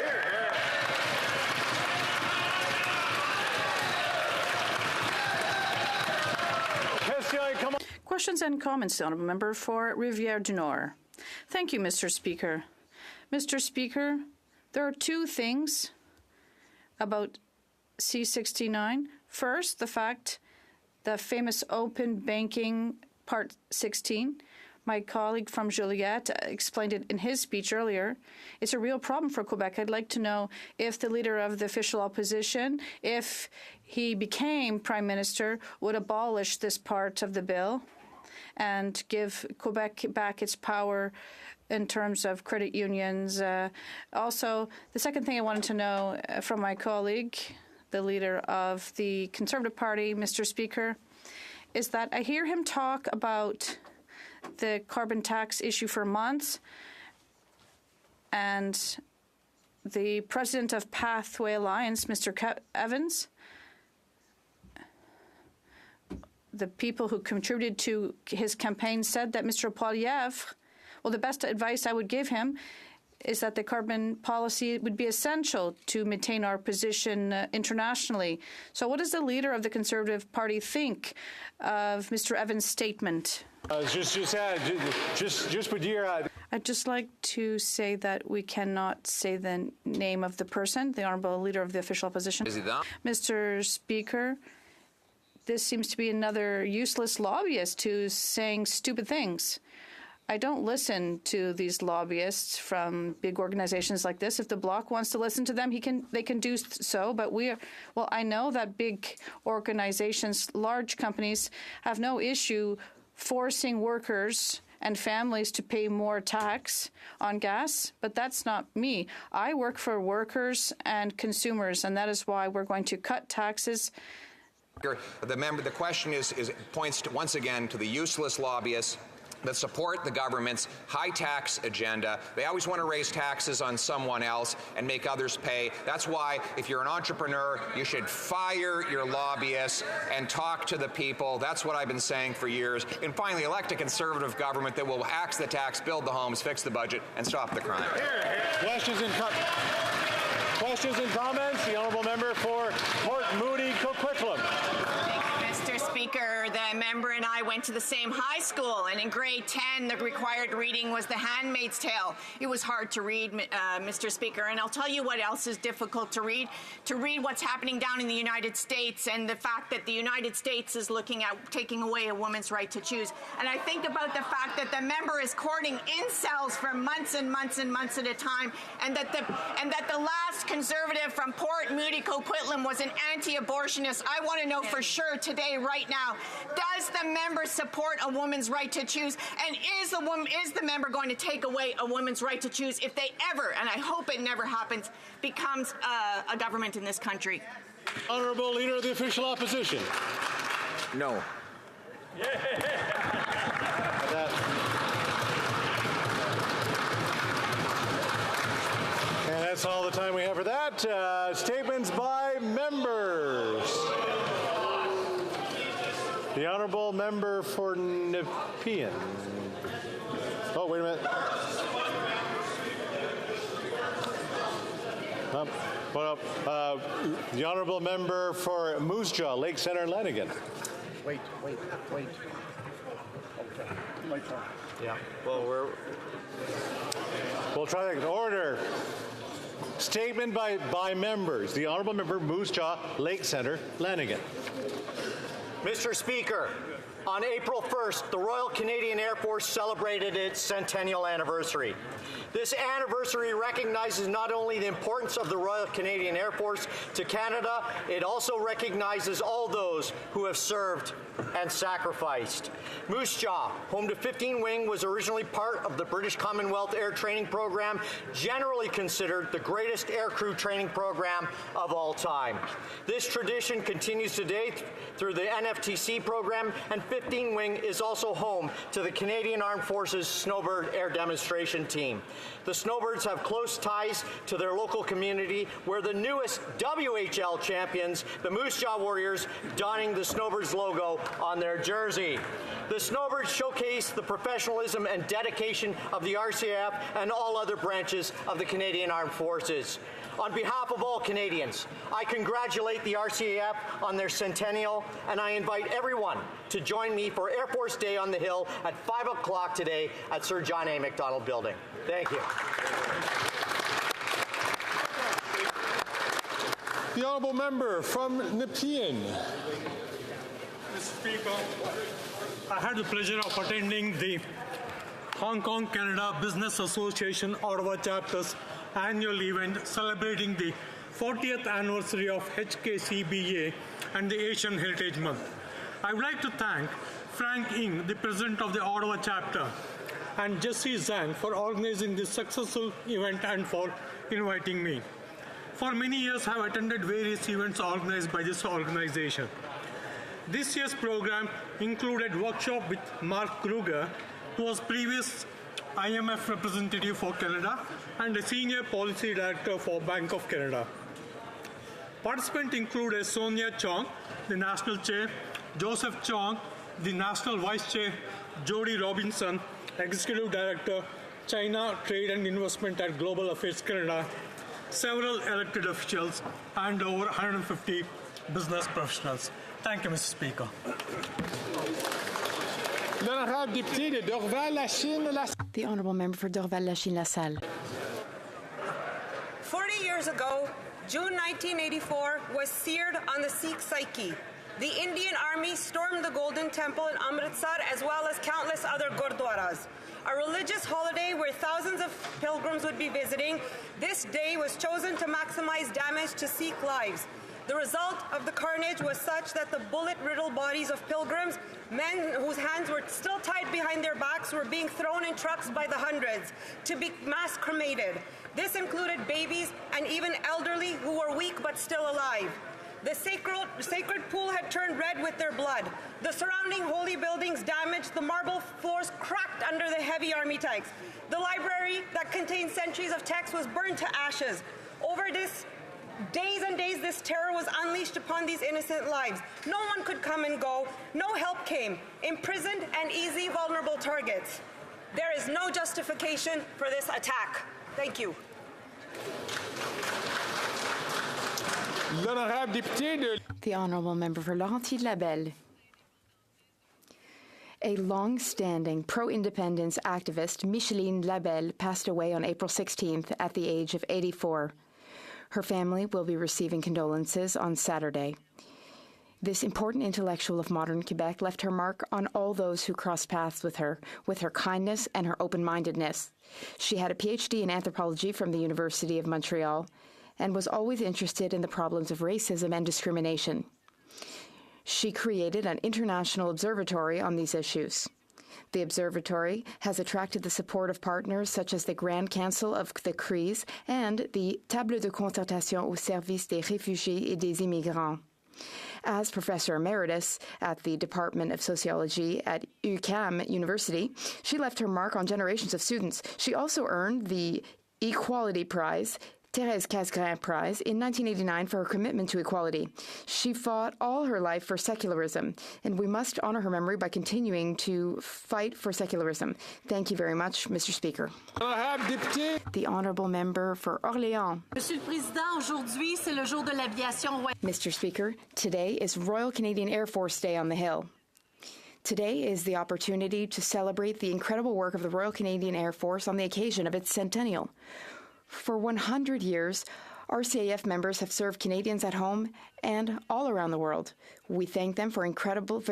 Questions and comments, the Honourable Member for Rivière-du-Nord. Thank you, Mr. Speaker. Mr. Speaker, there are two things about C-69. First, the famous open banking Part 16. My colleague from Joliette explained it in his speech earlier. It's a real problem for Quebec. I'd like to know if the Leader of the Official Opposition, if he became Prime Minister, would abolish this part of the bill and give Quebec back its power in terms of credit unions. Also, the second thing I wanted to know from my colleague, the Leader of the Conservative Party, Mr. Speaker, is that I hear him talk about the carbon tax issue for months, and the president of Pathway Alliance, Mr. Evans, the people who contributed to his campaign said that Mr. Poilievre, well, the best advice I would give him is that the carbon policy would be essential to maintain our position internationally. So what does the Leader of the Conservative Party think of Mr. Evans' statement? I'd just like to say that we cannot say the name of the person, the Honourable Leader of the Official Opposition. Mr. Speaker, this seems to be another useless lobbyist who's saying stupid things. I don't listen to these lobbyists from big organizations like this. If the Bloc wants to listen to them, they can do so. But I know that big organizations, large companies, have no issue forcing workers and families to pay more tax on gas, but that's not me. I work for workers and consumers, and that is why we're going to cut taxes. The question points once again to the useless lobbyists that support the government's high tax agenda. They always want to raise taxes on someone else and make others pay. That's why, if you're an entrepreneur, you should fire your lobbyists and talk to the people. That's what I've been saying for years. And finally, elect a Conservative government that will axe the tax, build the homes, fix the budget, and stop the crime. Questions and comments? The Honourable Member for Port Moody Coquitlam. Mr. Speaker, the member and I went to the same high school, and in grade 10, the required reading was The Handmaid's Tale. It was hard to read, Mr. Speaker, and I'll tell you what else is difficult to read what's happening down in the United States and the fact that the United States is looking at taking away a woman's right to choose. And I think about the fact that the member is courting incels for months and months and months at a time, and that the last Conservative from Port Moody Coquitlam was an anti-abortionist. I want to know for sure today, right now, does the member support a woman's right to choose? And is the member going to take away a woman's right to choose if they ever, and I hope it never happens, becomes a government in this country? Honourable Leader of the Official Opposition. No. And that's all the time we have for that. Statements by members. The Honourable Member member for Nepean. Oh, wait a minute. The honourable member for Moose Jaw, Lake Centre, Lanigan. Wait. Okay. My turn. Yeah. Well, we'll try to order. Statement by members. The honourable member, Moose Jaw, Lake Centre, Lanigan. Mr. Speaker, on April 1st, the Royal Canadian Air Force celebrated its centennial anniversary. This anniversary recognizes not only the importance of the Royal Canadian Air Force to Canada, it also recognizes all those who have served and sacrificed. Moose Jaw, home to 15 Wing, was originally part of the British Commonwealth Air Training Program, generally considered the greatest aircrew training program of all time. This tradition continues today through the NFTC program, and 15 Wing is also home to the Canadian Armed Forces Snowbird Air Demonstration Team. The Snowbirds have close ties to their local community, where the newest WHL champions, the Moose Jaw Warriors, donning the Snowbirds logo on their jersey. The Snowbirds showcase the professionalism and dedication of the RCAF and all other branches of the Canadian Armed Forces. On behalf of all Canadians, I congratulate the RCAF on their centennial, and I invite everyone to join me for Air Force Day on the Hill at 5 o'clock today at Sir John A. Macdonald Building. Thank you. The honourable member from Nepean. Mr. Speaker, I had the pleasure of attending the Hong Kong Canada Business Association Ottawa Chapter's annual event celebrating the 40th anniversary of HKCBA and the Asian Heritage Month. I would like to thank Frank Ng, the president of the Ottawa chapter, and Jesse Zhang for organizing this successful event and for inviting me. For many years, I have attended various events organized by this organization. This year's program included workshop with Mark Kruger, who was previous IMF representative for Canada and a senior policy director for Bank of Canada. Participants included Sonia Chong, the national chair, Joseph Chong, the national vice chair, Jody Robinson, executive director, China Trade and Investment at Global Affairs Canada, several elected officials, and over 150 business professionals. Thank you, Mr. Speaker. The honourable member for Dorval-Lachine-LaSalle. 40 years ago, June 1984 was seared on the Sikh psyche. The Indian Army stormed the Golden Temple in Amritsar, as well as countless other gurdwaras. A religious holiday where thousands of pilgrims would be visiting, this day was chosen to maximize damage to Sikh lives. The result of the carnage was such that the bullet-riddled bodies of pilgrims, men whose hands were still tied behind their backs, were being thrown in trucks by the hundreds to be mass cremated. This included babies and even elderly who were weak but still alive. The sacred pool had turned red with their blood. The surrounding holy buildings damaged, the marble floors cracked under the heavy army tanks. The library that contained centuries of text was burned to ashes. Over this days and days, this terror was unleashed upon these innocent lives. No one could come and go. No help came. Imprisoned and easy, vulnerable targets. There is no justification for this attack. Thank you. The honourable member for Laurentides-Labelle. A long-standing pro-independence activist, Micheline Labelle, passed away on April 16th at the age of 84. Her family will be receiving condolences on Saturday. This important intellectual of modern Quebec left her mark on all those who crossed paths with her kindness and her open-mindedness. She had a PhD in anthropology from the University of Montreal and was always interested in the problems of racism and discrimination. She created an international observatory on these issues. The observatory has attracted the support of partners such as the Grand Council of the CRIS and the Table de concertation au service des réfugiés et des immigrants. As Professor Emeritus at the Department of Sociology at UQAM University, she left her mark on generations of students. She also earned the Equality Prize, Thérèse Casgrain Prize in 1989 for her commitment to equality. She fought all her life for secularism, and we must honor her memory by continuing to fight for secularism. Thank you very much, Mr. Speaker. The Honourable Member for Orléans. Monsieur le Président, aujourd'hui, c'est le jour de l'aviation. Mr. Speaker, today is Royal Canadian Air Force Day on the Hill. Today is the opportunity to celebrate the incredible work of the Royal Canadian Air Force on the occasion of its centennial. For 100 years, RCAF members have served Canadians at home and all around the world. We thank them for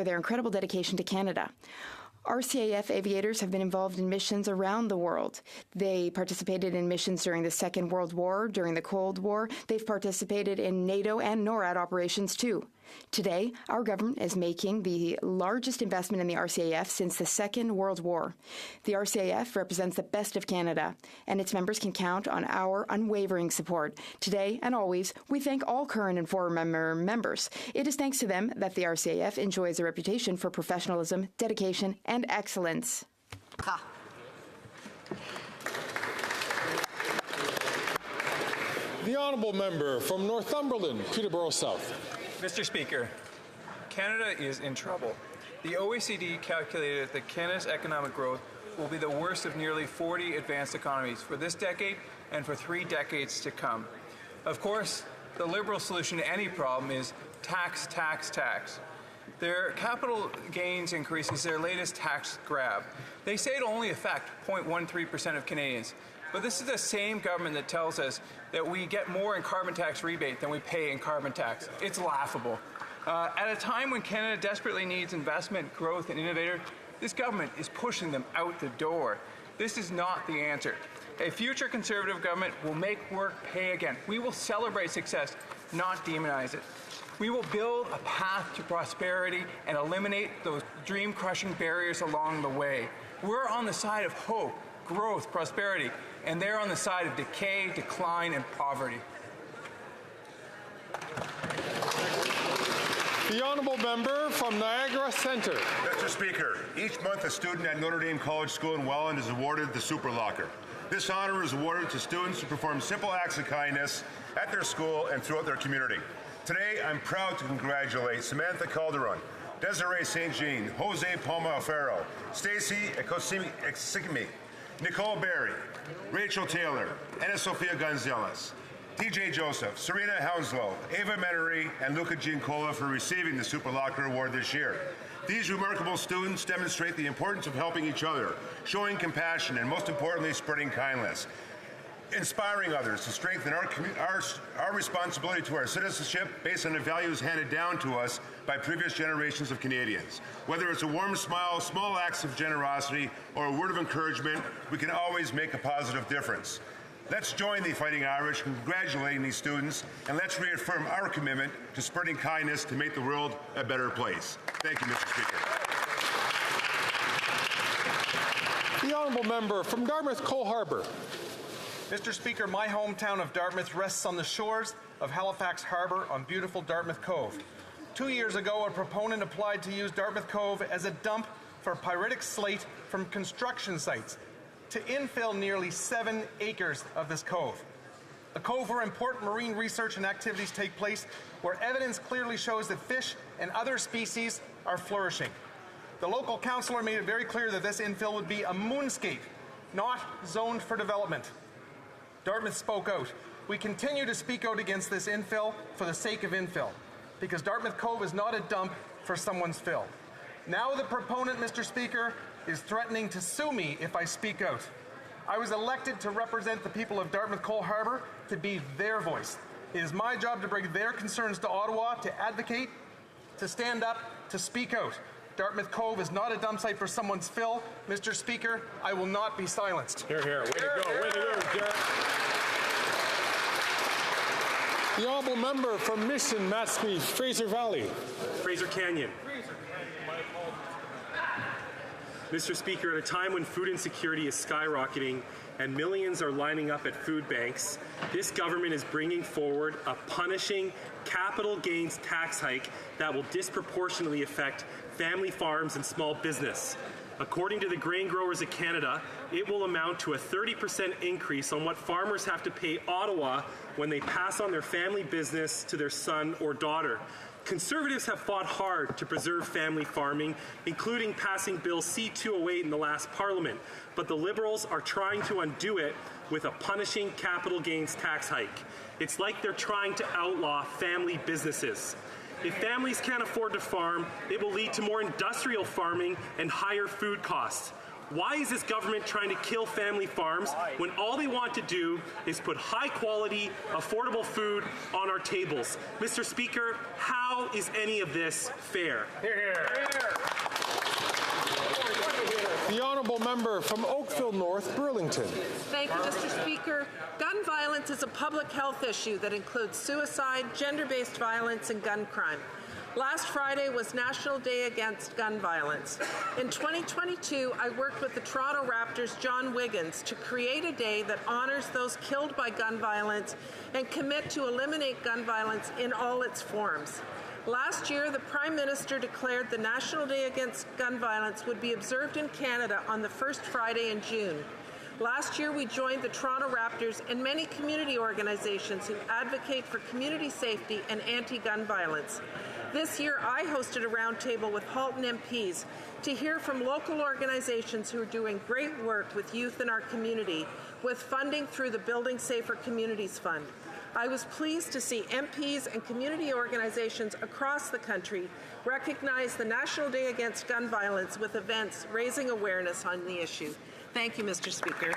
their incredible dedication to Canada. RCAF aviators have been involved in missions around the world. They participated in missions during the Second World War, during the Cold War. They've participated in NATO and NORAD operations too. Today, our government is making the largest investment in the RCAF since the Second World War. The RCAF represents the best of Canada, and its members can count on our unwavering support. Today and always, we thank all current and former members. It is thanks to them that the RCAF enjoys a reputation for professionalism, dedication, and excellence. The Honourable Member from Northumberland, Peterborough South. Mr. Speaker, Canada is in trouble. The OECD calculated that Canada's economic growth will be the worst of nearly 40 advanced economies for this decade and for 3 decades to come. Of course, the Liberal solution to any problem is tax, tax, tax. Their capital gains increase is their latest tax grab. They say it'll only affect 0.13% of Canadians. But this is the same government that tells us that we get more in carbon tax rebate than we pay in carbon tax. It's laughable. At a time when Canada desperately needs investment, growth, and innovators, this government is pushing them out the door. This is not the answer. A future Conservative government will make work pay again. We will celebrate success, not demonize it. We will build a path to prosperity and eliminate those dream-crushing barriers along the way. We're on the side of hope, growth, prosperity, and they're on the side of decay, decline, and poverty. The Honourable Member from Niagara Centre. Mr. Speaker, each month a student at Notre Dame College School in Welland is awarded the Super Locker. This honor is awarded to students who perform simple acts of kindness at their school and throughout their community. Today, I'm proud to congratulate Samantha Calderon, Desiree St. Jean, Jose Palma Alfaro, Stacy Ekosimi, Nicole Berry, Rachel Taylor, Anna Sofia Gonzalez, DJ Joseph, Serena Hounslow, Ava Menery, and Luca Giancola for receiving the Super Locker Award this year. These remarkable students demonstrate the importance of helping each other, showing compassion, and most importantly, spreading kindness, inspiring others to strengthen our responsibility to our citizenship based on the values handed down to us by previous generations of Canadians. Whether it's a warm smile, small acts of generosity, or a word of encouragement, we can always make a positive difference. Let's join the Fighting Irish in congratulating these students, and let's reaffirm our commitment to spreading kindness to make the world a better place. Thank you, Mr. Speaker. The Honourable Member from Dartmouth Cole Harbour. Mr. Speaker, my hometown of Dartmouth rests on the shores of Halifax Harbour on beautiful Dartmouth Cove. 2 years ago, a proponent applied to use Dartmouth Cove as a dump for pyritic slate from construction sites to infill nearly 7 acres of this cove. A cove where important marine research and activities take place, where evidence clearly shows that fish and other species are flourishing. The local councillor made it very clear that this infill would be a moonscape, not zoned for development. Dartmouth spoke out. We continue to speak out against this infill for the sake of infill, because Dartmouth Cove is not a dump for someone's fill. Now the proponent, Mr. Speaker, is threatening to sue me if I speak out. I was elected to represent the people of Dartmouth Cole Harbour, to be their voice. It is my job to bring their concerns to Ottawa, to advocate, to stand up, to speak out. Dartmouth Cove is not a dump site for someone's fill. Mr. Speaker, I will not be silenced. Here, here. Way to go. Way to go, Jared. The Honourable Member from Mission, Matsqui, Fraser Valley. Fraser Canyon. Mr. Speaker, at a time when food insecurity is skyrocketing and millions are lining up at food banks, this government is bringing forward a punishing capital gains tax hike that will disproportionately affect family farms and small business. According to the Grain Growers of Canada, it will amount to a 30% increase on what farmers have to pay Ottawa when they pass on their family business to their son or daughter. Conservatives have fought hard to preserve family farming, including passing Bill C-208 in the last Parliament, but the Liberals are trying to undo it with a punishing capital gains tax hike. It's like they're trying to outlaw family businesses. If families can't afford to farm, it will lead to more industrial farming and higher food costs. Why is this government trying to kill family farms when all they want to do is put high-quality, affordable food on our tables? Mr. Speaker, how is any of this fair? The honourable member from Oakville North, Burlington. Thank you, Mr. Speaker. Gun violence is a public health issue that includes suicide, gender-based violence, and gun crime. Last Friday was National Day Against Gun Violence. In 2022, I worked with the Toronto Raptors' John Wiggins to create a day that honors those killed by gun violence and commit to eliminate gun violence in all its forms. Last year, the Prime Minister declared the National Day Against Gun Violence would be observed in Canada on the first Friday in June. Last year, we joined the Toronto Raptors and many community organizations who advocate for community safety and anti-gun violence. This year, I hosted a roundtable with Halton MPs to hear from local organizations who are doing great work with youth in our community with funding through the Building Safer Communities Fund. I was pleased to see MPs and community organizations across the country recognize the National Day Against Gun Violence with events raising awareness on the issue. Thank you, Mr. Speaker.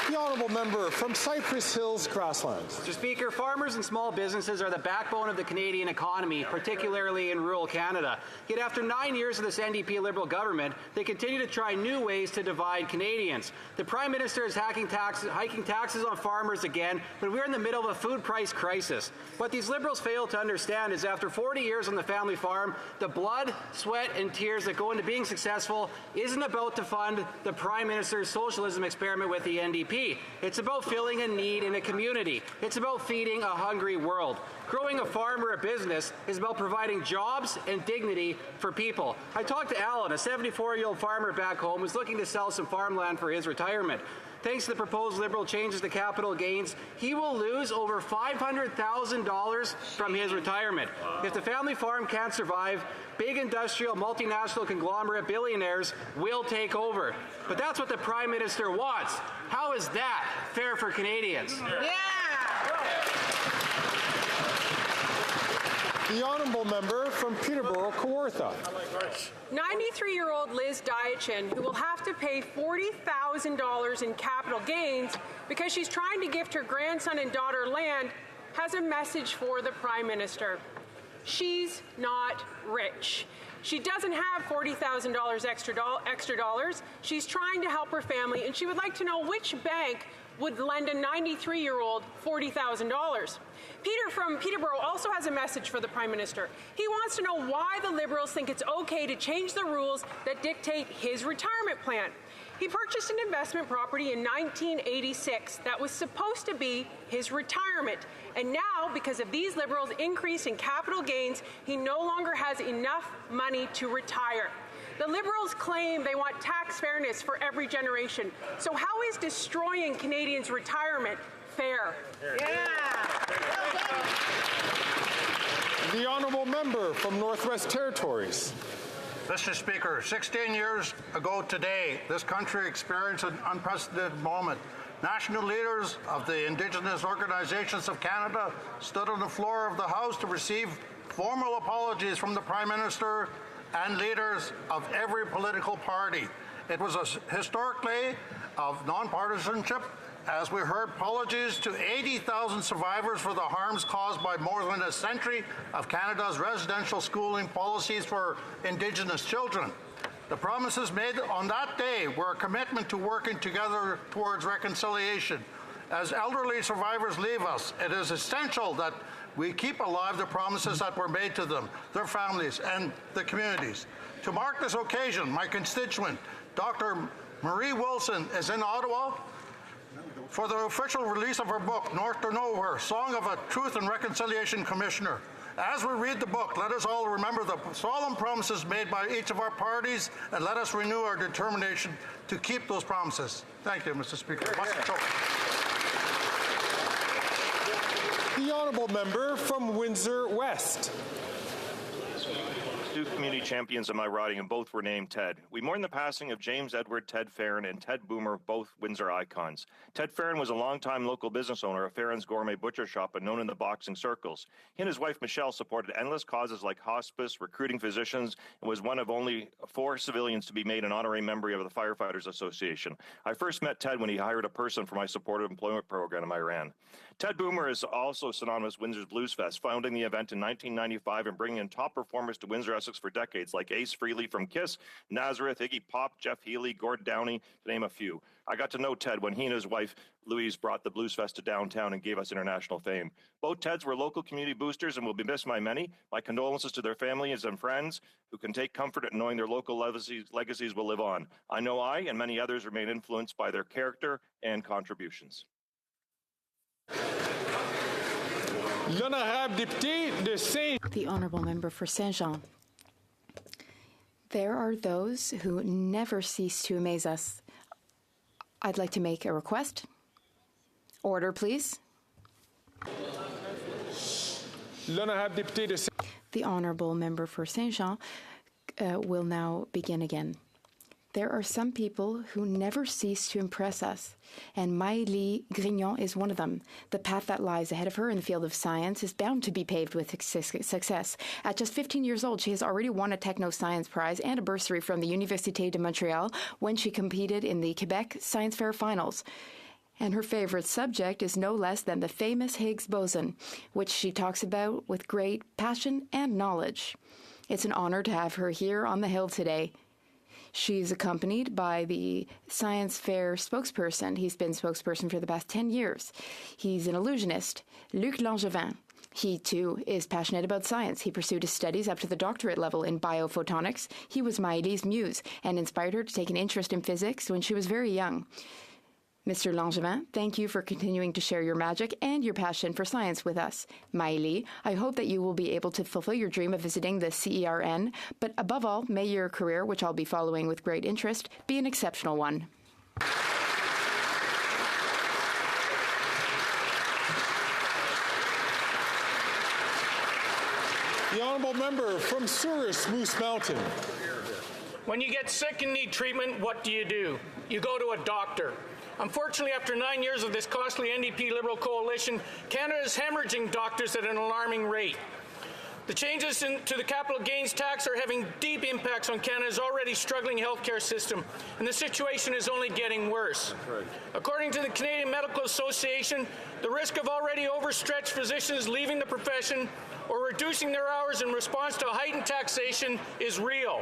The honourable member from Cypress Hills, Grasslands. Mr. Speaker, farmers and small businesses are the backbone of the Canadian economy, particularly in rural Canada. Yet after 9 years of this NDP Liberal government, they continue to try new ways to divide Canadians. The Prime Minister is hiking taxes on farmers again, but we're in the middle of a food price crisis. What these Liberals fail to understand is after 40 years on the family farm, the blood, sweat, and tears that go into being successful isn't about to fund the Prime Minister's socialism experiment with the NDP. It's about filling a need in a community. It's about feeding a hungry world. Growing a farm or a business is about providing jobs and dignity for people. I talked to Alan, a 74-year-old farmer back home who's looking to sell some farmland for his retirement. Thanks to the proposed Liberal changes to capital gains, he will lose over $500,000 from his retirement. If the family farm can't survive, big industrial, multinational conglomerate billionaires will take over. But that's what the Prime Minister wants. How is that fair for Canadians? The honourable member from Peterborough, Kawartha. 93-year-old Liz Diachin, who will have to pay $40,000 in capital gains because she's trying to gift her grandson and daughter land, has a message for the Prime Minister. She's not rich. She doesn't have $40,000 extra dollars. She's trying to help her family, and she would like to know which bank would lend a 93-year-old $40,000. Peter from Peterborough also has a message for the Prime Minister. He wants to know why the Liberals think it's okay to change the rules that dictate his retirement plan. He purchased an investment property in 1986 that was supposed to be his retirement. And now, because of these Liberals' increase in capital gains, he no longer has enough money to retire. The Liberals claim they want tax fairness for every generation. So how is destroying Canadians' retirement fair? The honourable member from Northwest Territories. Mr. Speaker, 16 years ago today, this country experienced an unprecedented moment. National leaders of the Indigenous Organizations of Canada stood on the floor of the House to receive formal apologies from the Prime Minister and leaders of every political party. It was a historic day of nonpartisanship as we heard apologies to 80,000 survivors for the harms caused by more than a century of Canada's residential schooling policies for Indigenous children. The promises made on that day were a commitment to working together towards reconciliation. As elderly survivors leave us, it is essential that we keep alive the promises that were made to them, their families, and the communities. To mark this occasion, my constituent, Dr. Marie Wilson, is in Ottawa for the official release of her book, North to Nowhere, Song of a Truth and Reconciliation Commissioner. As we read the book, let us all remember the solemn promises made by each of our parties, and let us renew our determination to keep those promises. Thank you, Mr. Speaker. The honourable member from Windsor West. Two community champions in my riding, and both were named Ted. We mourn the passing of James Edward Ted Farron and Ted Boomer, both Windsor icons. Ted Farron was a longtime local business owner of Farron's Gourmet Butcher Shop and known in the boxing circles. He and his wife Michelle supported endless causes like hospice, recruiting physicians, and was one of only 4 civilians to be made an honorary member of the Firefighters Association. I first met Ted when he hired a person for my supportive employment program I ran. Ted Boomer is also synonymous with Windsor's Blues Fest, founding the event in 1995 and bringing in top performers to Windsor Essex for decades, like Ace Frehley from Kiss, Nazareth, Iggy Pop, Jeff Healey, Gord Downey, to name a few. I got to know Ted when he and his wife, Louise, brought the Blues Fest to downtown and gave us international fame. Both Teds were local community boosters and will be missed by many. My condolences to their families and friends who can take comfort in knowing their local legacies will live on. I know I and many others remain influenced by their character and contributions. The honourable member for Saint-Jean. There are those who never cease to amaze us. I'd like to make a request. Order, please. The honourable member for Saint-Jean will now begin again. There are some people who never cease to impress us, and Maëlie Grignon is one of them. The path that lies ahead of her in the field of science is bound to be paved with success. At just 15 years old, she has already won a Techno Science Prize and a bursary from the Université de Montréal when she competed in the Quebec Science Fair Finals. And her favorite subject is no less than the famous Higgs boson, which she talks about with great passion and knowledge. It's an honor to have her here on the Hill today. She's accompanied by the Science Fair spokesperson. He's been spokesperson for the past 10 years. He's an illusionist, Luc Langevin. He, too, is passionate about science. He pursued his studies up to the doctorate level in biophotonics. He was Maëlie's muse and inspired her to take an interest in physics when she was very young. Mr. Langevin, thank you for continuing to share your magic and your passion for science with us. Maëlie, I hope that you will be able to fulfill your dream of visiting the CERN, but above all, may your career, which I'll be following with great interest, be an exceptional one. The honourable member from Souris Moose Mountain. When you get sick and need treatment, what do? You go to a doctor. Unfortunately, after 9 years of this costly NDP Liberal coalition, Canada is hemorrhaging doctors at an alarming rate. The changes to the capital gains tax are having deep impacts on Canada's already struggling healthcare system, and the situation is only getting worse. Right. According to the Canadian Medical Association, the risk of already overstretched physicians leaving the profession or reducing their hours in response to heightened taxation is real.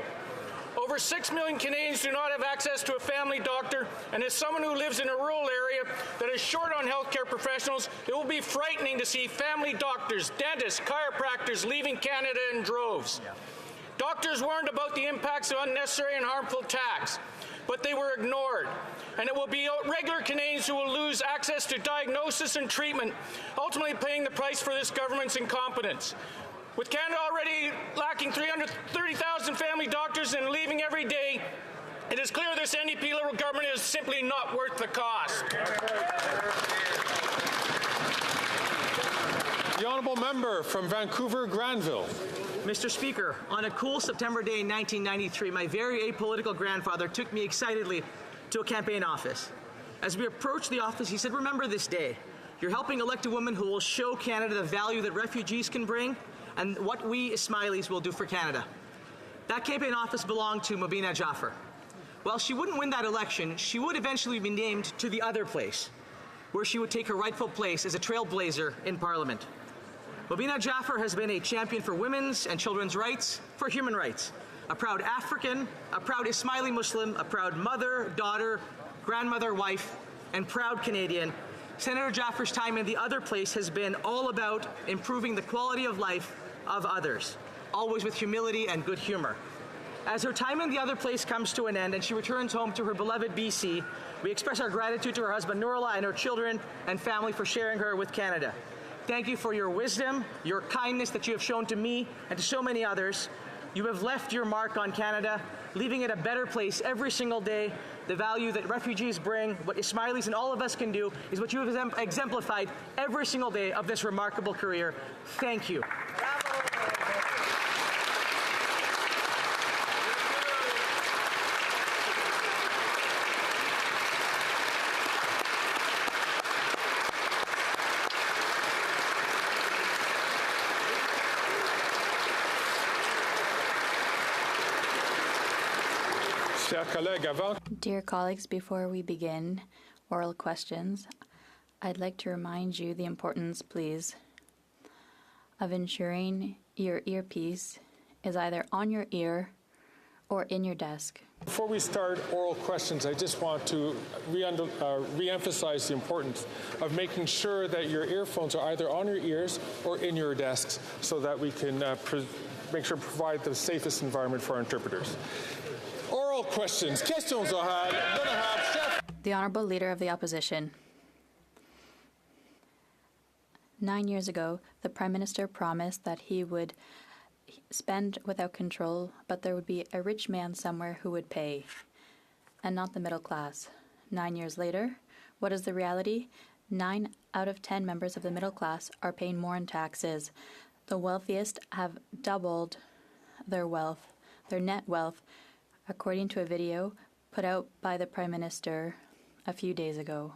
Over 6 million Canadians do not have access to a family doctor, and as someone who lives in a rural area that is short on healthcare professionals, it will be frightening to see family doctors, dentists, chiropractors leaving Canada in droves. Yeah. Doctors warned about the impacts of unnecessary and harmful tax, but they were ignored. And it will be regular Canadians who will lose access to diagnosis and treatment, ultimately paying the price for this government's incompetence. With Canada already lacking 330,000 family doctors and leaving every day, it is clear this NDP Liberal government is simply not worth the cost. The honourable member from Vancouver Granville. Mr. Speaker, on a cool September day in 1993, my very apolitical grandfather took me excitedly to a campaign office. As we approached the office, he said, "Remember this day. You're helping elect a woman who will show Canada the value that refugees can bring and what we Ismailis will do for Canada." That campaign office belonged to Mobina Jaffer. Well, she wouldn't win that election. She would eventually be named to the other place, where she would take her rightful place as a trailblazer in Parliament. Mobina Jaffer has been a champion for women's and children's rights, for human rights. A proud African, a proud Ismaili Muslim, a proud mother, daughter, grandmother, wife, and proud Canadian. Senator Jaffer's time in the other place has been all about improving the quality of life of others, always with humility and good humor. As her time in the other place comes to an end and she returns home to her beloved BC, we express our gratitude to her husband Nurla and her children and family for sharing her with Canada. Thank you for your wisdom, your kindness that you have shown to me and to so many others. You have left your mark on Canada, leaving it a better place every single day. The value that refugees bring, what Ismailis and all of us can do, is what you have exemplified every single day of this remarkable career. Thank you. Dear colleagues, before we begin oral questions, I'd like to remind you the importance, please, of ensuring your earpiece is either on your ear or in your desk. Before we start oral questions, I just want to re-emphasize the importance of making sure that your earphones are either on your ears or in your desks so that we can make sure to provide the safest environment for our interpreters. Oral questions. Questions orales. The Honourable Leader of the Opposition. 9 years ago, the Prime Minister promised that he would spend without control, but there would be a rich man somewhere who would pay, and not the middle class. 9 years later, what is the reality? 9 out of 10 members of the middle class are paying more in taxes. The wealthiest have doubled their wealth, their net wealth, according to a video put out by the Prime Minister a few days ago.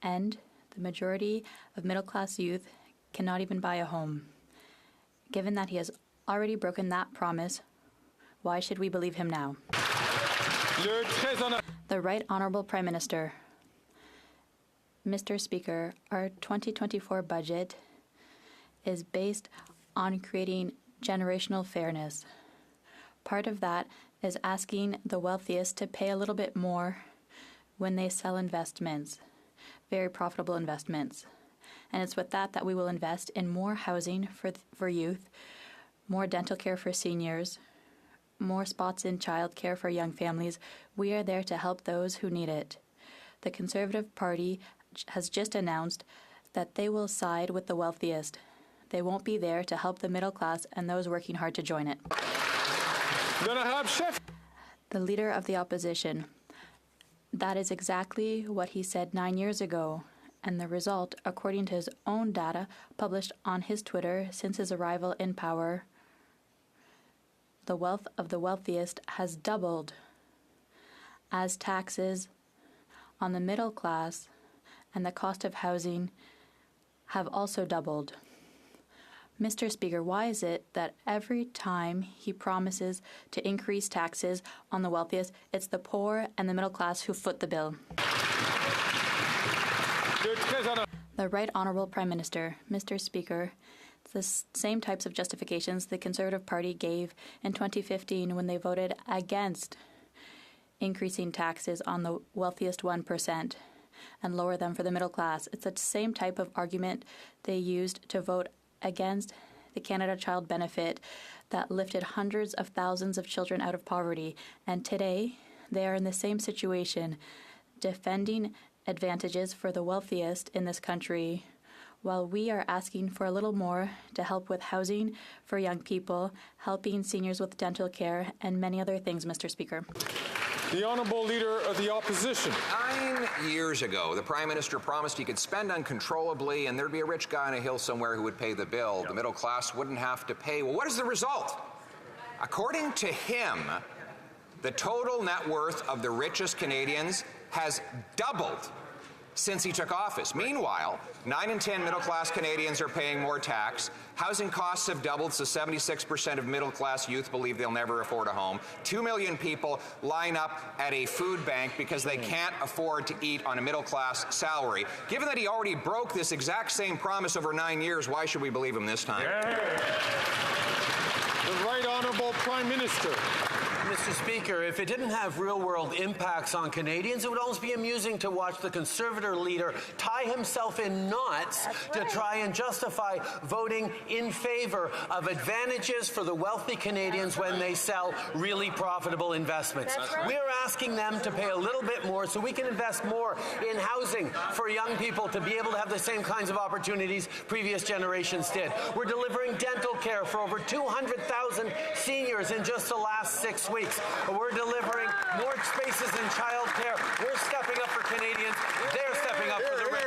And the majority of middle-class youth cannot even buy a home. Given that he has already broken that promise, why should we believe him now? The Right Honourable Prime Minister. Mr. Speaker, our 2024 budget is based on creating generational fairness. Part of that is asking the wealthiest to pay a little bit more when they sell investments, very profitable investments. And it's with that we will invest in more housing for youth, more dental care for seniors, more spots in childcare for young families. We are there to help those who need it. The Conservative Party has just announced that they will side with the wealthiest. They won't be there to help the middle class and those working hard to join it. The Leader of the Opposition. That is exactly what he said 9 years ago, and the result, according to his own data published on his Twitter since his arrival in power, the wealth of the wealthiest has doubled, as taxes on the middle class and the cost of housing have also doubled. Mr. Speaker, why is it that every time he promises to increase taxes on the wealthiest, it's the poor and the middle class who foot the bill? The Right Honourable Prime Minister. Mr. Speaker, it's the same types of justifications the Conservative Party gave in 2015 when they voted against increasing taxes on the wealthiest 1% and lower them for the middle class. It's the same type of argument they used to vote against the Canada Child Benefit that lifted hundreds of thousands of children out of poverty. And today, they are in the same situation, defending advantages for the wealthiest in this country, while we are asking for a little more to help with housing for young people, helping seniors with dental care, and many other things, Mr. Speaker. The Honourable Leader of the Opposition. 9 years ago, the Prime Minister promised he could spend uncontrollably and there'd be a rich guy on a hill somewhere who would pay the bill. The middle class wouldn't have to pay. Well, what is the result? According to him, the total net worth of the richest Canadians has doubled since he took office. Meanwhile, 9 in 10 middle-class Canadians are paying more tax. Housing costs have doubled, so 76% of middle-class youth believe they'll never afford a home. 2 million people line up at a food bank because they can't afford to eat on a middle-class salary. Given that he already broke this exact same promise over 9 years, why should we believe him this time? The Right Honourable Prime Minister. Mr. Speaker, if it didn't have real-world impacts on Canadians, it would almost be amusing to watch the Conservative leader tie himself in knots to try and justify voting in favor of advantages for the wealthy Canadians when they sell really profitable investments. We're asking them to pay a little bit more so we can invest more in housing for young people to be able to have the same kinds of opportunities previous generations did. We're delivering dental care for over 200,000 seniors in just the last 6 weeks. We're delivering more spaces in child care. We're stepping up for Canadians. They're stepping up for the rich.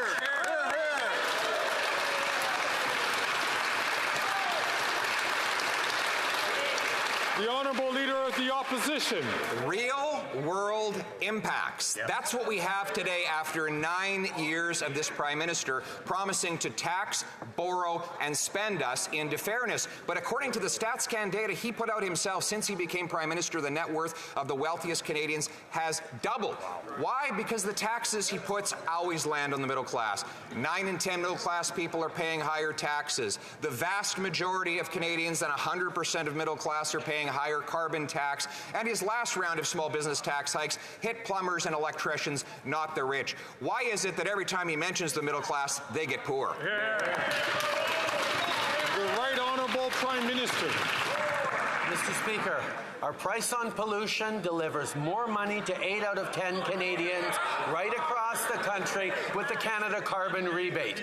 The Honourable Leader of the Opposition. Real world impacts. That's what we have today after 9 years of this Prime Minister promising to tax, borrow, and spend us into fairness. But according to the StatsCan data he put out himself since he became Prime Minister, the net worth of the wealthiest Canadians has doubled. Why? Because the taxes he puts always land on the middle class. 9 in 10 middle class people are paying higher taxes. The vast majority of Canadians, than 100% of middle class, are paying higher carbon tax, and his last round of small business tax hikes hit plumbers and electricians, not the rich. Why is it that every time he mentions the middle class, they get poor? The Right Honourable Prime Minister. Mr. Speaker, our price on pollution delivers more money to 8 out of 10 Canadians right across the country with the Canada Carbon Rebate.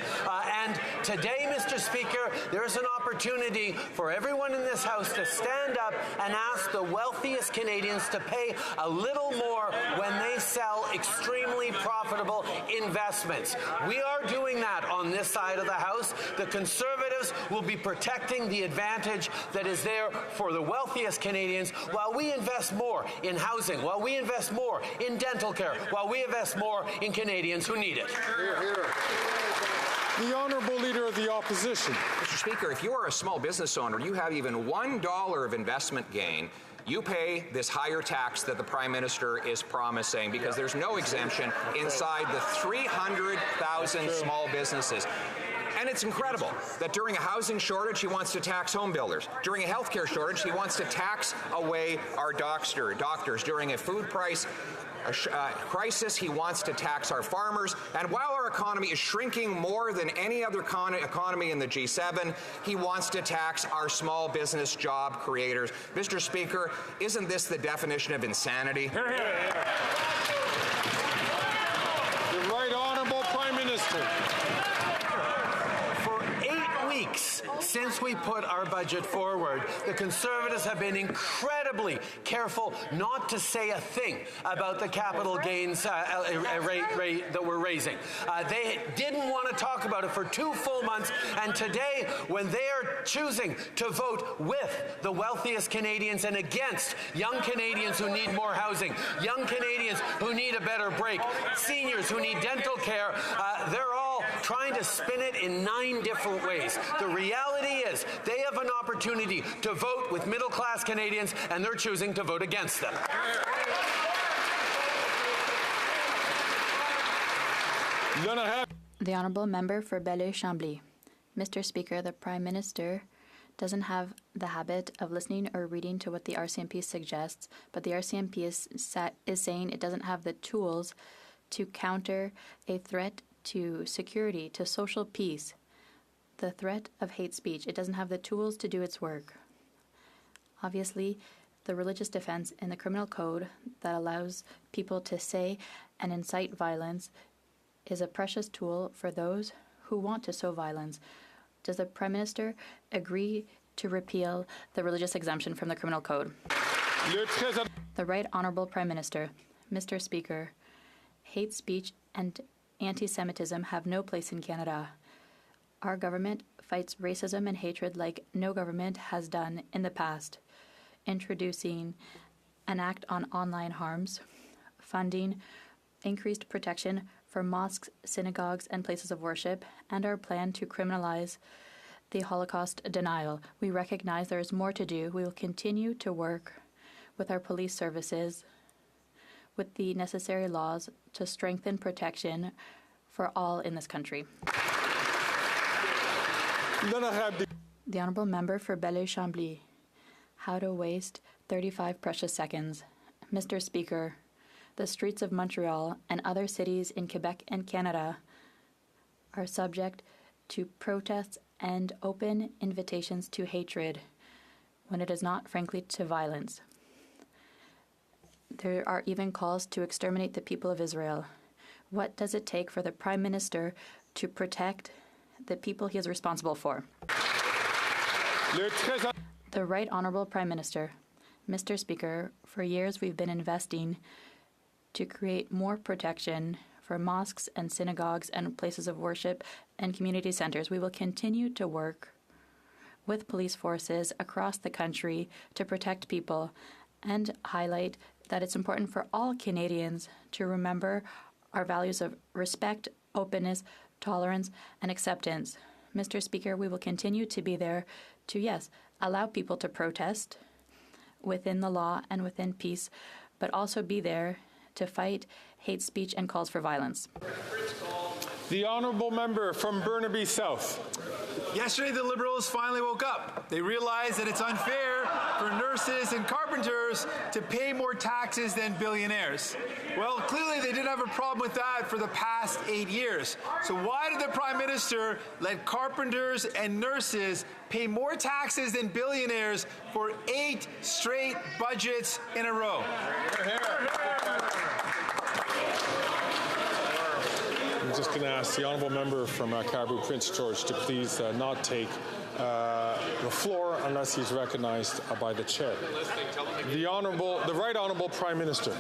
And today, Mr. Speaker, there's an opportunity for everyone in this House to stand up and ask the wealthiest Canadians to pay a little more when they sell extremely profitable investments. We are doing that on this side of the House. The Conservatives will be protecting the advantage that is there for the wealthiest Canadians while we invest more in housing, while we invest more in dental care, while we invest more in Canadians who need it. Hear, hear. The Honourable Leader of the Opposition. Mr. Speaker, if you are a small business owner, you have even $1 of investment gain, you pay this higher tax that the Prime Minister is promising because there's no exemption inside the 300,000 small businesses. And it's incredible that during a housing shortage, he wants to tax home builders. During a healthcare shortage, he wants to tax away our doctors. During a food price crisis, he wants to tax our farmers. And while our economy is shrinking more than any other economy in the G7, he wants to tax our small business job creators. Mr. Speaker, isn't this the definition of insanity? The Right Honourable Prime Minister. Since we put our budget forward, the Conservatives have been incredibly careful not to say a thing about the capital gains rate that we're raising. They didn't want to talk about it for 2 full months, and today, when they are choosing to vote with the wealthiest Canadians and against young Canadians who need more housing, young Canadians who need a better break, seniors who need dental care, they're all trying to spin it in 9 different ways. The reality is they have an opportunity to vote with middle-class Canadians, and they're choosing to vote against them. The Honourable Member for Belleuil-Chambly. Mr. Speaker, the Prime Minister doesn't have the habit of listening or reading to what the RCMP suggests, but the RCMP is saying it doesn't have the tools to counter a threat to security, to social peace, the threat of hate speech. It doesn't have the tools to do its work. Obviously, the religious defense in the criminal code that allows people to say and incite violence is a precious tool for those who want to sow violence. Does the Prime Minister agree to repeal the religious exemption from the criminal code? The Right Honourable Prime Minister. Mr. Speaker, hate speech and anti-Semitism have no place in Canada. Our government fights racism and hatred like no government has done in the past, introducing an act on online harms, funding increased protection for mosques, synagogues, and places of worship, and our plan to criminalize the Holocaust denial. We recognize there is more to do. We will continue to work with our police services with the necessary laws to strengthen protection for all in this country. The Honourable Member for Belleuil-Chambly. how to waste 35 precious seconds. Mr. Speaker, the streets of Montreal and other cities in Quebec and Canada are subject to protests and open invitations to hatred when it is not, frankly, to violence. There are even calls to exterminate the people of Israel. What does it take for the Prime Minister to protect the people he is responsible for? The Right Honourable Prime Minister. Mr. Speaker, for years we've been investing to create more protection for mosques and synagogues and places of worship and community centres. We will continue to work with police forces across the country to protect people and highlight that it's important for all Canadians to remember our values of respect, openness, tolerance, and acceptance. Mr. Speaker, we will continue to be there to, yes, allow people to protest within the law and within peace, but also be there to fight hate speech and calls for violence. The honourable member from Burnaby South. Yesterday, the Liberals finally woke up. They realized that it's unfair for nurses and carpenters to pay more taxes than billionaires. Well, clearly they didn't have a problem with that for the past 8 years. So why did the Prime Minister let carpenters and nurses pay more taxes than billionaires for 8 straight budgets in a row? I'm just going to ask the honourable member from Caribou Prince George to please not take the floor unless he's recognized by the chair. The Right Honourable Prime Minister.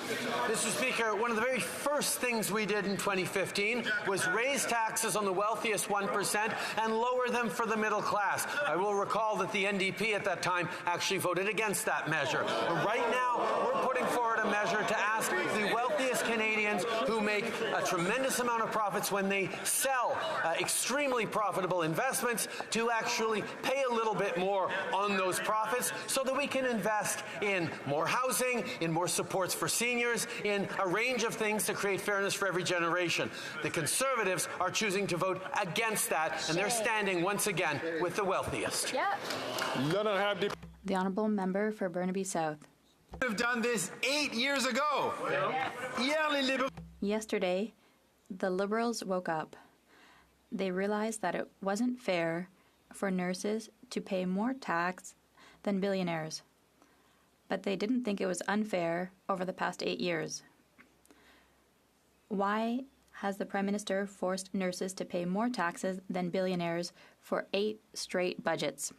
Mr. Speaker, one of the very first things we did in 2015 was raise taxes on the wealthiest 1% and lower them for the middle class. I will recall that the NDP at that time actually voted against that measure. But right now, we're putting forward a measure to ask the wealthiest Canadians who make a tremendous amount of profits when they sell extremely profitable investments to actually pay a little bit more on those profits so that we can invest in more housing, in more supports for seniors, in a range of things to create fairness for every generation. The Conservatives are choosing to vote against that, and they're standing once again with the wealthiest. The honourable member for Burnaby South. Have done this 8 years ago. Yesterday, the Liberals woke up. They realized that it wasn't fair for nurses to pay more tax than billionaires. But they didn't think it was unfair over the past 8 years. Why has the Prime Minister forced nurses to pay more taxes than billionaires for 8 straight budgets?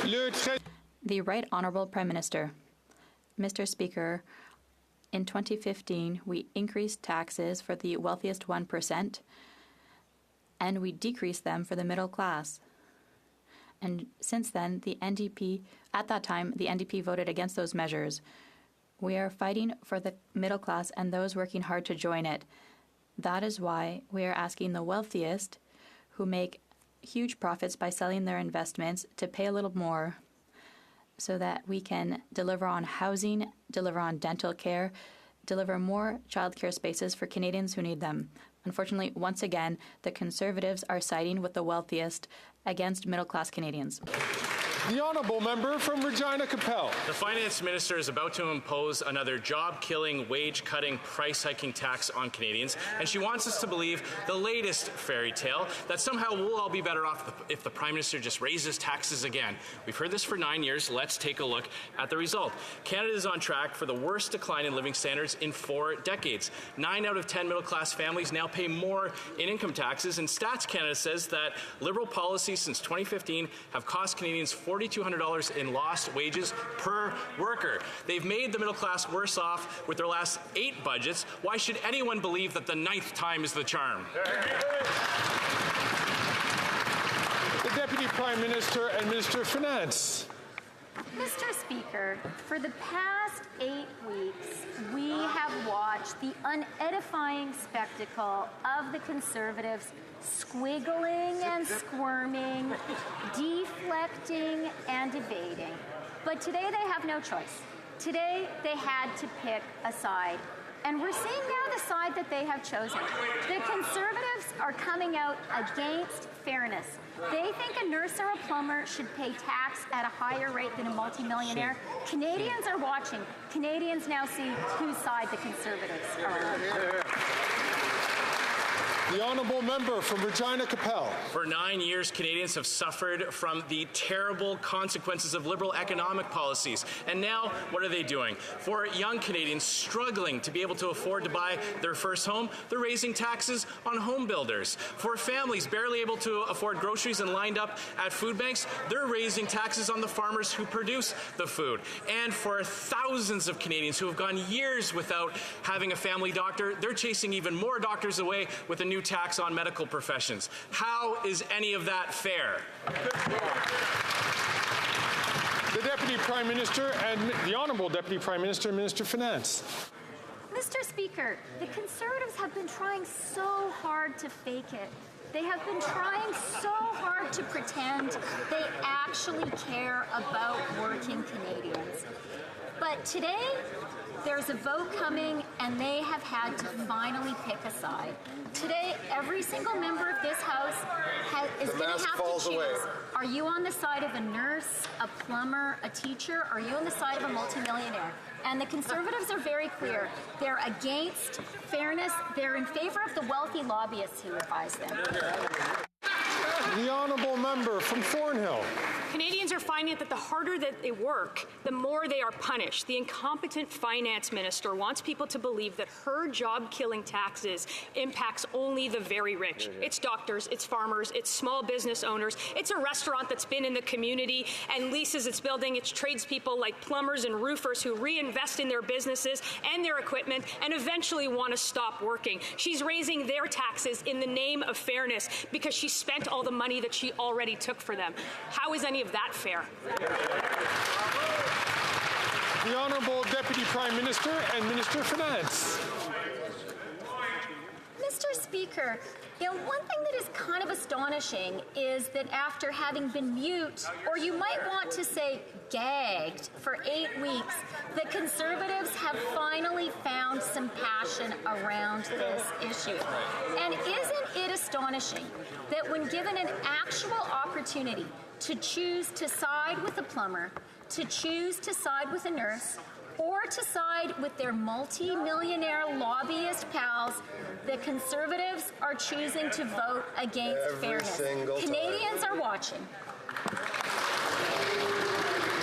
The Right Honourable Prime Minister. Mr. Speaker, in 2015, we increased taxes for the wealthiest 1%, and we decreased them for the middle class. And since then, at that time, the NDP voted against those measures. We are fighting for the middle class and those working hard to join it. That is why we are asking the wealthiest, who make huge profits by selling their investments, to pay a little more so that we can deliver on housing, deliver on dental care, deliver more childcare spaces for Canadians who need them. Unfortunately, once again, the Conservatives are siding with the wealthiest against middle-class Canadians. The honourable member from Regina Capel. The finance minister is about to impose another job-killing, wage-cutting, price-hiking tax on Canadians, and she wants us to believe the latest fairy tale that somehow we'll all be better off if the Prime Minister just raises taxes again. We've heard this for 9 years. Let's take a look at the result. Canada is on track for the worst decline in living standards in 4 decades. 9 out of 10 middle-class families now pay more in income taxes, and Stats Canada says that Liberal policies since 2015 have cost Canadians $4,200 in lost wages per worker. They've made the middle class worse off with their last 8 budgets. Why should anyone believe that the 9th time is the charm? The Deputy Prime Minister and Minister of Finance. Mr. Speaker, for the past 8 weeks, we have watched the unedifying spectacle of the Conservatives squiggling and squirming, deflecting and evading. But today they have no choice. Today they had to pick a side. And we're seeing now the side that they have chosen. The Conservatives are coming out against fairness. They think a nurse or a plumber should pay tax at a higher rate than a multimillionaire. Canadians are watching. Canadians now see whose side the Conservatives are on. The honourable member from Regina Capel. For 9 years, Canadians have suffered from the terrible consequences of Liberal economic policies. And now, what are they doing? For young Canadians struggling to be able to afford to buy their first home, they're raising taxes on home builders. For families barely able to afford groceries and lined up at food banks, they're raising taxes on the farmers who produce the food. And for thousands of Canadians who have gone years without having a family doctor, they're chasing even more doctors away with a new tax on medical professions. How is any of that fair? The Deputy Prime Minister and the Honourable Deputy Prime Minister and Minister of Finance. Mr. Speaker, the Conservatives have been trying so hard to fake it. They have been trying so hard to pretend they actually care about working Canadians. But today, there's a vote coming, and they have had to finally pick a side. Today, every single member of this House is going to have to choose. Are you on the side of a nurse, a plumber, a teacher? Or are you on the side of a multimillionaire? And the Conservatives are very clear. They're against fairness. They're in favor of the wealthy lobbyists who advise them. The honourable member from Thornhill. Canadians are finding that the harder that they work, the more they are punished. The incompetent finance minister wants people to believe that her job-killing taxes impacts only the very rich. It's doctors, it's farmers, it's small business owners, it's a restaurant that's been in the community and leases its building, it's tradespeople like plumbers and roofers who reinvest in their businesses and their equipment and eventually want to stop working. She's raising their taxes in the name of fairness because she spent all the money that she already took for them. How is any of that fair? The Honourable Deputy Prime Minister and Minister of Finance. Mr. Speaker, one thing that is kind of astonishing is that after having been mute, or you might want to say gagged, for 8 weeks, the Conservatives have finally found some passion around this issue. And isn't it astonishing that when given an actual opportunity to choose to side with a plumber, to choose to side with a nurse, or to side with their multi-millionaire lobbyist pals, the Conservatives are choosing to vote against fairness. Canadians are watching.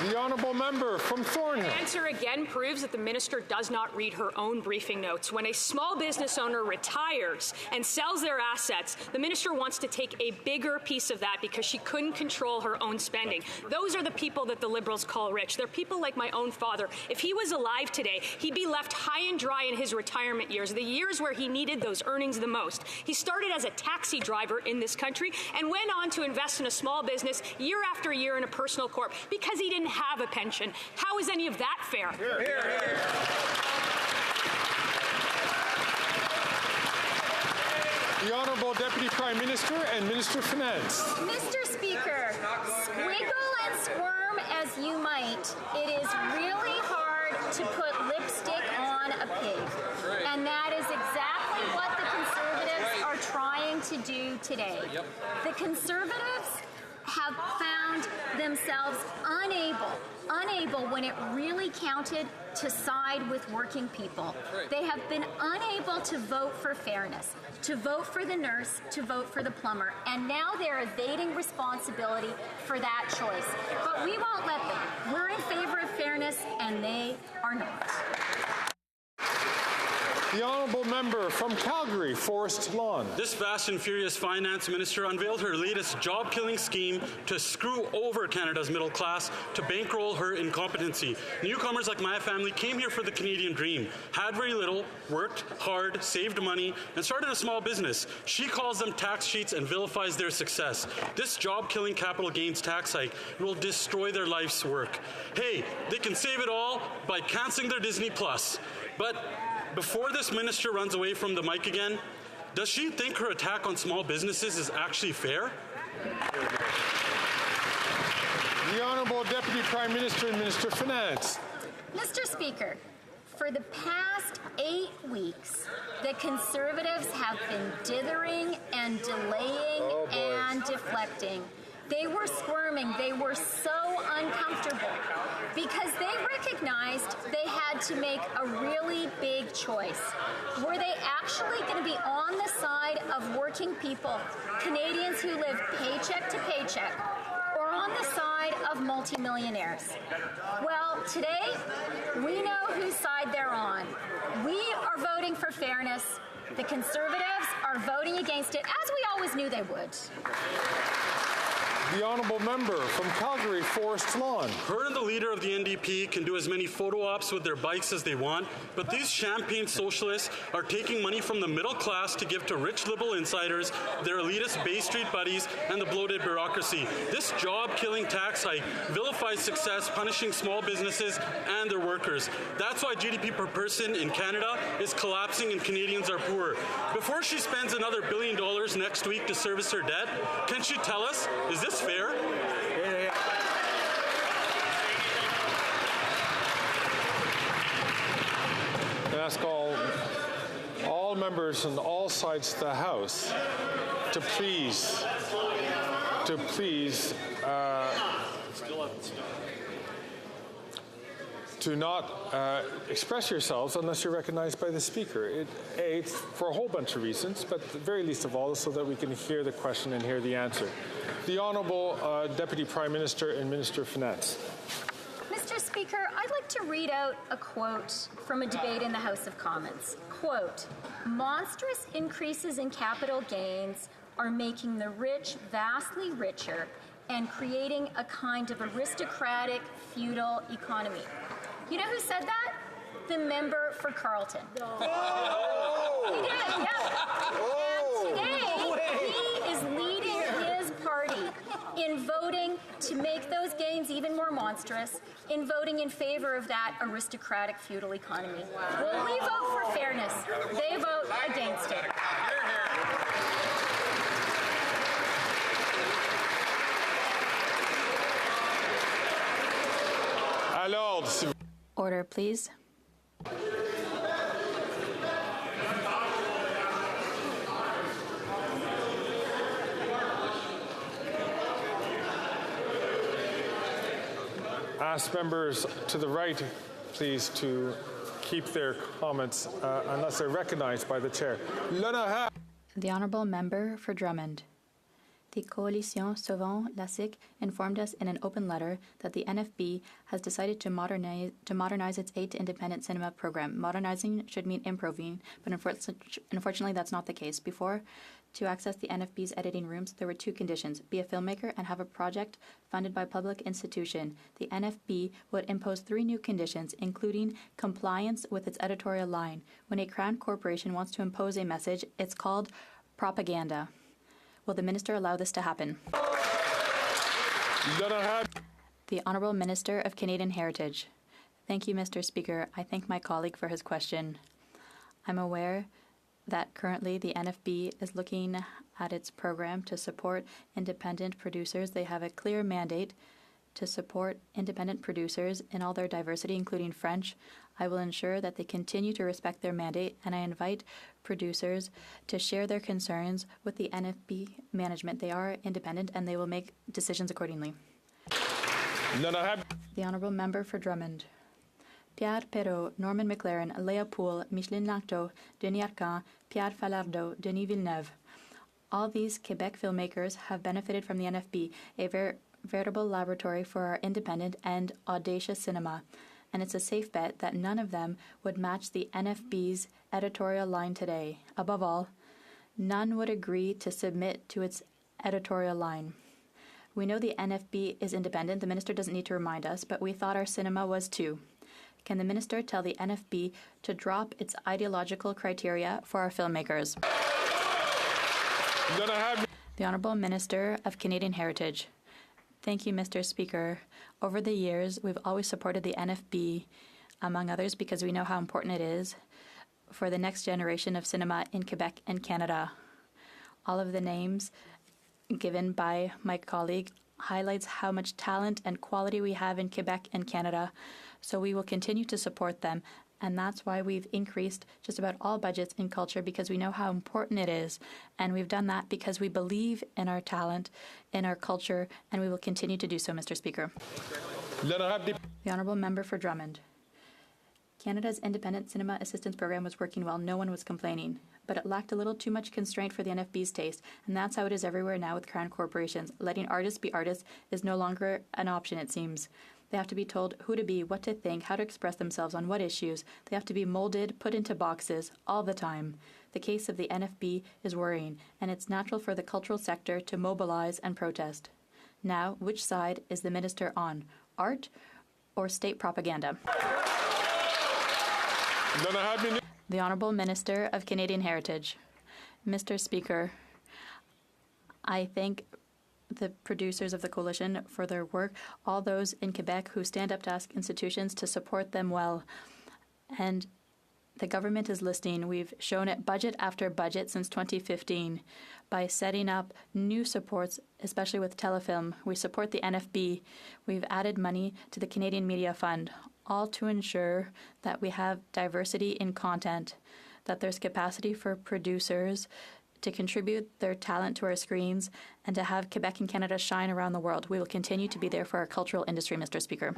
The honourable member from Thornhill. The answer again proves that the minister does not read her own briefing notes. When a small business owner retires and sells their assets, the minister wants to take a bigger piece of that because she couldn't control her own spending. Those are the people that the Liberals call rich. They're people like my own father. If he was alive today, he'd be left high and dry in his retirement years, the years where he needed those earnings the most. He started as a taxi driver in this country and went on to invest in a small business year after year in a personal corp because he didn't have a pension. How is any of that fair? Here, here, here. The Honourable Deputy Prime Minister and Minister of Finance. Mr. Speaker, squiggle and squirm as you might, it is really hard to put lipstick on a pig. And that is exactly what the Conservatives are trying to do today. The Conservatives have found themselves unable when it really counted to side with working people. They have been unable to vote for fairness, to vote for the nurse, to vote for the plumber, and now they're evading responsibility for that choice. But we won't let them. We're in favor of fairness, and they are not. The honourable member from Calgary, Forest Lawn. This fast and furious finance minister unveiled her latest job-killing scheme to screw over Canada's middle class to bankroll her incompetency. Newcomers like my family came here for the Canadian dream, had very little, worked hard, saved money, and started a small business. She calls them tax cheats and vilifies their success. This job-killing capital gains tax hike will destroy their life's work. Hey, they can save it all by cancelling their Disney Plus. But before this minister runs away from the mic again, does she think her attack on small businesses is actually fair? The Honourable Deputy Prime Minister and Minister of Finance. Mr. Speaker, For the past 8 weeks, the Conservatives have been dithering and delaying and deflecting. They were squirming. They were so uncomfortable because they recognized they had to make a really big choice. Were they actually going to be on the side of working people, Canadians who live paycheck to paycheck, or on the side of multimillionaires? Well, today, we know whose side they're on. We are voting for fairness. The Conservatives are voting against it, as we always knew they would. The honourable member from Calgary, Forest Lawn. Her and the leader of the NDP can do as many photo ops with their bikes as they want, but these champagne socialists are taking money from the middle class to give to rich liberal insiders, their elitist Bay Street buddies, and the bloated bureaucracy. This job-killing tax hike vilifies success, punishing small businesses and their workers. That's why GDP per person in Canada is collapsing and Canadians are poor. Before she spends another $1 billion next week to service her debt, can she tell us, is this fair? I ask all members on all sides of the House to please to not express yourselves unless you're recognized by the Speaker. It's for a whole bunch of reasons, but the very least of all is so that we can hear the question and hear the answer. The Honourable Deputy Prime Minister and Minister of Finance. Mr. Speaker, I'd like to read out a quote from a debate in the House of Commons. Quote, "Monstrous increases in capital gains are making the rich vastly richer and creating a kind of aristocratic feudal economy." You know who said that? The member for Carleton. He did, yeah. And today, he is leading his party in voting to make those gains even more monstrous, in voting in favor of that aristocratic feudal economy. Well, we vote for fairness. They vote against it. Order, please. Ask members to the right, please, to keep their comments unless they're recognized by the chair. The Honourable Member for Drummond. The Coalition Sauvons-Lassique informed us in an open letter that the NFB has decided to modernize its aid to independent cinema program. Modernizing should mean improving, but unfortunately that's not the case. Before, to access the NFB's editing rooms, there were 2 conditions: be a filmmaker and have a project funded by a public institution. The NFB would impose 3 new conditions, including compliance with its editorial line. When a crown corporation wants to impose a message, it's called propaganda. Will the Minister allow this to happen? The Honourable Minister of Canadian Heritage. Thank you, Mr. Speaker. I thank my colleague for his question. I'm aware that currently the NFB is looking at its program to support independent producers. They have a clear mandate to support independent producers in all their diversity, including French. I will ensure that they continue to respect their mandate, and I invite producers to share their concerns with the NFB management. They are independent, and they will make decisions accordingly. The Honourable Member for Drummond. Pierre Perrault, Norman McLaren, Léa Poole, Micheline Langto, Denis Arcand, Pierre Falardeau, Denis Villeneuve. All these Quebec filmmakers have benefited from the NFB, a veritable laboratory for our independent and audacious cinema, and it's a safe bet that none of them would match the NFB's editorial line today. Above all, none would agree to submit to its editorial line. We know the NFB is independent. The Minister doesn't need to remind us, but we thought our cinema was too. Can the Minister tell the NFB to drop its ideological criteria for our filmmakers? The Honourable Minister of Canadian Heritage. Thank you, Mr. Speaker. Over the years, we've always supported the NFB, among others, because we know how important it is for the next generation of cinema in Quebec and Canada. All of the names given by my colleague highlights how much talent and quality we have in Quebec and Canada, so we will continue to support them. And that's why we've increased just about all budgets in culture, because we know how important it is. And we've done that because we believe in our talent, in our culture, and we will continue to do so, Mr. Speaker. The Honourable Member for Drummond. Canada's Independent Cinema Assistance Program was working well. No one was complaining. But it lacked a little too much constraint for the NFB's taste, and that's how it is everywhere now with crown corporations. Letting artists be artists is no longer an option, it seems. They have to be told who to be, what to think, how to express themselves on what issues. They have to be molded, put into boxes, all the time. The case of the NFB is worrying, and it's natural for the cultural sector to mobilize and protest. Now, which side is the minister on? Art or state propaganda? The Honourable Minister of Canadian Heritage. Mr. Speaker, I thank the producers of the coalition for their work, all those in Quebec who stand up to ask institutions to support them well. And the government is listening. We've shown it budget after budget since 2015 by setting up new supports, especially with telefilm. We support the NFB. We've added money to the Canadian Media Fund, all to ensure that we have diversity in content, that there's capacity for producers to contribute their talent to our screens, and to have Quebec and Canada shine around the world. We will continue to be there for our cultural industry, Mr. Speaker.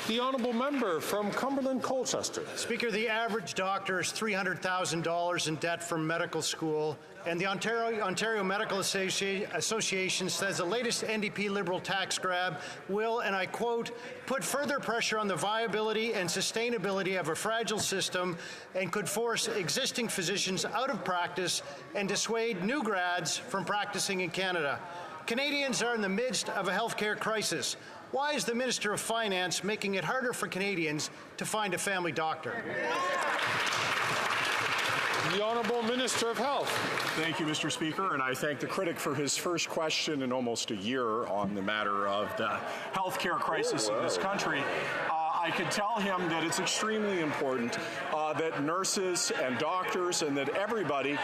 The Honourable Member from Cumberland Colchester. Speaker, the average doctor is $300,000 in debt from medical school, and the Ontario Medical Association says the latest NDP Liberal tax grab will, and I quote, put further pressure on the viability and sustainability of a fragile system and could force existing physicians out of practice and dissuade new grads from practicing in Canada. Canadians are in the midst of a healthcare crisis. Why is the Minister of Finance making it harder for Canadians to find a family doctor? The Honourable Minister of Health. Thank you, Mr. Speaker, and I thank the critic for his first question in almost a year on the matter of the healthcare crisis in this country. I could tell him that it's extremely important that nurses and doctors and that everybody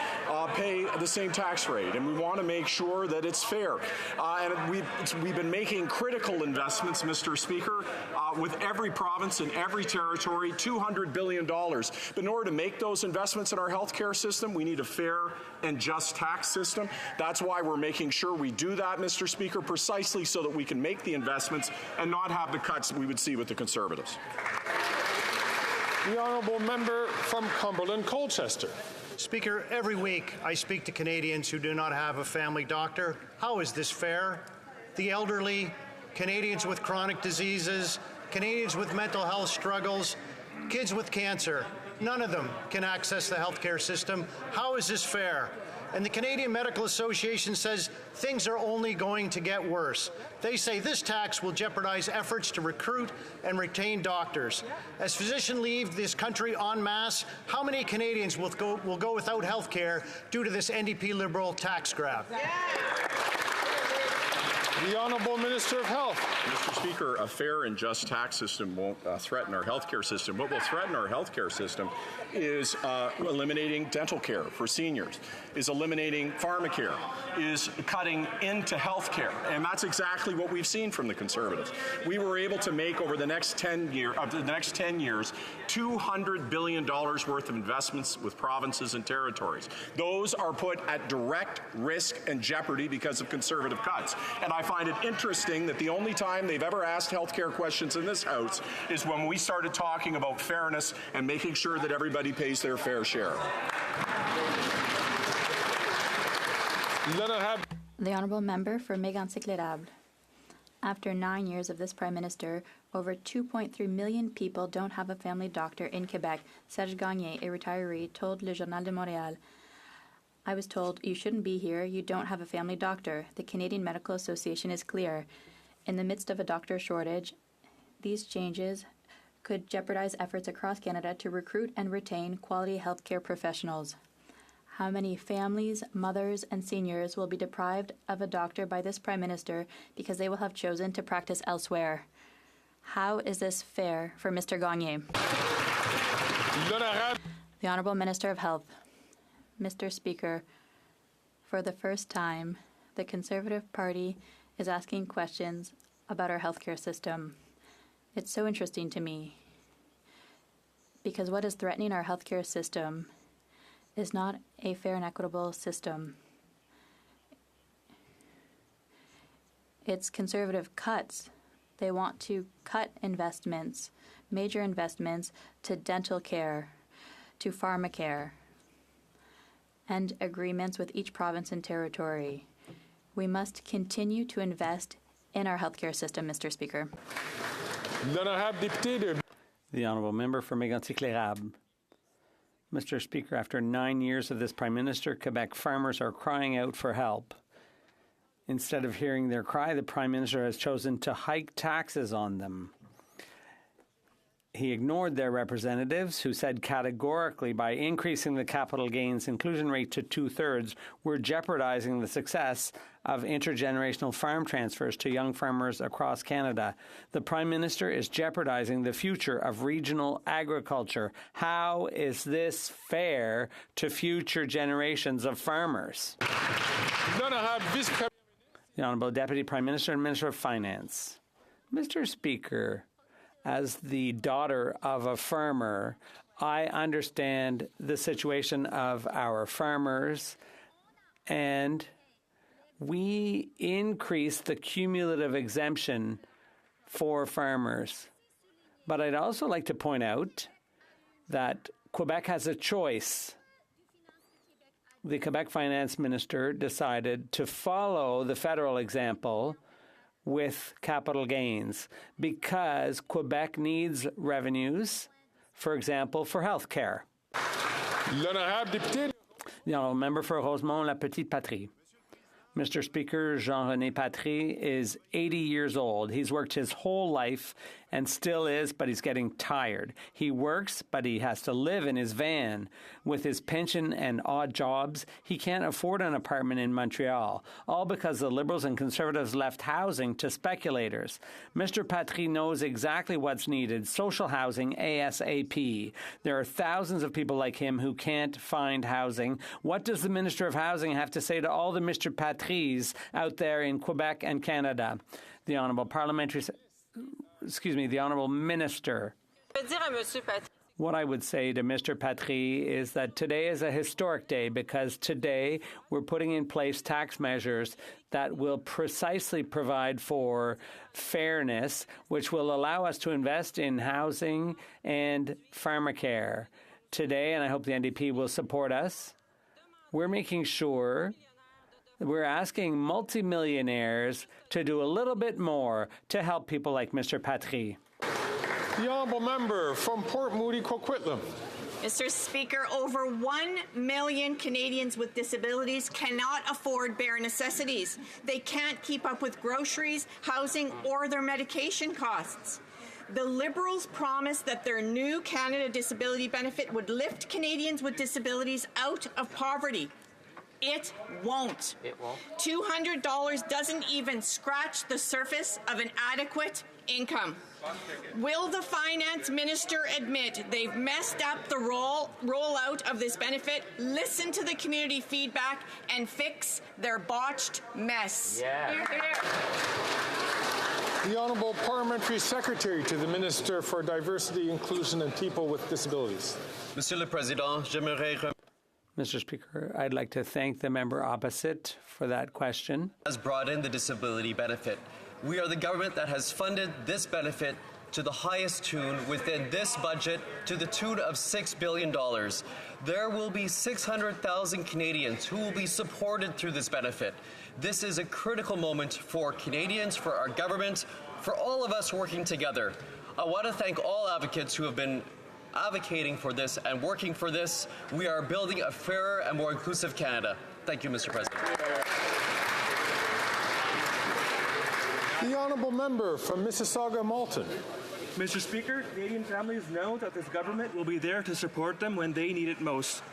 pay the same tax rate, and we want to make sure that it's fair. And we've been making critical investments, Mr. Speaker, with every province and every territory, $200 billion. But in order to make those investments in our healthcare system, we need a fair and just tax system. That's why we're making sure we do that, Mr. Speaker, precisely so that we can make the investments and not have the cuts that we would see with the Conservatives. The Honourable Member from Cumberland Colchester. Speaker, every week I speak to Canadians who do not have a family doctor. How is this fair? The elderly, Canadians with chronic diseases, Canadians with mental health struggles, kids with cancer, none of them can access the healthcare system. How is this fair? And the Canadian Medical Association says things are only going to get worse. They say this tax will jeopardize efforts to recruit and retain doctors. As physicians leave this country en masse, how many Canadians will go without health care due to this NDP Liberal tax grab? The Honourable Minister of Health. Mr. Speaker, a fair and just tax system won't threaten our healthcare system. What will threaten our healthcare system is eliminating dental care for seniors, is eliminating pharmacare, is cutting into healthcare, and that's exactly what we've seen from the Conservatives. We were able to make over the next 10 years, $200 billion worth of investments with provinces and territories. Those are put at direct risk and jeopardy because of Conservative cuts. And I find it interesting that the only time they've ever asked healthcare questions in this House is when we started talking about fairness and making sure that everybody pays their fair share. The Honourable Member for Mégantic-l'Érable. After 9 years of this Prime Minister, over 2.3 million people don't have a family doctor in Quebec. Serge Gagné, a retiree, told Le Journal de Montréal, I was told, you shouldn't be here, you don't have a family doctor. The Canadian Medical Association is clear. In the midst of a doctor shortage, these changes could jeopardize efforts across Canada to recruit and retain quality healthcare professionals. How many families, mothers, and seniors will be deprived of a doctor by this Prime Minister because they will have chosen to practice elsewhere? How is this fair for Mr. Gagné? The Honourable Minister of Health. Mr. Speaker, for the first time, the Conservative Party is asking questions about our healthcare system. It's so interesting to me. because what is threatening our healthcare system is not a fair and equitable system. It's conservative cuts. They want to cut investments, major investments, to dental care, to pharmacare, and agreements with each province and territory. We must continue to invest in our healthcare system, Mr. Speaker. The Honourable Member for Mégantic-L'Érable. Mr. Speaker, after 9 years of this Prime Minister, Quebec farmers are crying out for help. Instead of hearing their cry, the Prime Minister has chosen to hike taxes on them. He ignored their representatives, who said categorically by increasing the capital gains inclusion rate to 2/3, we're jeopardizing the success of intergenerational farm transfers to young farmers across Canada. The Prime Minister is jeopardizing the future of regional agriculture. How is this fair to future generations of farmers? The Honourable Deputy Prime Minister and Minister of Finance. Mr. Speaker, as the daughter of a farmer, I understand the situation of our farmers, and we increased the cumulative exemption for farmers. But I'd also like to point out that Quebec has a choice. The Quebec Finance Minister decided to follow the federal example with capital gains because Quebec needs revenues, for example, for health care. The Honourable Member for Rosemont-La Petite Patrie. Mr. Speaker, Jean-René Patry is 80 years old. He's worked his whole life and still is, but he's getting tired. He works, but he has to live in his van. With his pension and odd jobs, he can't afford an apartment in Montreal, all because the Liberals and Conservatives left housing to speculators. Mr. Patry knows exactly what's needed, social housing ASAP. There are thousands of people like him who can't find housing. What does the Minister of Housing have to say to all the Mr. Patrys out there in Quebec and Canada? The Honourable the Honourable Minister. What I would say to Mr. Patry is that today is a historic day because today we're putting in place tax measures that will precisely provide for fairness, which will allow us to invest in housing and pharmacare. Today, and I hope the NDP will support us, we're making sure we're asking multimillionaires to do a little bit more to help people like Mr. Patry. The Honourable Member from Port Moody, Coquitlam. Mr. Speaker, over 1 million Canadians with disabilities cannot afford bare necessities. They can't keep up with groceries, housing, or their medication costs. The Liberals promised that their new Canada Disability Benefit would lift Canadians with disabilities out of poverty. It won't. It won't. $200 doesn't even scratch the surface of an adequate income. Will the Finance Minister admit they've messed up the rollout of this benefit, listen to the community feedback, and fix their botched mess? Yeah. The Honourable Parliamentary Secretary to the Minister for Diversity, Inclusion and People with Disabilities. Monsieur le Président, j'aimerais Mr. Speaker, I'd like to thank the member opposite for that question. Has brought in the disability benefit. We are the government that has funded this benefit to the highest tune within this budget to the tune of $6 billion. There will be 600,000 Canadians who will be supported through this benefit. This is a critical moment for Canadians, for our government, for all of us working together. I want to thank all advocates who have been advocating for this and working for this. We are building a fairer and more inclusive Canada. Thank you, Mr. President. The Honourable Member from Mississauga-Malton. Mr. Speaker, Canadian families know that this government will be there to support them when they need it most.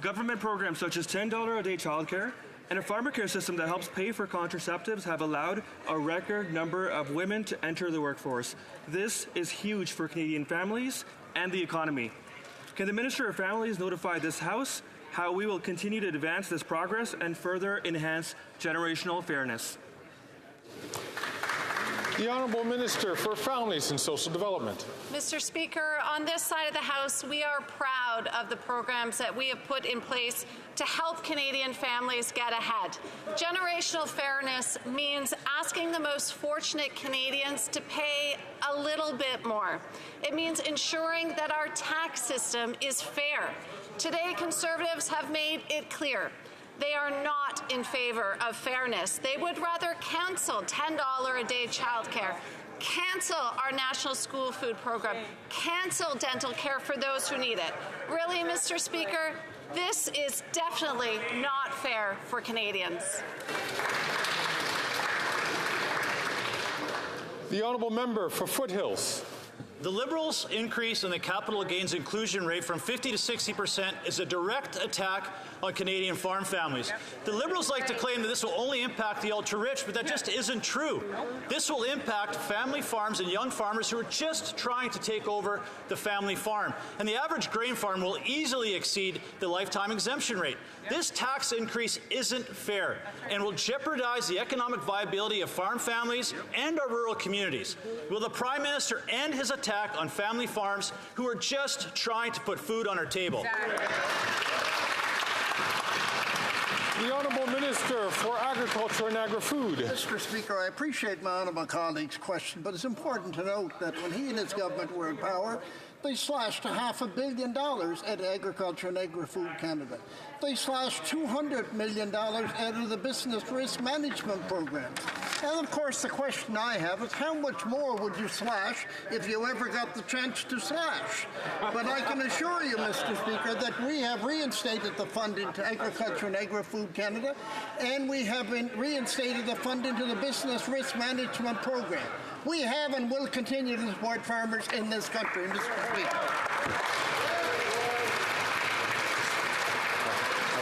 Government programs such as $10 a day childcare and a pharmacare system that helps pay for contraceptives have allowed a record number of women to enter the workforce. This is huge for Canadian families and the economy. Can the Minister of Families notify this House how we will continue to advance this progress and further enhance generational fairness? The Honourable Minister for Families and Social Development. Mr. Speaker, on this side of the House, we are proud of the programs that we have put in place to help Canadian families get ahead. Generational fairness means asking the most fortunate Canadians to pay a little bit more. It means ensuring that our tax system is fair. Today, Conservatives have made it clear they are not in favor of fairness. They would rather cancel $10 a day childcare, cancel our national school food program, cancel dental care for those who need it. Really, Mr. Speaker, this is definitely not fair for Canadians. The Honourable Member for Foothills. The Liberals' increase in the capital gains inclusion rate from 50 to 60% is a direct attack on Canadian farm families. The Liberals like to claim that this will only impact the ultra-rich, but that just isn't true. This will impact family farms and young farmers who are just trying to take over the family farm. And the average grain farm will easily exceed the lifetime exemption rate. This tax increase isn't fair and will jeopardize the economic viability of farm families and our rural communities. Will the Prime Minister end his attack on family farms who are just trying to put food on our table? The Honourable Minister for Agriculture and Agri-Food. Mr. Speaker, I appreciate my honourable colleague's question, but it's important to note that when he and his government were in power, they slashed $500 million at Agriculture and Agri-Food Canada. They slashed $200 million out of the Business Risk Management Program. And of course, the question I have is how much more would you slash if you ever got the chance to slash? But I can assure you, Mr. Speaker, that we have reinstated the funding to Agriculture and Agri-Food Canada, and we have reinstated the funding to the Business Risk Management Program. We have and will continue to support farmers in this country, Mr. Speaker.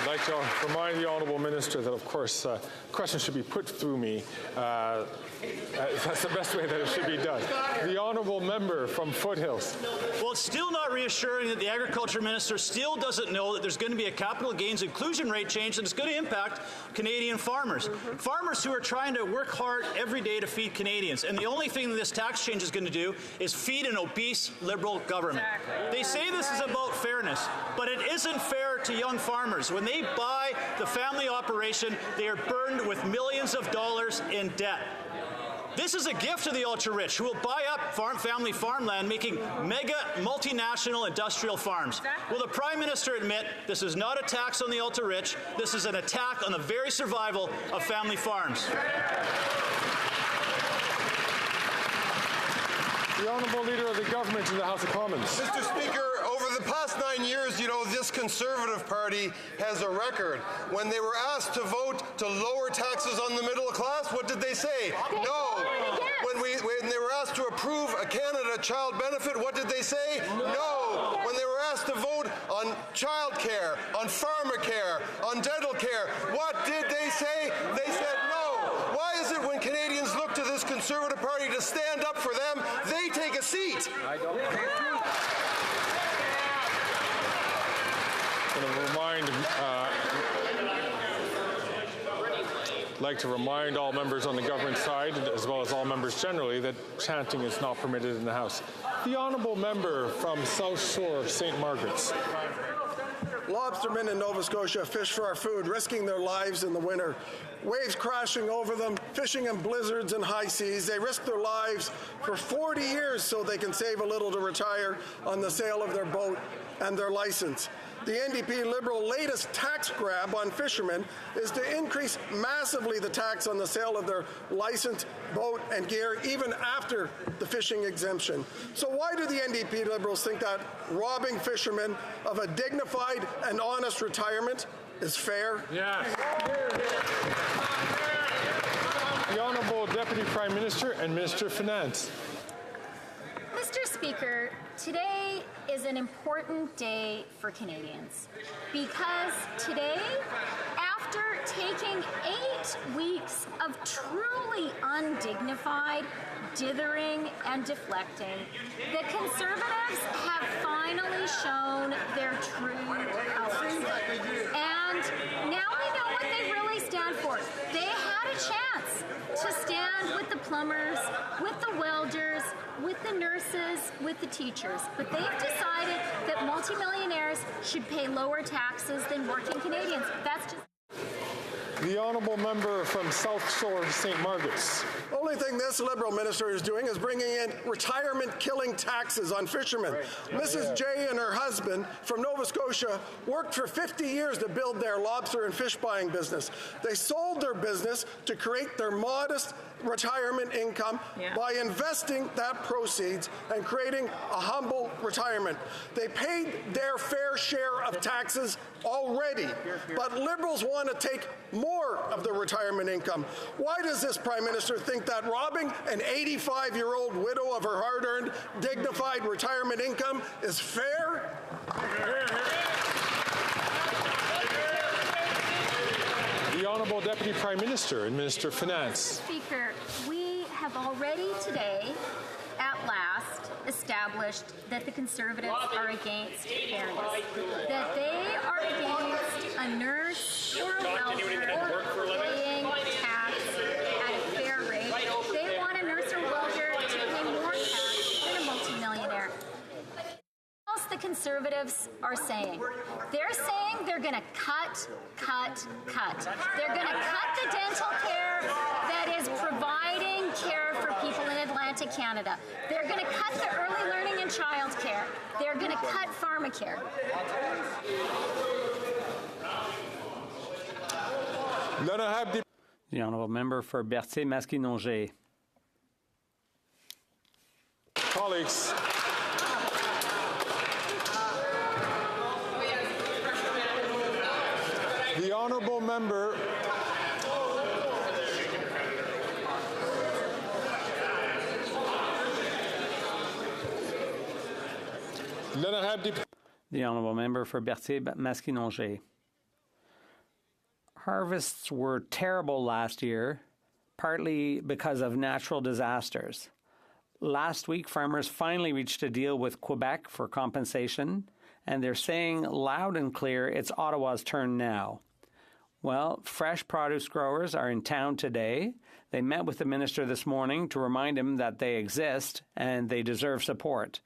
I'd like to remind the Honourable Minister that, of course, questions should be put through me. That's the best way that it should be done. The Honourable Member from Foothills. Well, it's still not reassuring that the Agriculture Minister still doesn't know that there's going to be a capital gains inclusion rate change that is going to impact Canadian farmers. Farmers who are trying to work hard every day to feed Canadians. And the only thing that this tax change is going to do is feed an obese Liberal government. They say this is about fairness, but it isn't fair to young farmers. When they buy the family operation, they are burdened with millions of dollars in debt. This is a gift to the ultra-rich who will buy up family farmland, making mega multinational industrial farms. Will the Prime Minister admit this is not a tax on the ultra-rich, this is an attack on the very survival of family farms? The Honourable Leader of the Government in the House of Commons. Mr. Speaker, over the past 9 years, this Conservative Party has a record. When they were asked to vote to lower taxes on the middle class, what did they say? No. When they were asked to approve a Canada Child Benefit, what did they say? No. When they were asked to vote on child care, on pharmacare, on dental care, what did they say? They said no. Why is it when Canadians look to this Conservative Party to stand up for them, they take a seat? I don't like to remind all members on the government side, as well as all members generally, that chanting is not permitted in the House. The Honourable Member from South Shore, St. Margaret's. Lobstermen in Nova Scotia fish for our food, risking their lives in the winter. Waves crashing over them, fishing in blizzards and high seas. They risk their lives for 40 years so they can save a little to retire on the sale of their boat and their license. The NDP Liberal latest tax grab on fishermen is to increase massively the tax on the sale of their licensed boat and gear even after the fishing exemption. So why do the NDP Liberals think that robbing fishermen of a dignified and honest retirement is fair? Yes. The Honourable Deputy Prime Minister and Minister of Finance. Mr. Speaker, today is an important day for Canadians because today, after taking 8 weeks of truly undignified dithering and deflecting, the Conservatives have finally shown their true colors. And now we know what they really stand for. They had chance to stand with the plumbers, with the welders, with the nurses, with the teachers. But they've decided that multimillionaires should pay lower taxes than working Canadians. That's just... The honourable member from South Shore, St. Margaret's. Only thing this Liberal minister is doing is bringing in retirement-killing taxes on fishermen. Right. Mrs. J and her husband from Nova Scotia worked for 50 years to build their lobster and fish buying business. They sold their business to create their modest retirement income by investing that proceeds and creating a humble retirement. They paid their fair share of taxes already, but Liberals want to take more of the retirement income. Why does this Prime Minister think that robbing an 85-year-old widow of her hard-earned, dignified retirement income is fair? The Honourable Deputy Prime Minister and Minister of Finance. Speaker, we have already today, at last, established that the Conservatives are against fairness, that they are against a nurse or a welder paying tax at a fair rate. They want a nurse or welder to pay more tax than a multimillionaire. What else the Conservatives are saying? They're saying they're going to cut. They're going to cut the dental care that is providing care for people in Atlantic Canada. They're going to cut the early learning and child care. They're going to cut pharmacare. The honourable member for Berthier-Maskinongé. Colleagues, the honourable member The honourable member for Berthier-Maskinongé. Harvests were terrible last year, partly because of natural disasters. Last week, farmers finally reached a deal with Quebec for compensation, and they're saying loud and clear it's Ottawa's turn now. Well, fresh produce growers are in town today. They met with the minister this morning to remind him that they exist and they deserve support.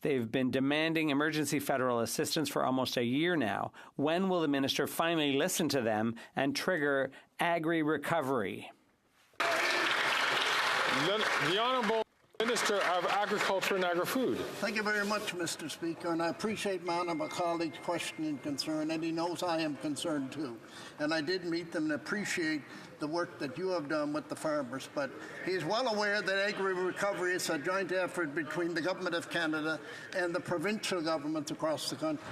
They've been demanding emergency federal assistance for almost a year now. When will the minister finally listen to them and trigger agri-recovery? The Honourable Minister of Agriculture and Agri-Food. Thank you very much, Mr. Speaker, and I appreciate my honourable colleague's question and concern, and he knows I am concerned too. And I did meet them and appreciate the work that you have done with the farmers, but he is well aware that agri-recovery is a joint effort between the Government of Canada and the provincial governments across the country.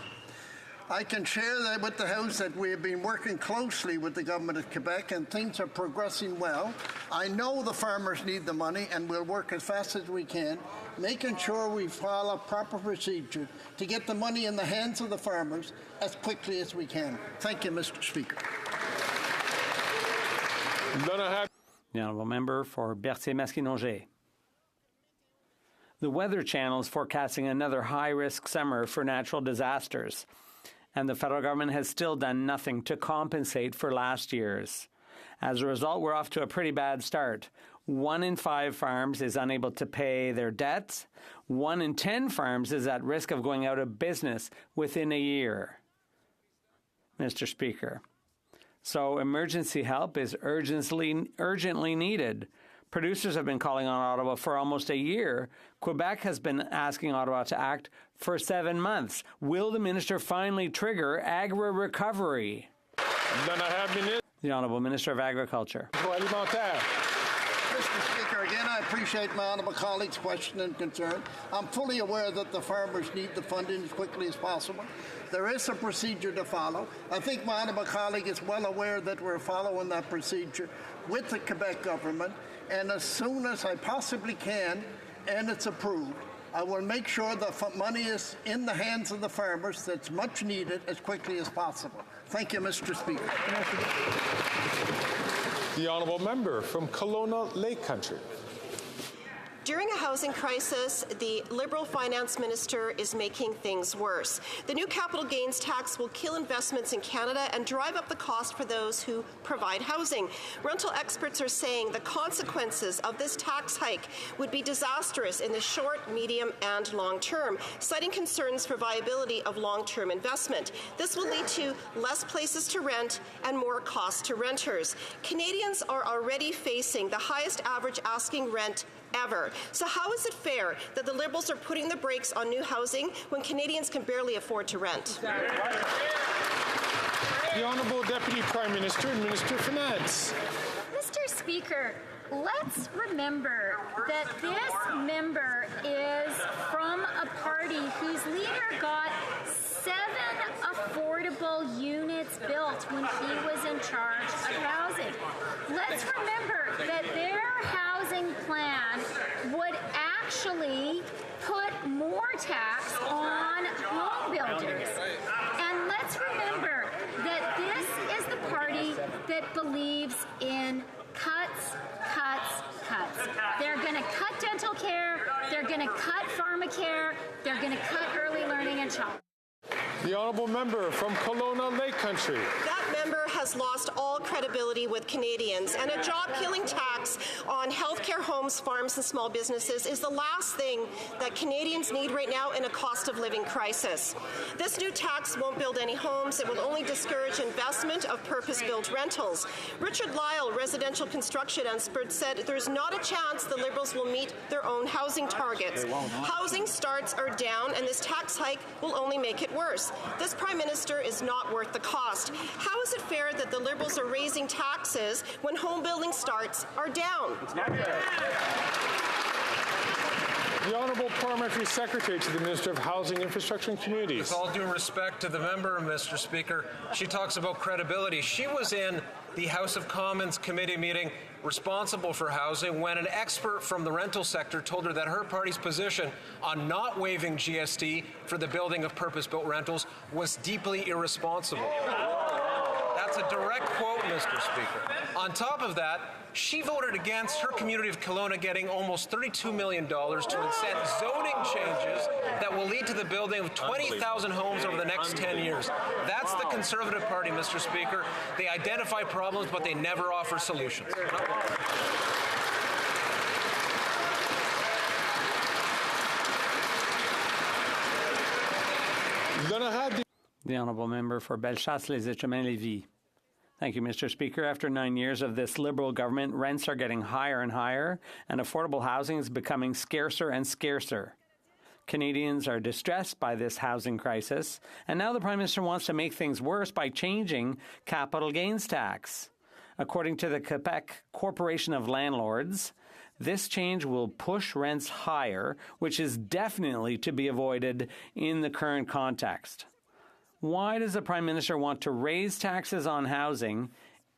I can share that with the House that we have been working closely with the Government of Quebec and things are progressing well. I know the farmers need the money and we'll work as fast as we can, making sure we follow proper procedure to get the money in the hands of the farmers as quickly as we can. Thank you, Mr. Speaker. The honourable member for Berthier-Maskinongé. The Weather Channel is forecasting another high-risk summer for natural disasters, and the federal government has still done nothing to compensate for last year's. As a result, we're off to a pretty bad start. 1 in 5 farms is unable to pay their debts. 1 in 10 farms is at risk of going out of business within a year. Mr. Speaker, so emergency help is urgently needed. Producers have been calling on Ottawa for almost a year. Quebec has been asking Ottawa to act for 7 months. Will the minister finally trigger agri-recovery? The Honourable Minister of Agriculture. Mr. Speaker, again, I appreciate my honourable colleague's question and concern. I'm fully aware that the farmers need the funding as quickly as possible. There is a procedure to follow. I think my honourable colleague is well aware that we're following that procedure with the Quebec government, and as soon as I possibly can, and it's approved, I will make sure the money is in the hands of the farmers that's much needed as quickly as possible. Thank you, Mr. Speaker. The honourable member from Kelowna Lake Country. During a housing crisis, the Liberal finance minister is making things worse. The new capital gains tax will kill investments in Canada and drive up the cost for those who provide housing. Rental experts are saying the consequences of this tax hike would be disastrous in the short, medium, and long term, citing concerns for viability of long-term investment. This will lead to less places to rent and more cost to renters. Canadians are already facing the highest average asking rent ever. So how is it fair that the Liberals are putting the brakes on new housing when Canadians can barely afford to rent? The Honourable Deputy Prime Minister and Minister of Finance. Mr. Speaker, let's remember that this member is from a party whose leader got 7 affordable units built when he was in charge of housing. Let's remember that their housing plan would actually put more tax on home builders. And let's remember that this is the party that believes in cuts, cuts, cuts. They're going to cut dental care, they're going to cut pharmacare, they're going to cut early learning and child. The Honourable Member from Kelowna Lake Country. That member has lost all credibility with Canadians, and a job-killing tax on healthcare, homes, farms, and small businesses is the last thing that Canadians need right now in a cost-of-living crisis. This new tax won't build any homes. It will only discourage investment of purpose-built rentals. Richard Lyle, residential construction expert, said there's not a chance the Liberals will meet their own housing targets. Housing starts are down, and this tax hike will only make it worse. This Prime Minister is not worth the cost. How is it fair that the Liberals are raising taxes when home building starts are down? The Honourable Parliamentary Secretary to the Minister of Housing, Infrastructure and Communities. With all due respect to the member, Mr. Speaker, she talks about credibility. She was in the House of Commons committee meeting responsible for housing when an expert from the rental sector told her that her party's position on not waiving GST for the building of purpose-built rentals was deeply irresponsible. That's a direct quote, Mr. Speaker. On top of that, she voted against her community of Kelowna getting almost $32 million to incent zoning changes that will lead to the building of 20,000 homes over the next 10 years. That's the Conservative Party, Mr. Speaker. They identify problems, but they never offer solutions. The Honourable Member for Bellechasse-les-Échemins-Lévis. Thank you, Mr. Speaker. After 9 years of this Liberal government, rents are getting higher and higher, and affordable housing is becoming scarcer and scarcer. Canadians are distressed by this housing crisis, and now the Prime Minister wants to make things worse by changing capital gains tax. According to the Quebec Corporation of Landlords, this change will push rents higher, which is definitely to be avoided in the current context. Why does the Prime Minister want to raise taxes on housing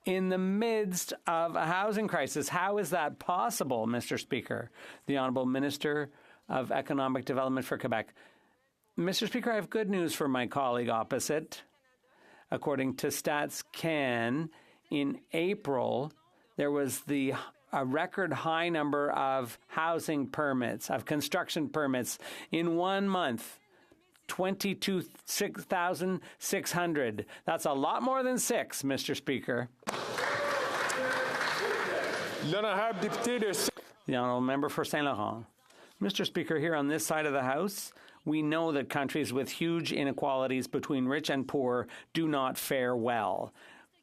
in the midst of a housing crisis? How is that possible, Mr. Speaker? The Honourable Minister of Economic Development for Quebec. Mr. Speaker, I have good news for my colleague opposite. According to Stats Can, in April, there was a record high number of housing permits, of construction permits in 1 month. 22,600. That's a lot more than 6, Mr. Speaker. The Honourable Member for Saint Laurent. Mr. Speaker, here on this side of the House, we know that countries with huge inequalities between rich and poor do not fare well.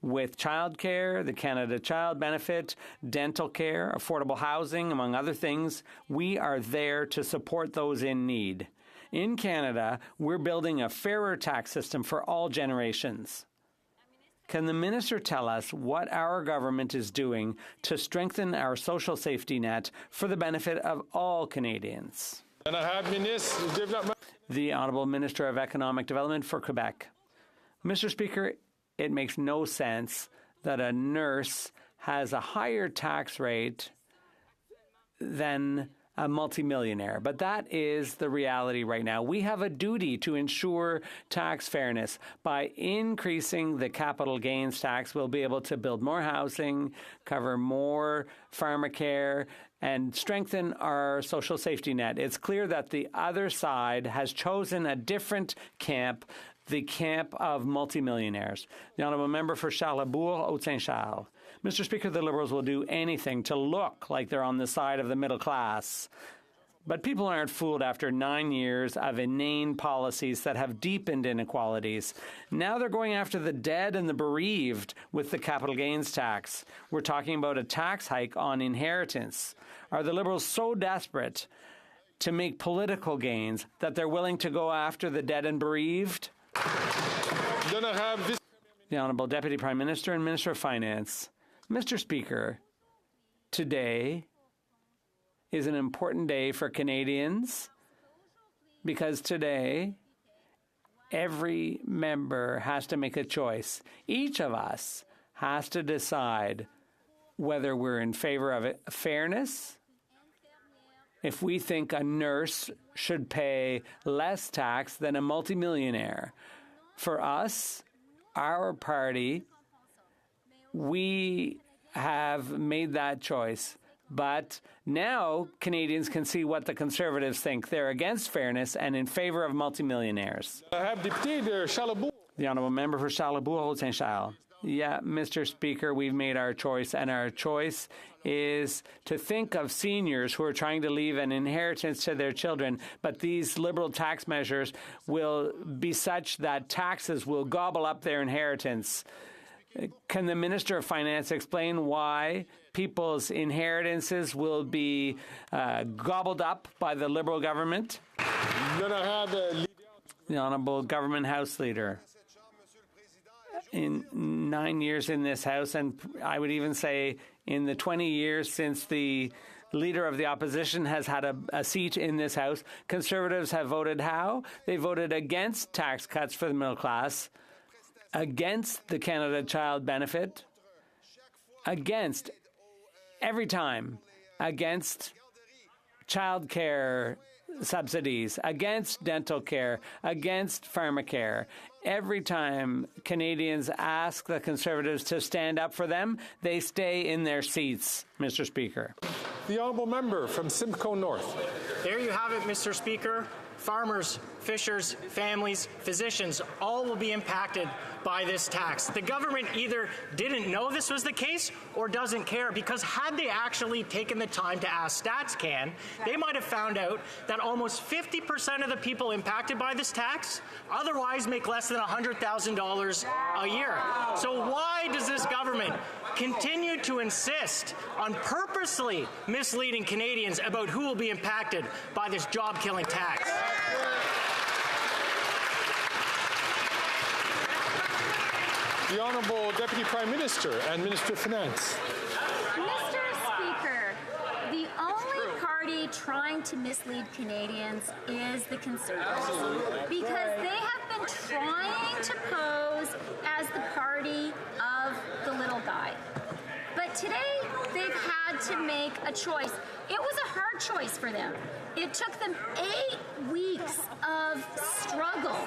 With childcare, the Canada Child Benefit, dental care, affordable housing, among other things, we are there to support those in need. In Canada, we're building a fairer tax system for all generations. Can the minister tell us what our government is doing to strengthen our social safety net for the benefit of all Canadians? The Honourable Minister of Economic Development for Quebec. Mr. Speaker, it makes no sense that a nurse has a higher tax rate than a multimillionaire. But that is the reality right now. We have a duty to ensure tax fairness. By increasing the capital gains tax, we'll be able to build more housing, cover more pharmacare, and strengthen our social safety net. It's clear that the other side has chosen a different camp, the camp of multimillionaires. The Honourable Member for Charlesbourg, Haute-Saint-Charles. Mr. Speaker, the Liberals will do anything to look like they're on the side of the middle class. But people aren't fooled after 9 years of inane policies that have deepened inequalities. Now they're going after the dead and the bereaved with the capital gains tax. We're talking about a tax hike on inheritance. Are the Liberals so desperate to make political gains that they're willing to go after the dead and bereaved? The Honourable Deputy Prime Minister and Minister of Finance. Mr. Speaker, today is an important day for Canadians because today every member has to make a choice. Each of us has to decide whether we're in favor of fairness, if we think a nurse should pay less tax than a multimillionaire. For us, our party, we have made that choice. But now Canadians can see what the Conservatives think. They're against fairness and in favor of multimillionaires. The Honourable Member for Charlesbourg, Haute-Saint-Charles. Yeah, Mr. Speaker, we've made our choice, and our choice is to think of seniors who are trying to leave an inheritance to their children, but these Liberal tax measures will be such that taxes will gobble up their inheritance. Can the Minister of Finance explain why people's inheritances will be gobbled up by the Liberal government? The Honourable Government House Leader. In 9 years in this House, and I would even say in the 20 years since the Leader of the Opposition has had a seat in this House, Conservatives have voted how? They voted against tax cuts for the middle class, against the Canada Child Benefit, against, every time, against child care subsidies, against dental care, against pharmacare. Every time Canadians ask the Conservatives to stand up for them, they stay in their seats, Mr. Speaker. The Honourable Member from Simcoe North. There you have it, Mr. Speaker. Farmers, fishers, families, physicians, all will be impacted by this tax. The government either didn't know this was the case or doesn't care, because had they actually taken the time to ask StatsCan, they might have found out that almost 50% of the people impacted by this tax otherwise make less than $100,000 a year. So why does this government continue to insist on purposely misleading Canadians about who will be impacted by this job-killing tax? The Honourable Deputy Prime Minister and Minister of Finance. Mr. Speaker, the only party trying to mislead Canadians is the Conservatives, because they have been trying to pose as the party of the little guy. But today, they've had to make a choice. It was a hard choice for them. It took them 8 weeks of struggle.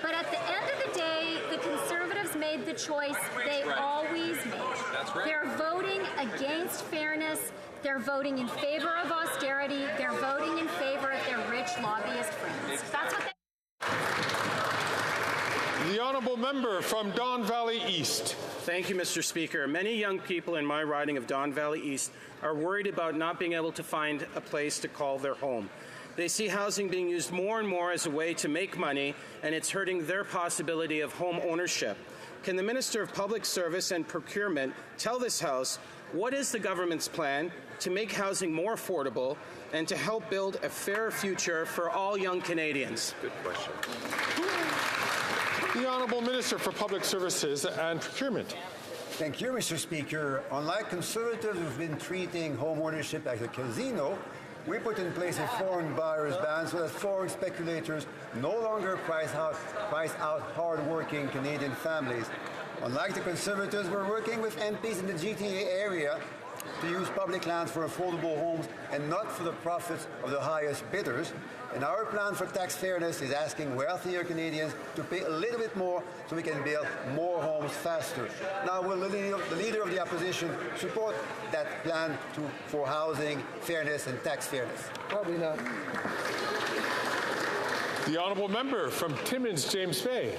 But at the end of the day, the Conservatives made the choice they always make. That's right. They're voting against fairness. They're voting in favor of austerity. They're voting in favor of their rich lobbyist friends. That's what The Honourable Member from Don Valley East. Thank you, Mr. Speaker. Many young people in my riding of Don Valley East are worried about not being able to find a place to call their home. They see housing being used more and more as a way to make money, and it's hurting their possibility of home ownership. Can the Minister of Public Service and Procurement tell this House what is the government's plan to make housing more affordable and to help build a fairer future for all young Canadians? Good question. The Honourable Minister for Public Services and Procurement. Thank you, Mr. Speaker. Unlike Conservatives who've been treating home ownership as a casino, we put in place a foreign buyer's ban so that foreign speculators no longer price out hard-working Canadian families. Unlike the Conservatives, we're working with MPs in the GTA area to use public lands for affordable homes and not for the profits of the highest bidders. And our plan for tax fairness is asking wealthier Canadians to pay a little bit more so we can build more homes faster. Now, will the leader of the opposition support that plan for housing fairness and tax fairness? Probably not. The honourable member from Timmins, James Bay.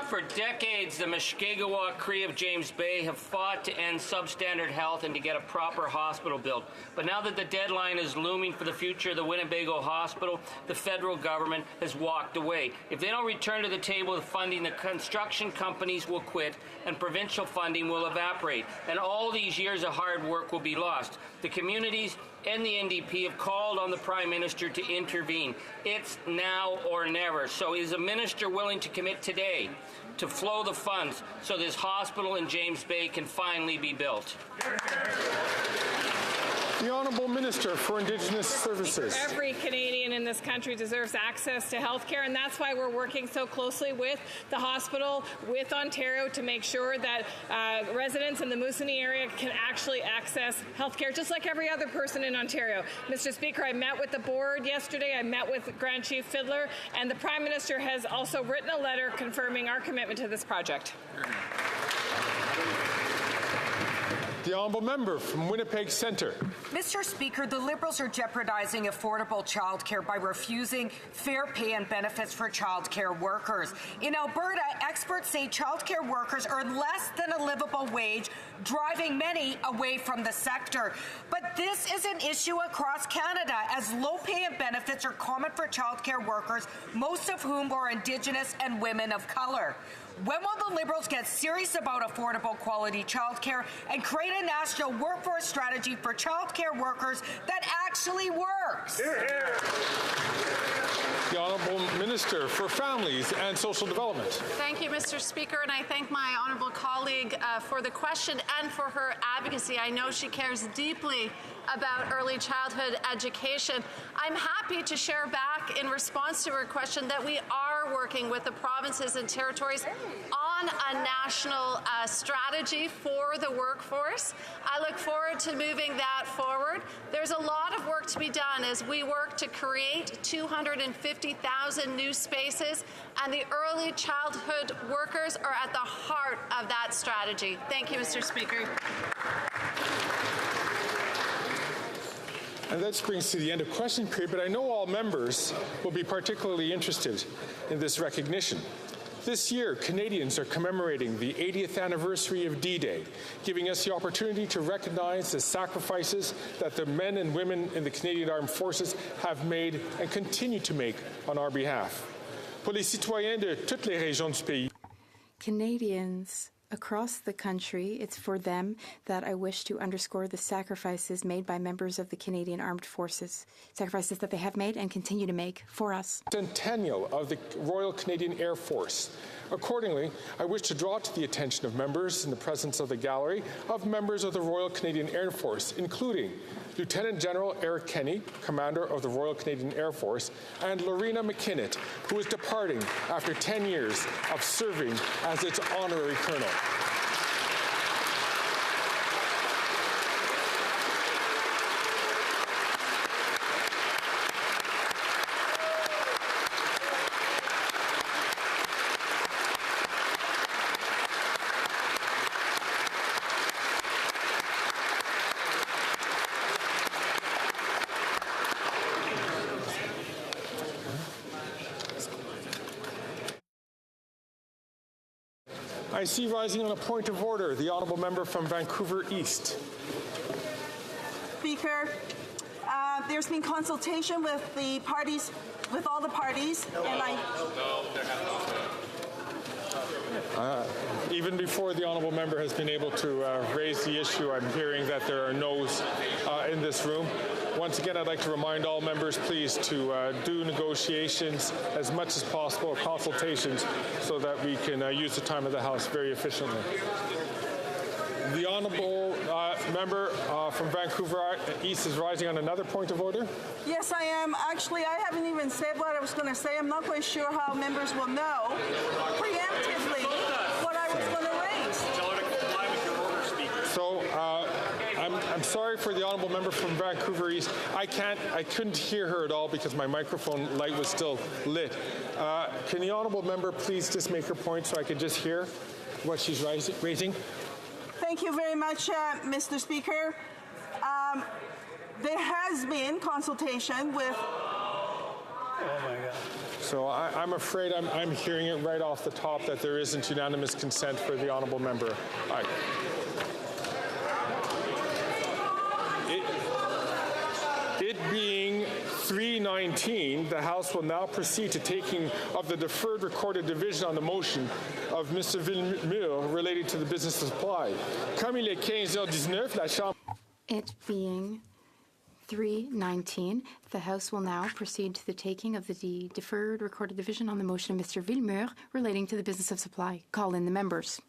For decades, the Mushkegowuk Cree of James Bay have fought to end substandard health and to get a proper hospital built. But now that the deadline is looming for the future of the Winnebago Hospital, the federal government has walked away. If they don't return to the table with funding, the construction companies will quit and provincial funding will evaporate. And all these years of hard work will be lost. The communities and the NDP have called on the Prime Minister to intervene. It's now or never. So is the Minister willing to commit today to flow the funds so this hospital in James Bay can finally be built? The Honourable Minister for Indigenous Services. Every Canadian in this country deserves access to health care, and that's why we're working so closely with the hospital, with Ontario, to make sure that residents in the Moosonee area can actually access health care, just like every other person in Ontario. Mr. Speaker, I met with the board yesterday. I met with Grand Chief Fiddler, and the Prime Minister has also written a letter confirming our commitment to this project. The honourable member from Winnipeg Centre. Mr. Speaker, the Liberals are jeopardizing affordable childcare by refusing fair pay and benefits for childcare workers. In Alberta, experts say childcare workers earn less than a livable wage, driving many away from the sector. But this is an issue across Canada, as low pay and benefits are common for childcare workers, most of whom are Indigenous and women of colour. When will the Liberals get serious about affordable quality childcare and create a national workforce strategy for childcare workers that actually works? Hear, hear. The Honourable Minister for Families and Social Development. Thank you, Mr. Speaker, and I thank my honourable colleague for the question and for her advocacy. I know she cares deeply about early childhood education. I'm happy to share back in response to her question that we are working with the provinces and territories on a national strategy for the workforce. I look forward to moving that forward. There's a lot of work to be done as we work to create 250,000 new spaces, and the early childhood workers are at the heart of that strategy. Thank you, Mr. Speaker. And that brings to the end of question period, but I know all members will be particularly interested in this recognition. This year, Canadians are commemorating the 80th anniversary of D-Day, giving us the opportunity to recognize the sacrifices that the men and women in the Canadian Armed Forces have made and continue to make on our behalf. Pour les citoyens de toutes les régions du pays. Canadians across the country, it's for them that I wish to underscore the sacrifices made by members of the Canadian Armed Forces, sacrifices that they have made and continue to make for us. Centennial of the Royal Canadian Air Force. Accordingly, I wish to draw to the attention of members in the presence of the gallery of members of the Royal Canadian Air Force, including Lieutenant General Eric Kenney, Commander of the Royal Canadian Air Force, and Lorena McKinnon, who is departing after 10 years of serving as its honorary colonel. I see rising on a point of order the honourable member from Vancouver East. Speaker, there's been consultation with the parties, with all the parties, and even before the honourable member has been able to raise the issue, I'm hearing that there are no's in this room. Once again, I'd like to remind all members, please, to do negotiations as much as possible, consultations, so that we can use the time of the House very efficiently. The honourable member from Vancouver East is rising on another point of order. Yes, I am. Actually, I haven't even said what I was going to say. I'm not quite sure how members will know preemptively what I was going to raise. So I'm sorry for the honourable member from Vancouver East. I couldn't hear her at all because my microphone light was still lit. Can the honourable member please just make her point so I could just hear what she's raising? Thank you very much, Mr. Speaker. There has been consultation with... Oh my God. So I'm afraid I'm hearing it right off the top that there isn't unanimous consent for the honourable member. It being 3:19, the House will now proceed to taking of the deferred recorded division on the motion of Mr. Villemur related to the business of supply. Comme il est 15h19, la Chambre... It being 3:19, the House will now proceed to the taking of the deferred recorded division on the motion of Mr. Villemur relating to the business of supply. Call in the members.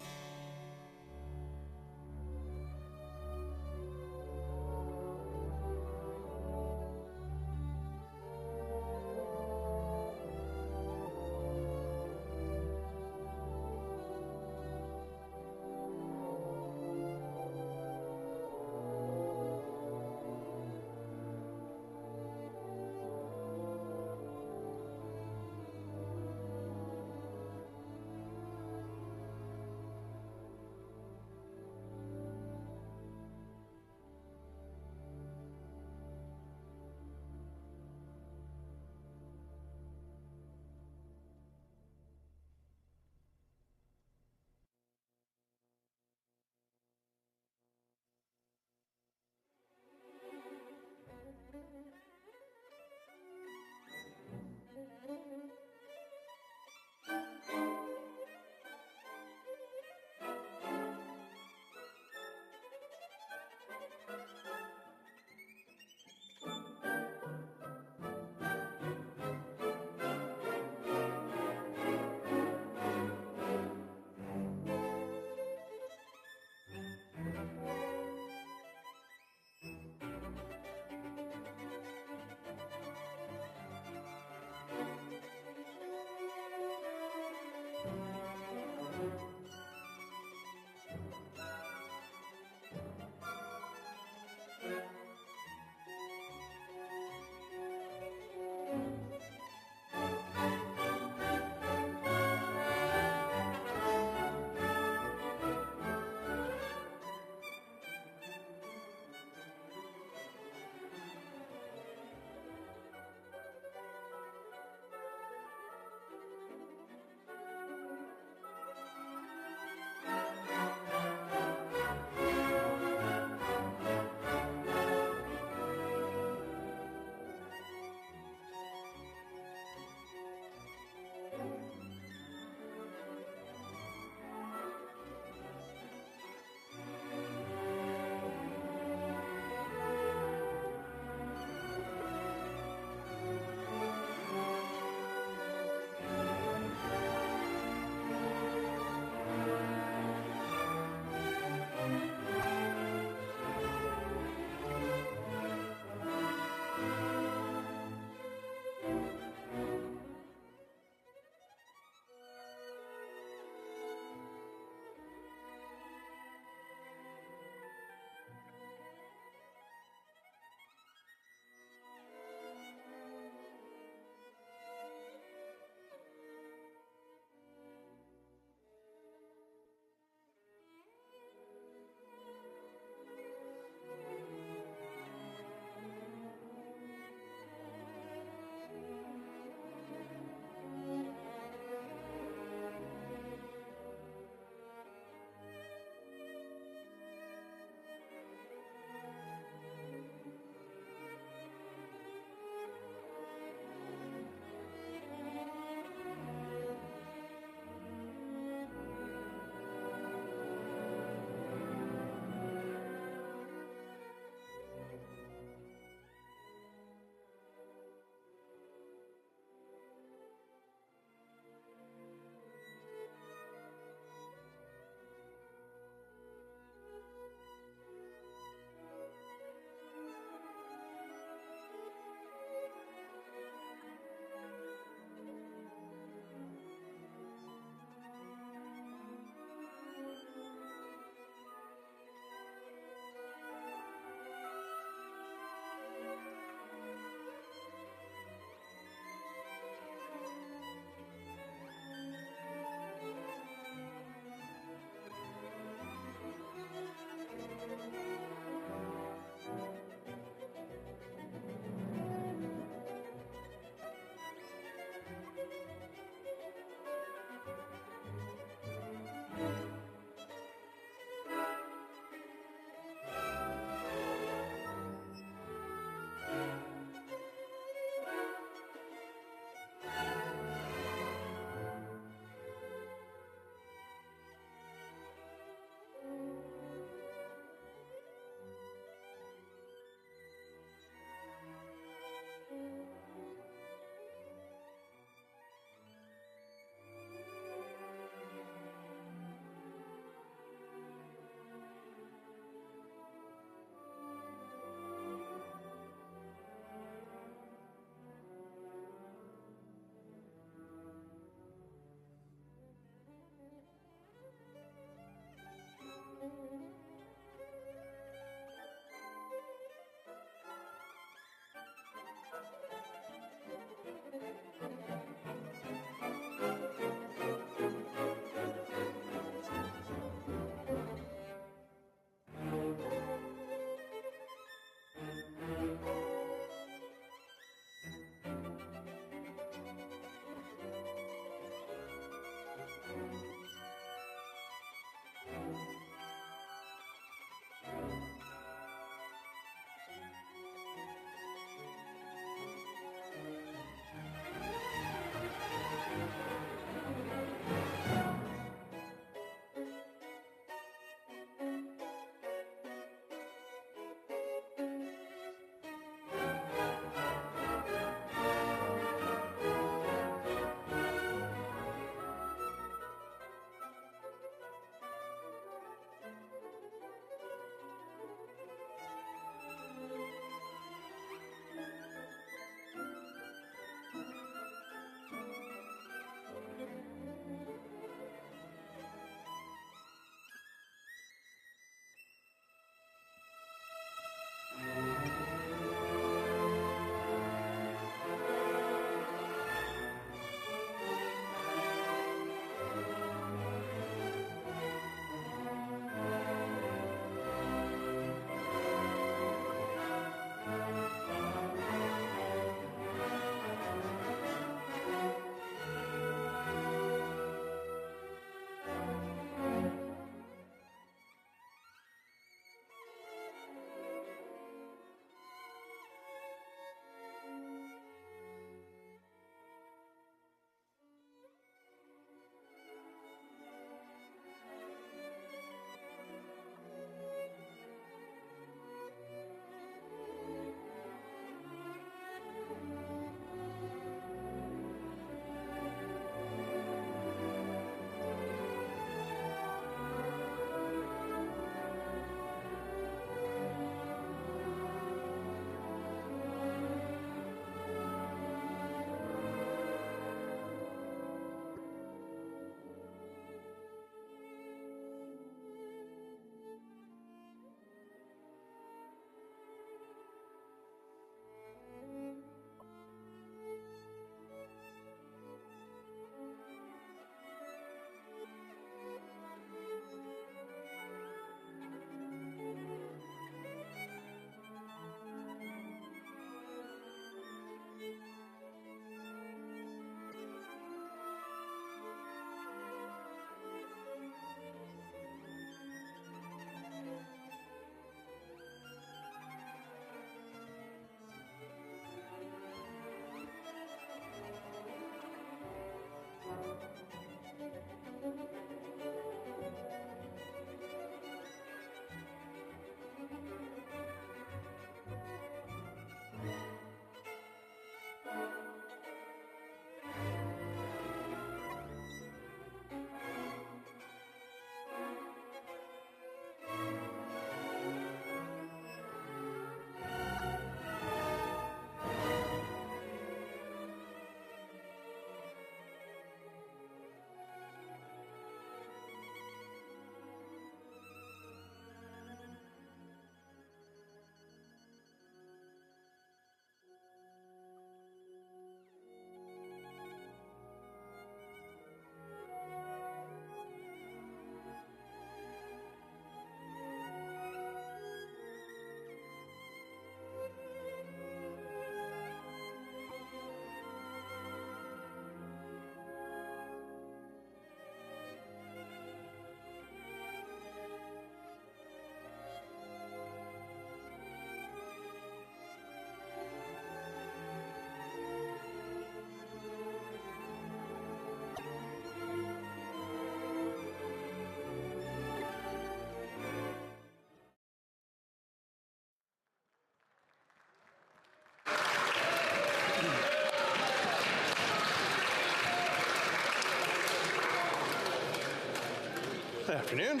afternoon.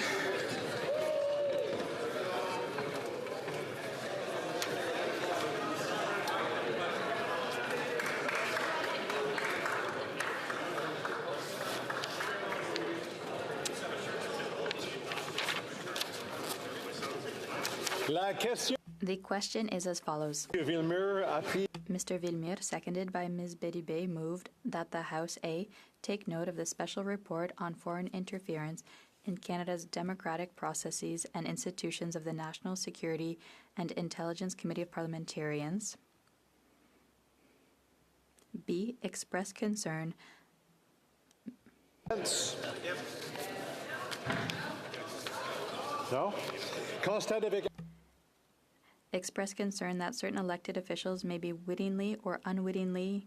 The question is as follows. Mr. Villemur, seconded by Ms. Bedibe, moved that the House A take note of the special report on foreign interference in Canada's democratic processes and institutions of the National Security and Intelligence Committee of Parliamentarians. B. Express concern. No? Express concern that certain elected officials may be wittingly or unwittingly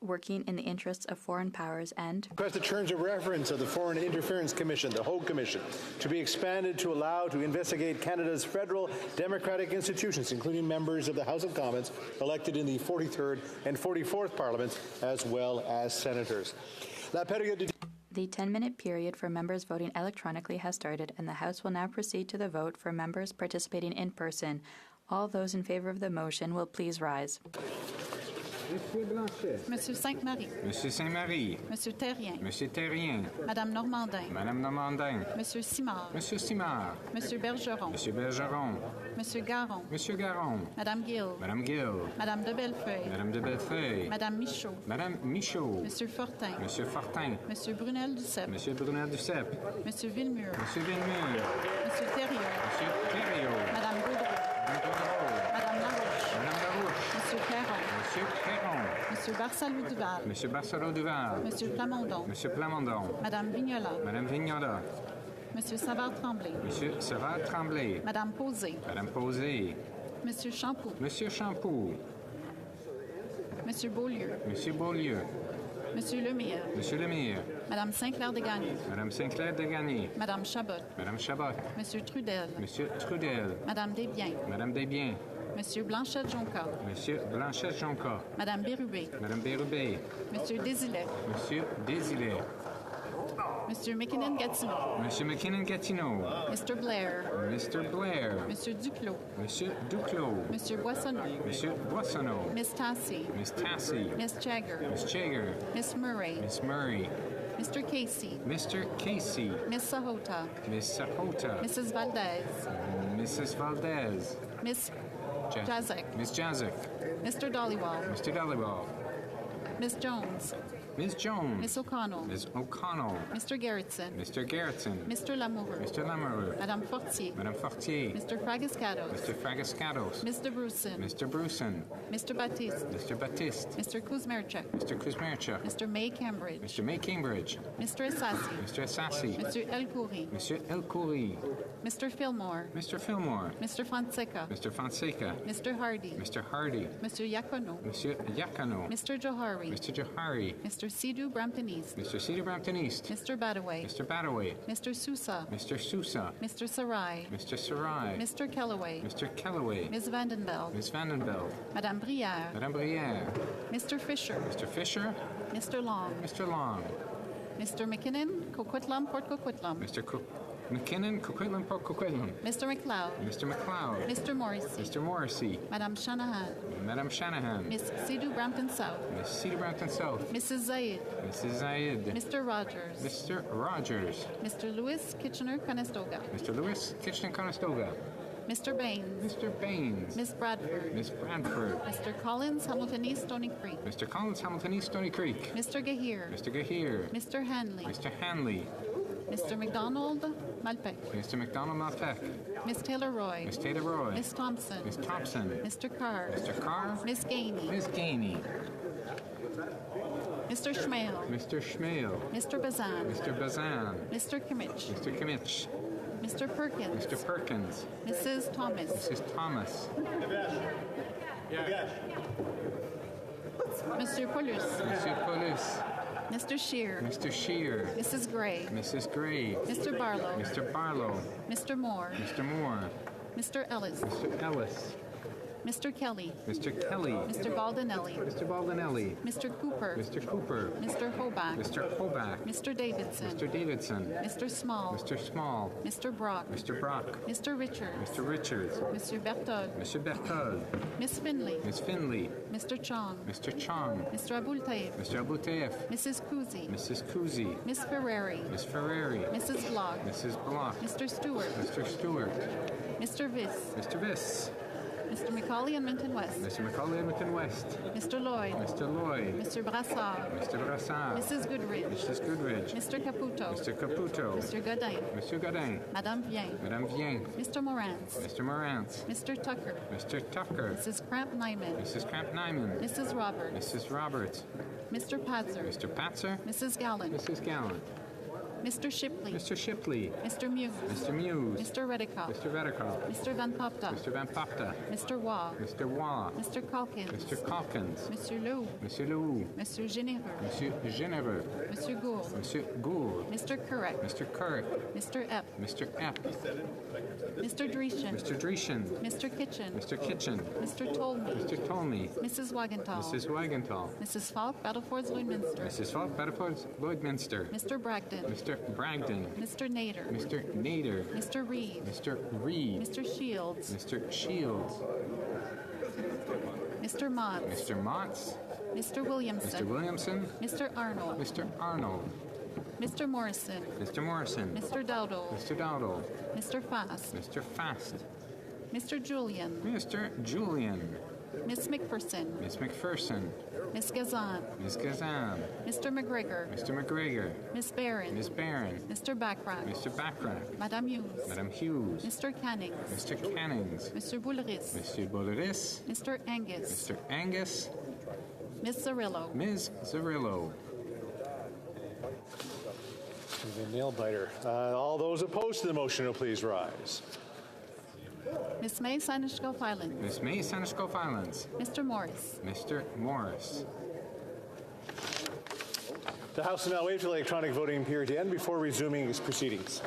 working in the interests of foreign powers, and request the terms of reference of the Foreign Interference Commission, the Hogue Commission, to be expanded to allow to investigate Canada's federal democratic institutions, including members of the House of Commons elected in the 43rd and 44th Parliaments, as well as senators. The 10-minute period for members voting electronically has started, and the House will now proceed to the vote for members participating in person. All those in favor of the motion will please rise. Monsieur Blanchet. Monsieur Sainte-Marie. Monsieur Saint-Marie. Monsieur Terrien. Monsieur Terrien. Madame Normandin. Madame Normandin. Monsieur Simard. Monsieur Simard. Monsieur Bergeron. Monsieur Bergeron. Monsieur Garon. Monsieur Garon. Madame Gill. Madame Gill. Madame de Bellefeuille. Madame de Bellefeuille. Madame Michaud. Madame Michaud. Monsieur Fortin. Monsieur Fortin. Monsieur Brunel Duceppe. Monsieur Brunel Duceppe. Monsieur Villemur. Monsieur Villemur. Monsieur Thériault. Monsieur Thériault. Madame Gaudreau. Madame Larouche. Madame Larouche. Monsieur Perron. Monsieur Perron. Monsieur Barsalou-Duval. Monsieur Barsalou-Duval. Monsieur Plamondon. Monsieur Plamondon. Madame Vignola. Madame Vignola. Monsieur Savard-Tremblay. Monsieur Savard-Tremblay. Madame Posé. Madame Posé. Monsieur Champoux. Monsieur Champoux. Monsieur Beaulieu. Monsieur Beaulieu. Monsieur Lemire. Monsieur Lemire. Madame Saint-Clair-Desgagnés. Madame Saint-Clair-Desgagnés. Madame Chabot. Madame Chabot. Monsieur Trudel. Monsieur Trudel. Madame Desbiens. Madame Desbiens. Monsieur Blanchette-Jonca. Monsieur Blanchette-Jonca. Madame Bérubé. Madame Bérubé. Monsieur Désilet. Monsieur Désilet. Monsieur McKinnon-Gatineau. Monsieur McKinnon-Gatineau. Mr. Blair. Mr. Blair. Monsieur Duclos. Monsieur Duclos. Monsieur Boissonneau. Monsieur Boissonneau. Miss Tassie. Miss Tassie. Miss Jagger. Miss Jagger. Miss Murray. Miss Murray. Mr. Casey. Mr. Casey. Miss Sahota. Miss Sahota. Mrs. Valdez. Mrs. Valdez. Miss Jazek. Miss Jazek. Mr. Dollywall. Mr. Dollywall. Miss Jones. Miss Jones. Miss O'Connell. Miss O'Connell. Mr. Gerritsen. Mr. Gerritsen. Mr. Lamoureux. Mr. Lamoureux. Madame Fortier. Madame Fortier. Mr. Fragiscatos. Mr. Fragiscatos. Mr. Bruson. Mr. Bruson. Mr. Baptiste. Mr. Baptiste. Mr. Kuzmerchuk. Mr. Kuzmerchuk. Mr. May Cambridge. Mr. May Cambridge. Mr. Assassi. Mr. Assassi. Monsieur El Khoury. Monsieur El Khoury. Mr. Fillmore. Mr. Fillmore. Mr. Fonseca. Mr. Fonseca. Mr. Hardy. Mr. Hardy. Monsieur Yacono. Monsieur Yacono. Mr. Johari. Mr. Johari. Mr. Sidhu Brampton East. Mr. Cedar Brampton East. Mr. Badaway. Mr. Badaway. Mr. Sousa. Mr. Sousa. Mr. Sarai. Mr. Sarai. Mr. Kellaway. Mr. Kellaway. Ms. Vandenbeld. Ms. Vandenbeld. Madame Brière. Madame Brière. Mr. Fisher. Mr. Fisher. Mr. Long. Mr. Long. Mr. McKinnon, Coquitlam, Port Coquitlam. Mr. McKinnon, Coquitlam, Port Coquitlam. Mr. McLeod. Mr. McLeod. Mr. Morrissey. Mr. Morrissey. Madame Shanahan. Madame Shanahan. Miss Sidhu Brampton South. Miss Cedar Brampton South. Mrs. Zaid. Mrs. Zaid. Mr. Rogers. Mr. Rogers. Mr. Lewis Kitchener-Conestoga. Mr. Lewis Kitchener-Conestoga. Mr. Baines. Mr. Baines. Miss Bradford. Miss Bradford. Mr. Collins, Hamilton East, Stony Creek. Mr. Collins, Hamilton East, Stony Creek. Mr. Gahir. Mr. Gahir. Mr. Hanley. Mr. Hanley. Mr. McDonald, Malpec. Mr. McDonald Malpec. Miss Taylor Roy. Miss Taylor Roy. Miss Thompson. Miss Thompson. Mr. Carr. Mr. Carr. Miss Gainey. Miss Gainey. Mr. Schmale. Mr. Schmale. Mr. Bazan. Mr. Bazan. Mr. Kimmich. Mr. Kimmich. Mr. Perkins. Mr. Perkins. Mrs. Thomas. Mrs. Thomas. Monsieur Paulus. Monsieur Paulus. Mr. Shear. Mr. Shear. Mrs. Gray. Mrs. Gray. Mr. Barlow. Mr. Barlow. Mr. Moore. Mr. Moore. Mr. Ellis. Mr. Ellis. Mr. Kelly. Mr. Kelly. Mr. Baldinelli. Mr. Baldinelli. Mr. Cooper. Mr. Cooper. Mr. Hoback. Mr. Hoback. Mr. Davidson. Mr. Davidson. Mr. Small. Mr. Small. Mr. Brock. Mr. Brock. Mr. Richards. Mr. Richards. Mr. Berthold. Mr. Berthold. Miss Finley. Miss Finley. Mr. Chong. Mr. Chong. Mr. Abultaif. Mr. Abouteif. Mrs. Kuzi. Mrs. Kuzi. Miss Ferrari. Miss Ferrari. Mrs. Block. Mrs. Block. Mr. Stewart. Mr. Stewart. Mr. Viss. Mr. Viss. Mr. McCauley and Minton West. Mr. McCauley Edmonton West. Mr. Lloyd. Mr. Lloyd. Mr. Brassard. Mr. Brassard. Mrs. Goodrich. Mrs. Goodrich. Mr. Caputo. Mr. Caputo. Mr. Godin. Mr. Godin. Madame Vien. Madame Vien. Mr. Morantz. Mr. Morantz. Mr. Tucker. Mr. Tucker. Mrs. Cramp Nyman. Mrs. Cramp Nyman. Mrs. Roberts. Mrs. Roberts. Mr. Patzer. Mr. Patzer. Mrs. Gallant. Mrs. Gallant. Mr. Shipley. Mr. Shipley. Mr. Muse. Mr. Muse. Mr. Redikoff. Mr. Redikoff. Mr. Van Popta. Mr. Van Popta. Mr. Waugh. Mr. Waugh. Mr. Calkins. Mr. Calkins. Monsieur Lou. Monsieur Leroux. Monsieur Généreux. Monsieur Généreux. Monsieur Gould. Monsieur Gould. Mr. Currick. Mr. Currick. Mr. Epp. Mr. Epp. Mr. Dreeshen. Mr. Dreeshen. Mr. Kitchen. Mr. Kitchen. Mr. Tolmie. Mr. Tolmie. Mrs. Wagenthal. Mrs. Wagenthal. Mrs. Falk, Battlefords, Lloydminster. Mrs. Falk, Battlefords, Lloydminster. Mr. Bragdon. Mr. Bragdon. Mr. Nader. Mr. Nader. Mr. Reed. Mr. Reed. Mr. Shields. Mr. Shields. Mr. Motts. Mr. Motts. Mr. Williamson. Mr. Williamson. Mr. Arnold. Mr. Arnold. Mr. Morrison. Mr. Morrison. Mr. Dowdle. Mr. Dowdle. Mr. Fast. Mr. Fast. Mr. Julian. Mr. Julian. Miss McPherson. Miss McPherson. Miss Gazan. Miss Gazan. Mr. McGregor. Mr. McGregor. Miss Barron. Miss Barron. Mr. Backrack. Mr. Backrack. Madame Hughes. Madame Hughes. Mr. Cannings. Mr. Cannings. Mr. Boulris. Monsieur Boulris. Mr. Angus. Mr. Angus. Miss Zarillo. Ms. Zarillo. The nail biter. All those opposed to the motion will please rise. Miss May Sanishkov Island. Miss May Sanishkov Islands. Mr. Morris. Mr. Morris. The House will now wait for the electronic voting period to end before resuming its proceedings.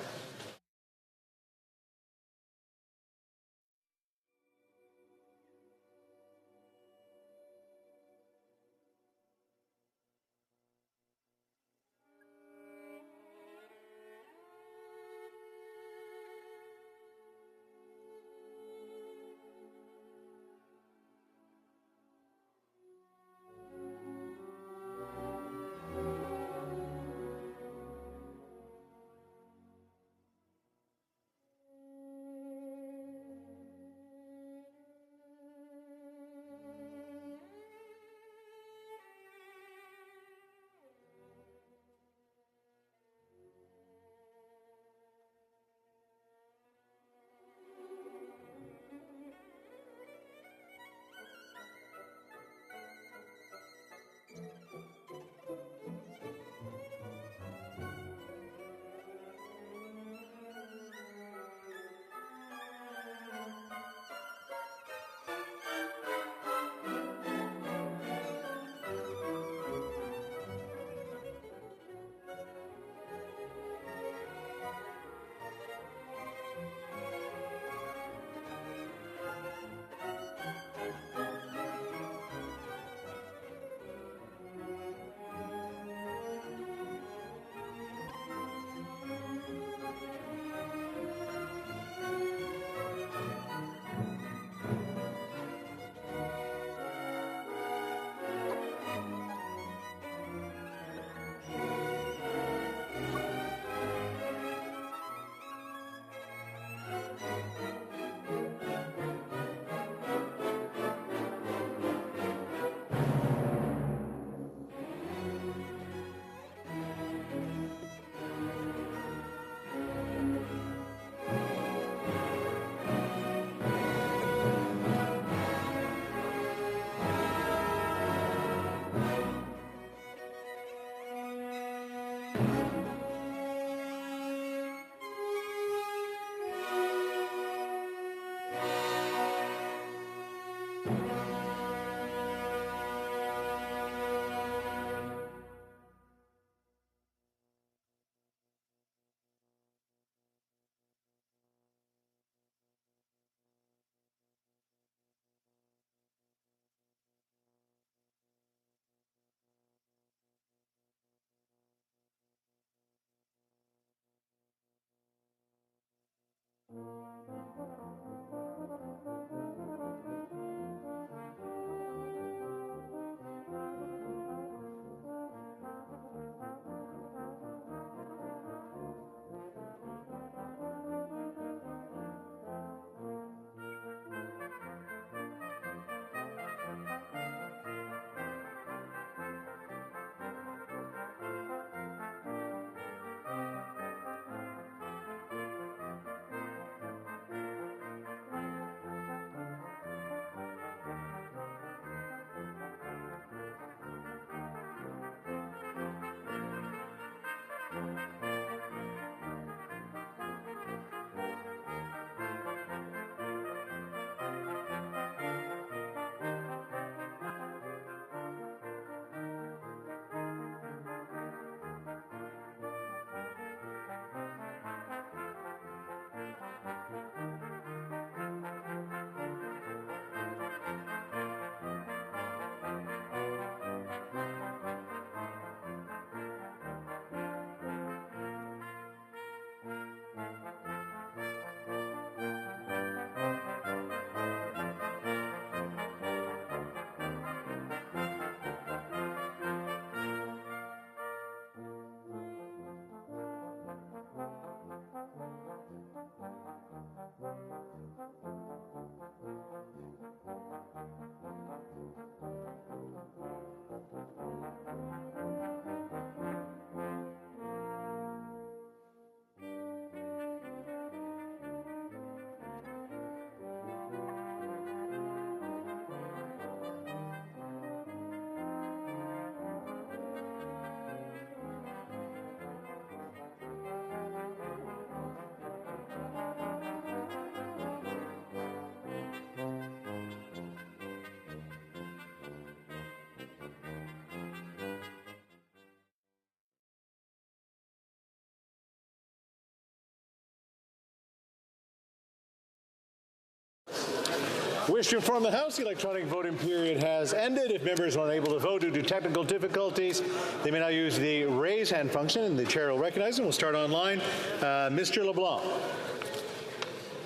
Wish to inform the House the electronic voting period has ended. If members are unable to vote due to technical difficulties, they may now use the raise hand function, and the chair will recognize them. We'll start online. Mr. LeBlanc.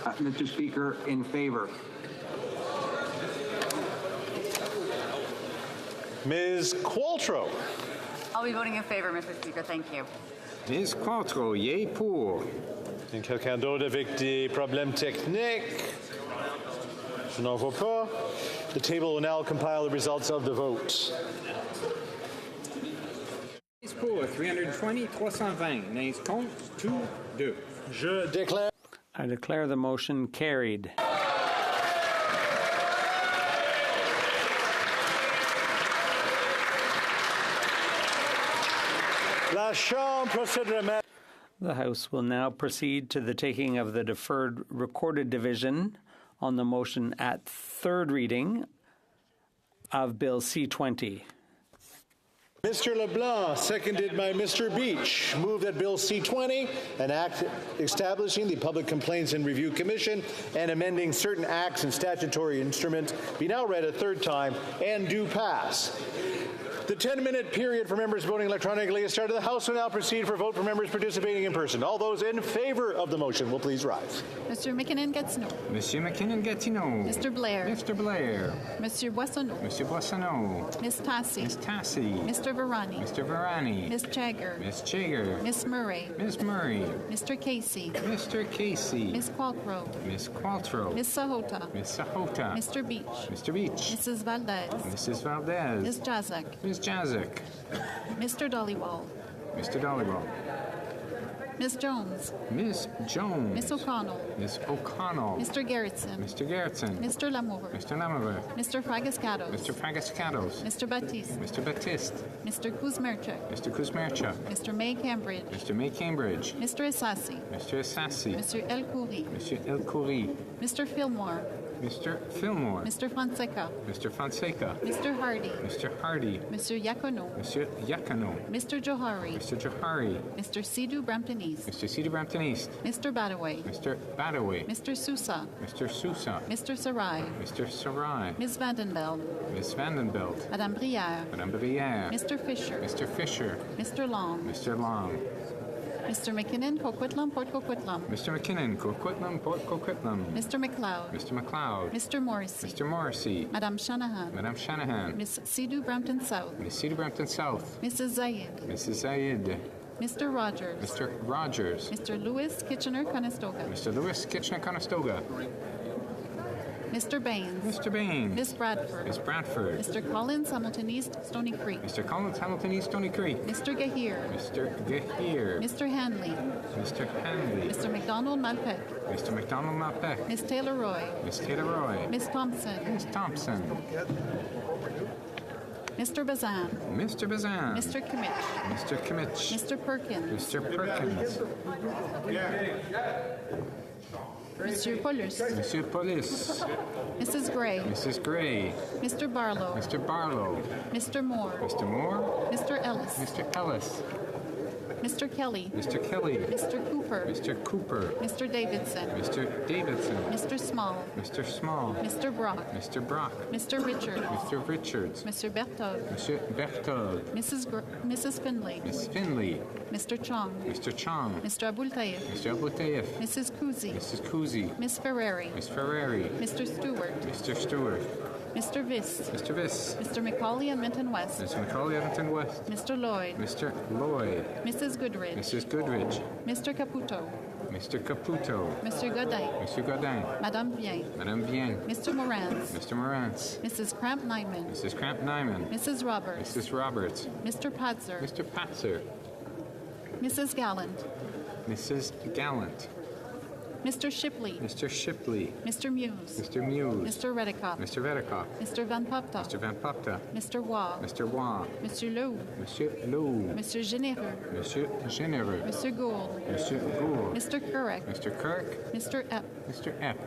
Mr. Speaker, in favor. Ms. Qualtrough. I'll be voting in favor, Mr. Speaker. Thank you. Ms. Qualtrough, yay pour. Et quelqu'un d'autre avec des problèmes techniques? Je n'en vois pas. The table will now compile the results of the vote. Ms. pour, 320, 320. Nays contre, 2, 2. Je déclare. I declare the motion carried. La Chambre procèdera. The House will now proceed to the taking of the deferred recorded division on the motion at third reading of Bill C-20. Mr. LeBlanc, seconded by Mr. Beach, move that Bill C-20, an act establishing the Public Complaints and Review Commission and amending certain acts and statutory instruments, be now read a third time and do pass. The 10-minute period for members voting electronically has started. The House will now proceed for vote for members participating in person. All those in favor of the motion will please rise. Mr. McKinnon-Gatineau. Monsieur McKinnon-Gatineau. Mr. Blair. Mr. Blair. Monsieur Boissonneau. Monsieur Boissonneau. Ms. Tassi. Ms. Tassi. Mr. Varani. Mr. Varani. Ms. Jagger. Ms. Jagger. Ms. Murray. Ms. Murray. Mr. Casey. Mr. Casey. Ms. Qualtrough. Ms. Qualtrough. Ms. Sahota. Ms. Sahota. Mr. Beach. Mr. Beach. Mrs. Valdez. Mrs. Valdez. Ms. Jazak. Ms. Jazak. Mr. Dollywall. Mr. Dollywall. Ms. Jones. Ms. Jones. Ms. O'Connell. Ms. O'Connell. Mr. Gerritsen. Mr. Gerritsen. Mr. Lamour. Mr. Lamour. Mr. Fragascatos. Mr. Fragascatos. Mr. Baptiste. Mr. Baptiste. Mr. Kuzmerchuk. Mr. Kuzmerchuk. Mr. May Cambridge. Mr. May Cambridge. Mr. Essassi. Mr. Essassi. Mr. El Khoury. Monsieur El Khoury. Mr. Fillmore. Mr. Fillmore. Mr. Fonseca. Mr. Fonseca. Mr. Hardy. Mr. Hardy. Mr. Yacono. Monsieur Yacono. Mr. Johari. Mr. Johari. Mr. Sidhu Brampton East. Mr. Sidhu Brampton East. Mr. Badaway. Mr. Badaway. Mr. Sousa. Mr. Sousa. Mr. Sarai. Mr. Sarai. Ms. Vandenbeld. Ms. Vandenbelt. Madame Brière. Madame Brière. Mr. Fisher. Mr. Fisher. Mr. Long. Mr. Long. Mr. McKinnon, Coquitlam, Port Coquitlam. Mr. McKinnon, Coquitlam, Port Coquitlam. Mr. McLeod. Mr. McLeod. Mr. Morrissey. Mr. Morrissey. Madame Shanahan. Madame Shanahan. Miss Sidhu Brampton South. Miss Sidhu Brampton South. Mrs. Zayed. Mrs. Zayed. Mr. Rogers. Mr. Rogers. Mr. Lewis Kitchener-Conestoga. Mr. Lewis Kitchener-Conestoga. Mr. Baines. Mr. Baines. Miss Bradford. Miss Bradford. Mr. Collins, Hamilton East, Stony Creek. Mr. Collins, Hamilton East, Stony Creek. Mr. Gahir. Mr. Gahir. Mr. Hanley. Mr. Hanley. Mr. McDonald Malpeque. Mr. McDonald Malpeque. Miss Taylor Roy. Miss Taylor Roy. Miss Thompson. Miss Thompson. Mr. Bazan. Mr. Bazan. Mr. Kimmich. Mr. Kimmich. Mr. Perkins. Mr. Perkins. Monsieur Paulus. Monsieur Paulus. Mrs. Gray. Mrs. Gray. Mr. Barlow. Mr. Barlow. Mr. Moore. Mr. Moore. Mr. Ellis. Mr. Ellis. Mr. Kelly. Mr. Kelly. Mr. Cooper. Mr. Cooper. Mr. Davidson. Mr. Davidson. Mr. Small. Mr. Small. Mr. Brock. Mr. Brock. Mr. Richards. Mr. Richards. Mr. Berthold. Monsieur Berthold. Mrs. Finley. Miss Finley. Mr. Chong. Mr. Chong. Mr. Abultaif. Mr. Abultaif. Mrs. Kuzi. Mrs. Kuzi. Miss Ferrari. Miss Ferrari. Mr. Stewart. Mr. Stewart. Mr. Viss. Mr. Viss. Mr. McCauley, Edmonton West. Mr. McCauley, Edmonton West. Mr. Lloyd. Mr. Lloyd. Mrs. Goodrich. Mrs. Goodrich. Mr. Caputo. Mr. Caputo. Mr. Godin. Monsieur Godin. Madame Bien. Madame Bien. Mr. Morantz. Mr. Morantz. Mrs. Cramp Nyman. Mrs. Cramp Nyman. Mrs. Roberts. Mrs. Roberts. Mr. Patzer. Mr. Patzer. Mrs. Gallant. Mrs. Gallant. Mr. Shipley. Mr. Shipley. Mr. Muse. Mr. Muse. Mr. Redikoff. Mr. Redikoff. Mr. Van Popta. Mr. Van Popta. Mr. Waugh. Mr. Waugh. Monsieur Lowe. Monsieur Lowe. Monsieur Généreux. Monsieur Généreux. Monsieur Gould. Monsieur Gould. Mr. Kirk. Mr. Kirk. Mr. Epp. Mr. Epp.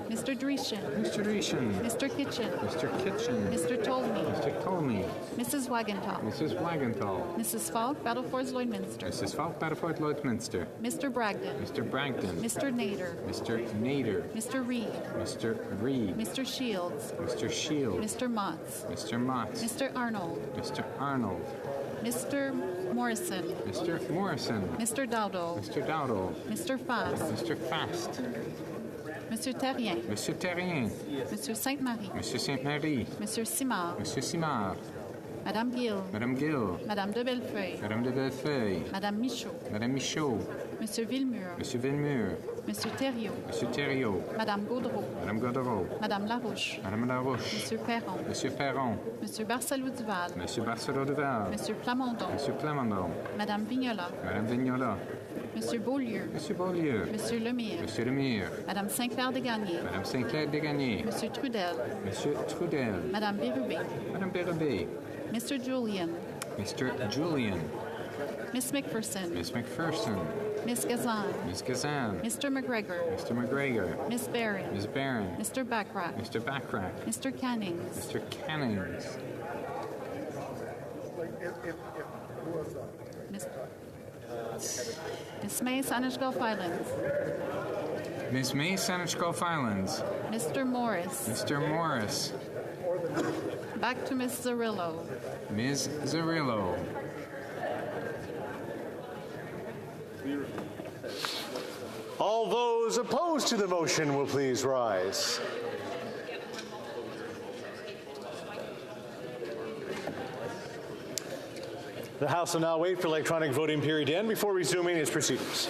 Mr. Dreeshen. Mr. Dreeshen. Mr. Kitchen. Mr. Kitchen. Mr. Tolmie. Mr. Tolmie. Mrs. Wagenthal. Mrs. Wagenthal. Mrs. Falk, Battlefords Lloydminster. Mrs. Falk, Battleford Lloydminster. Mr. Bragdon. Mr. Bragdon. Mr. Nader. Mr. Nader. Mr. Reed. Mr. Reed. Mr. Shields. Mr. Shields. Mr. Motts. Mr. Motts. Mr. Arnold. Mr. Arnold. Mr. Morrison. Mr. Morrison. Mr. Dowdall. Mr. Dowdall. Mr. Fast. Mr. Fast. Monsieur Terrien. Monsieur Terrien. Monsieur Sainte-Marie. Monsieur Sainte-Marie. Monsieur Simard. Monsieur Simard. Madame Gill. Madame Gill. Madame de Bellefeuille. Madame de Bellefeuille. Madame Michaud. Madame Michaud. Monsieur Villemur. Monsieur Villemur. Monsieur Thériault. Monsieur Thériault. Madame Gaudreau. Madame Gaudreau. Madame Larouche. Madame Larouche. Monsieur Perron. Monsieur Perron. Monsieur Barcelot-Duval. Monsieur Barcelot-Duval. Monsieur Plamondon. Monsieur Plamondon. Madame Vignola. Madame Vignola. Monsieur Beaulieu. Monsieur Beaulieu. Monsieur Lemire. Monsieur Lemire. Madame Saint-Clair-Desgagnés. Madame Saint-Clair-Desgagnés. Monsieur Trudel. Monsieur Trudel. Madame Bérubé. Madame Bérubé. Mr. Julian. Mr. Julian. Miss McPherson. Miss McPherson. Miss Gazan. Miss Gazan. Mr. McGregor. Mr. McGregor. Miss Barron. Miss Barron. Mr. Backrack. Mr. Backrack. Mr. Cannings. Mr. Cannings. Miss May, Saanich Gulf Islands. Miss May, Saanich Gulf Islands. Mr. Morris. Mr. Morris. Back to Miss Zarillo. Ms. Zarillo. All those opposed to the motion will please rise. The House will now wait for electronic voting period to end before resuming its proceedings.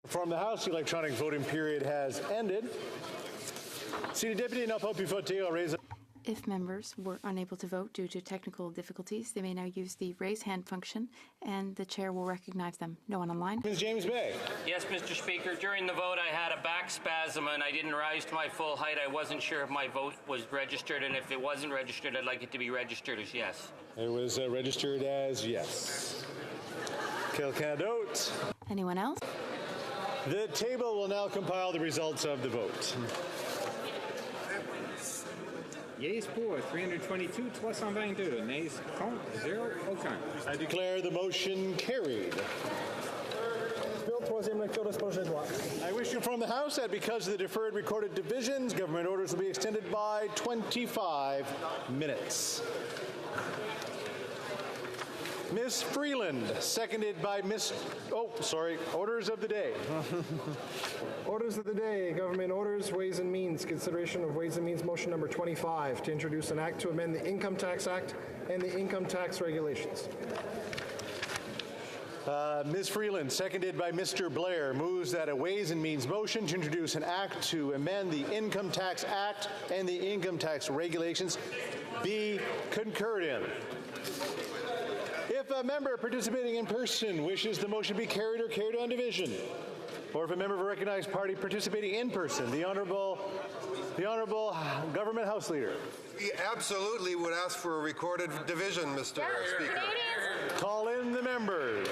From the House, the electronic voting period has ended. Seated Deputy, now pas pu voter or raise. If members were unable to vote due to technical difficulties, they may now use the raise hand function, and the chair will recognize them. No one online. Ms. James Bay. Yes, Mr. Speaker. During the vote, I had a back spasm and I didn't rise to my full height. I wasn't sure if my vote was registered, and if it wasn't registered, I'd like it to be registered as yes. It was registered as yes. Kilcanadot. Anyone else? The table will now compile the results of the vote. Yeas pour 322, 322. Nays contre, 0, aucun. I declare the motion carried. I wish to inform the House that because of the deferred recorded divisions, government orders will be extended by 25 minutes. Ms. Freeland, seconded by Ms. Orders of the day. Orders of the day, government orders, Ways and Means. Consideration of Ways and Means motion number 25 to introduce an act to amend the Income Tax Act and the Income Tax Regulations. Ms. Freeland, seconded by Mr. Blair, moves that a Ways and Means motion to introduce an act to amend the Income Tax Act and the Income Tax Regulations be concurred in. If a member participating in person wishes the motion be carried or carried on division, or if a member of a recognized party participating in person, the Honourable Government House Leader. We absolutely would ask for a recorded division, Mr. Speaker. Call in the members.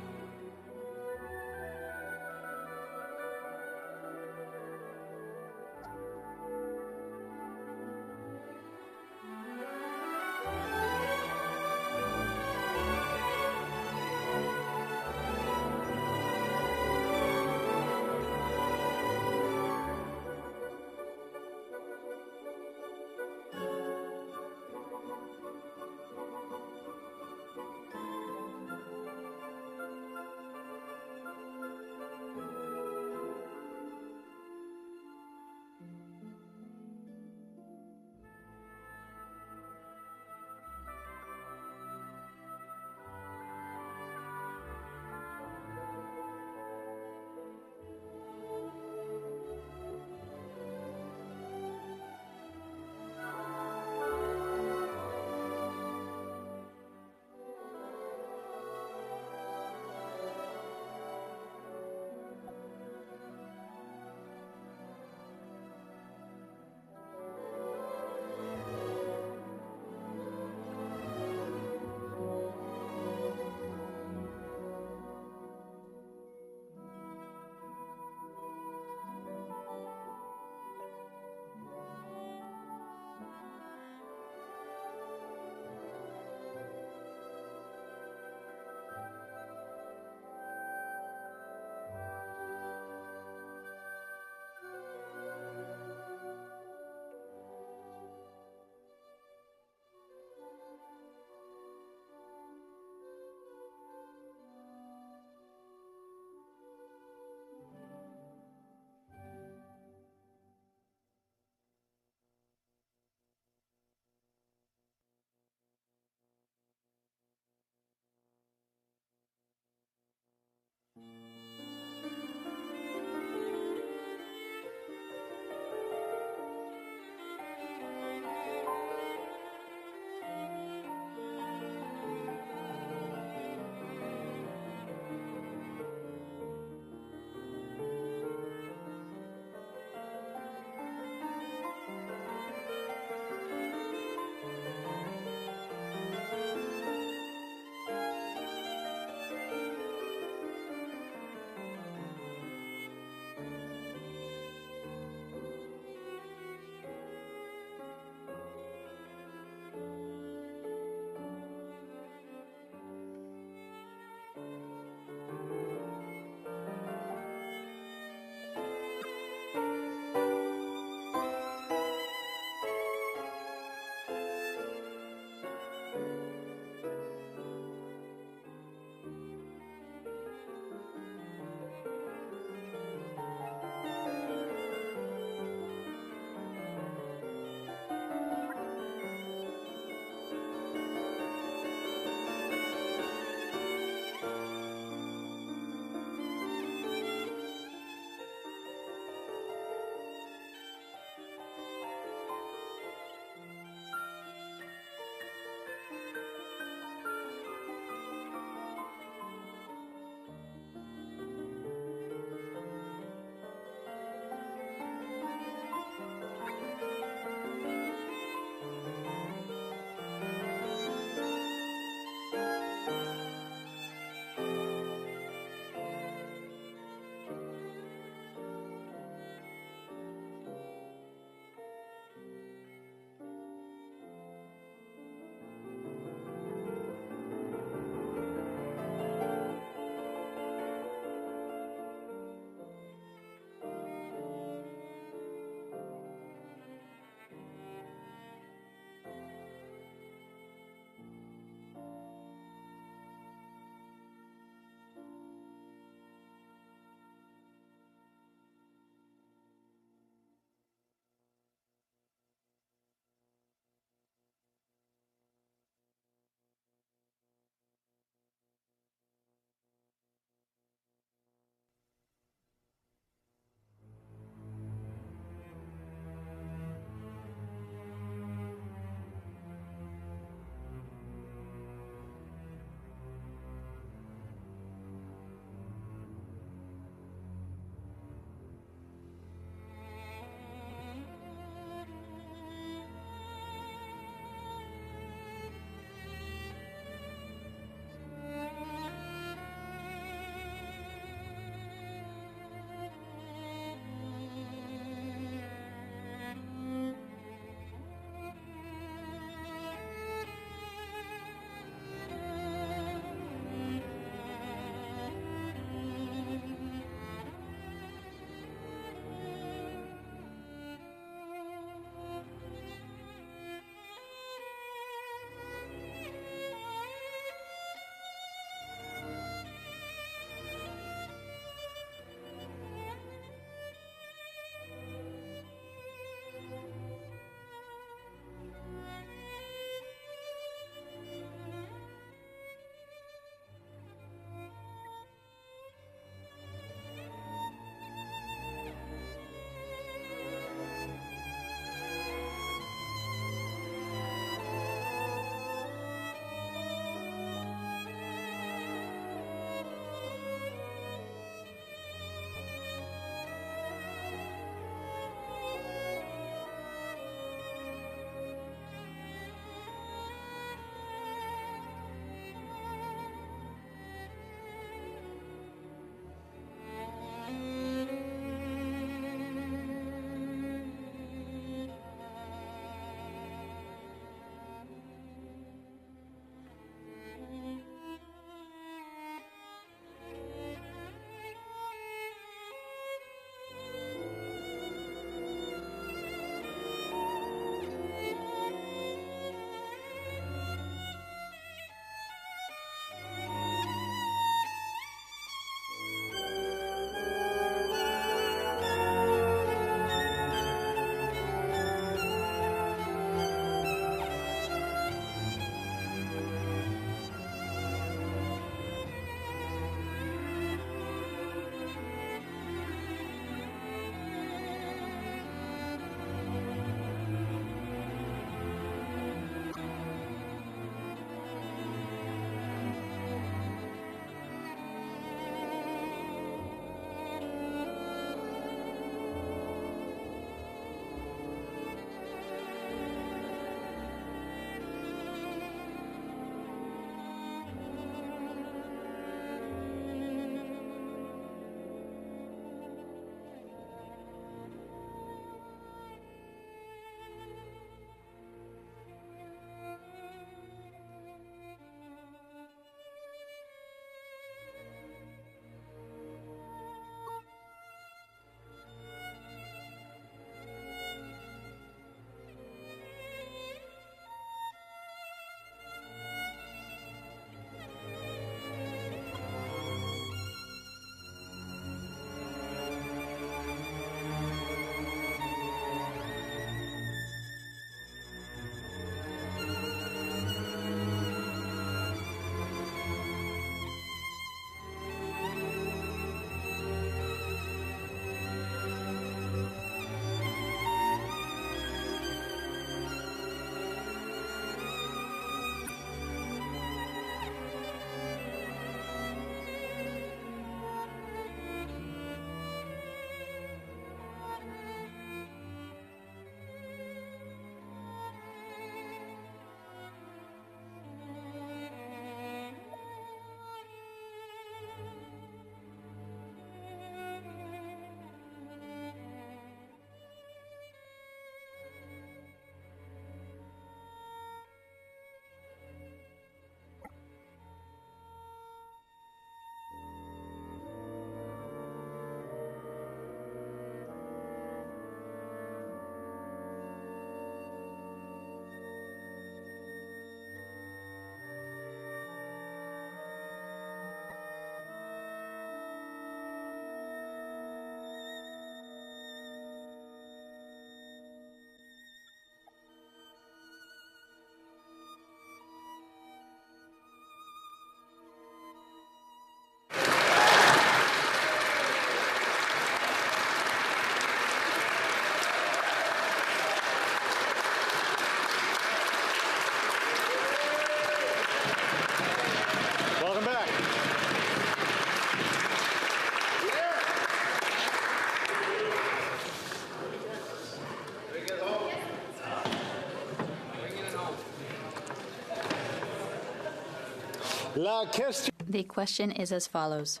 La question. The question is as follows.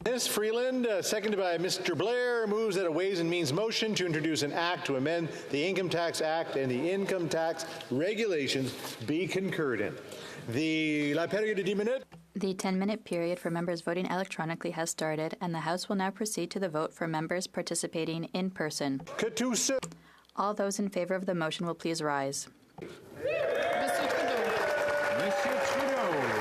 Ms. Freeland, seconded by Mr. Blair, moves that a Ways and Means motion to introduce an act to amend the Income Tax Act and the income tax regulations be concurred in. La période de 10 minutes. The 10-minute period for members voting electronically has started, and the House will now proceed to the vote for members participating in person. All those in favor of the motion will please rise. Mr. Trudeau.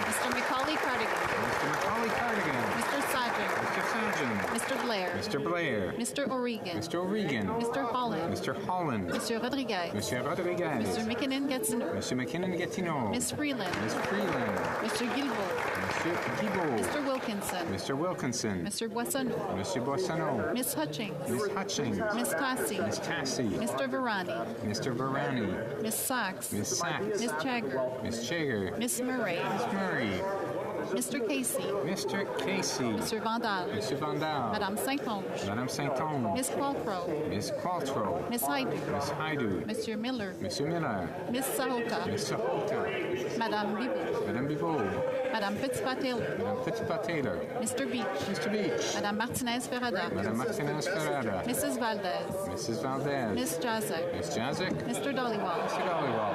Mr. Macaulay Cardigan. Mr. Macaulay Cardigan. Mr. Sajjan. Mr. Sajjan. Mr. Blair. Mr. Blair. Mr. O'Regan. Mr. O'Regan. Mr. Holland. Mr. Holland. Mr. Rodriguez. Mr. Rodriguez. Mr. McKinnon-Gatineau. Mr. McKinnon-Gatineau. Ms. Freeland. Ms. Freeland. Mr. Guilbeault. Mr. Guilbeault. Mr. Wilkinson. Mr. Wilkinson. Mr. Boissonneau. Mr. Boissonneau. Ms. Hutchings. Ms. Hutchings. Ms. Tassi. Ms. Tassi. Mr. Varani. Mr. Varani. Ms. Sachs. Ms. Sachs. Ms. Chagger. Ms. Chagger. Ms. Murray. Ms. Murray. Mr. Casey. Mr. Casey. Mr. Vandal. Mr. Vandal. Madame Saint-Onge. Madame Saint-Onge. Ms. Qualtrough. Ms. Qualtrough. Ms. Haidu. Ms. Haidu. Mr. Miller. Mr. Miller. Ms. Sahota. Ms. Sahota. Madame Bibot. Madame Bibot. Madame Petitpas-Taylor. Madame Petitpas-Taylor. Mr. Beach. Mr. Beach. Madame Martinez-Ferrada. Madame Martinez-Ferrada. Mrs. Valdez. Mrs. Valdez. Ms. Jazek. Ms. Jazek. Mr. Dollywall. Mr. Dollywall.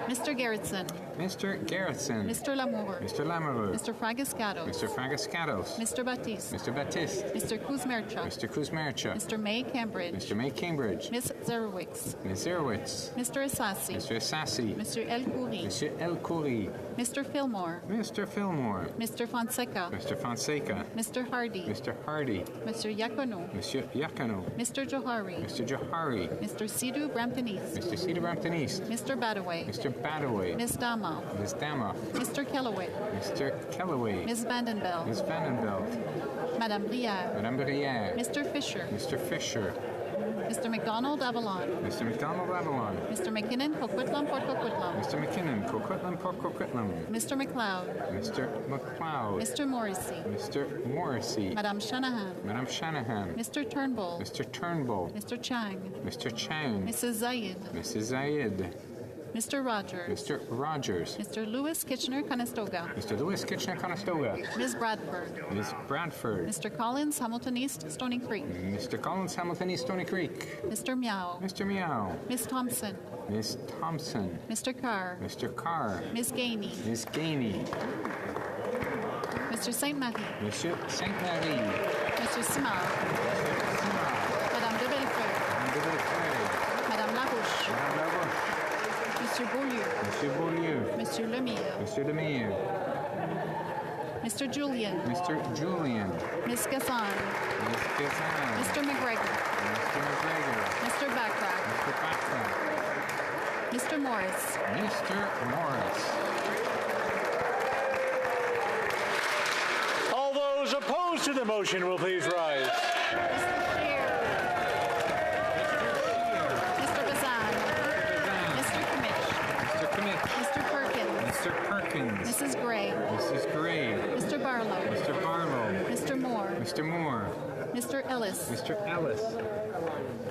Mr. Gerritsen. Mr. Gerritsen. Mr. Lamour. Mr. Lamoureux. Mr. Fragascatos. Mr. Fragascatos. Mr. Baptiste. Mr. Baptiste. Mr. Kuzmerchuk. Mr. Kuzmerchuk. Mr. May Cambridge. Mr. May Cambridge. Ms. Zerowicz. Ms. Zerowicz. Mr. Assassi. Mr. Assassi. Mr. El Khoury. Mr. El Khoury. Mr. Fillmore. Mr. Fillmore. Mr. Fonseca. Mr. Fonseca. Mr. Hardy. Mr. Hardy. Mr. Yacono. Mr. Yacono. Mr. Johari. Mr. Johari. Mr. Sidhu Brampton East. Mr. Sidhu Brampton East. Mr. Badaway. Mr. Badaway. Ms. Dama. Ms. Dama. Mr. Kellaway. Mr. Kellaway. Ms. Vandenbeld. Ms. Vandenbelt. Madame Brière. Madame Brière. Mr. Fisher. Mr. Fisher. Mr. McDonald Avalon. Mr. McDonald Avalon. Mr. McKinnon Coquitlam Port Coquitlam. Mr. McKinnon Coquitlam Port Coquitlam. Mr. McLeod. Mr. McLeod. Mr. Morrissey. Mr. Morrissey. Madame Shanahan. Madame Shanahan. Mr. Turnbull. Mr. Turnbull. Mr. Chang. Mr. Chang. Mrs. Zayed. Mrs. Zayed. Mr. Rogers. Mr. Rogers. Mr. Lewis Kitchener-Conestoga. Mr. Lewis Kitchener-Conestoga. Ms. Bradford. Ms. Bradford. Mr. Collins Hamilton East Stony Creek. Mr. Collins Hamilton East Stony Creek. Mr. Meow. Mr. Meow. Ms. Thompson. Ms. Thompson. Mr. Carr. Mr. Carr. Ms. Gainey. Ms. Gainey. Mr. Saint-Marie. Monsieur Saint-Marie. Mr. Simard. Madame de Bellefeuille. Madame de Bellefeuille. Madame Larouche. Madame Larouche. Monsieur Beaulieu. Monsieur Beaulieu. Monsieur Lemire. Monsieur Lemire. Mr. Julian. Mr. Julian. Ms. Gasson. Ms. Gasson. Mr. McGregor. Mr. McGregor. Mr. Backrack. Mr. Backrack. Mr. Morris. Mr. Morris. All those opposed to the motion will please rise. Mr. Perkins. Mrs. Gray. Mrs. Gray. Mr. Barlow. Mr. Barlow. Mr. Moore. Mr. Moore. Mr. Ellis. Mr. Ellis.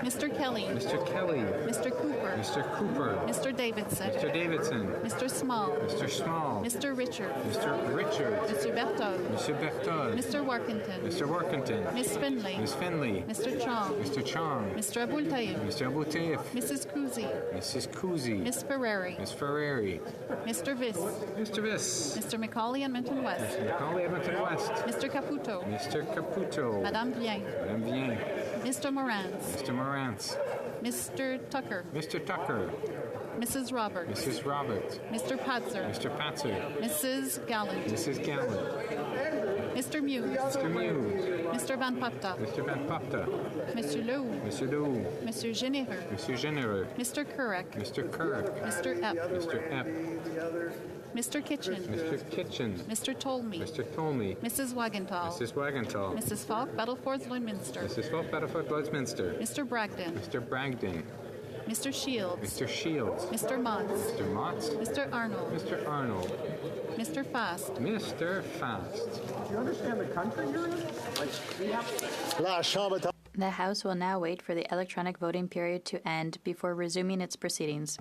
Mr. Kelly. Mr. Kelly. Mr. Cooper. Mr. Cooper. Mr. Davidson. Mr. Davidson. Mr. Small. Mr. Small. Mr. Richard. Mr. Richard. Mr. Berthold. Mr. Berthold. Mr. Workington. Mr. Workington. Miss Finley. Miss Finley. Mr. Chong. Mr. Chong. Mr. Abul Taib. Mr. Abu Taif. Mrs. Kuzi. Mrs. Kuzi. Miss Ferrari. Miss Ferrari. Mr. Viss. Mr. Viss. Mr. Macaulay Edmonton West. Mr. Macaulay Edmonton West. Mr. Caputo. Mr. Caputo. Madame Bien. Madame Bien. Mr. Morantz. Mr. Morantz. Mr. Tucker. Mr. Tucker. Mrs. Roberts. Mrs. Roberts. Mr. Patzer. Mr. Patzer. Mrs. Gallant. Mrs. Gallant. Mr. Muse. Mr. Muse. Mr. Van Papta. Mr. Van Papta. Monsieur Leroux. Mr. Leroux. Monsieur Généreux. Monsieur Généreux. Mr. Kurek. Mr. Kirk. Mr. Epp. Mr. Epp. Mr. Kitchen. Mr. Kitchen. Mr. Tolmie. Mr. Tolmie. Mrs. Wagenthal. Mrs. Wagenthal. Mrs. Falk, Battleford, Lloydminster. Mrs. Falk, Battleford, Lloydminster. Mr. Bragdon. Mr. Bragdon. Mr. Shields. Mr. Shields. Mr. Motts. Mr. Motts. Mr. Arnold. Mr. Arnold. Mr. Fast. Mr. Fast. Do you understand the country you're in? La Chambre. The House will now wait for the electronic voting period to end before resuming its proceedings.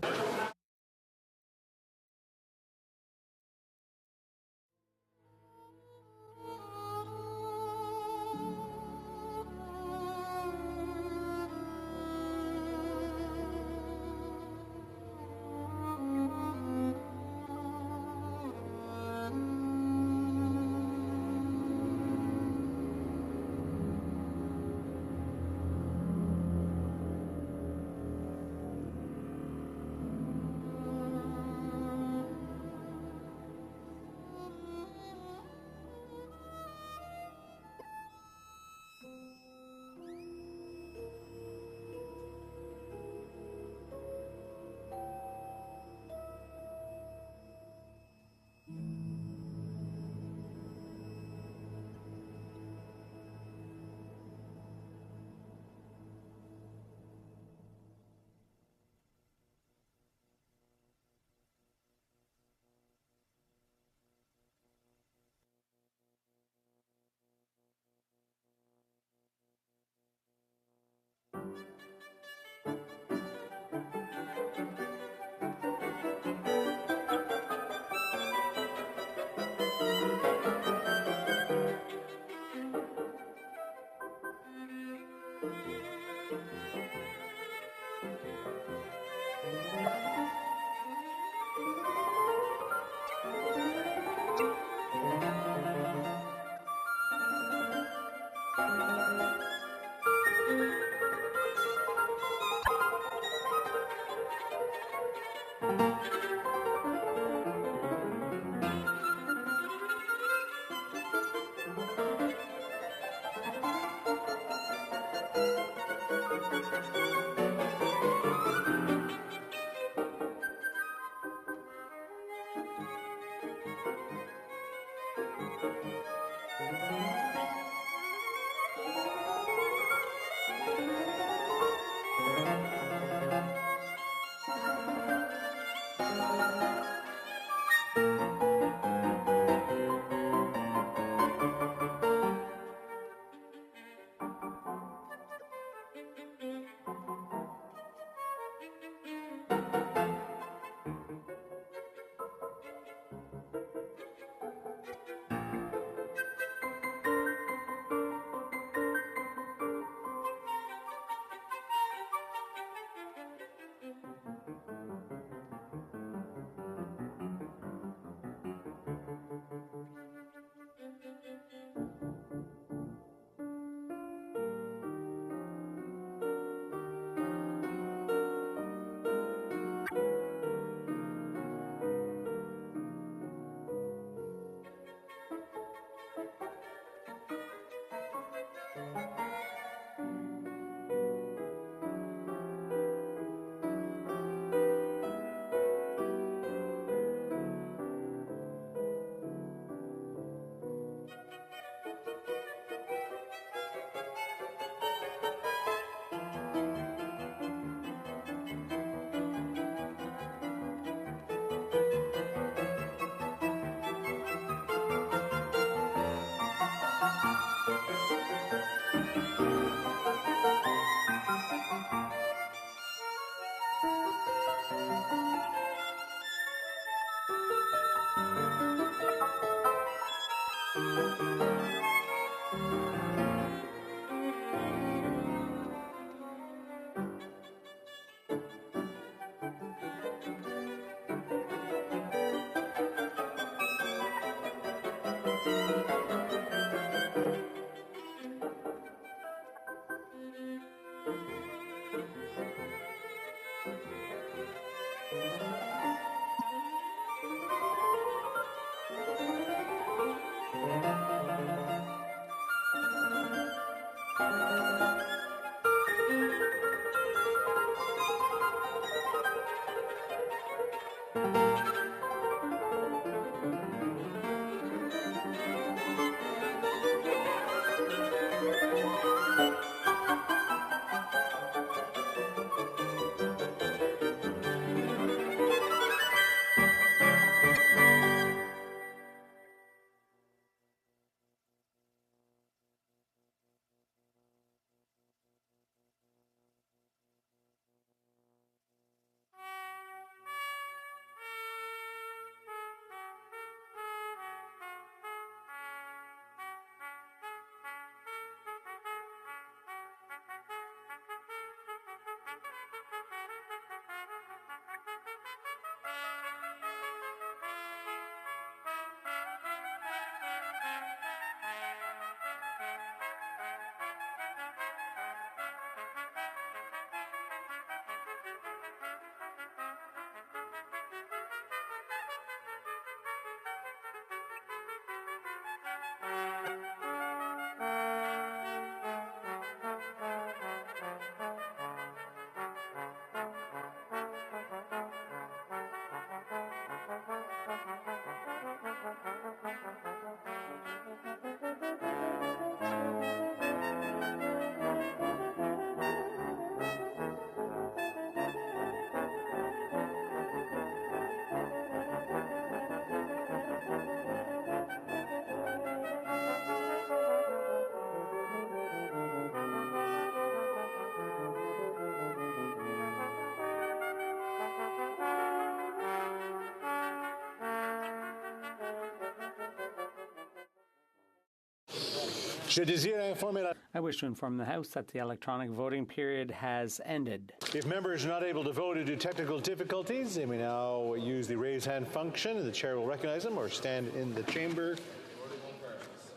I wish to inform the House that the electronic voting period has ended. If members are not able to vote due to technical difficulties, they may now use the raise hand function, and the chair will recognize them or stand in the chamber.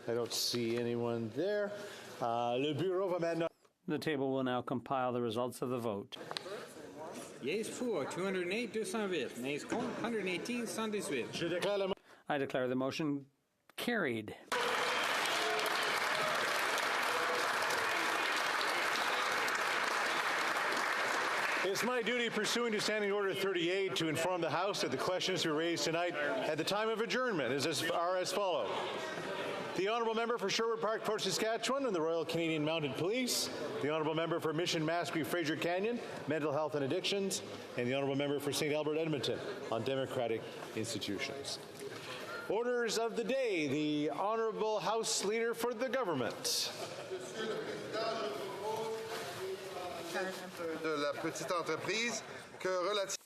I don't see anyone there. Le bureau va maintenant. The table will now compile the results of the vote. Yeas pour 208, 208. Nays contre 118, 118. I declare the motion carried. It's my duty, pursuant to Standing Order 38, to inform the House that the questions to be raised tonight at the time of adjournment are as follows. The Honourable Member for Sherwood Park, Port Saskatchewan and the Royal Canadian Mounted Police, the Honourable Member for Mission Maskey, Fraser Canyon, Mental Health and Addictions, and the Honourable Member for St. Albert, Edmonton on Democratic Institutions. Orders of the day, the Honourable House Leader for the Government. De la petite entreprise que relative.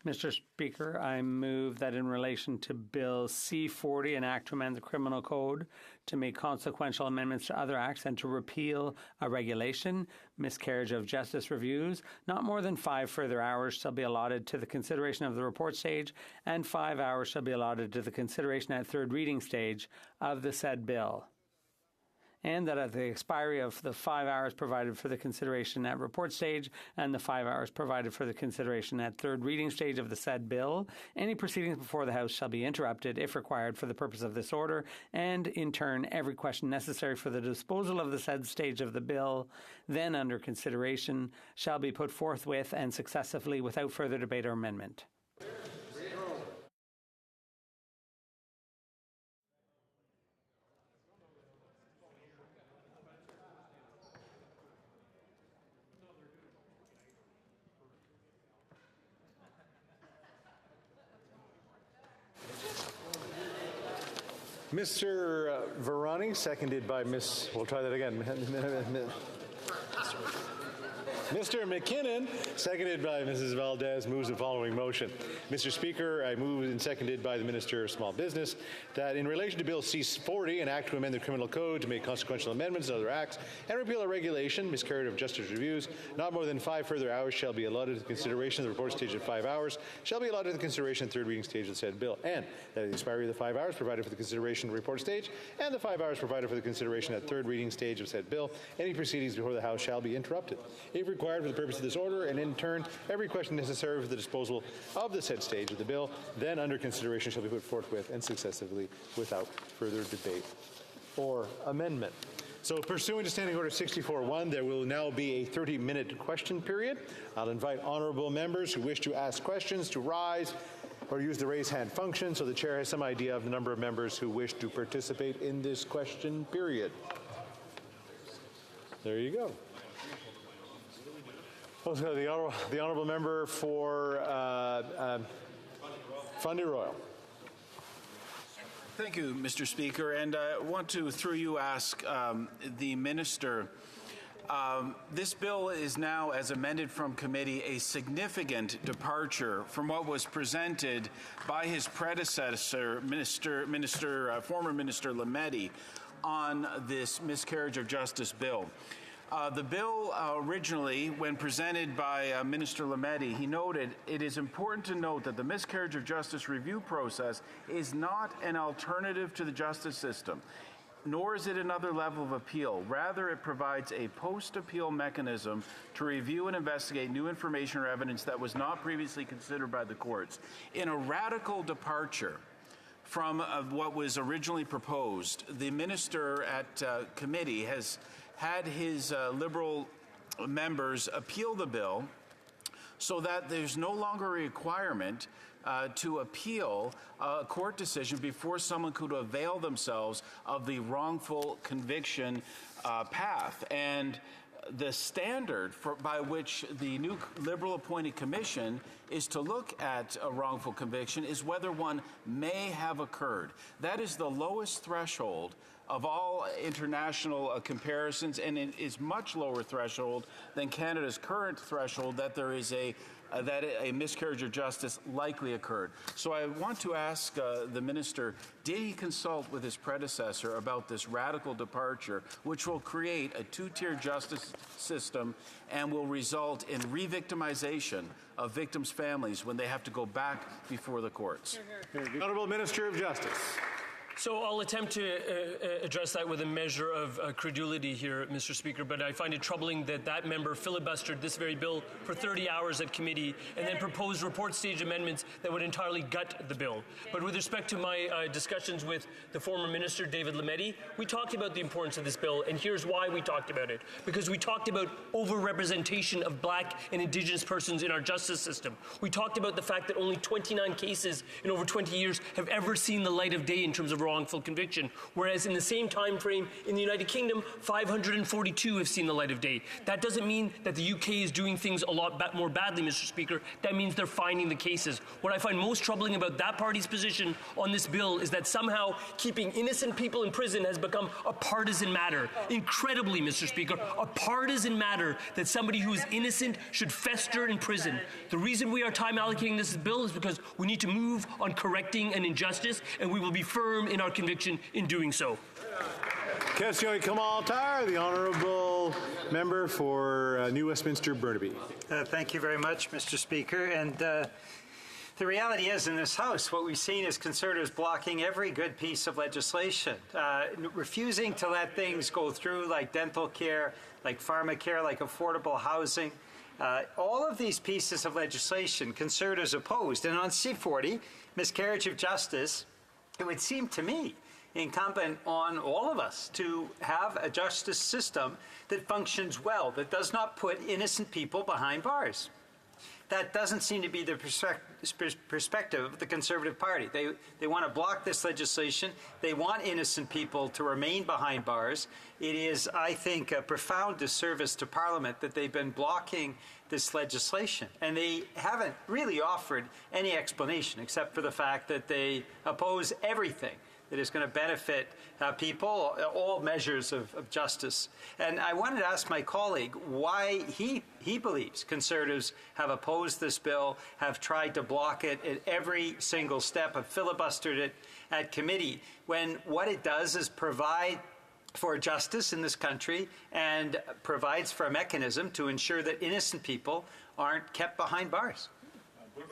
Mr. Speaker, I move that in relation to Bill C-40, an act to amend the Criminal Code to make consequential amendments to other acts and to repeal a regulation, miscarriage of justice reviews, not more than 5 further hours shall be allotted to the consideration of the report stage, and 5 hours shall be allotted to the consideration at third reading stage of the said bill. And that at the expiry of the 5 hours provided for the consideration at report stage and the 5 hours provided for the consideration at third reading stage of the said bill, any proceedings before the House shall be interrupted if required for the purpose of this order, and in turn every question necessary for the disposal of the said stage of the bill then under consideration shall be put forthwith and successively without further debate or amendment. Mr. Varani, seconded by Ms. We'll try that again. Mr. McKinnon, seconded by Mrs. Valdez, moves the following motion. Mr. Speaker, I move and seconded by the Minister of Small Business that in relation to Bill C-40, an act to amend the Criminal Code to make consequential amendments and other acts and repeal a regulation, miscarriage of justice reviews, not more than 5 further hours shall be allotted to the consideration of the report stage of 5 hours, shall be allotted to the consideration of the third reading stage of the said bill, and that at the expiry of the 5 hours provided for the consideration of the report stage and the 5 hours provided for the consideration at third reading stage of said bill, any proceedings before the House shall be interrupted, if required for the purpose of this order, and in turn, every question necessary for the disposal of the said stage of the bill, then under consideration shall be put forthwith and successively without further debate or amendment. So pursuant to Standing Order 64-1, there will now be a 30-minute question period. I'll invite honourable members who wish to ask questions to rise or use the raise hand function so the chair has some idea of the number of members who wish to participate in this question period. There you go. Also, the honourable member for Fundy Royal. Thank you, Mr. Speaker, and I want to, through you, ask the Minister. This bill is now, as amended from committee, a significant departure from what was presented by his predecessor, former Minister Lametti, on this miscarriage of justice bill. The bill originally, when presented by Minister Lametti, he noted it is important to note that the miscarriage of justice review process is not an alternative to the justice system, nor is it another level of appeal. Rather, it provides a post-appeal mechanism to review and investigate new information or evidence that was not previously considered by the courts. In a radical departure from what was originally proposed, the minister at committee has had his Liberal members appeal the bill so that there's no longer a requirement to appeal a court decision before someone could avail themselves of the wrongful conviction path. And the standard by which the new Liberal-appointed commission is to look at a wrongful conviction is whether one may have occurred. That is the lowest threshold of all international comparisons, and it is much lower threshold than Canada's current threshold that there is that a miscarriage of justice likely occurred. So I want to ask the minister, did he consult with his predecessor about this radical departure, which will create a two-tier justice system and will result in re-victimization of victims' families when they have to go back before the courts? Honourable Minister of Justice. So I'll attempt to address that with a measure of credulity here, Mr. Speaker, but I find it troubling that that member filibustered this very bill for 30 hours at committee and then proposed report stage amendments that would entirely gut the bill. But with respect to my discussions with the former minister, David Lametti, we talked about the importance of this bill, and here's why we talked about it. Because we talked about overrepresentation of Black and Indigenous persons in our justice system. We talked about the fact that only 29 cases in over 20 years have ever seen the light of day in terms of wrongful conviction, whereas in the same time frame in the United Kingdom, 542 have seen the light of day. That doesn't mean that the UK is doing things a lot more badly, Mr. Speaker. That means they're finding the cases. What I find most troubling about that party's position on this bill is that somehow keeping innocent people in prison has become a partisan matter. Incredibly, Mr. Speaker, a partisan matter that somebody who is innocent should fester in prison. The reason we are time allocating this bill is because we need to move on correcting an injustice, and we will be firm in our conviction in doing so. Question Kamal Tar, the honourable member for New Westminster Burnaby. Thank you very much, Mr. Speaker. And the reality is, in this House, what we've seen is Conservatives blocking every good piece of legislation, refusing to let things go through like dental care, like pharmacare, like affordable housing. All of these pieces of legislation Conservatives opposed. And on C-40, miscarriage of justice, it would seem to me incumbent on all of us to have a justice system that functions well, that does not put innocent people behind bars. That doesn't seem to be the perspective of the Conservative Party. They want to block this legislation. They want innocent people to remain behind bars. It is, I think, a profound disservice to Parliament that they've been blocking this legislation. And they haven't really offered any explanation except for the fact that they oppose everything that is going to benefit people, all measures of justice. And I wanted to ask my colleague why he believes Conservatives have opposed this bill, have tried to block it at every single step, have filibustered it at committee, when what it does is provide for justice in this country and provides for a mechanism to ensure that innocent people aren't kept behind bars.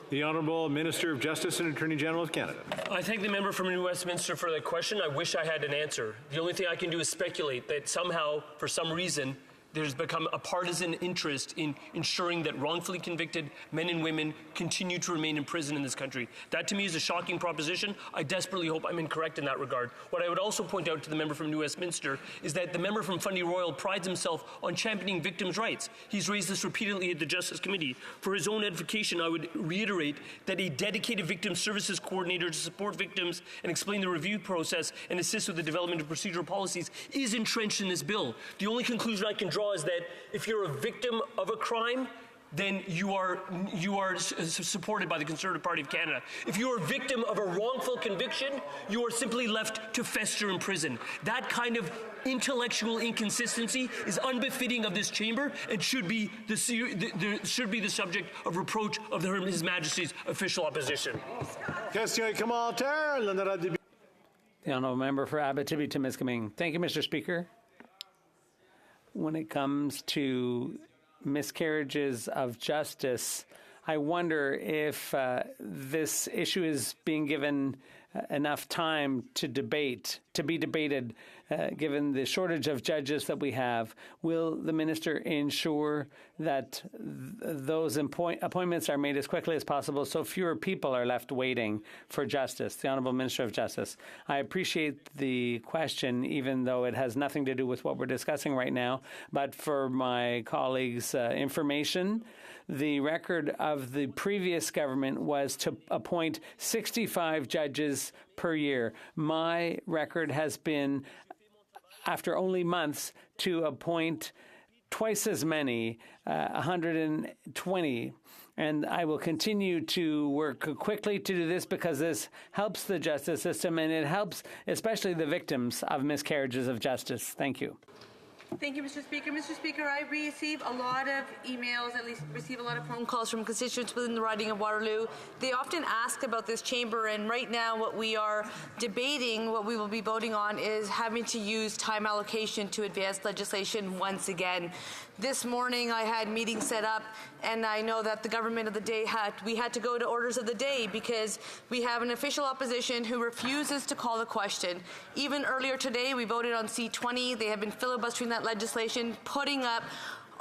The Honourable Minister of Justice and Attorney General of Canada. I thank the member from New Westminster for that question. I wish I had an answer. The only thing I can do is speculate that somehow, for some reason, there's become a partisan interest in ensuring that wrongfully convicted men and women continue to remain in prison in this country. That, to me, is a shocking proposition. I desperately hope I'm incorrect in that regard. What I would also point out to the member from New Westminster is that the member from Fundy Royal prides himself on championing victims' rights. He's raised this repeatedly at the Justice Committee. For his own edification, I would reiterate that a dedicated victim services coordinator to support victims and explain the review process and assist with the development of procedural policies is entrenched in this bill. The only conclusion I can draw is that if you're a victim of a crime, then you are supported by the Conservative Party of Canada. If you are a victim of a wrongful conviction, you are simply left to fester in prison. That kind of intellectual inconsistency is unbefitting of this chamber and should be the subject of reproach of His Majesty's official opposition. The Honourable Member for Abitibi-Temiskaming. Thank you, Mr. Speaker. When it comes to miscarriages of justice, I wonder if this issue is being given enough time to be debated, given the shortage of judges that we have. Will the minister ensure that those appointments are made as quickly as possible so fewer people are left waiting for justice? The Honourable Minister of Justice. I appreciate the question, even though it has nothing to do with what we're discussing right now. But for my colleagues' information, the record of the previous government was to appoint 65 judges per year. My record has been, after only months, to appoint twice as many, 120. And I will continue to work quickly to do this because this helps the justice system and it helps especially the victims of miscarriages of justice. Thank you. Thank you, Mr. Speaker. Mr. Speaker, I receive a lot of emails, at least receive a lot of phone calls from constituents within the riding of Waterloo. They often ask about this chamber, and right now what we are debating, what we will be voting on, is having to use time allocation to advance legislation once again. This morning I had meetings set up, and I know that the government of the day we had to go to orders of the day because we have an official opposition who refuses to call the question. Even earlier today we voted on C-20. They have been filibustering that legislation, putting up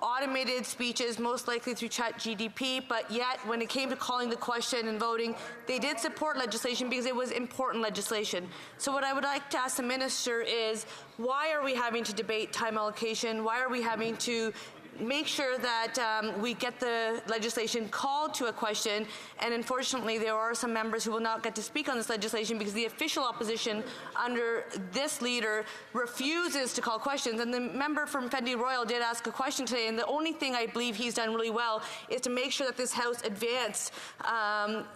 automated speeches, most likely through ChatGPT, but yet when it came to calling the question and voting, they did support legislation because it was important legislation. So what I would like to ask the minister is, why are we having to debate time allocation? Why are we having to make sure that we get the legislation called to a question? And unfortunately, there are some members who will not get to speak on this legislation because the official opposition under this leader refuses to call questions. And the member from Fundy Royal did ask a question today, and the only thing I believe he's done really well is to make sure that this House advanced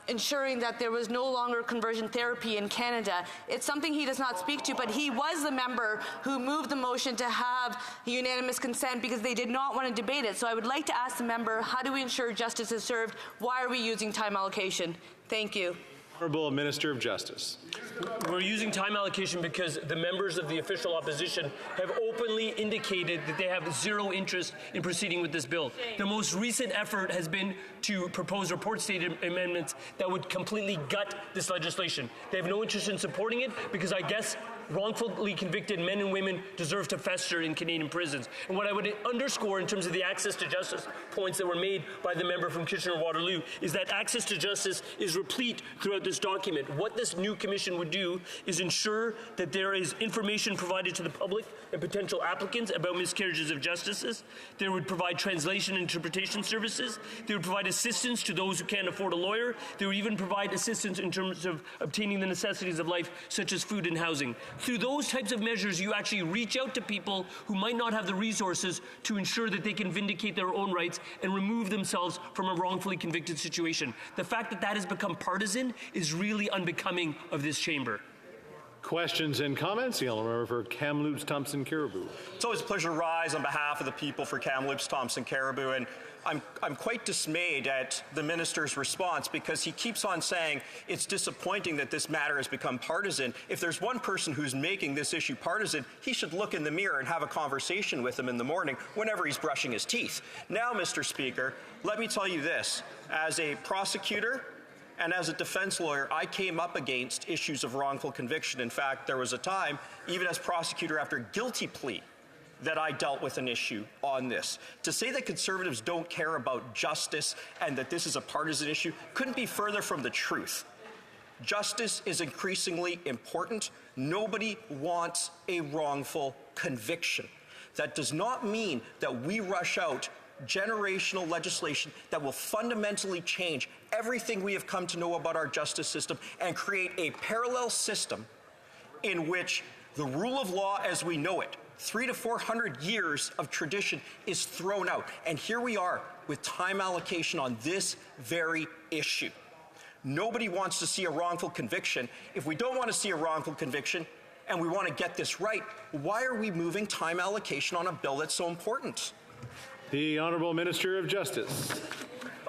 ensuring that there was no longer conversion therapy in Canada. It's something he does not speak to, but he was the member who moved the motion to have unanimous consent because they did not want to debate it. So I would like to ask the member, how do we ensure justice is served? Why are we using time allocation? Thank you. Honourable Minister of Justice. We're using time allocation because the members of the official opposition have openly indicated that they have zero interest in proceeding with this bill. The most recent effort has been to propose report statement amendments that would completely gut this legislation. They have no interest in supporting it because I guess wrongfully convicted men and women deserve to fester in Canadian prisons. And what I would underscore in terms of the access to justice points that were made by the member from Kitchener-Waterloo is that access to justice is replete throughout this document. What this new commission would do is ensure that there is information provided to the public and potential applicants about miscarriages of justice. They would provide translation and interpretation services. They would provide assistance to those who can't afford a lawyer. They would even provide assistance in terms of obtaining the necessities of life, such as food and housing. Through those types of measures, you actually reach out to people who might not have the resources to ensure that they can vindicate their own rights and remove themselves from a wrongfully convicted situation. The fact that that has become partisan is really unbecoming of this chamber. Questions and comments? The honourable member for Kamloops Thompson Caribou. It's always a pleasure to rise on behalf of the people for Kamloops Thompson Caribou, and I'm quite dismayed at the minister's response because he keeps on saying it's disappointing that this matter has become partisan. If there's one person who's making this issue partisan, he should look in the mirror and have a conversation with him in the morning whenever he's brushing his teeth. Now, Mr. Speaker, let me tell you this. As a prosecutor and as a defense lawyer, I came up against issues of wrongful conviction. In fact, there was a time, even as prosecutor after guilty plea, that I dealt with an issue on this. To say that Conservatives don't care about justice and that this is a partisan issue couldn't be further from the truth. Justice is increasingly important. Nobody wants a wrongful conviction. That does not mean that we rush out generational legislation that will fundamentally change everything we have come to know about our justice system and create a parallel system in which the rule of law as we know it, 300 to 400 years of tradition, is thrown out. And here we are with time allocation on this very issue. Nobody wants to see a wrongful conviction. If we don't want to see a wrongful conviction and we want to get this right, why are we moving time allocation on a bill that's so important? The Honourable Minister of Justice.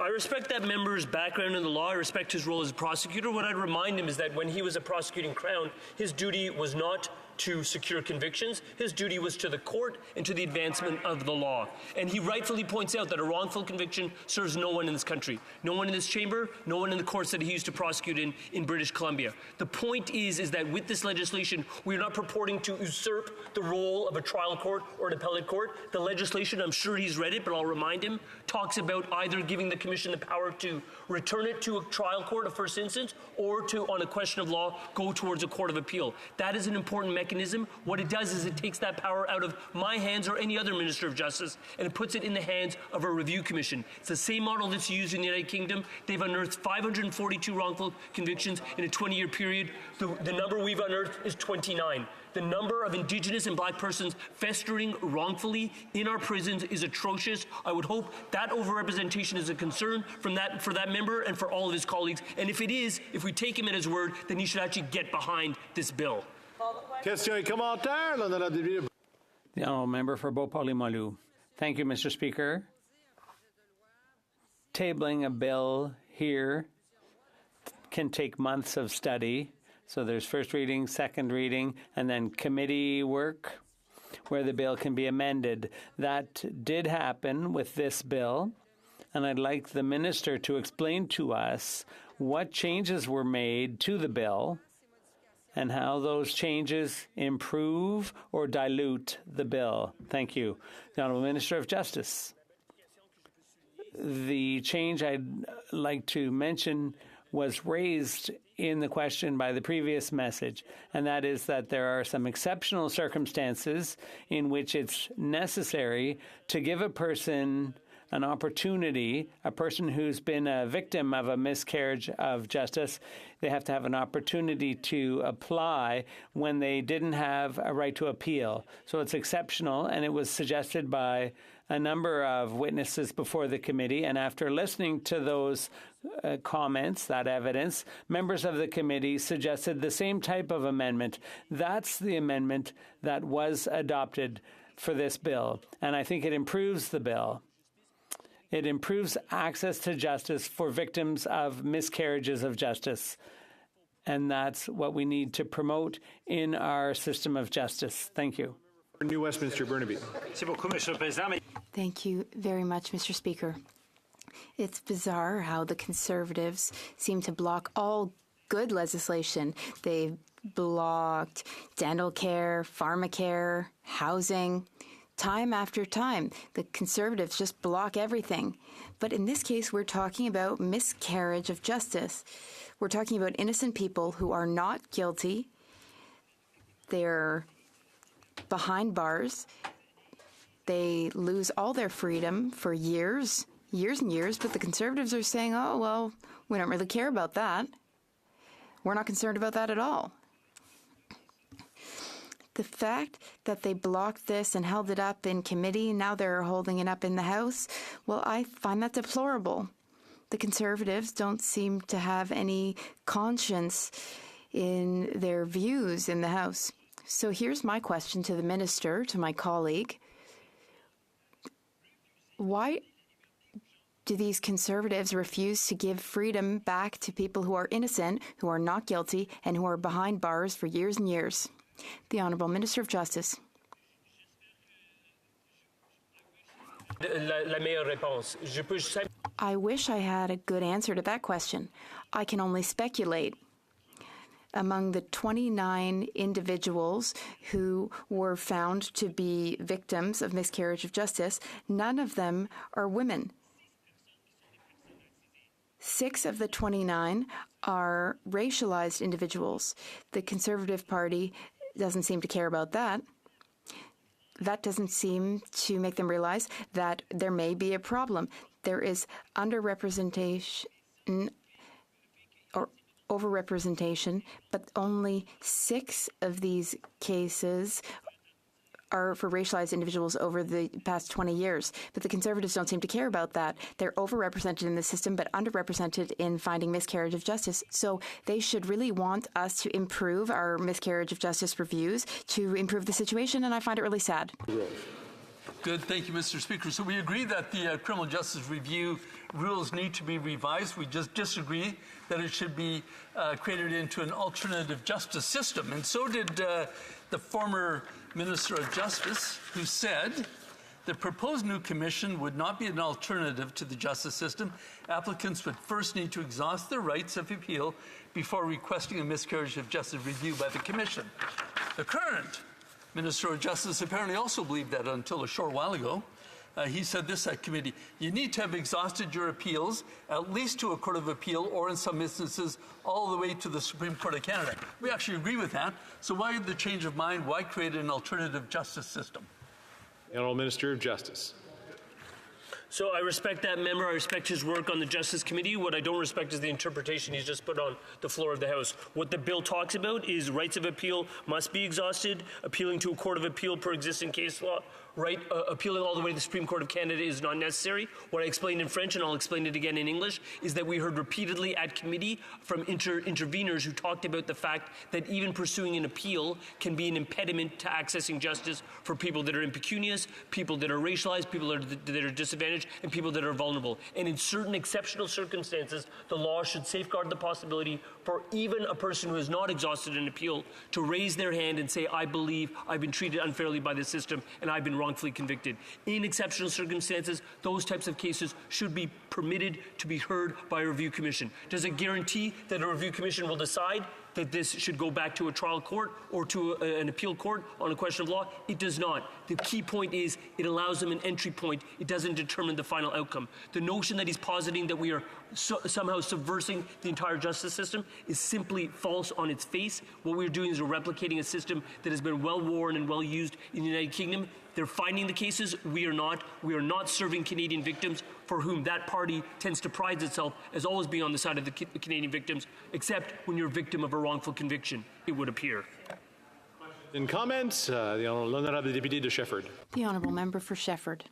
I respect that member's background in the law. I respect his role as a prosecutor. What I'd remind him is that when he was a prosecuting Crown, his duty was not to secure convictions. His duty was to the court and to the advancement of the law. And he rightfully points out that a wrongful conviction serves no one in this country. No one in this chamber, no one in the courts that he used to prosecute in British Columbia. The point is that with this legislation, we're not purporting to usurp the role of a trial court or an appellate court. The legislation, I'm sure he's read it, but I'll remind him, talks about either giving the Commission the power to return it to a trial court of first instance or to, on a question of law, go towards a court of appeal. That is an important mechanism. What it does is it takes that power out of my hands or any other Minister of Justice and it puts it in the hands of a review commission. It's the same model that's used in the United Kingdom. They've unearthed 542 wrongful convictions in a 20-year period. The number we've unearthed is 29. The number of Indigenous and Black persons festering wrongfully in our prisons is atrocious. I would hope that overrepresentation is a concern for that member and for all of his colleagues. And if it is, if we take him at his word, then he should actually get behind this bill. The Honourable Member for Beauport-Limoilou. Thank you, Mr. Speaker. Tabling a bill here can take months of study. So there's first reading, second reading, and then committee work where the bill can be amended. That did happen with this bill, and I'd like the minister to explain to us what changes were made to the bill and how those changes improve or dilute the bill. Thank you. The Honourable Minister of Justice. The change I'd like to mention was raised in the question by the previous message, and that is that there are some exceptional circumstances in which it's necessary to give a person an opportunity, a person who's been a victim of a miscarriage of justice, they have to have an opportunity to apply when they didn't have a right to appeal. So it's exceptional, and it was suggested by a number of witnesses before the committee. And after listening to those comments, that evidence, members of the committee suggested the same type of amendment. That's the amendment that was adopted for this bill, and I think it improves the bill. It improves access to justice for victims of miscarriages of justice. And that's what we need to promote in our system of justice. Thank you. New Westminster, Burnaby. Thank you very much, Mr. Speaker. It's bizarre how the Conservatives seem to block all good legislation. They've blocked dental care, pharmacare, housing. Time after time, the Conservatives just block everything. But in this case, we're talking about miscarriage of justice. We're talking about innocent people who are not guilty. They're behind bars. They lose all their freedom for years and years. But the Conservatives are saying, oh, well, we don't really care about that. We're not concerned about that at all. The fact that they blocked this and held it up in committee, now they're holding it up in the House, well, I find that deplorable. The Conservatives don't seem to have any conscience in their views in the House. So here's my question to the minister, to my colleague. Why do these Conservatives refuse to give freedom back to people who are innocent, who are not guilty, and who are behind bars for years and years? The Honourable Minister of Justice. I wish I had a good answer to that question. I can only speculate. Among the 29 individuals who were found to be victims of miscarriage of justice, none of them are women. 6 of the 29 are racialized individuals. The Conservative Party doesn't seem to care about that. That doesn't seem to make them realize that there may be a problem. There is underrepresentation or overrepresentation, but only 6 of these cases are for racialized individuals over the past 20 years. But the Conservatives don't seem to care about that. They're overrepresented in the system, but underrepresented in finding miscarriage of justice. So they should really want us to improve our miscarriage of justice reviews to improve the situation, and I find it really sad. Good. Thank you, Mr. Speaker. So we agree that the criminal justice review rules need to be revised. We just disagree that it should be created into an alternative justice system. And so did the former Minister of Justice, who said the proposed new commission would not be an alternative to the justice system. Applicants would first need to exhaust their rights of appeal before requesting a miscarriage of justice review by the commission. The current Minister of Justice apparently also believed that until a short while ago. He said this at committee: you need to have exhausted your appeals at least to a court of appeal, or in some instances all the way to the Supreme Court of Canada. We actually agree with that. So why the change of mind? Why create an alternative justice system? The Honourable Minister of Justice. So I respect that member. I respect his work on the Justice Committee. What I don't respect is the interpretation he's just put on the floor of the House. What the bill talks about is rights of appeal must be exhausted, appealing to a court of appeal per existing case law. Right, appealing all the way to the Supreme Court of Canada is not necessary. What I explained in French, and I'll explain it again in English, is that we heard repeatedly at committee from interveners who talked about the fact that even pursuing an appeal can be an impediment to accessing justice for people that are impecunious, people that are racialized, people that are disadvantaged, and people that are vulnerable. And in certain exceptional circumstances, the law should safeguard the possibility for even a person who has not exhausted an appeal to raise their hand and say, I believe I've been treated unfairly by the system and I've been wrongfully convicted. In exceptional circumstances, those types of cases should be permitted to be heard by a review commission. Does it guarantee that a review commission will decide that this should go back to a trial court or to an appeal court on a question of law? It does not. The key point is it allows them an entry point. It doesn't determine the final outcome. The notion that he's positing that we are somehow subversing the entire justice system is simply false on its face. What we're doing is we're replicating a system that has been well worn and well used in the United Kingdom. They're finding the cases. We are not. We are not serving Canadian victims, for whom that party tends to pride itself as always being on the side of the Canadian victims, except when you're a victim of a wrongful conviction, it would appear. In comments, the Honourable Deputy de Shefford. The Honourable Member for Shefford.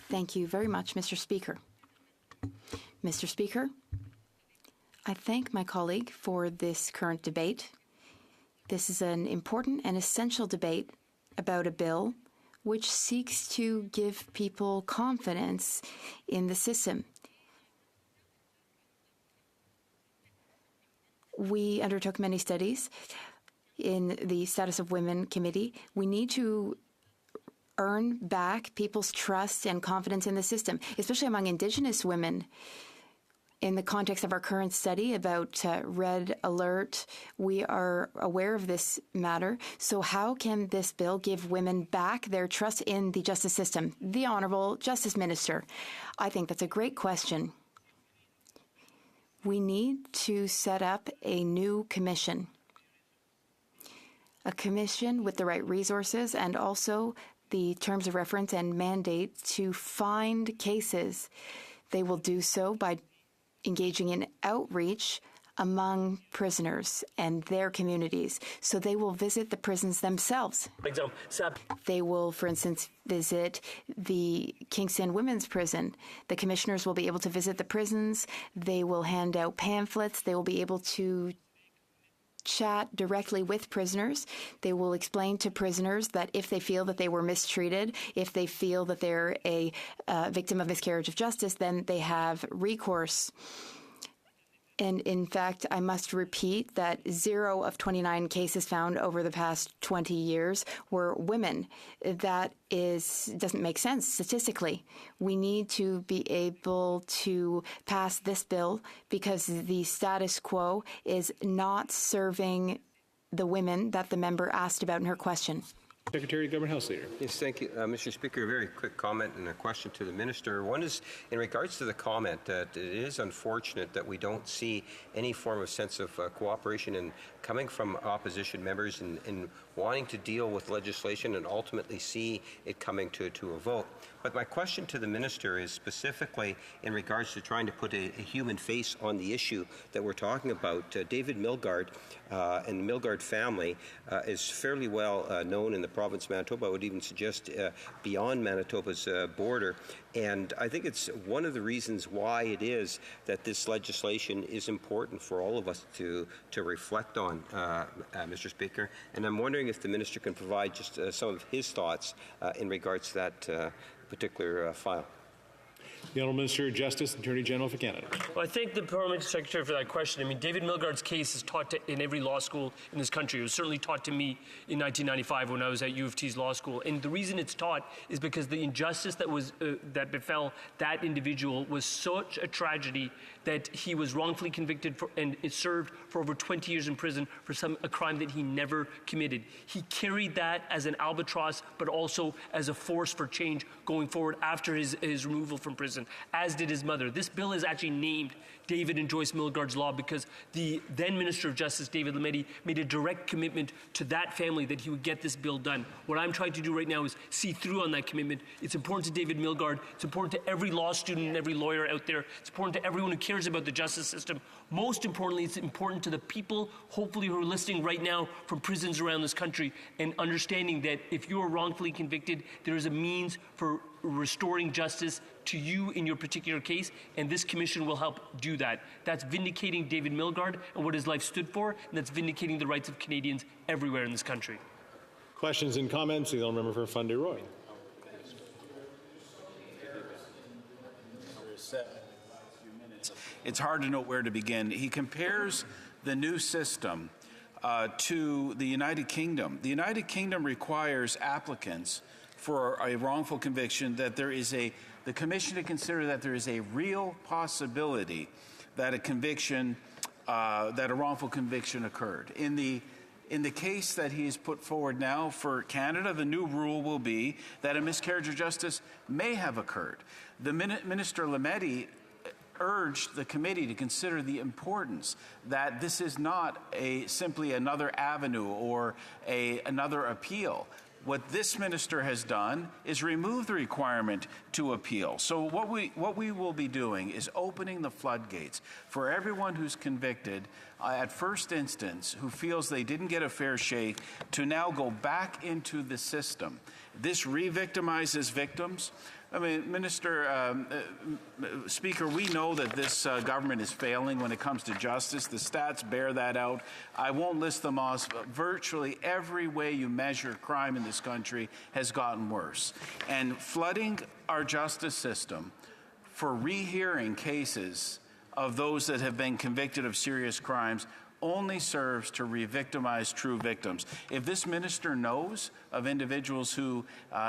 Thank you very much, Mr. Speaker. Mr. Speaker, I thank my colleague for this current debate. This is an important and essential debate about a bill which seeks to give people confidence in the system. We undertook many studies in the Status of Women Committee. We need to earn back people's trust and confidence in the system, especially among Indigenous women. In the context of our current study about Red Alert, we are aware of this matter. So how can this bill give women back their trust in the justice system? The Honourable Justice Minister. I think that's a great question. We need to set up a new commission. A commission with the right resources and also the terms of reference and mandate to find cases. They will do so by engaging in outreach among prisoners and their communities. So they will visit the prisons themselves. They will, for instance, visit the Kingston Women's Prison. The commissioners will be able to visit the prisons. They will hand out pamphlets. They will be able to chat directly with prisoners. They will explain to prisoners that if they feel that they were mistreated, if they feel that they're a victim of miscarriage of justice, then they have recourse. And in fact, I must repeat that 0 of 29 cases found over the past 20 years were women. That doesn't make sense statistically. We need to be able to pass this bill because the status quo is not serving the women that the member asked about in her question. Secretary of Government House Leader. Yes, thank you, Mr. Speaker. A very quick comment and a question to the Minister. One is in regards to the comment that it is unfortunate that we don't see any form of sense of cooperation and coming from opposition members in wanting to deal with legislation and ultimately see it coming to a vote. But my question to the Minister is specifically in regards to trying to put a human face on the issue that we're talking about. David Milgaard and the Milgaard family is fairly well known in the province of Manitoba. I would even suggest beyond Manitoba's border. And I think it's one of the reasons why it is that this legislation is important for all of us to reflect on, Mr. Speaker. And I'm wondering if the Minister can provide just some of his thoughts in regards to that particular file. The Honourable Minister of Justice, Attorney General for Canada. Well, I thank the Parliamentary Secretary for that question. I mean, David Milgaard's case is taught in every law school in this country. It was certainly taught to me in 1995 when I was at U of T's law school. And the reason it's taught is because the injustice that befell that individual was such a tragedy that he was wrongfully convicted for, and it served for over 20 years in prison for a crime that he never committed. He carried that as an albatross, but also as a force for change going forward after his removal from prison, as did his mother. This bill is actually named David and Joyce Milgaard's Law because the then Minister of Justice, David Lametti, made a direct commitment to that family that he would get this bill done. What I'm trying to do right now is see through on that commitment. It's important to David Milgaard. It's important to every law student and every lawyer out there. It's important to everyone who cares about the justice system. Most importantly, it's important to the people, hopefully, who are listening right now from prisons around this country and understanding that if you are wrongfully convicted, there is a means for restoring justice to you in your particular case, and this commission will help do that. That's vindicating David Milgaard and what his life stood for, and that's vindicating the rights of Canadians everywhere in this country. Questions and comments? The Honourable Member for Fundy Roy. It's hard to know where to begin. He compares the new system to the United Kingdom. The United Kingdom requires applicants for a wrongful conviction that the commission to consider that there is a real possibility that a wrongful conviction occurred. In the case that he has put forward now for Canada, the new rule will be that a miscarriage of justice may have occurred. The Minister Lametti urged the committee to consider the importance that this is not simply another avenue or another appeal. What this minister has done is remove the requirement to appeal. So what we will be doing is opening the floodgates for everyone who's convicted at first instance, who feels they didn't get a fair shake, to now go back into the system. This re-victimizes victims. I mean, Speaker, we know that this government is failing when it comes to justice. The stats bear that out. I won't list them all. Virtually every way you measure crime in this country has gotten worse. And flooding our justice system for rehearing cases of those that have been convicted of serious crimes only serves to re-victimize true victims. If this minister knows of individuals who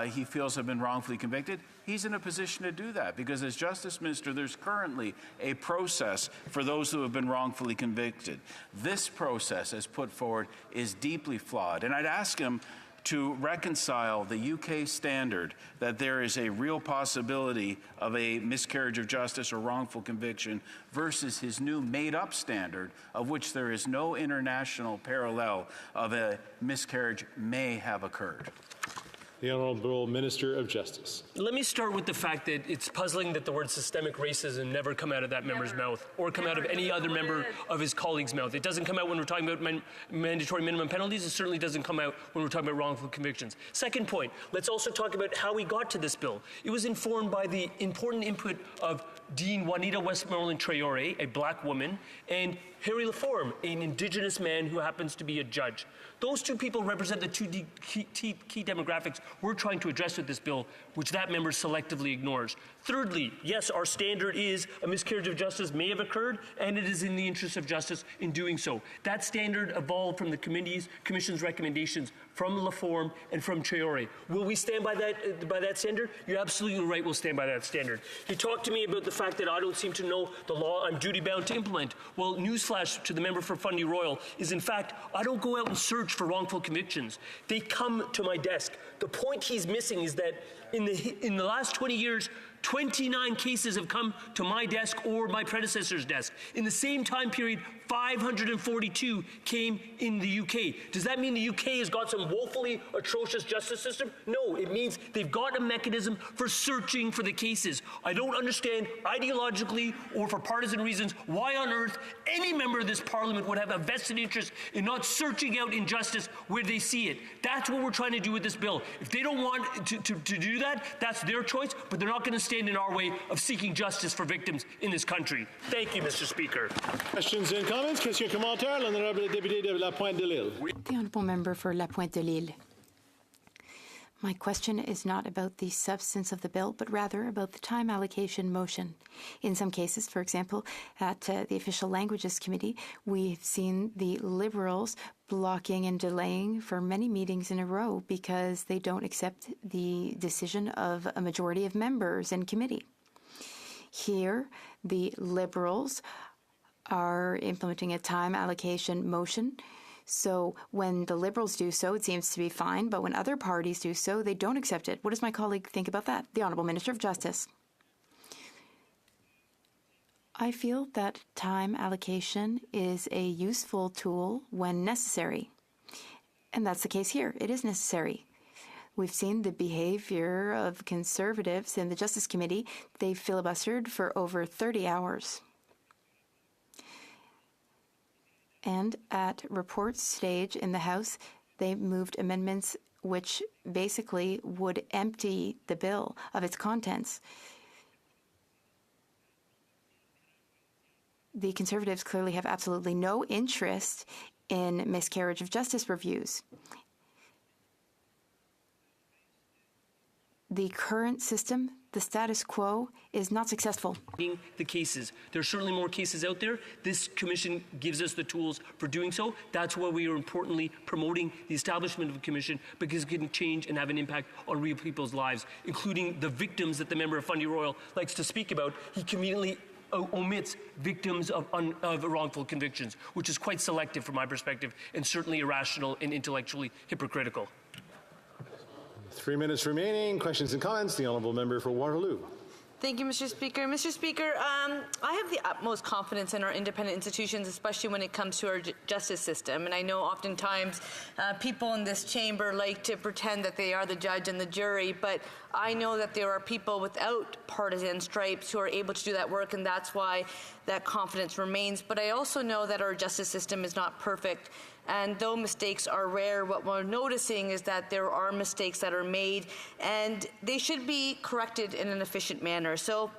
he feels have been wrongfully convicted, he's in a position to do that because as Justice Minister, there's currently a process for those who have been wrongfully convicted. This process, as put forward, is deeply flawed. And I'd ask him to reconcile the UK standard that there is a real possibility of a miscarriage of justice or wrongful conviction versus his new made-up standard of which there is no international parallel of a miscarriage may have occurred. The Honourable Minister of Justice. Let me start with the fact that it's puzzling that the word systemic racism never come out of that member's mouth or come out of any other member of his colleague's mouth. It doesn't come out when we're talking about mandatory minimum penalties. It certainly doesn't come out when we're talking about wrongful convictions. Second point, let's also talk about how we got to this bill. It was informed by the important input of Dean Juanita Westmoreland Traore, a black woman, and Harry Laforme, an Indigenous man who happens to be a judge. Those two people represent the two key demographics we're trying to address with this bill, which that member selectively ignores. Thirdly, yes, our standard is a miscarriage of justice may have occurred, and it is in the interest of justice in doing so. That standard evolved from the Commission's recommendations from Laforme and from Traore. Will we stand by that standard? You're absolutely right, we'll stand by that standard. He talked to me about the fact that I don't seem to know the law I'm duty-bound to implement. Well, newsflash to the member for Fundy Royal is, in fact, I don't go out and search for wrongful convictions. They come to my desk. The point he's missing is that in the last 20 years, 29 cases have come to my desk or my predecessor's desk. In the same time period, 542 came in the UK. Does that mean the UK has got some woefully atrocious justice system? No, it means they've got a mechanism for searching for the cases. I don't understand ideologically or for partisan reasons why on earth any member of this parliament would have a vested interest in not searching out injustice where they see it. That's what we're trying to do with this bill. If they don't want to do that, that's their choice, but they're not going to stand in our way of seeking justice for victims in this country. Thank you, Mr. Speaker. Questions and comments? Question commentaire, l'honorable député de La Pointe de l'Île. The honourable member for La Pointe de l'Île. My question is not about the substance of the bill, but rather about the time allocation motion. In some cases, for example, at the Official Languages Committee, we've seen the Liberals blocking and delaying for many meetings in a row because they don't accept the decision of a majority of members in committee. Here, the Liberals are implementing a time allocation motion. So when the Liberals do so, it seems to be fine, but when other parties do so, they don't accept it. What does my colleague think about that? The Honourable Minister of Justice. I feel that time allocation is a useful tool when necessary. And that's the case here. It is necessary. We've seen the behavior of Conservatives in the Justice Committee. They filibustered for over 30 hours. And at report stage in the House, they moved amendments which basically would empty the bill of its contents. The Conservatives clearly have absolutely no interest in miscarriage of justice reviews. The current system, the status quo, is not successful. The cases. There are certainly more cases out there. This commission gives us the tools for doing so. That's why we are importantly promoting the establishment of a commission, because it can change and have an impact on real people's lives, including the victims that the member of Fundy Royal likes to speak about. He conveniently omits victims of wrongful convictions, which is quite selective from my perspective and certainly irrational and intellectually hypocritical. 3 minutes remaining. Questions and comments. The honourable member for Waterloo. Thank you, Mr. Speaker. Mr. Speaker, I have the utmost confidence in our independent institutions, especially when it comes to our justice system. And I know oftentimes people in this chamber like to pretend that they are the judge and the jury, but I know that there are people without partisan stripes who are able to do that work, and that's why that confidence remains. But I also know that our justice system is not perfect. And though mistakes are rare, what we're noticing is that there are mistakes that are made, and they should be corrected in an efficient manner. So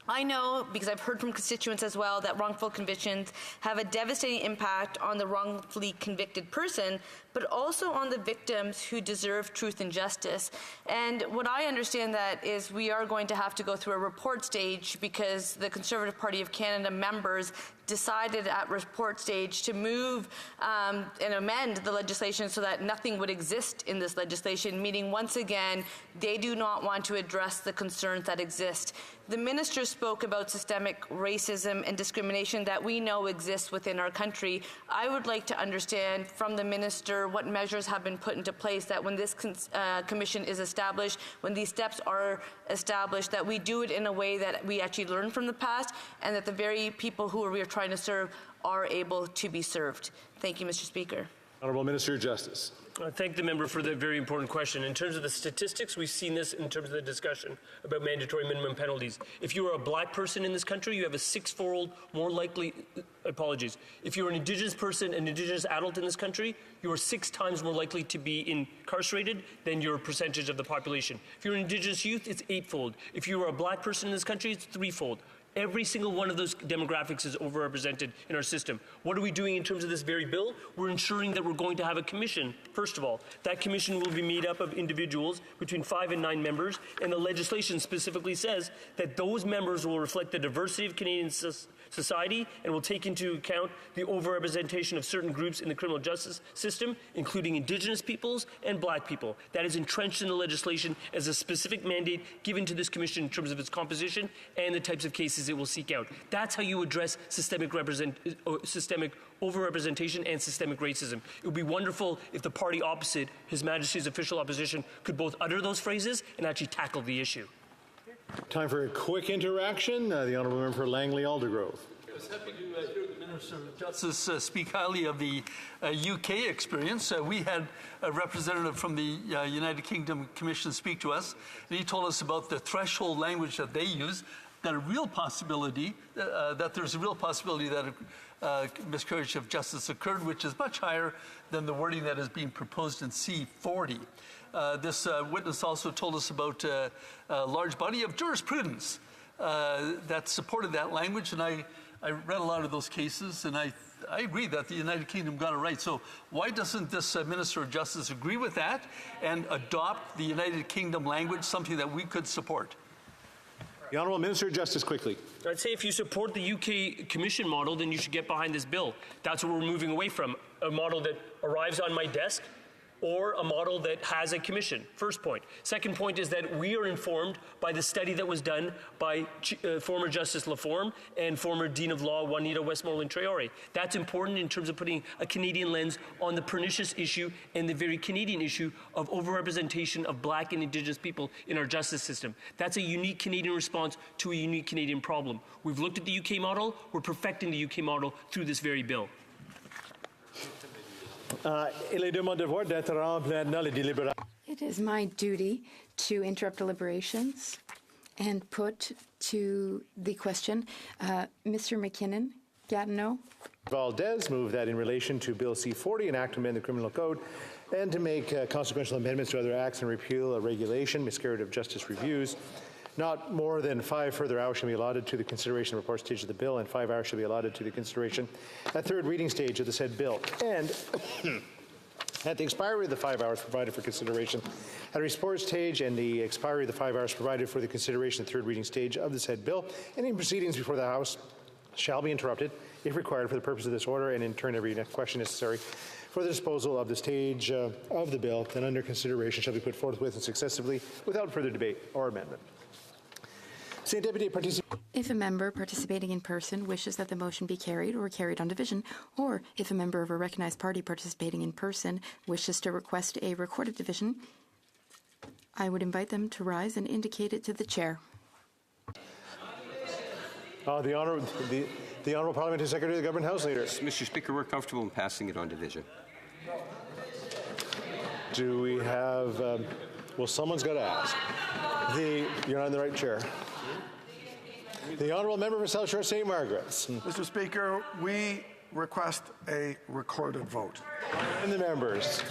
I know, because I've heard from constituents as well, that wrongful convictions have a devastating impact on the wrongfully convicted person, but also on the victims who deserve truth and justice. And what I understand that is we are going to have to go through a report stage because the Conservative Party of Canada members decided at report stage to move and amend the legislation so that nothing would exist in this legislation, meaning once again, they do not want to address the concerns that exist. The minister spoke about systemic racism and discrimination that we know exists within our country. I would like to understand from the minister what measures have been put into place that when this commission is established, when these steps are established, that we do it in a way that we actually learn from the past and that the very people who we are trying to serve are able to be served. Thank you, Mr. Speaker. Honourable Minister of Justice. I thank the member for the very important question. In terms of the statistics, we've seen this in terms of the discussion about mandatory minimum penalties. If you are a black person in this country, you have a 6-fold more likely, if you're an Indigenous person, an Indigenous adult in this country, you are 6 times more likely to be incarcerated than your percentage of the population. If you're an Indigenous youth, it's 8-fold. If you are a black person in this country, it's 3-fold. Every single one of those demographics is overrepresented in our system. What are we doing in terms of this very bill? We're ensuring that we're going to have a commission, first of all. That commission will be made up of individuals between 5 and 9 members, and the legislation specifically says that those members will reflect the diversity of Canadian society and will take into account the overrepresentation of certain groups in the criminal justice system, including Indigenous peoples and Black people. That is entrenched in the legislation as a specific mandate given to this commission in terms of its composition and the types of cases it will seek out. That's how you address systemic overrepresentation and systemic racism. It would be wonderful if the party opposite, His Majesty's official opposition, could both utter those phrases and actually tackle the issue. Time for a quick interaction. The Honourable Member for Langley Aldergrove. I was happy to hear the Minister of Justice speak highly of the UK experience. We had a representative from the United Kingdom Commission speak to us, and he told us about the threshold language that they use, that there's a real possibility that a miscarriage of justice occurred, which is much higher than the wording that is being proposed in C40. This witness also told us about a large body of jurisprudence that supported that language, and I read a lot of those cases, and I agree that the United Kingdom got it right. So why doesn't this Minister of Justice agree with that and adopt the United Kingdom language, something that we could support? The Honourable Minister of Justice, quickly. I'd say if you support the UK Commission model, then you should get behind this bill. That's what we're moving away from, a model that arrives on my desk or a model that has a commission. First point. Second point is that we are informed by the study that was done by former Justice Laforme and former Dean of Law Juanita Westmoreland Traore. That's important in terms of putting a Canadian lens on the pernicious issue and the very Canadian issue of overrepresentation of Black and Indigenous people in our justice system. That's a unique Canadian response to a unique Canadian problem. We've looked at the UK model. We're perfecting the UK model through this very bill. It is my duty to interrupt deliberations and put to the question, Mr. McKinnon, Gatineau. Valdez moved that in relation to Bill C-40, an act to amend the criminal code, and to make consequential amendments to other acts and repeal a regulation, miscarriage of justice reviews. Not more than 5 further hours shall be allotted to the consideration of report stage of the bill, and 5 hours shall be allotted to the consideration at third reading stage of the said bill. And at the expiry of the 5 hours provided for consideration at a report stage and the expiry of the 5 hours provided for the consideration at third reading stage of the said bill, any proceedings before the House shall be interrupted if required for the purpose of this order, and in turn every question necessary for the disposal of the stage of the bill then under consideration shall be put forthwith and successively without further debate or amendment. If a member participating in person wishes that the motion be carried or carried on division, or if a member of a recognized party participating in person wishes to request a recorded division, I would invite them to rise and indicate it to the chair. The Honourable Parliamentary Secretary of the Government House Leader. Mr. Speaker, we're comfortable in passing it on division. Do we have... well, someone's got to ask. You're on the right chair. The Honourable Member for South Shore St. Margaret's. Mr. Speaker, we request a recorded vote. And the members.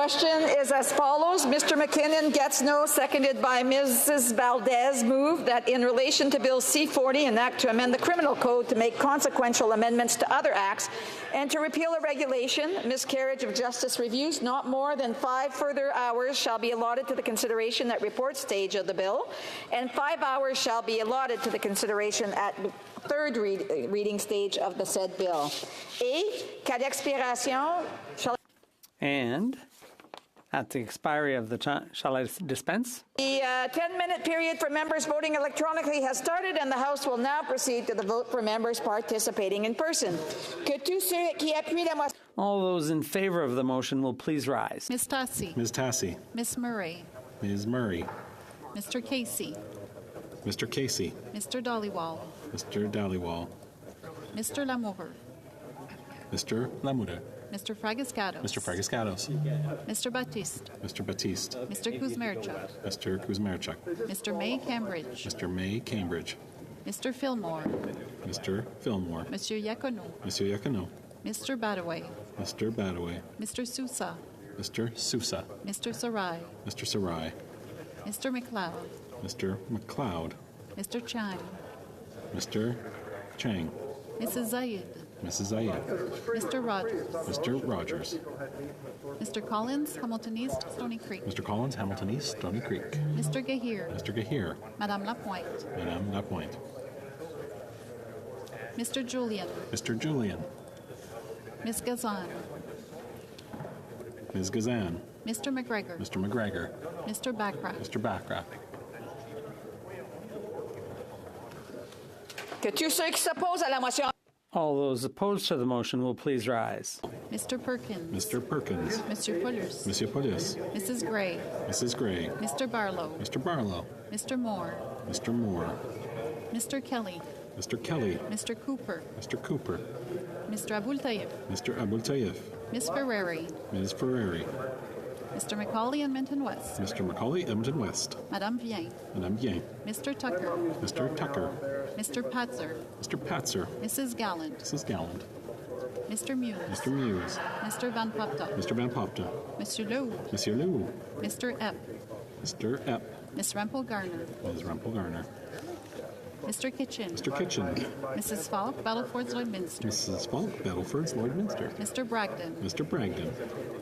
question is as follows. Mr. McKinnon gets no, seconded by Mrs. Valdez, move that in relation to Bill C-40, an act to amend the criminal code to make consequential amendments to other acts and to repeal a regulation, miscarriage of justice reviews, not more than 5 further hours shall be allotted to the consideration at report stage of the bill, and 5 hours shall be allotted to the consideration at third reading stage of the said bill. Qu'à l'expiration shall... And at the expiry of the time, shall I dispense? The 10-minute period for members voting electronically has started, and the House will now proceed to the vote for members participating in person. Que tous ceux qui appuient la motion... All those in favor of the motion will please rise. Ms. Tassi. Ms. Tassi. Ms. Murray. Ms. Murray. Mr. Casey. Mr. Casey. Mr. Dollywall. Mr. Dollywall. Mr. Lamoureux. Mr. Lamoureux. Mr. Fragiscatos. Mr. Fragiscatos. Mr. Baptiste. Mr. Baptiste. Mr. Kuzmerchuk. Mr. Kuzmerchuk. Mr. May Cambridge. Mr. May Cambridge. Mr. Fillmore. Mr. Fillmore. Monsieur Yacono. Monsieur Yacono. Mr. Badaway. Mr. Badaway. Mr. Sousa. Mr. Sousa. Mr. Sarai. Mr. Sarai. Mr. McLeod. Mr. McLeod. Mr. Chang. Mr. Chang. Mrs. Zayed. Mrs. Zayed. Mr. Rogers. Mr. Rogers. Mr. Collins, Hamilton East, Stony Creek. Mr. Collins, Hamilton East, Stony Creek. Mr. Gahir. Mr. Gahir. Madame Lapointe. Madame Lapointe. Mr. Julian. Mr. Julian. Ms. Gazan. Ms. Gazan. Mr. McGregor. Mr. McGregor. Mr. Backrath. Mr. Backrath. Que tous ceux qui s'opposent à la motion... All those opposed to the motion will please rise. Mr. Perkins. Mr. Perkins. Mr. Pullers. Monsieur Polius. Mrs. Gray. Mrs. Gray. Mr. Barlow. Mr. Barlow. Mr. Moore. Mr. Moore. Mr. Kelly. Mr. Kelly. Mr. Cooper. Mr. Cooper. Mr. Abultayev. Mr. Abultayev. Ms. Ferreri. Ms. Ferreri. Mr. Macaulay, Edmonton West. Mr. Macaulay, Edmonton West. Madame Vien. Madame Bien. Mr. Tucker. Mr. Tucker. Mr. Patzer. Mr. Patzer. Mrs. Gallant. Mrs. Gallant. Mr. Muse. Mr. Muse. Mr. Van Popta. Mr. Van Popta. Monsieur Lew. Monsieur Lew. Mr. Epp. Mr. Epp. Miss Rempel Garner. Ms. Rempel Garner. Mr. Kitchen. Mr. Kitchen. Mrs. Falk, Battleford's Lloydminster. Mrs. Falk, Battleford's Lloydminster. Mr. Bragdon. Mr. Bragdon.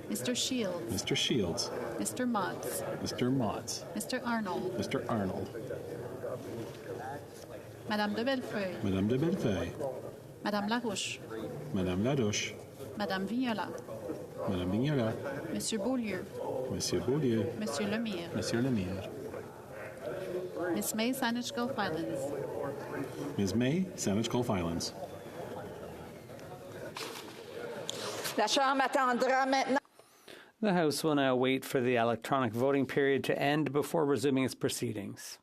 Mr. Shields. Mr. Shields. Mr. Motts. Mr. Motts. Mr. Arnold. Mr. Arnold. Madame de Bellefeuille. Madame de Bellefeuille. Madame Larouche. Madame Ladouche. Madame Vignola. Madame Vignola. Monsieur Beaulieu. Monsieur Beaulieu. Monsieur Lemire. Monsieur Lemire. Miss May, Saanich Gulf Islands. Ms. May, Saanich Gulf Islands. La Chambre attendra maintenant. The House will now wait for the electronic voting period to end before resuming its proceedings.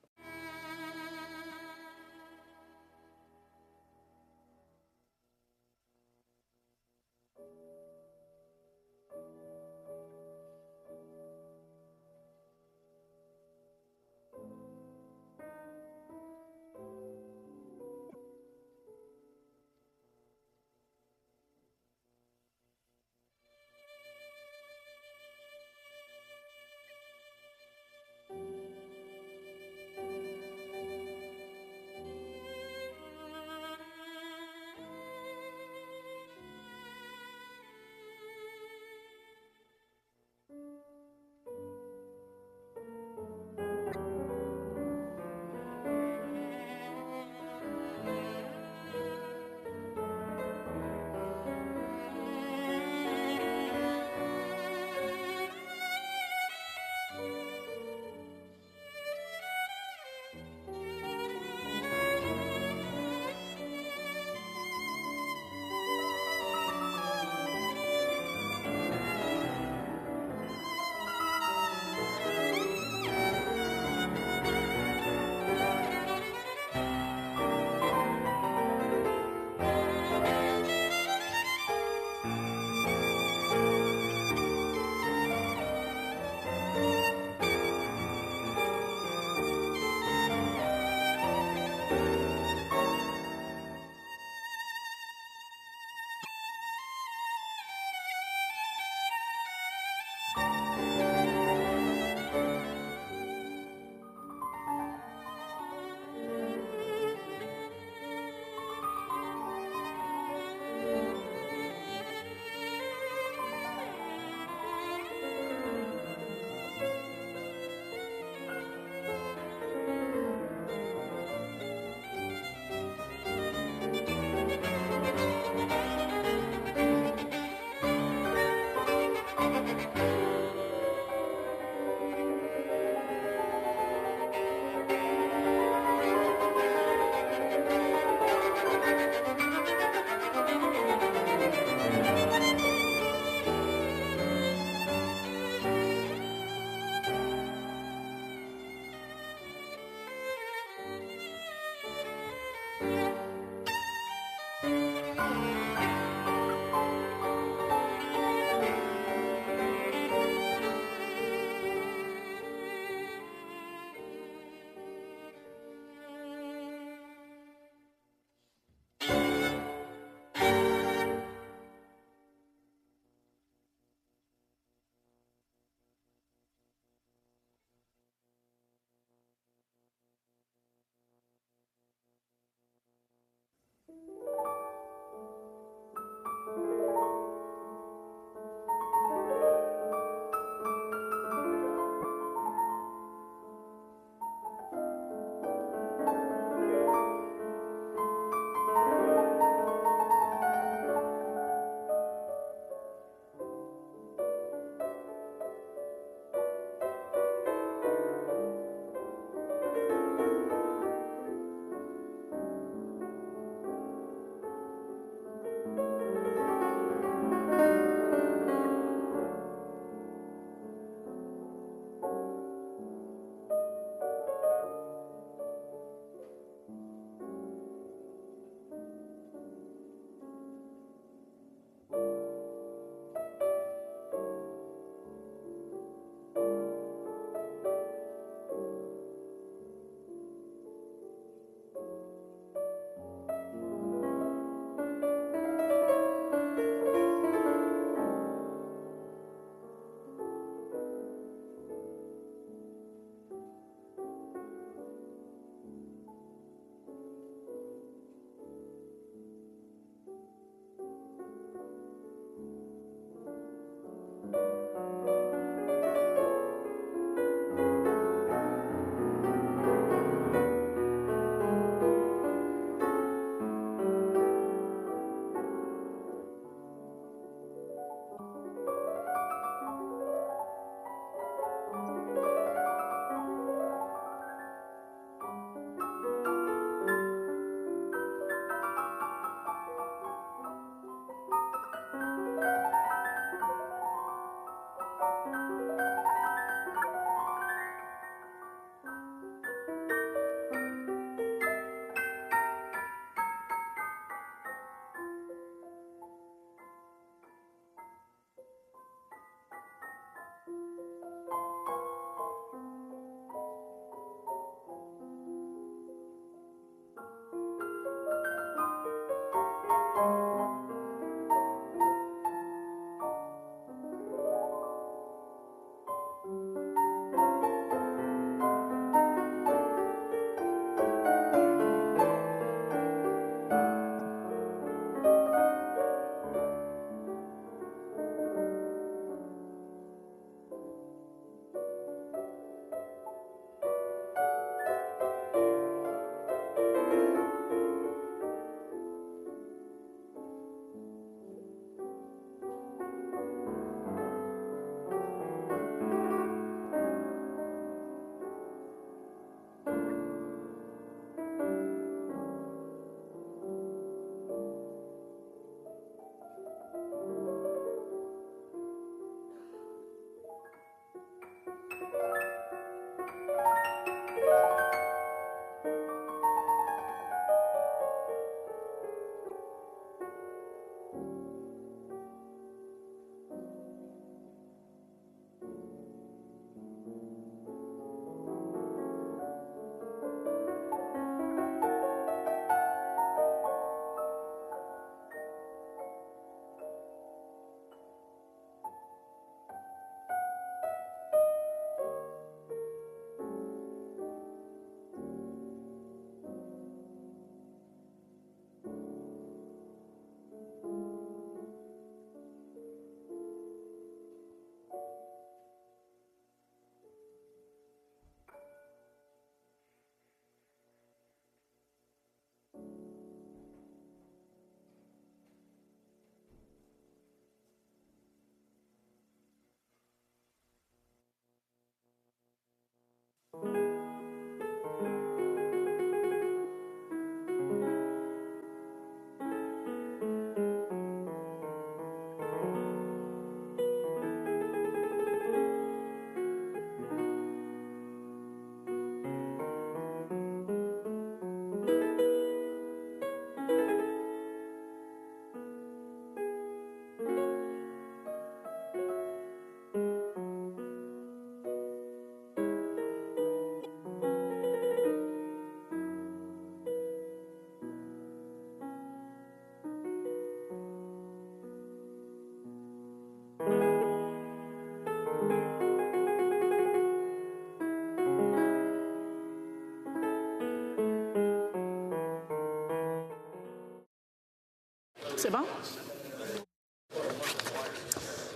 C'est bon?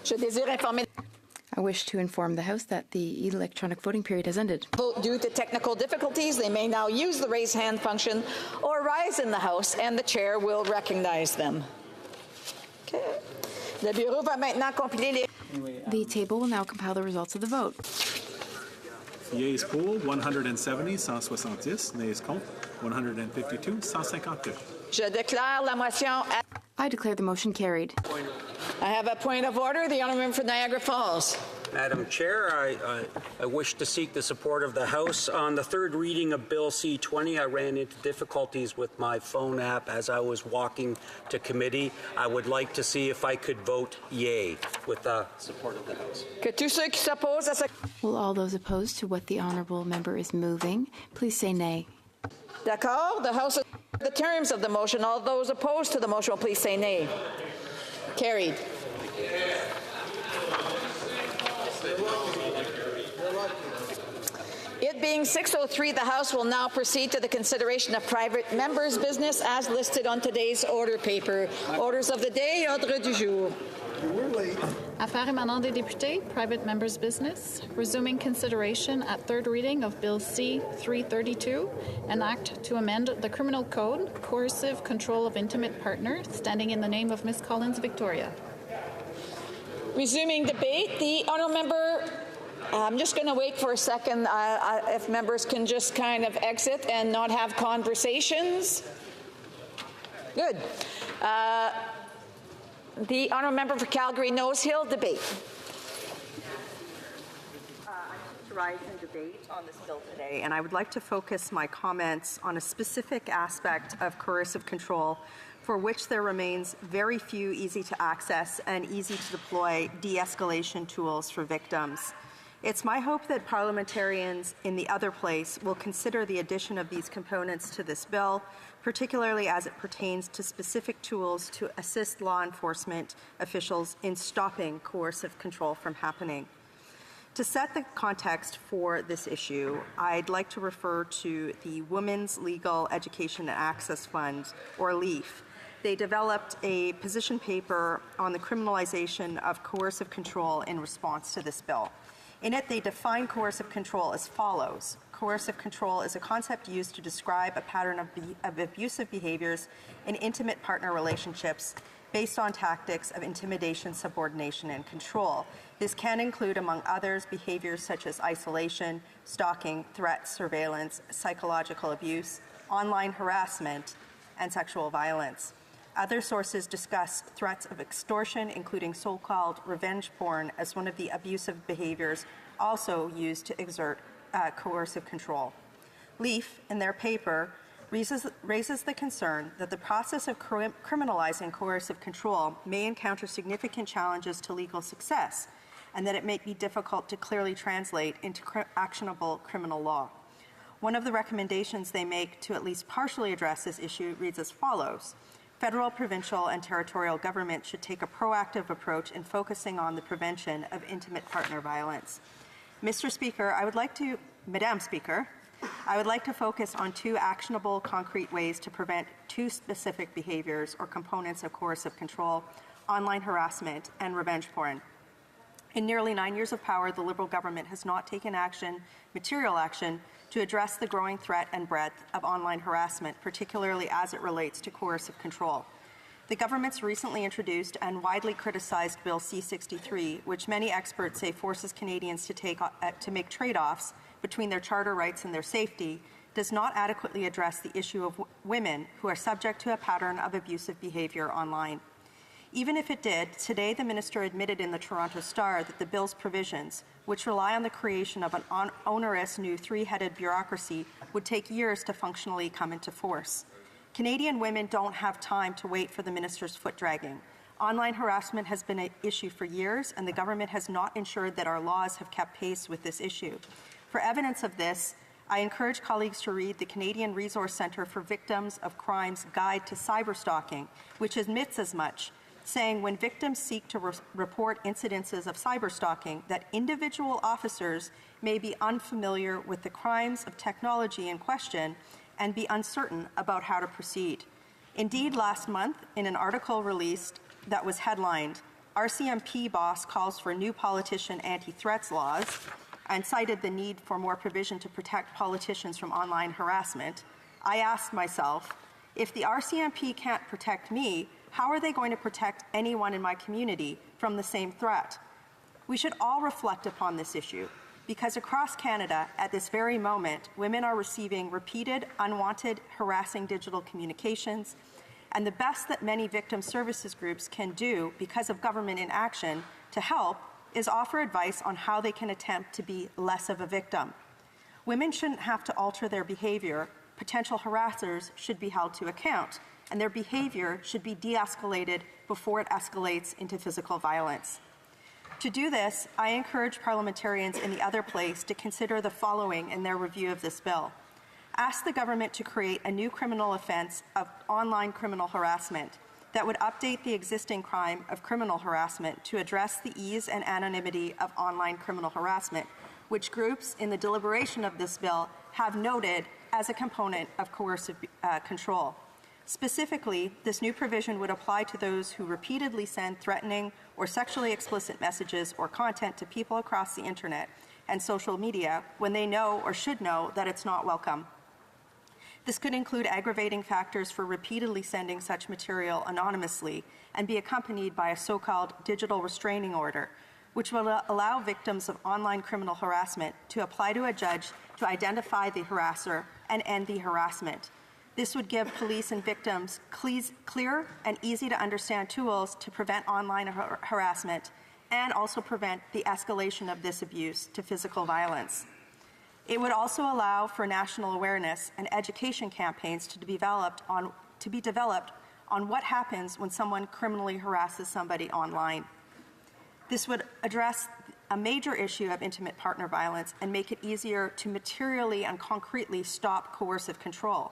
Je désire informer. I wish to inform the House that the electronic voting period has ended. Vote due to technical difficulties. They may now use the raise hand function or rise in the House, and the chair will recognize them. Okay. Le bureau va maintenant compiler les. The table will now compile the results of the vote. Yeas pour 170, 170. Nays contre 152, 152. Je déclare la motion. I declare the motion carried. I have a point of order. The honourable member for Niagara Falls. Madam Chair, I wish to seek the support of the House. On the third reading of Bill C-20, I ran into difficulties with my phone app as I was walking to committee. I would like to see if I could vote yea with the support of the House. Que tous ceux qui s'opposent à ce... Will all those opposed to what the honourable member is moving, please say nay. D'accord. The House. The terms of the motion. All those opposed to the motion will please say nay. Carried. It being 6:03, the House will now proceed to the consideration of private members' business as listed on today's order paper. Orders of the day, ordre du jour. Affaires émanant des députés, private members' business, resuming consideration at third reading of Bill C-332, an act to amend the Criminal Code, coercive control of intimate partner, standing in the name of Ms. Collins Victoria. Resuming debate, the honourable member. I'm just going to wait for a second if members can just kind of exit and not have conversations. Good. The honourable member for Calgary Nose Hill debate. To rise in debate on this bill today, and I would like to focus my comments on a specific aspect of coercive control for which there remains very few easy to access and easy to deploy de-escalation tools for victims. It's my hope that parliamentarians in the other place will consider the addition of these components to this bill, particularly as it pertains to specific tools to assist law enforcement officials in stopping coercive control from happening. To set the context for this issue, I'd like to refer to the Women's Legal Education and Access Fund, or LEAF. They developed a position paper on the criminalization of coercive control in response to this bill. In it, they define coercive control as follows. Coercive control is a concept used to describe a pattern of abusive behaviors in intimate partner relationships based on tactics of intimidation, subordination, and control. This can include, among others, behaviors such as isolation, stalking, threats, surveillance, psychological abuse, online harassment, and sexual violence. Other sources discuss threats of extortion, including so-called revenge porn, as one of the abusive behaviors also used to exert coercive control. LEAF, in their paper, raises the concern that the process of criminalizing coercive control may encounter significant challenges to legal success, and that it may be difficult to clearly translate into actionable criminal law. One of the recommendations they make to at least partially address this issue reads as follows. Federal, provincial, and territorial government should take a proactive approach in focusing on the prevention of intimate partner violence. Mr. Speaker, Madam Speaker, I would like to focus on two actionable, concrete ways to prevent two specific behaviors or components of coercive control: online harassment and revenge porn. In nearly 9 years of power, the Liberal government has not taken material action, to address the growing threat and breadth of online harassment, particularly as it relates to coercive control. The government's recently introduced and widely criticized Bill C-63, which many experts say forces Canadians to make trade-offs between their charter rights and their safety does not adequately address the issue of women who are subject to a pattern of abusive behaviour online. Even if it did, today the Minister admitted in the Toronto Star that the bill's provisions, which rely on the creation of an onerous new three-headed bureaucracy, would take years to functionally come into force. Canadian women don't have time to wait for the Minister's foot-dragging. Online harassment has been an issue for years, and the government has not ensured that our laws have kept pace with this issue. For evidence of this, I encourage colleagues to read the Canadian Resource Centre for Victims of Crime's Guide to Cyberstalking, which admits as much, saying when victims seek to report incidences of cyberstalking, that individual officers may be unfamiliar with the crimes of technology in question and be uncertain about how to proceed. Indeed, last month, in an article released that was headlined, RCMP boss calls for new politician anti-threats laws, and cited the need for more provision to protect politicians from online harassment, I asked myself, if the RCMP can't protect me, how are they going to protect anyone in my community from the same threat? We should all reflect upon this issue, because across Canada, at this very moment, women are receiving repeated, unwanted, harassing digital communications, and the best that many victim services groups can do because of government inaction to help is offer advice on how they can attempt to be less of a victim. Women shouldn't have to alter their behavior. Potential harassers should be held to account, and their behavior should be de-escalated before it escalates into physical violence. To do this, I encourage parliamentarians in the other place to consider the following in their review of this bill. Ask the government to create a new criminal offence of online criminal harassment that would update the existing crime of criminal harassment to address the ease and anonymity of online criminal harassment, which groups in the deliberation of this bill have noted as a component of coercive control. Specifically, this new provision would apply to those who repeatedly send threatening or sexually explicit messages or content to people across the internet and social media when they know or should know that it's not welcome. This could include aggravating factors for repeatedly sending such material anonymously and be accompanied by a so-called digital restraining order, which will allow victims of online criminal harassment to apply to a judge to identify the harasser and end the harassment. This would give police and victims clear and easy-to-understand tools to prevent online harassment and also prevent the escalation of this abuse to physical violence. It would also allow for national awareness and education campaigns to be developed on what happens when someone criminally harasses somebody online. This would address a major issue of intimate partner violence and make it easier to materially and concretely stop coercive control.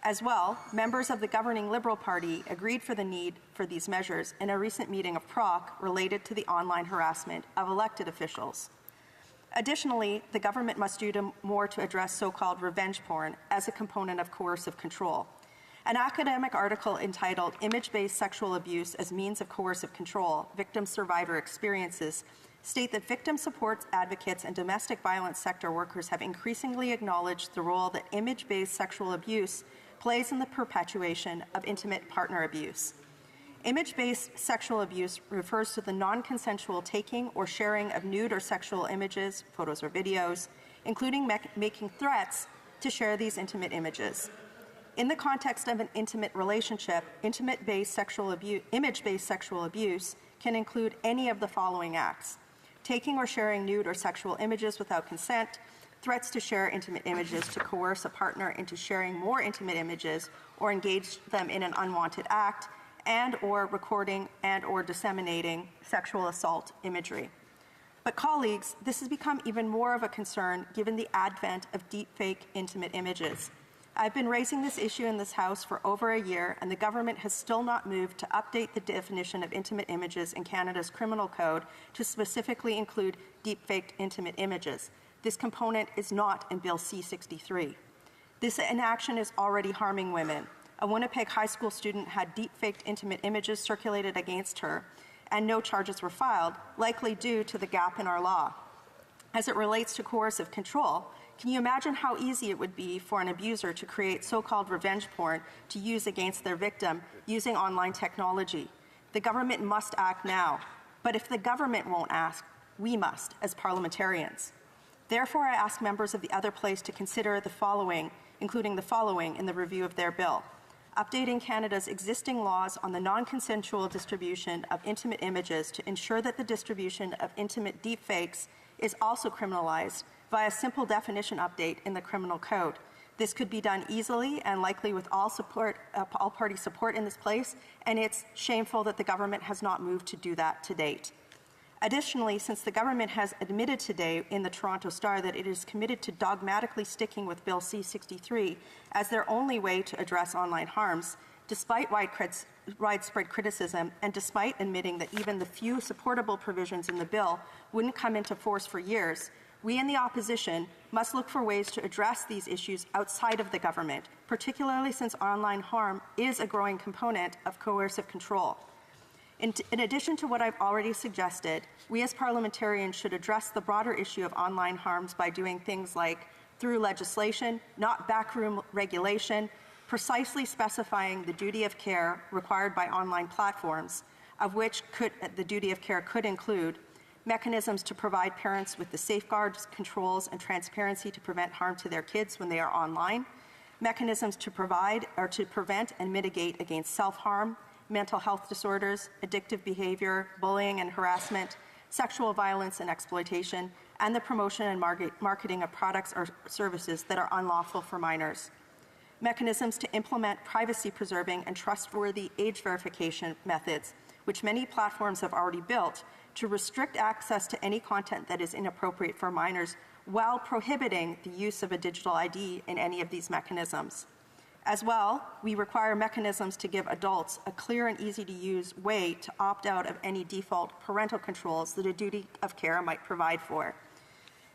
As well, members of the governing Liberal Party agreed for the need for these measures in a recent meeting of PROC related to the online harassment of elected officials. Additionally, the government must do more to address so-called revenge porn as a component of coercive control. An academic article entitled Image-Based Sexual Abuse as Means of Coercive Control, Victim Survivor Experiences, state that victim support advocates and domestic violence sector workers have increasingly acknowledged the role that image-based sexual abuse plays in the perpetuation of intimate partner abuse. Image-based sexual abuse refers to the non-consensual taking or sharing of nude or sexual images, photos or videos, including making threats to share these intimate images. In the context of an intimate relationship, image-based sexual abuse can include any of the following acts: taking or sharing nude or sexual images without consent, threats to share intimate images to coerce a partner into sharing more intimate images or engage them in an unwanted act, and or recording and or disseminating sexual assault imagery. But colleagues, this has become even more of a concern given the advent of deepfake intimate images. I've been raising this issue in this House for over a year, and the government has still not moved to update the definition of intimate images in Canada's criminal code to specifically include deepfaked intimate images. This component is not in Bill C-63. This inaction is already harming women. A Winnipeg high school student had deep-faked intimate images circulated against her, and no charges were filed, likely due to the gap in our law. As it relates to coercive control, can you imagine how easy it would be for an abuser to create so-called revenge porn to use against their victim using online technology? The government must act now. But if the government won't ask, we must as parliamentarians. Therefore, I ask members of the other place to consider the following, including the following in the review of their bill. Updating Canada's existing laws on the non-consensual distribution of intimate images to ensure that the distribution of intimate deepfakes is also criminalized via a simple definition update in the Criminal Code. This could be done easily and likely with all party support in this place, and it's shameful that the government has not moved to do that to date. Additionally, since the government has admitted today in the Toronto Star that it is committed to dogmatically sticking with Bill C-63 as their only way to address online harms, despite widespread criticism and despite admitting that even the few supportable provisions in the bill wouldn't come into force for years, we in the opposition must look for ways to address these issues outside of the government, particularly since online harm is a growing component of coercive control. In addition to what I've already suggested, we as parliamentarians should address the broader issue of online harms by doing things like, through legislation, not backroom regulation, precisely specifying the duty of care required by online platforms, of which the duty of care could include mechanisms to provide parents with the safeguards, controls, and transparency to prevent harm to their kids when they are online, mechanisms to provide or to prevent and mitigate against self-harm, mental health disorders, addictive behavior, bullying and harassment, sexual violence and exploitation, and the promotion and marketing of products or services that are unlawful for minors. Mechanisms to implement privacy-preserving and trustworthy age verification methods, which many platforms have already built, to restrict access to any content that is inappropriate for minors while prohibiting the use of a digital ID in any of these mechanisms. As well, we require mechanisms to give adults a clear and easy-to-use way to opt out of any default parental controls that a duty of care might provide for.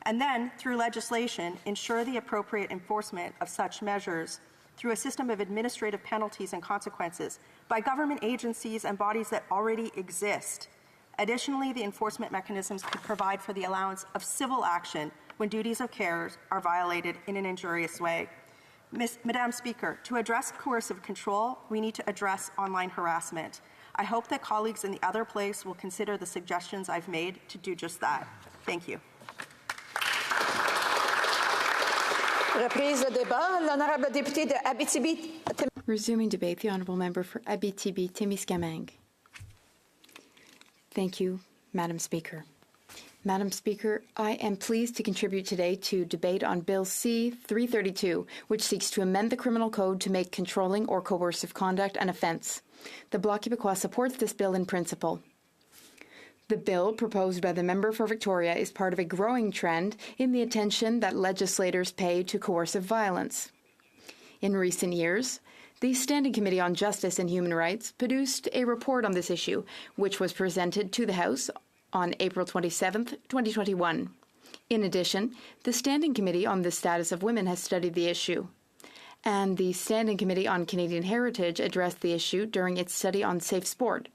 And then, through legislation, ensure the appropriate enforcement of such measures through a system of administrative penalties and consequences by government agencies and bodies that already exist. Additionally, the enforcement mechanisms could provide for the allowance of civil action when duties of care are violated in an injurious way. Madam Speaker, to address coercive control, we need to address online harassment. I hope that colleagues in the other place will consider the suggestions I've made to do just that. Thank you. Resuming debate, the Honourable Member for Abitibi-Témiscamingue. Thank you, Madam Speaker. Madam Speaker, I am pleased to contribute today to debate on Bill C-332, which seeks to amend the Criminal Code to make controlling or coercive conduct an offence. The Bloc Québécois supports this bill in principle. The bill proposed by the member for Victoria is part of a growing trend in the attention that legislators pay to coercive violence. In recent years, the Standing Committee on Justice and Human Rights produced a report on this issue, which was presented to the House on April 27, 2021. In addition, the Standing Committee on the Status of Women has studied the issue, and the Standing Committee on Canadian Heritage addressed the issue during its study on safe sport,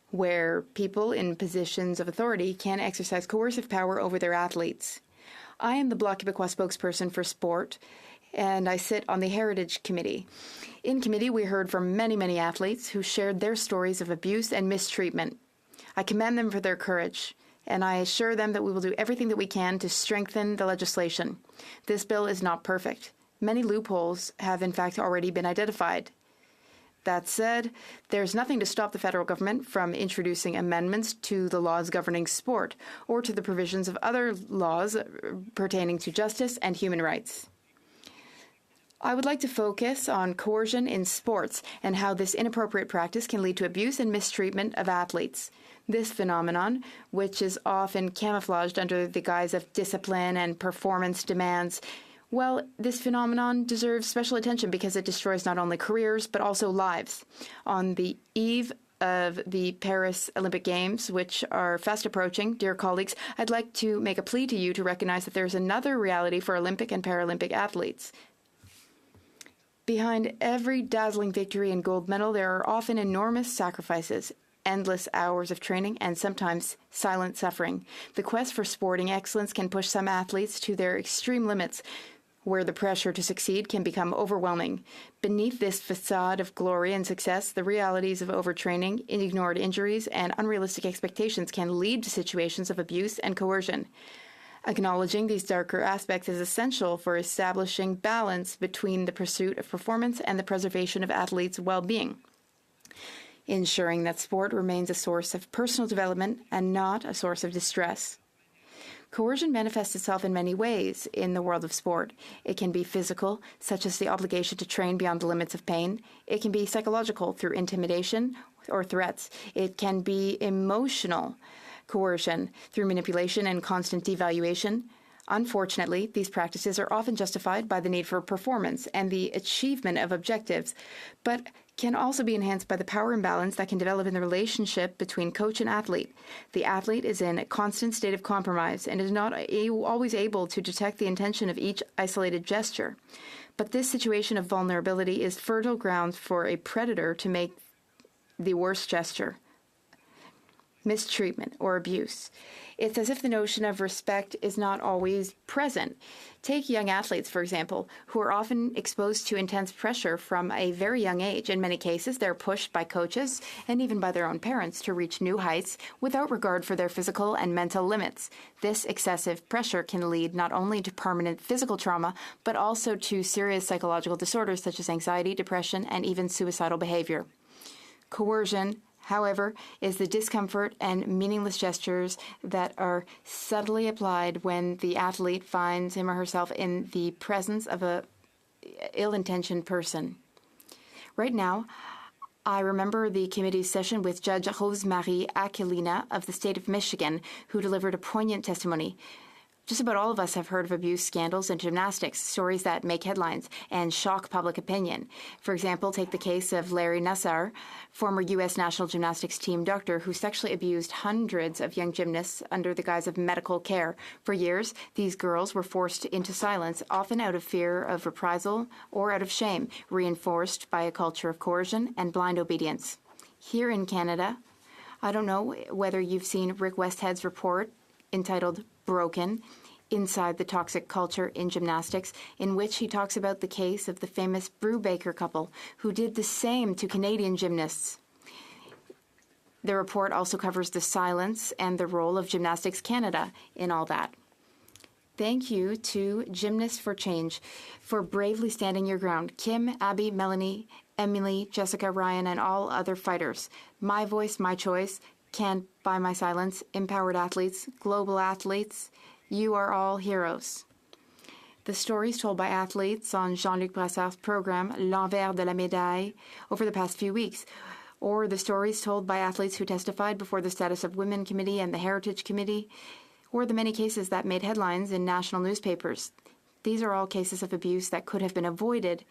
where people in positions of authority can exercise coercive power over their athletes. I am the Bloc Québécois spokesperson for sport, and I sit on the Heritage Committee. In committee, we heard from many athletes who shared their stories of abuse and mistreatment. I commend them for their courage, and I assure them that we will do everything that we can to strengthen the legislation. This bill is not perfect. Many loopholes have in fact already been identified. That said, there's nothing to stop the federal government from introducing amendments to the laws governing sport or to the provisions of other laws pertaining to justice and human rights. I would like to focus on coercion in sports and how this inappropriate practice can lead to abuse and mistreatment of athletes. This phenomenon, which is often camouflaged under the guise of discipline and performance demands, well, this phenomenon deserves special attention because it destroys not only careers but also lives. On the eve of the Paris Olympic Games, which are fast approaching, dear colleagues, I'd like to make a plea to you to recognize that there's another reality for Olympic and Paralympic athletes. Behind every dazzling victory and gold medal, there are often enormous sacrifices, endless hours of training, and sometimes silent suffering. The quest for sporting excellence can push some athletes to their extreme limits, where the pressure to succeed can become overwhelming. Beneath this facade of glory and success, the realities of overtraining, ignored injuries, and unrealistic expectations can lead to situations of abuse and coercion. Acknowledging these darker aspects is essential for establishing balance between the pursuit of performance and the preservation of athletes' well-being, ensuring that sport remains a source of personal development and not a source of distress. Coercion manifests itself in many ways in the world of sport. It can be physical, such as the obligation to train beyond the limits of pain. It can be psychological through intimidation or threats. It can be emotional coercion through manipulation and constant devaluation. Unfortunately, these practices are often justified by the need for performance and the achievement of objectives, but can also be enhanced by the power imbalance that can develop in the relationship between coach and athlete. The athlete is in a constant state of compromise and is not always able to detect the intention of each isolated gesture. But this situation of vulnerability is fertile ground for a predator to make the worst gesture: mistreatment or abuse. It's as if the notion of respect is not always present. Take young athletes, for example, who are often exposed to intense pressure from a very young age. In many cases, they're pushed by coaches and even by their own parents to reach new heights without regard for their physical and mental limits. This excessive pressure can lead not only to permanent physical trauma, but also to serious psychological disorders such as anxiety, depression, and even suicidal behavior. Coercion, however, is the discomfort and meaningless gestures that are subtly applied when the athlete finds him or herself in the presence of a ill-intentioned person. Right now, I remember the committee's session with Judge Rosemarie Aquilina of the state of Michigan, who delivered a poignant testimony. Just about all of us have heard of abuse scandals in gymnastics, stories that make headlines and shock public opinion. For example, take the case of Larry Nassar, former U.S. national gymnastics team doctor who sexually abused hundreds of young gymnasts under the guise of medical care. For years, these girls were forced into silence, often out of fear of reprisal or out of shame, reinforced by a culture of coercion and blind obedience. Here in Canada, I don't know whether you've seen Rick Westhead's report entitled Broken: Inside the Toxic Culture in Gymnastics, in which he talks about the case of the famous Brubaker couple who did the same to Canadian gymnasts. The report also covers the silence and the role of Gymnastics Canada in all that. Thank you to Gymnasts for Change for bravely standing your ground. Kim, Abby, Melanie, Emily, Jessica, Ryan, and all other fighters. My voice, my choice. Can't buy my silence. Empowered athletes, global athletes, you are all heroes. The stories told by athletes on Jean-Luc Brassard's program, L'Envers de la Médaille, over the past few weeks, or the stories told by athletes who testified before the Status of Women Committee and the Heritage Committee, or the many cases that made headlines in national newspapers. These are all cases of abuse that could have been avoided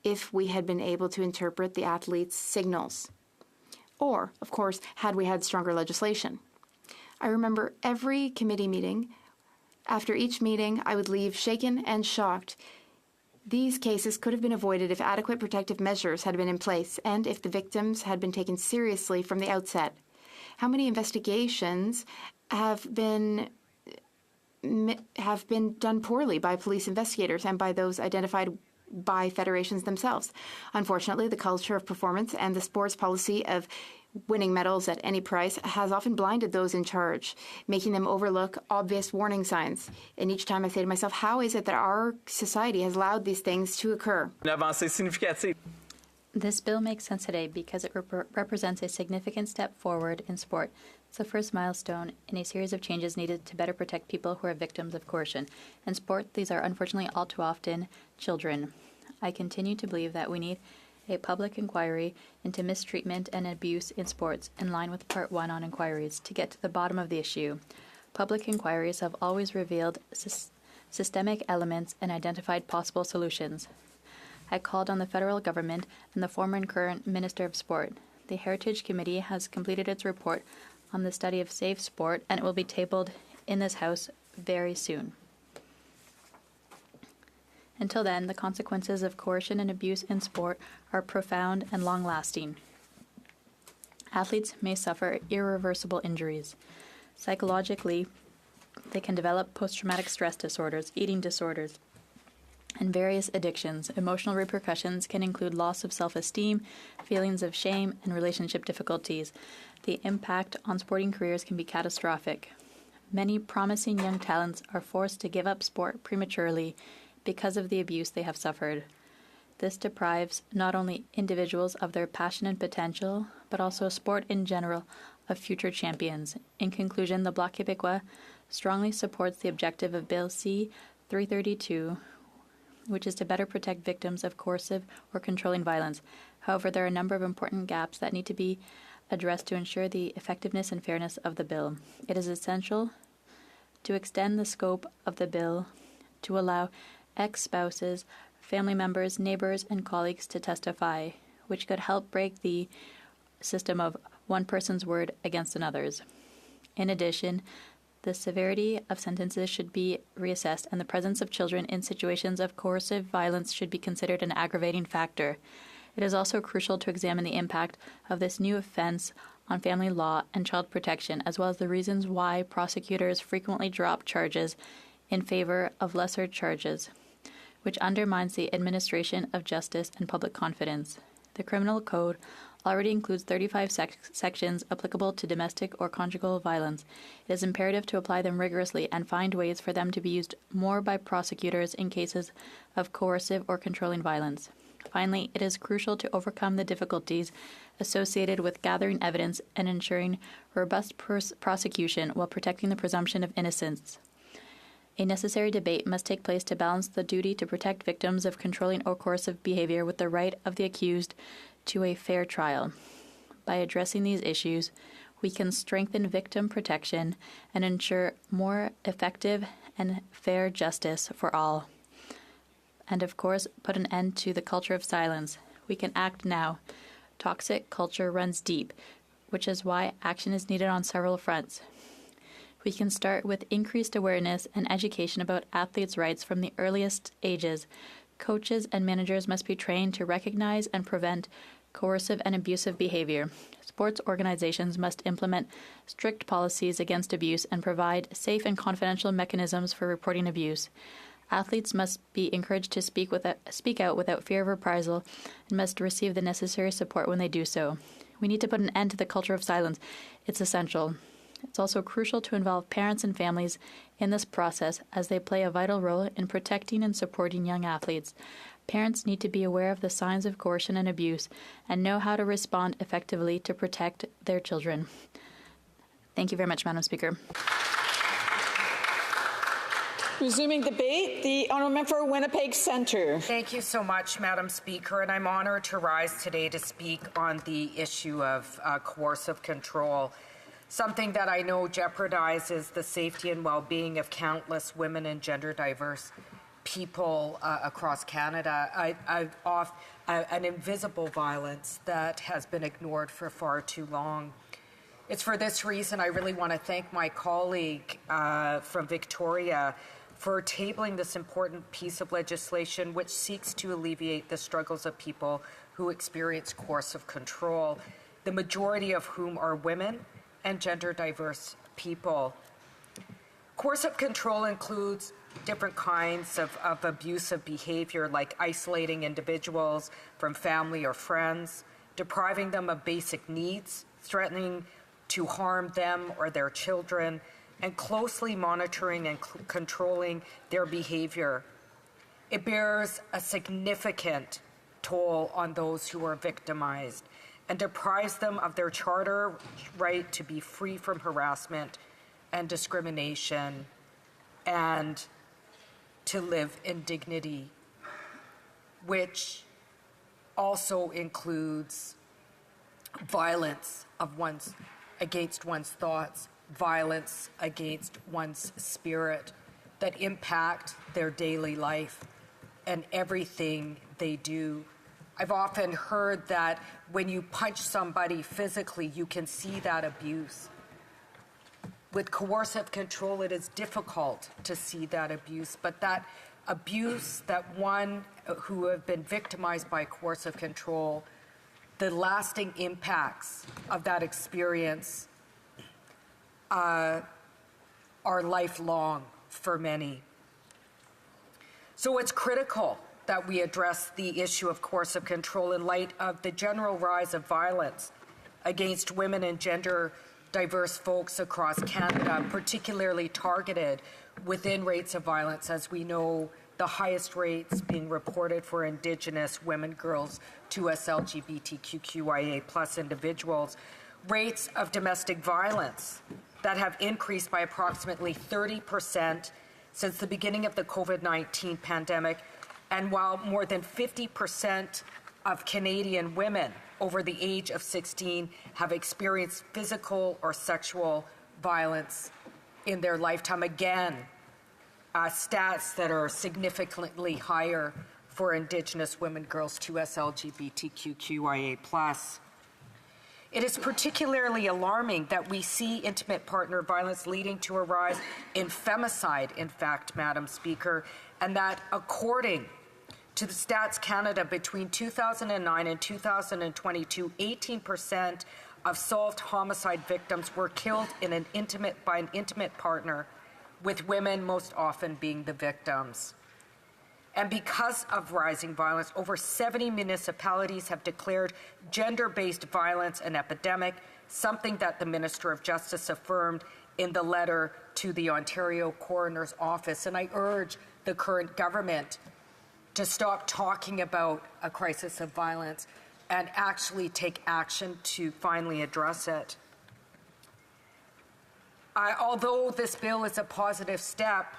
if we had been able to interpret the athletes' signals. Or, of course, had we had stronger legislation. I remember every committee meeting. After each meeting, I would leave shaken and shocked. These cases could have been avoided if adequate protective measures had been in place and if the victims had been taken seriously from the outset. How many investigations have been done poorly by police investigators and by those identified by federations themselves? Unfortunately, the culture of performance and the sports policy of winning medals at any price has often blinded those in charge, making them overlook obvious warning signs. And each time I say to myself, how is it that our society has allowed these things to occur? This bill makes sense today because it represents a significant step forward in sport. It's the first milestone in a series of changes needed to better protect people who are victims of coercion. In sport, these are unfortunately all too often children. I continue to believe that we need a public inquiry into mistreatment and abuse in sports in line with Part 1 on inquiries to get to the bottom of the issue. Public inquiries have always revealed systemic elements and identified possible solutions. I called on the federal government and the former and current Minister of Sport. The Heritage Committee has completed its report on the study of safe sport, and it will be tabled in this House very soon. Until then, the consequences of coercion and abuse in sport are profound and long-lasting. Athletes may suffer irreversible injuries. Psychologically, they can develop post-traumatic stress disorders, eating disorders, and various addictions. Emotional repercussions can include loss of self-esteem, feelings of shame, and relationship difficulties. The impact on sporting careers can be catastrophic. many promising young talents are forced to give up sport prematurely because of the abuse they have suffered. This deprives not only individuals of their passion and potential, but also sport in general of future champions. In conclusion, the Bloc Québécois strongly supports the objective of Bill C-332, which is to better protect victims of coercive or controlling violence. However, there are a number of important gaps that need to be addressed to ensure the effectiveness and fairness of the bill. It is essential to extend the scope of the bill to allow ex-spouses, family members, neighbors, and colleagues to testify, which could help break the system of one person's word against another's. In addition, the severity of sentences should be reassessed, and the presence of children in situations of coercive violence should be considered an aggravating factor. It is also crucial to examine the impact of this new offense on family law and child protection, as well as the reasons why prosecutors frequently drop charges in favor of lesser charges, which undermines the administration of justice and public confidence. The Criminal Code already includes 35 sections applicable to domestic or conjugal violence. It is imperative to apply them rigorously and find ways for them to be used more by prosecutors in cases of coercive or controlling violence. Finally, it is crucial to overcome the difficulties associated with gathering evidence and ensuring robust prosecution while protecting the presumption of innocence. A necessary debate must take place to balance the duty to protect victims of controlling or coercive behavior with the right of the accused to a fair trial. By addressing these issues, we can strengthen victim protection and ensure more effective and fair justice for all. And of course, put an end to the culture of silence. We can act now. Toxic culture runs deep, which is why action is needed on several fronts. We can start with increased awareness and education about athletes' rights from the earliest ages. Coaches and managers must be trained to recognize and prevent coercive and abusive behavior. Sports organizations must implement strict policies against abuse and provide safe and confidential mechanisms for reporting abuse. Athletes must be encouraged to speak out without fear of reprisal and must receive the necessary support when they do so. We need to put an end to the culture of silence. It's essential. It's also crucial to involve parents and families in this process as they play a vital role in protecting and supporting young athletes. Parents need to be aware of the signs of coercion and abuse and know how to respond effectively to protect their children. Thank you very much, Madam Speaker. Resuming debate, the Honourable Member for Winnipeg Centre. Thank you so much, Madam Speaker, and I'm honoured to rise today to speak on the issue of coercive control, something that I know jeopardizes the safety and well-being of countless women and gender-diverse people across Canada. An invisible violence that has been ignored for far too long. It's for this reason I really want to thank my colleague from Victoria for tabling this important piece of legislation which seeks to alleviate the struggles of people who experience coercive control, the majority of whom are women and gender-diverse people. Coercive control includes different kinds of abusive behavior, like isolating individuals from family or friends, depriving them of basic needs, threatening to harm them or their children, and closely monitoring and controlling their behavior. It bears a significant toll on those who are victimized and deprives them of their charter right to be free from harassment and discrimination and to live in dignity, which also includes violence against one's thoughts, violence against one's spirit that impact their daily life and everything they do. I've often heard that when you punch somebody physically, you can see that abuse. With coercive control, it is difficult to see that abuse, but that abuse, that one who have been victimized by coercive control, the lasting impacts of that experience are lifelong for many. So it's critical that we address the issue of coercive control in light of the general rise of violence against women and gender diverse folks across Canada, particularly targeted within rates of violence, as we know the highest rates being reported for Indigenous women, girls, 2S LGBTQIA plus individuals, rates of domestic violence that have increased by approximately 30% since the beginning of the COVID-19 pandemic, and while more than 50% of Canadian women over the age of 16 have experienced physical or sexual violence in their lifetime. Again, stats that are significantly higher for Indigenous women, girls, 2S LGBTQIA+. It is particularly alarming that we see intimate partner violence leading to a rise in femicide, in fact, Madam Speaker, and that according to the Stats Canada, between 2009 and 2022, 18% of solved homicide victims were killed by an intimate partner, with women most often being the victims. And because of rising violence, over 70 municipalities have declared gender-based violence an epidemic, something that the Minister of Justice affirmed in the letter to the Ontario Coroner's Office. And I urge the current government to stop talking about a crisis of violence and actually take action to finally address it. Although this bill is a positive step,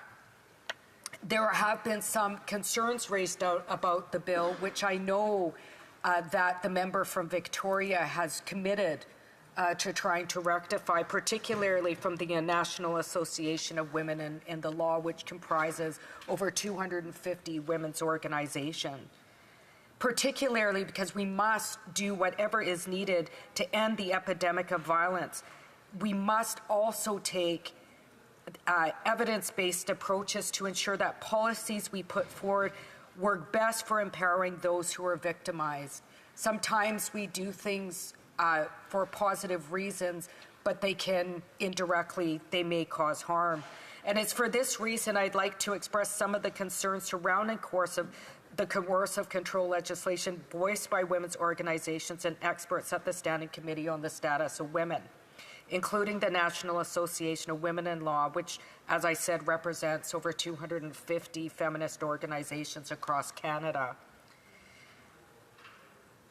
there have been some concerns raised out about the bill, which I know that the member from Victoria has committed to trying to rectify, particularly from the National Association of Women in the Law, which comprises over 250 women's organizations. Particularly because we must do whatever is needed to end the epidemic of violence. We must also take evidence-based approaches to ensure that policies we put forward work best for empowering those who are victimized. Sometimes we do things for positive reasons, but they may cause harm. And it's for this reason I'd like to express some of the concerns surrounding the coercive control legislation voiced by women's organizations and experts at the Standing Committee on the Status of Women, including the National Association of Women in Law, which, as I said, represents over 250 feminist organizations across Canada.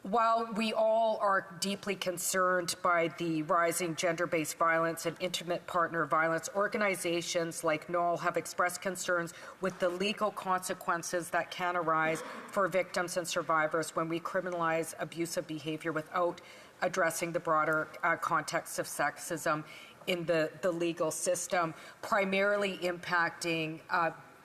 While we all are deeply concerned by the rising gender-based violence and intimate partner violence, organizations like NOL have expressed concerns with the legal consequences that can arise for victims and survivors when we criminalize abusive behavior without addressing the broader context of sexism in the legal system, primarily impacting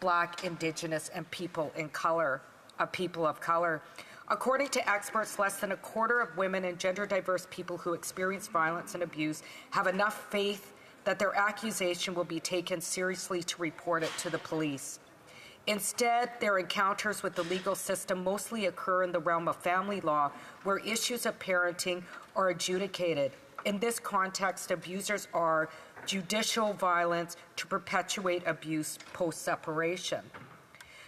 Black, Indigenous, and people of color. According to experts, less than a quarter of women and gender-diverse people who experience violence and abuse have enough faith that their accusation will be taken seriously to report it to the police. Instead, their encounters with the legal system mostly occur in the realm of family law, where issues of parenting are adjudicated. In this context, abusers are judicial violence to perpetuate abuse post-separation.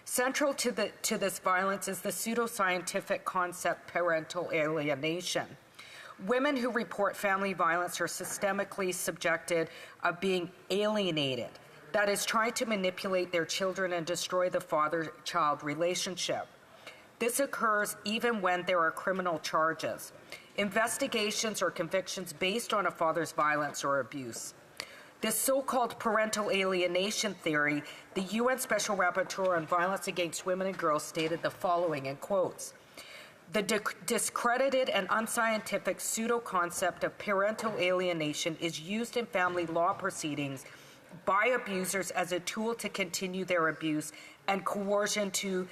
Central to this violence is the pseudoscientific concept parental alienation. Women who report family violence are systemically subjected of being alienated, that is, trying to manipulate their children and destroy the father-child relationship. This occurs even when there are criminal charges, investigations or convictions based on a father's violence or abuse. This so-called parental alienation theory, the UN Special Rapporteur on Violence Against Women and Girls stated the following, in quotes: "The discredited and unscientific pseudo-concept of parental alienation is used in family law proceedings by abusers as a tool to continue their abuse and coercion to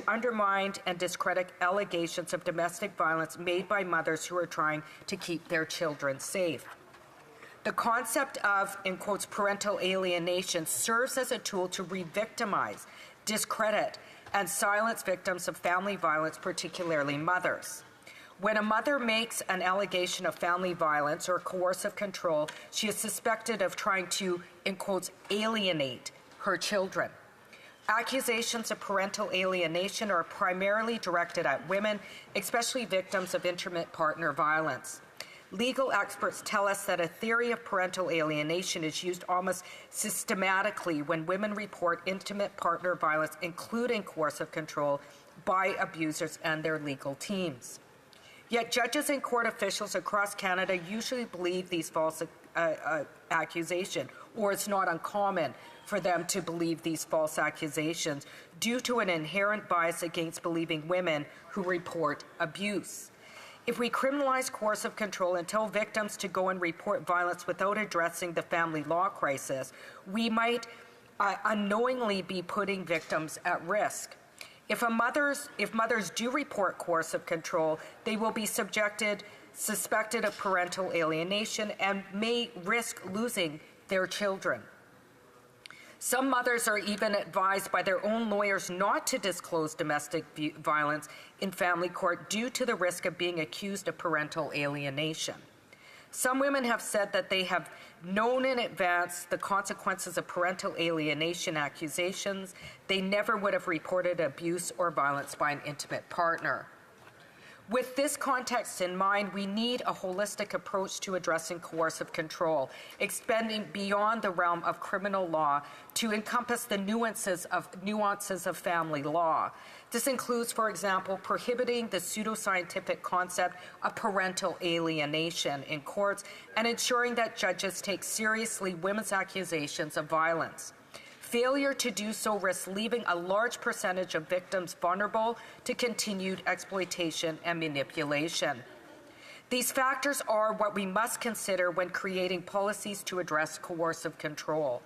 undermine and discredit allegations of domestic violence made by mothers who are trying to keep their children safe." The concept of, in quotes, parental alienation serves as a tool to re-victimize, discredit, and silence victims of family violence, particularly mothers. When a mother makes an allegation of family violence or coercive control, she is suspected of trying to, in quotes, alienate her children. Accusations of parental alienation are primarily directed at women, especially victims of intimate partner violence. Legal experts tell us that a theory of parental alienation is used almost systematically when women report intimate partner violence, including coercive control, by abusers and their legal teams. Yet judges and court officials across Canada usually believe these false accusations, or it's not uncommon for them to believe these false accusations due to an inherent bias against believing women who report abuse. If we criminalize coercive control and tell victims to go and report violence without addressing the family law crisis, we might unknowingly be putting victims at risk. If mothers do report coercive control, they will be suspected of parental alienation and may risk losing their children. Some mothers are even advised by their own lawyers not to disclose domestic violence in family court due to the risk of being accused of parental alienation. Some women have said that they have known in advance the consequences of parental alienation accusations. They never would have reported abuse or violence by an intimate partner. With this context in mind, we need a holistic approach to addressing coercive control, expanding beyond the realm of criminal law to encompass the nuances of family law. This includes, for example, prohibiting the pseudoscientific concept of parental alienation in courts and ensuring that judges take seriously women's accusations of violence. Failure to do so risks leaving a large percentage of victims vulnerable to continued exploitation and manipulation. These factors are what we must consider when creating policies to address coercive control.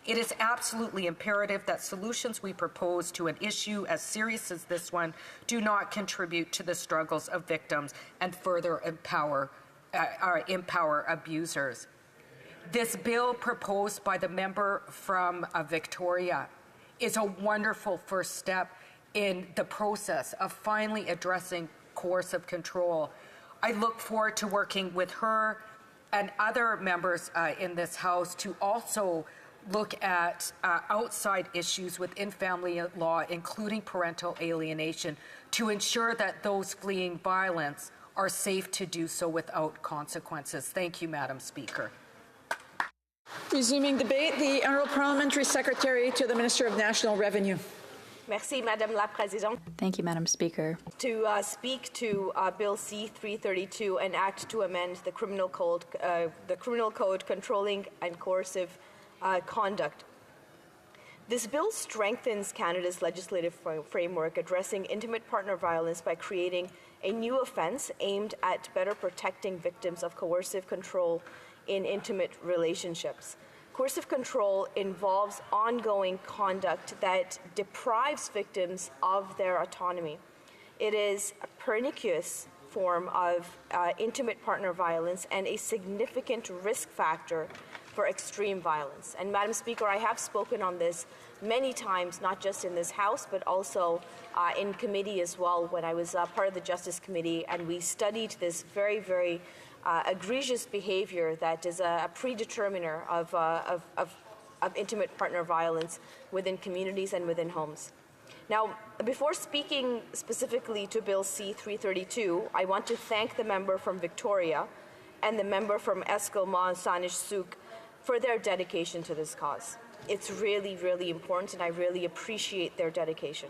It is absolutely imperative that solutions we propose to an issue as serious as this one do not contribute to the struggles of victims and further empower abusers. This bill proposed by the member from Victoria is a wonderful first step in the process of finally addressing coercive control. I look forward to working with her and other members in this House to also look at outside issues within family law, including parental alienation, to ensure that those fleeing violence are safe to do so without consequences. Thank you, Madam Speaker. Resuming debate, the Honourable Parliamentary Secretary to the Minister of National Revenue. Merci, Madame la Présidente. Thank you, Madam Speaker. To speak to Bill C-332, an act to amend the Criminal Code controlling and coercive conduct. This bill strengthens Canada's legislative framework addressing intimate partner violence by creating a new offence aimed at better protecting victims of coercive control in intimate relationships. Coercive control involves ongoing conduct that deprives victims of their autonomy. It is a pernicious form of intimate partner violence and a significant risk factor for extreme violence. And Madam Speaker, I have spoken on this many times, not just in this House, but also in committee as well, when I was part of the Justice Committee, and we studied this very, very egregious behavior that is a predeterminer of intimate partner violence within communities and within homes. Now, before speaking specifically to Bill C-332, I want to thank the member from Victoria and the member from Esquimalt-Saanich-Sooke for their dedication to this cause. It's really, really important, and I really appreciate their dedication.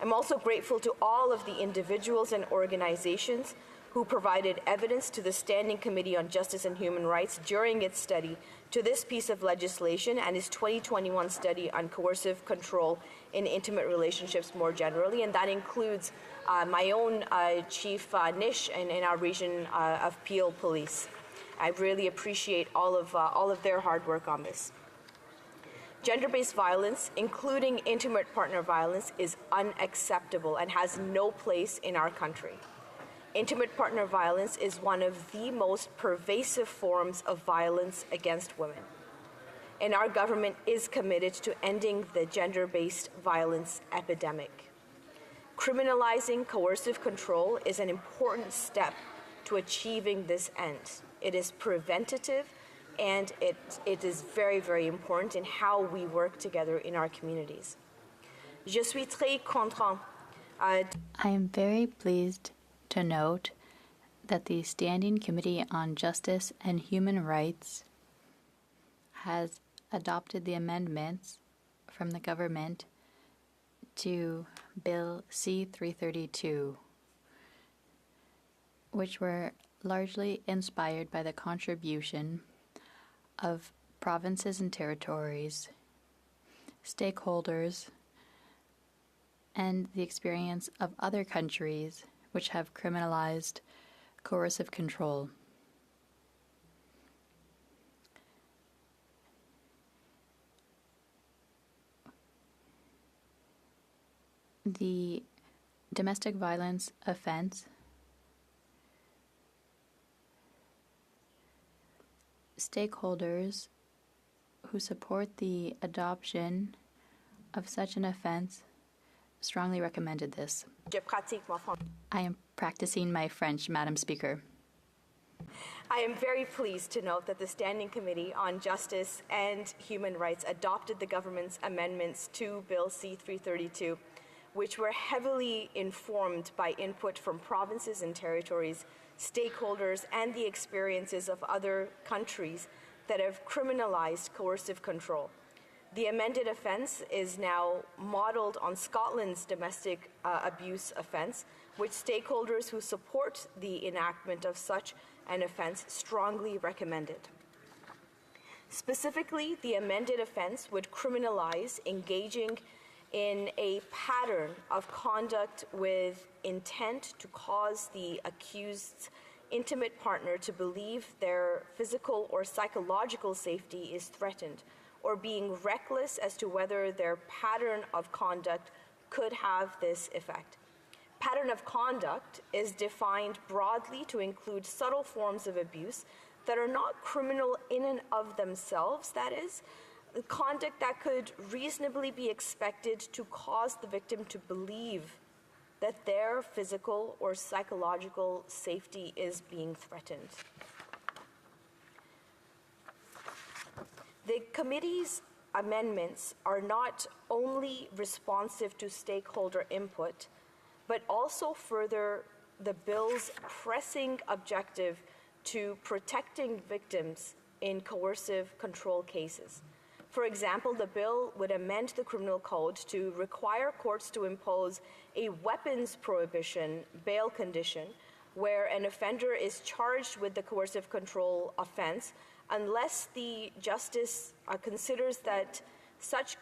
I'm also grateful to all of the individuals and organizations who provided evidence to the Standing Committee on Justice and Human Rights during its study to this piece of legislation and its 2021 study on coercive control in intimate relationships more generally, and that includes my own Chief Nish in our region of Peel Police. I really appreciate all of their hard work on this. Gender-based violence, including intimate partner violence, is unacceptable and has no place in our country. Intimate partner violence is one of the most pervasive forms of violence against women. And our government is committed to ending the gender-based violence epidemic. Criminalizing coercive control is an important step to achieving this end. It is preventative, and it is very, very important in how we work together in our communities. Je suis très content. I am very pleased to note that the Standing Committee on Justice and Human Rights has adopted the amendments from the government to Bill C-332, which were largely inspired by the contribution of provinces and territories, stakeholders, and the experience of other countries which have criminalized coercive control. The domestic violence offense stakeholders who support the adoption of such an offense strongly recommended this. I am practicing my French, Madam Speaker. I am very pleased to note that the Standing Committee on Justice and Human Rights adopted the government's amendments to Bill C-332, which were heavily informed by input from provinces and territories, stakeholders, and the experiences of other countries that have criminalized coercive control. The amended offense is now modeled on Scotland's domestic abuse offense, which stakeholders who support the enactment of such an offense strongly recommended. Specifically, the amended offense would criminalize engaging in a pattern of conduct with intent to cause the accused's intimate partner to believe their physical or psychological safety is threatened, or being reckless as to whether their pattern of conduct could have this effect. Pattern of conduct is defined broadly to include subtle forms of abuse that are not criminal in and of themselves, that is, conduct that could reasonably be expected to cause the victim to believe that their physical or psychological safety is being threatened. The committee's amendments are not only responsive to stakeholder input, but also further the bill's pressing objective to protecting victims in coercive control cases. For example, the bill would amend the criminal code to require courts to impose a weapons prohibition bail condition where an offender is charged with the coercive control offense unless the justice considers that such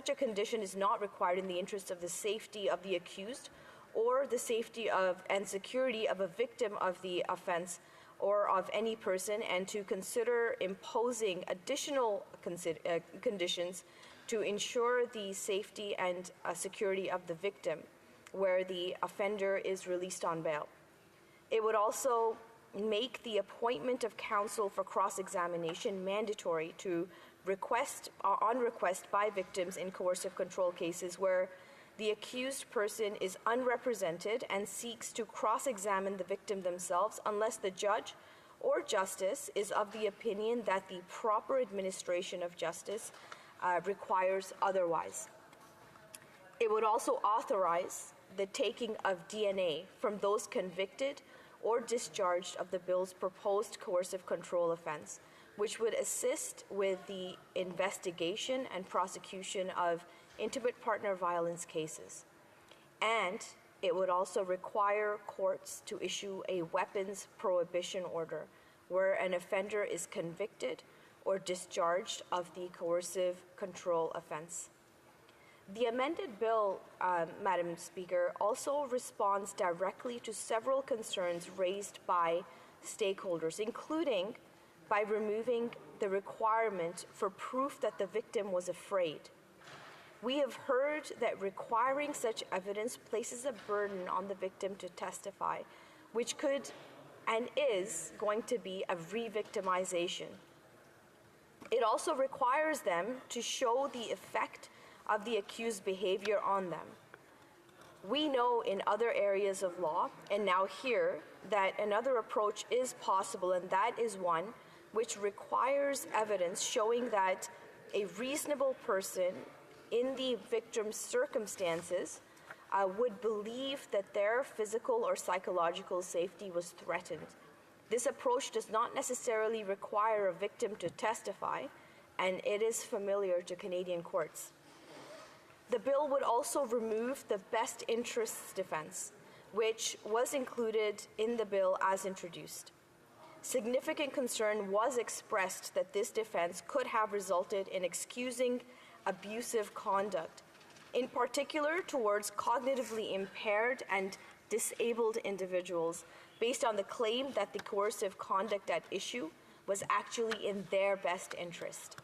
a condition is not required in the interest of the safety of the accused or the safety of and security of a victim of the offense or of any person, and to consider imposing additional conditions to ensure the safety and security of the victim where the offender is released on bail. It would also make the appointment of counsel for cross-examination mandatory to on request by victims in coercive control cases where the accused person is unrepresented and seeks to cross-examine the victim themselves unless the judge or justice is of the opinion that the proper administration of justice requires otherwise. It would also authorize the taking of DNA from those convicted or discharged of the bill's proposed coercive control offense, which would assist with the investigation and prosecution of intimate partner violence cases. And it would also require courts to issue a weapons prohibition order where an offender is convicted or discharged of the coercive control offense. The amended bill, Madam Speaker, also responds directly to several concerns raised by stakeholders, including by removing the requirement for proof that the victim was afraid. We have heard that requiring such evidence places a burden on the victim to testify, which could and is going to be a re-victimization. It also requires them to show the effect of the accused's behavior on them. We know in other areas of law, and now here, that another approach is possible, and that is one which requires evidence showing that a reasonable person in the victim's circumstances would believe that their physical or psychological safety was threatened. This approach does not necessarily require a victim to testify, and it is familiar to Canadian courts. The bill would also remove the best interests defense, which was included in the bill as introduced. Significant concern was expressed that this defense could have resulted in excusing abusive conduct, in particular towards cognitively impaired and disabled individuals, based on the claim that the coercive conduct at issue was actually in their best interest.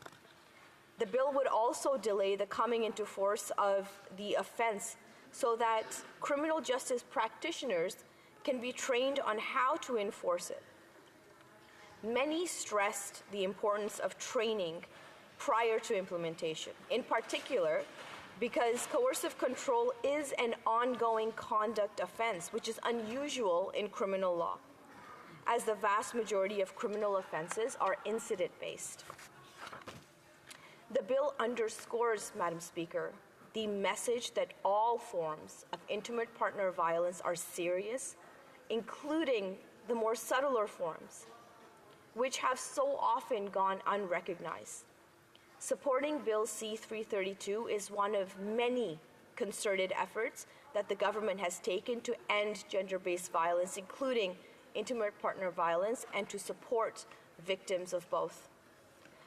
The bill would also delay the coming into force of the offense so that criminal justice practitioners can be trained on how to enforce it. Many stressed the importance of training prior to implementation, in particular because coercive control is an ongoing conduct offense, which is unusual in criminal law, as the vast majority of criminal offenses are incident-based. The bill underscores, Madam Speaker, the message that all forms of intimate partner violence are serious, including the more subtler forms, which have so often gone unrecognized. Supporting Bill C-332 is one of many concerted efforts that the government has taken to end gender-based violence, including intimate partner violence, and to support victims of both.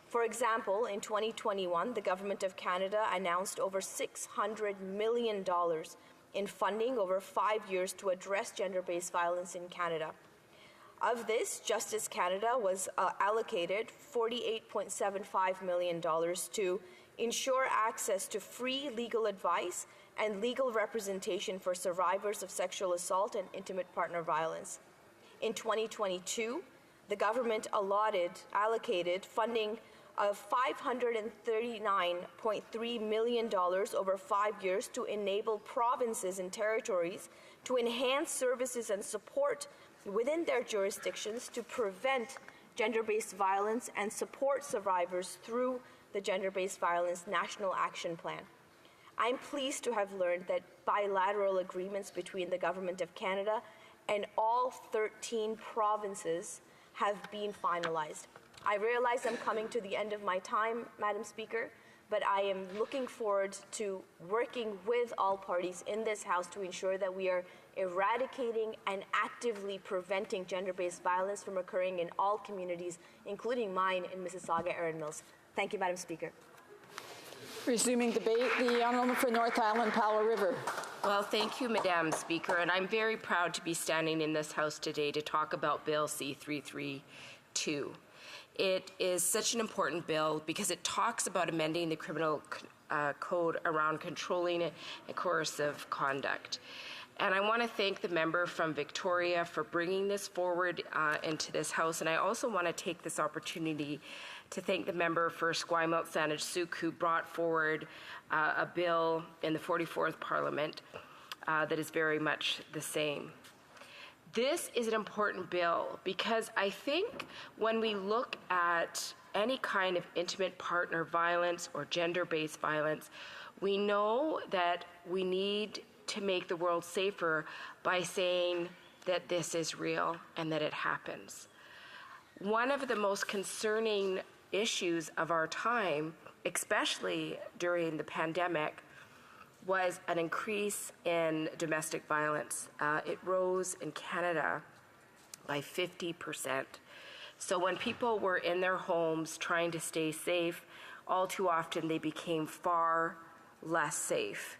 For example, in 2021, the Government of Canada announced over $600 million in funding over 5 years to address gender-based violence in Canada. Of this, Justice Canada was allocated $48.75 million to ensure access to free legal advice and legal representation for survivors of sexual assault and intimate partner violence. In 2022, the government allocated funding of $539.3 million over 5 years to enable provinces and territories to enhance services and support within their jurisdictions to prevent gender-based violence and support survivors through the Gender-Based Violence National Action Plan. I'm pleased to have learned that bilateral agreements between the Government of Canada and all 13 provinces have been finalized. I realize I'm coming to the end of my time, Madam Speaker, but I am looking forward to working with all parties in this House to ensure that we are eradicating and actively preventing gender-based violence from occurring in all communities, including mine in Mississauga, Erin Mills. Thank you, Madam Speaker. Resuming debate, the Honourable for North Island, Powell River. Well, thank you, Madam Speaker, and I'm very proud to be standing in this House today to talk about Bill C-332. It is such an important bill because it talks about amending the criminal code around controlling and coercive conduct. And I want to thank the member from Victoria for bringing this forward into this House, and I also want to take this opportunity to thank the member for Esquimalt Saanich-Sooke, who brought forward a bill in the 44th Parliament that is very much the same. This is an important bill because I think when we look at any kind of intimate partner violence or gender-based violence, we know that we need to make the world safer by saying that this is real and that it happens. One of the most concerning issues of our time, especially during the pandemic, was an increase in domestic violence. It rose in Canada by 50%. So when people were in their homes trying to stay safe, all too often they became far less safe.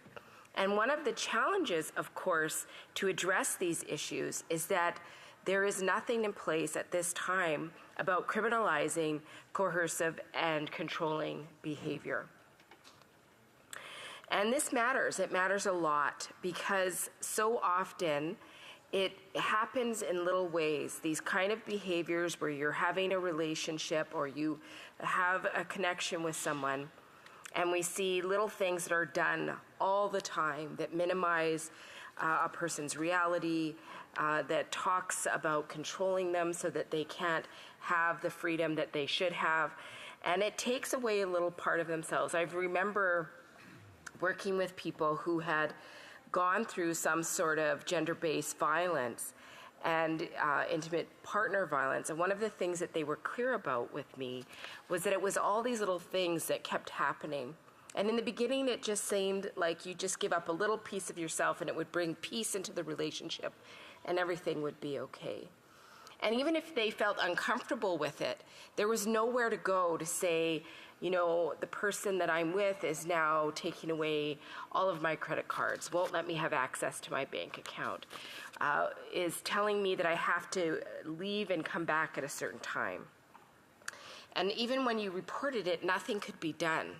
And one of the challenges, of course, to address these issues is that there is nothing in place at this time about criminalizing coercive and controlling behavior. And this matters. It matters a lot because so often it happens in little ways. These kind of behaviors where you're having a relationship or you have a connection with someone, and we see little things that are done all the time that minimize a person's reality, that talks about controlling them so that they can't have the freedom that they should have. And it takes away a little part of themselves. I remember working with people who had gone through some sort of gender-based violence and intimate partner violence. And one of the things that they were clear about with me was that it was all these little things that kept happening. And in the beginning, it just seemed like you just give up a little piece of yourself and it would bring peace into the relationship and everything would be okay. And even if they felt uncomfortable with it, there was nowhere to go to say, you know, the person that I'm with is now taking away all of my credit cards, won't let me have access to my bank account, is telling me that I have to leave and come back at a certain time. And even when you reported it, nothing could be done.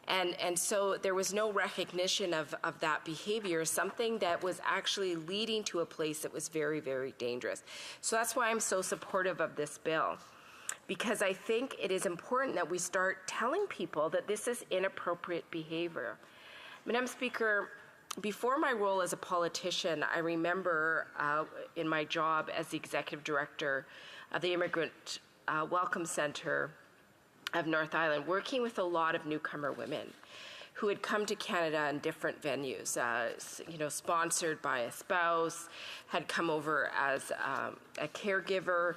And so there was no recognition of that behavior, something that was actually leading to a place that was very, very dangerous. So that's why I'm so supportive of this bill, because I think it is important that we start telling people that this is inappropriate behavior. Madam Speaker, before my role as a politician, I remember in my job as the executive director of the Immigrant Welcome Center of North Island, working with a lot of newcomer women who had come to Canada in different venues, sponsored by a spouse, had come over as a caregiver,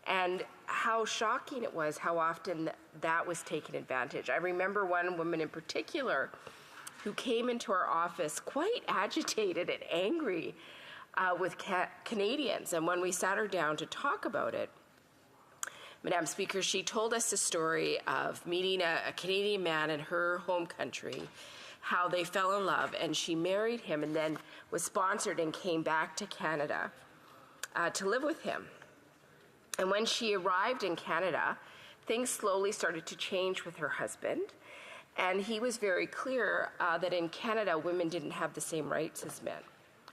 and how shocking it was how often that was taken advantage. I remember one woman in particular who came into our office quite agitated and angry with Canadians, and when we sat her down to talk about it, Madam Speaker, she told us the story of meeting a Canadian man in her home country, how they fell in love, and she married him and then was sponsored and came back to Canada to live with him. And when she arrived in Canada, things slowly started to change with her husband, and he was very clear that in Canada, women didn't have the same rights as men,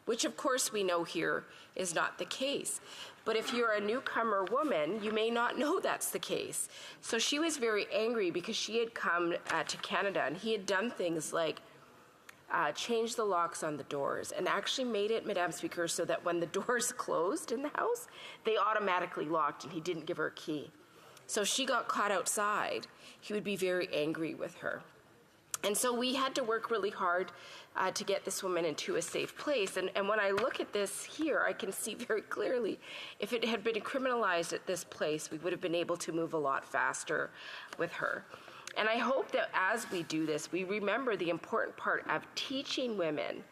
which of course we know here is not the case. But if you're a newcomer woman, you may not know that's the case. So she was very angry because she had come to Canada and he had done things like change the locks on the doors and actually made it, Madam Speaker, so that when the doors closed in the house, they automatically locked and he didn't give her a key. So if she got caught outside, he would be very angry with her. And so we had to work really hard to get this woman into a safe place. And when I look at this here, I can see very clearly if it had been criminalized at this place, we would have been able to move a lot faster with her. And I hope that as we do this, we remember the important part of teaching women,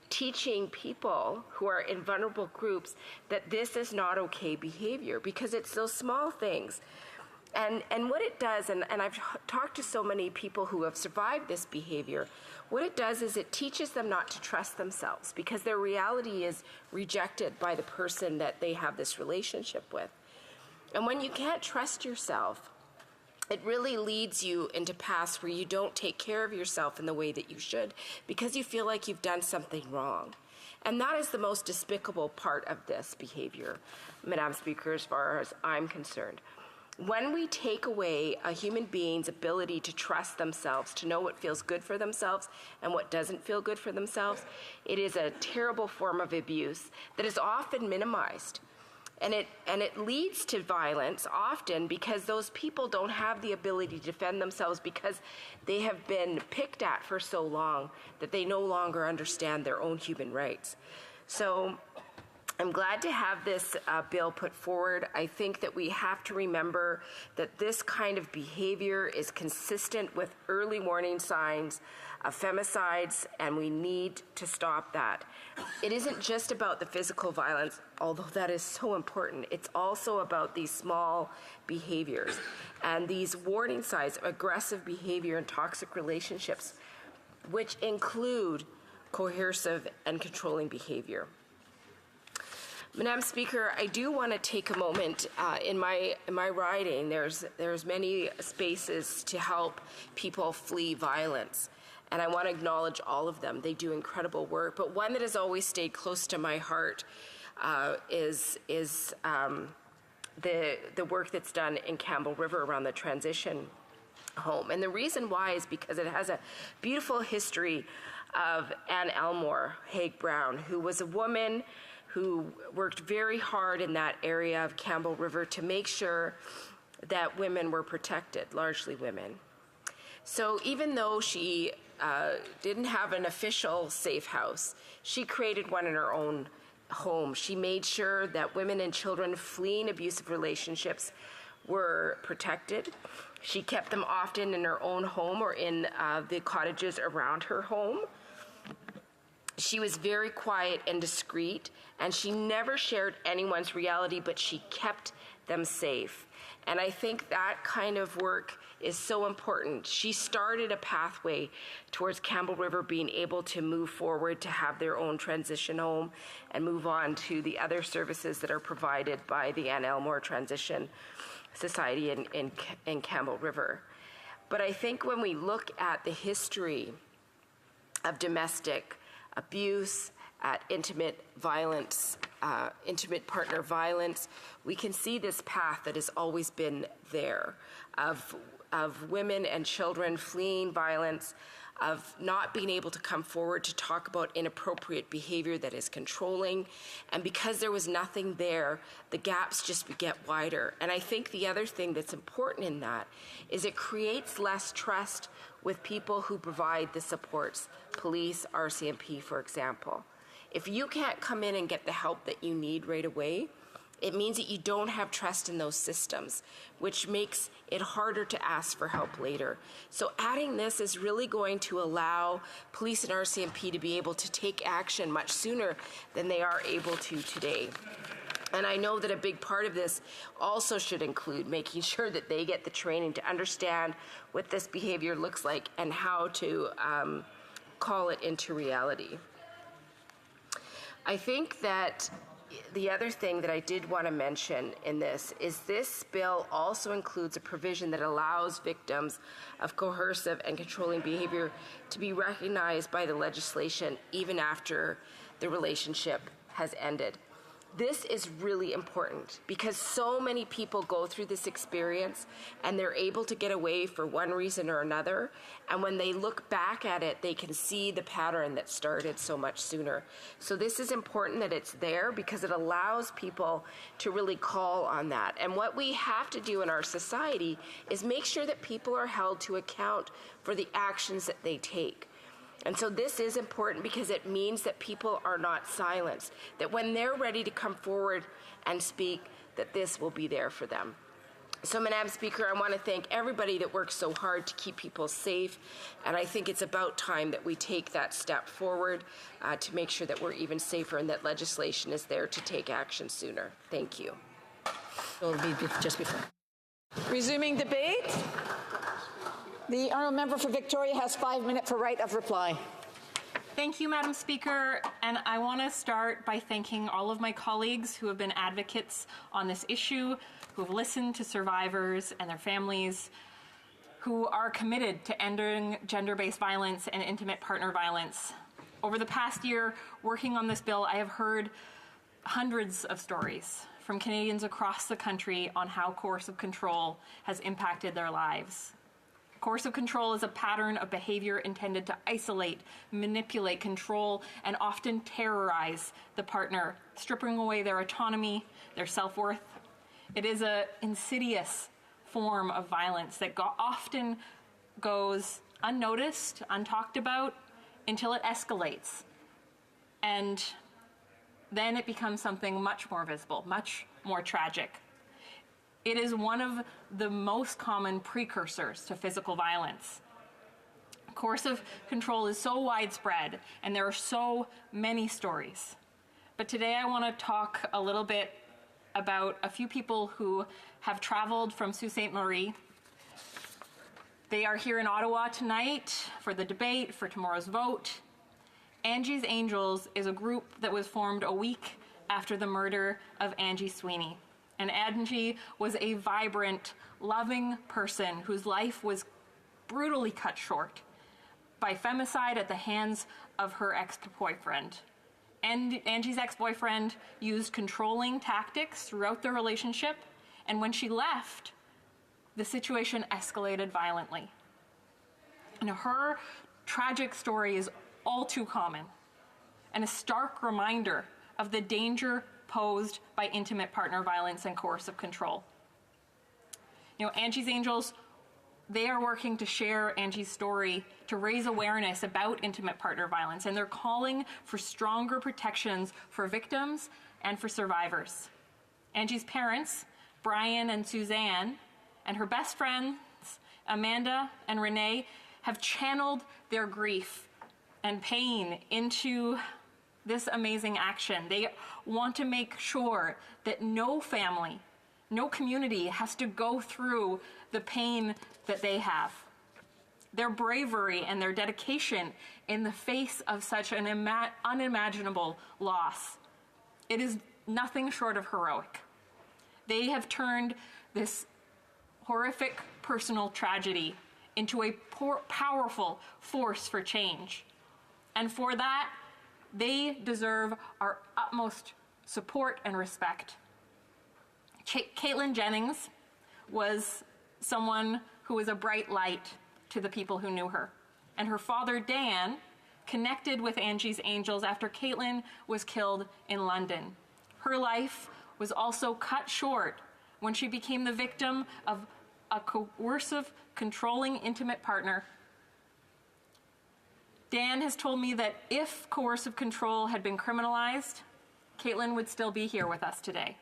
teaching people who are in vulnerable groups that this is not okay behavior, because it's those small things. And what it does, and I've talked to so many people who have survived this behavior, what it does is it teaches them not to trust themselves because their reality is rejected by the person that they have this relationship with. And when you can't trust yourself, it really leads you into paths where you don't take care of yourself in the way that you should because you feel like you've done something wrong. And that is the most despicable part of this behavior, Madam Speaker, as far as I'm concerned. When we take away a human being's ability to trust themselves, to know what feels good for themselves and what doesn't feel good for themselves, it is a terrible form of abuse that is often minimized. And it leads to violence often because those people don't have the ability to defend themselves because they have been picked at for so long that they no longer understand their own human rights. So I'm glad to have this bill put forward. I think that we have to remember that this kind of behavior is consistent with early warning signs of femicides, and we need to stop that. It isn't just about the physical violence, although that is so important. It's also about these small behaviors and these warning signs of aggressive behavior and toxic relationships, which include coercive and controlling behavior. Madam Speaker, I do want to take a moment in my riding. There's many spaces to help people flee violence, and I want to acknowledge all of them. They do incredible work, but one that has always stayed close to my heart is the work that's done in Campbell River around the transition home. And the reason why is because it has a beautiful history of Anne Elmore Haig Brown, who was a woman who worked very hard in that area of Campbell River to make sure that women were protected, largely women. So even though she didn't have an official safe house. She created one in her own home. She made sure that women and children fleeing abusive relationships were protected. She kept them often in her own home or in the cottages around her home. She was very quiet and discreet, and she never shared anyone's reality, but she kept them safe. And I think that kind of work is so important. She started a pathway towards Campbell River being able to move forward to have their own transition home and move on to the other services that are provided by the Ann Elmore Transition Society in Campbell River. But I think when we look at the history of domestic abuse, at intimate violence, intimate partner violence, we can see this path that has always been there of women and children fleeing violence, of not being able to come forward to talk about inappropriate behavior that is controlling. And because there was nothing there, the gaps just get wider. And I think the other thing that's important in that is it creates less trust with people who provide the supports, police, RCMP, for example. If you can't come in and get the help that you need right away, it means that you don't have trust in those systems, which makes it harder to ask for help later. So adding this is really going to allow police and RCMP to be able to take action much sooner than they are able to today. And I know that a big part of this also should include making sure that they get the training to understand what this behavior looks like and how to call it into reality. I think that the other thing that I did want to mention in this is this bill also includes a provision that allows victims of coercive and controlling behavior to be recognized by the legislation even after the relationship has ended. This is really important because so many people go through this experience and they're able to get away for one reason or another. And when they look back at it, they can see the pattern that started so much sooner. So this is important that it's there because it allows people to really call on that. And what we have to do in our society is make sure that people are held to account for the actions that they take. And so this is important because it means that people are not silenced, that when they're ready to come forward and speak, that this will be there for them. So, Madam Speaker, I want to thank everybody that works so hard to keep people safe, and I think it's about time that we take that step forward to make sure that we're even safer and that legislation is there to take action sooner. Thank you. It'll be just before. Resuming debate. The honourable member for Victoria has 5 minutes for right of reply. Thank you, Madam Speaker, and I want to start by thanking all of my colleagues who have been advocates on this issue, who have listened to survivors and their families, who are committed to ending gender-based violence and intimate partner violence. Over the past year, working on this bill, I have heard hundreds of stories from Canadians across the country on how coercive control has impacted their lives. Coercive control is a pattern of behavior intended to isolate, manipulate, control, and often terrorize the partner, stripping away their autonomy, their self-worth. It is an insidious form of violence that often goes unnoticed, untalked about, until it escalates. And then it becomes something much more visible, much more tragic. It is one of the most common precursors to physical violence. Coercive control is so widespread, and there are so many stories. But today I want to talk a little bit about a few people who have traveled from Sault Ste. Marie. They are here in Ottawa tonight for the debate, for tomorrow's vote. Angie's Angels is a group that was formed a week after the murder of Angie Sweeney. And Angie was a vibrant, loving person whose life was brutally cut short by femicide at the hands of her ex-boyfriend. And Angie's ex-boyfriend used controlling tactics throughout their relationship, and when she left, the situation escalated violently. And her tragic story is all too common and a stark reminder of the danger posed by intimate partner violence and coercive control. You know, Angie's Angels they are working to share Angie's story to raise awareness about intimate partner violence, and they're calling for stronger protections for victims and for survivors. Angie's parents, Brian and Suzanne, and her best friends, Amanda and Renee, have channeled their grief and pain into this amazing action. They want to make sure that no family, no community has to go through the pain that they have. Their bravery and their dedication in the face of such an unimaginable loss, it is nothing short of heroic. They have turned this horrific personal tragedy into a powerful force for change. And for that, they deserve our utmost support and respect. Caitlin Jennings was someone who was a bright light to the people who knew her. And her father, Dan, connected with Angie's Angels after Caitlin was killed in London. Her life was also cut short when she became the victim of a coercive, controlling, intimate partner. Dan has told me that if coercive control had been criminalized, Caitlin would still be here with us today.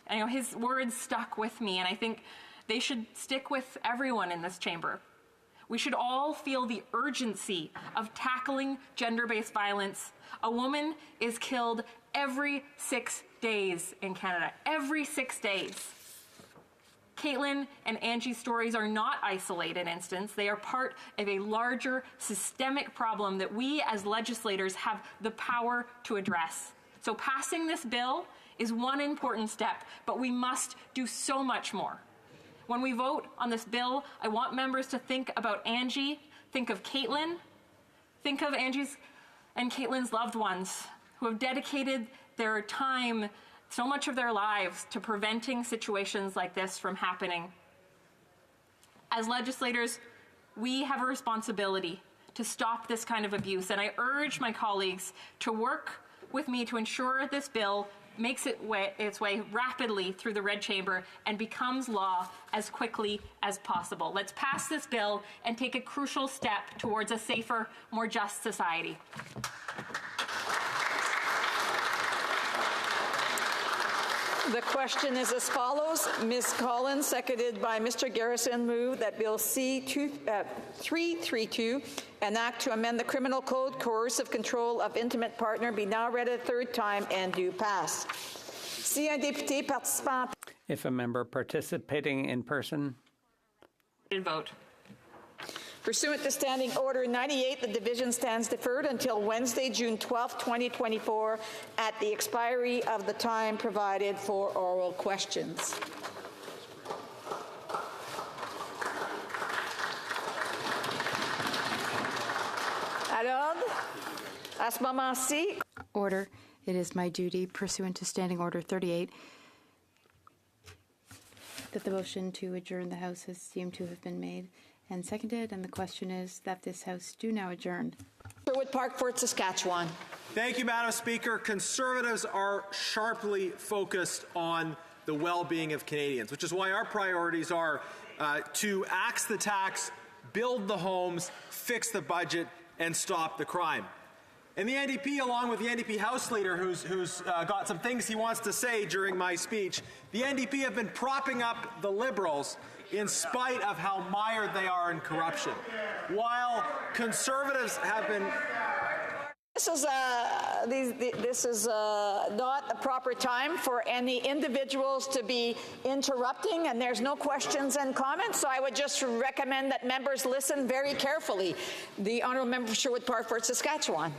And his words stuck with me, and I think they should stick with everyone in this chamber. We should all feel the urgency of tackling gender-based violence. A woman is killed every 6 days in Canada, every 6 days. Caitlin and Angie's stories are not isolated incidents. They are part of a larger systemic problem that we as legislators have the power to address. So passing this bill is one important step, but we must do so much more. When we vote on this bill, I want members to think about Angie, think of Caitlin, think of Angie's and Caitlin's loved ones who have dedicated their time, so much of their lives, to preventing situations like this from happening. As legislators, we have a responsibility to stop this kind of abuse, and I urge my colleagues to work with me to ensure this bill makes its way rapidly through the Red Chamber and becomes law as quickly as possible. Let's pass this bill and take a crucial step towards a safer, more just society. The question is as follows. Ms. Collins, seconded by Mr. Garrison, move that Bill C-332, an act to amend the Criminal Code, coercive control of intimate partner, be now read a third time and do pass. Si un député participant. If a member participating in person. Vote. Pursuant to Standing Order 98, the division stands deferred until Wednesday, June 12, 2024, at the expiry of the time provided for oral questions. À l'ordre. À ce moment-ci. Order. It is my duty, pursuant to Standing Order 38, that the motion to adjourn the House has seemed to have been made and seconded, and the question is that this House do now adjourn. Sherwood Park, Fort Saskatchewan. Thank you, Madam Speaker. Conservatives are sharply focused on the well-being of Canadians, which is why our priorities are to axe the tax, build the homes, fix the budget, and stop the crime. And the NDP, along with the NDP House Leader, who's got some things he wants to say during my speech, the NDP have been propping up the Liberals in spite of how mired they are in corruption. While Conservatives have been... This is not the proper time for any individuals to be interrupting, and there's no questions and comments, so I would just recommend that members listen very carefully. The Honourable Member for Sherwood Park, Fort Saskatchewan.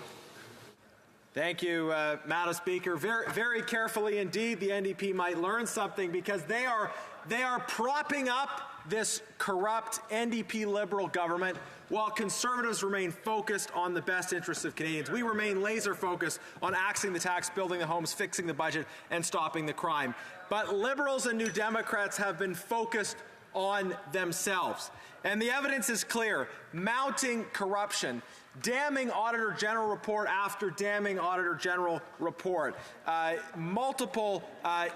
Thank you, Madam Speaker. Very, very carefully indeed, the NDP might learn something, because they are propping up this corrupt NDP Liberal government while Conservatives remain focused on the best interests of Canadians. We remain laser focused on axing the tax, building the homes, fixing the budget, and stopping the crime. But Liberals and New Democrats have been focused on themselves. And the evidence is clear. Mounting corruption Damning Auditor General report after damning Auditor General report. Multiple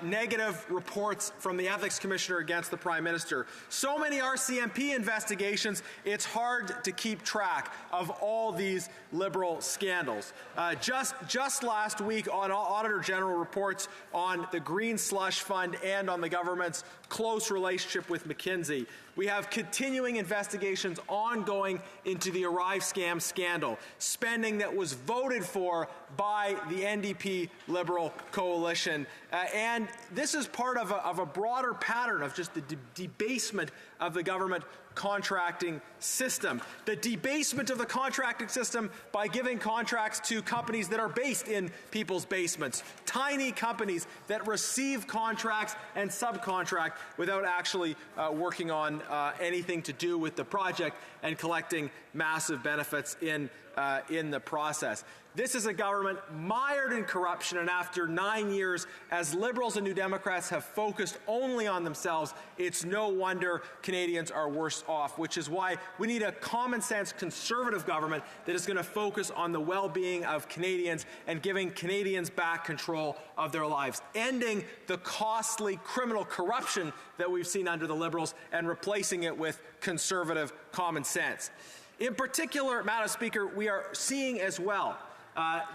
negative reports from the Ethics Commissioner against the Prime Minister. So many RCMP investigations, it's hard to keep track of all these Liberal scandals. Just last week on Auditor General reports on the Green Slush Fund and on the government's close relationship with McKinsey. We have continuing investigations ongoing into the Arrive scam scandal, spending that was voted for by the NDP Liberal coalition. And this is part of a broader pattern of just the debasement of the government contracting system. The debasement of the contracting system by giving contracts to companies that are based in people's basements, tiny companies that receive contracts and subcontract without actually working on anything to do with the project and collecting massive benefits in the process. This is a government mired in corruption, and after 9 years, as Liberals and New Democrats have focused only on themselves, it's no wonder Canadians are worse off, which is why we need a common-sense Conservative government that is going to focus on the well-being of Canadians and giving Canadians back control of their lives, ending the costly criminal corruption that we've seen under the Liberals and replacing it with Conservative common sense. In particular, Madam Speaker, we are seeing as well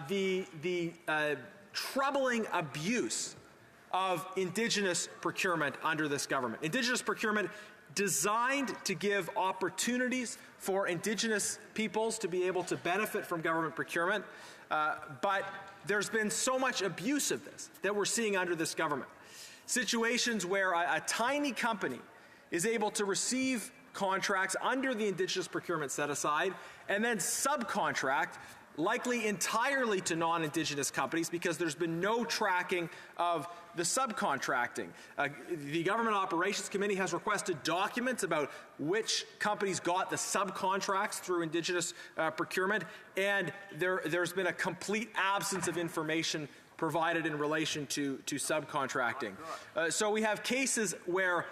the troubling abuse of Indigenous procurement under this government. Indigenous procurement designed to give opportunities for Indigenous peoples to be able to benefit from government procurement, but there's been so much abuse of this that we're seeing under this government. Situations where a tiny company is able to receive contracts under the Indigenous procurement set-aside and then subcontract, likely entirely to non-Indigenous companies, because there's been no tracking of the subcontracting. The Government Operations Committee has requested documents about which companies got the subcontracts through Indigenous procurement, and there's been a complete absence of information provided in relation to subcontracting. So we have cases where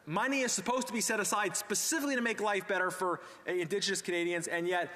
money is supposed to be set aside specifically to make life better for Indigenous Canadians, and yet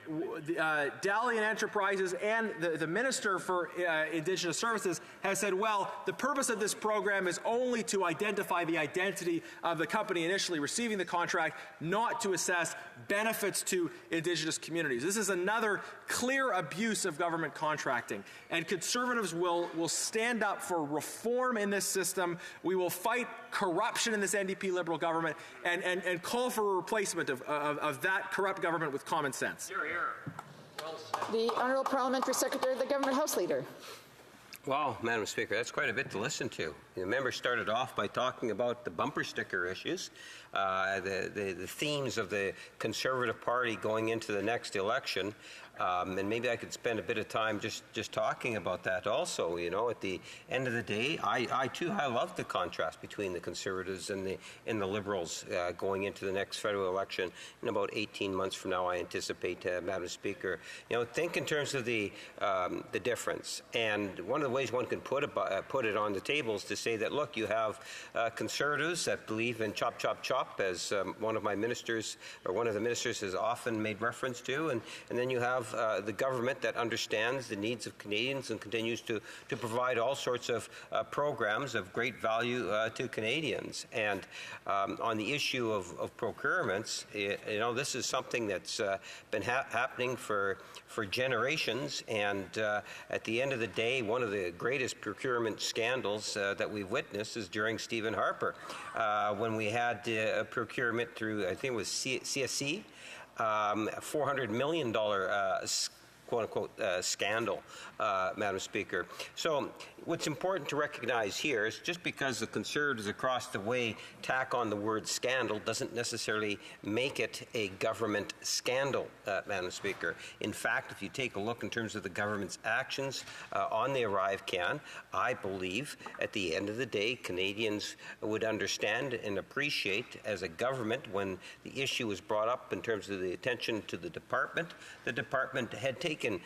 Dalian Enterprises and the Minister for Indigenous Services has said, well, the purpose of this program is only to identify the identity of the company initially receiving the contract, not to assess benefits to Indigenous communities. This is another clear abuse of government contracting, and Conservatives will stand up for reform in this system. We will fight corruption in this NDP Liberal government and call for a replacement of that corrupt government with common sense. The Honourable Parliamentary Secretary, the Government House Leader. Well, Madam Speaker, that's quite a bit to listen to. The member started off by talking about the bumper sticker issues, the themes of the Conservative Party going into the next election. And maybe I could spend a bit of time just talking about that also. You know, at the end of the day, I too love the contrast between the Conservatives and the Liberals going into the next federal election in about 18 months from now, I anticipate, Madam Speaker. You know, think in terms of the difference. And one of the ways one can put it on the table is to say that, look, you have Conservatives that believe in chop, chop, chop, as one of my ministers, or one of the ministers has often made reference to, and then you have the government that understands the needs of Canadians and continues to provide all sorts of programs of great value to Canadians. And on the issue of procurements, you know, this is something that's been happening for generations, and at the end of the day, one of the greatest procurement scandals that we've witnessed is during Stephen Harper, when we had a procurement through, I think it was CSC, $400 million quote-unquote scandal, Madam Speaker. So what's important to recognize here is just because the Conservatives across the way tack on the word scandal doesn't necessarily make it a government scandal, Madam Speaker. In fact, if you take a look in terms of the government's actions on the Arrive Can, I believe at the end of the day, Canadians would understand and appreciate as a government when the issue was brought up in terms of the attention to the department had taken taken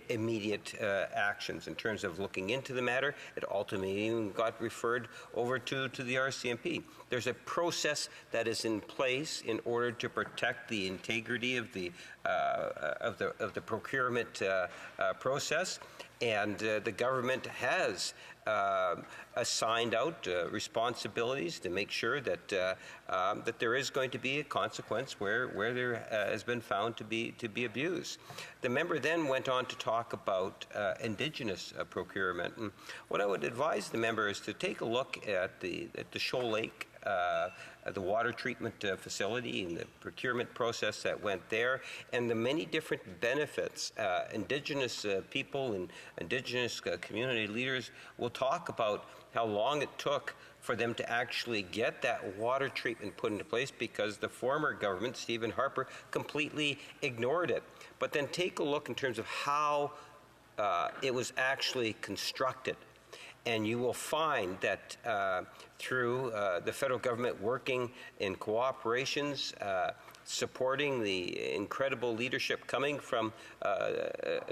immediate actions in terms of looking into the matter. It ultimately even got referred over to the RCMP. There's a process that is in place in order to protect the integrity of the procurement process, and the government has assigned out responsibilities to make sure that that there is going to be a consequence where there has been found to be abuse. The member then went on to talk about Indigenous procurement. And what I would advise the member is to take a look at the Shoal Lake, the water treatment facility and the procurement process that went there, and the many different benefits. Indigenous people and Indigenous community leaders will talk about how long it took for them to actually get that water treatment put into place because the former government, Stephen Harper, completely ignored it. But then take a look in terms of how it was actually constructed. And you will find that through the federal government working in cooperations, supporting the incredible leadership coming from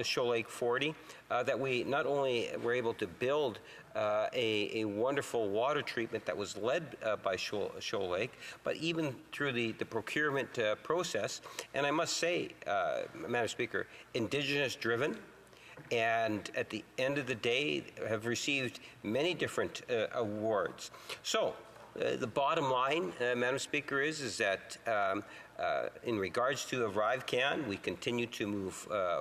Shoal Lake 40, that we not only were able to build a wonderful water treatment that was led by Shoal Lake, but even through the procurement process. And I must say, Madam Speaker, Indigenous driven, and at the end of the day have received many different awards. So the bottom line, Madam Speaker, is that in regards to ArriveCan, we continue to move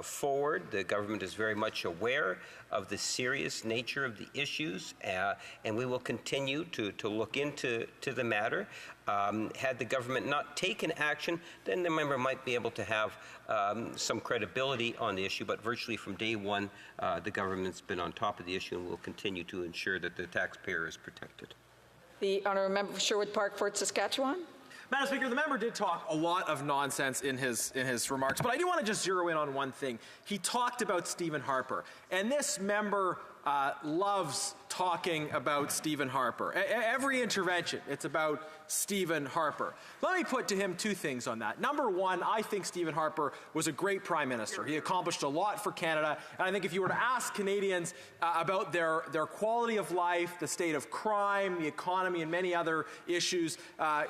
forward. The government is very much aware of the serious nature of the issues, and we will continue to look into the matter. Had the government not taken action, then the member might be able to have some credibility on the issue, but virtually from day one, the government's been on top of the issue and will continue to ensure that the taxpayer is protected. The honourable member for Sherwood Park, Fort Saskatchewan. Madam Speaker, the member did talk a lot of nonsense in his remarks, but I do want to just zero in on one thing. He talked about Stephen Harper, and this member loves talking about Stephen Harper. Every intervention, it's about Stephen Harper. Let me put to him two things on that. Number one, I think Stephen Harper was a great Prime Minister. He accomplished a lot for Canada, and I think if you were to ask Canadians about their quality of life, the state of crime, the economy, and many other issues,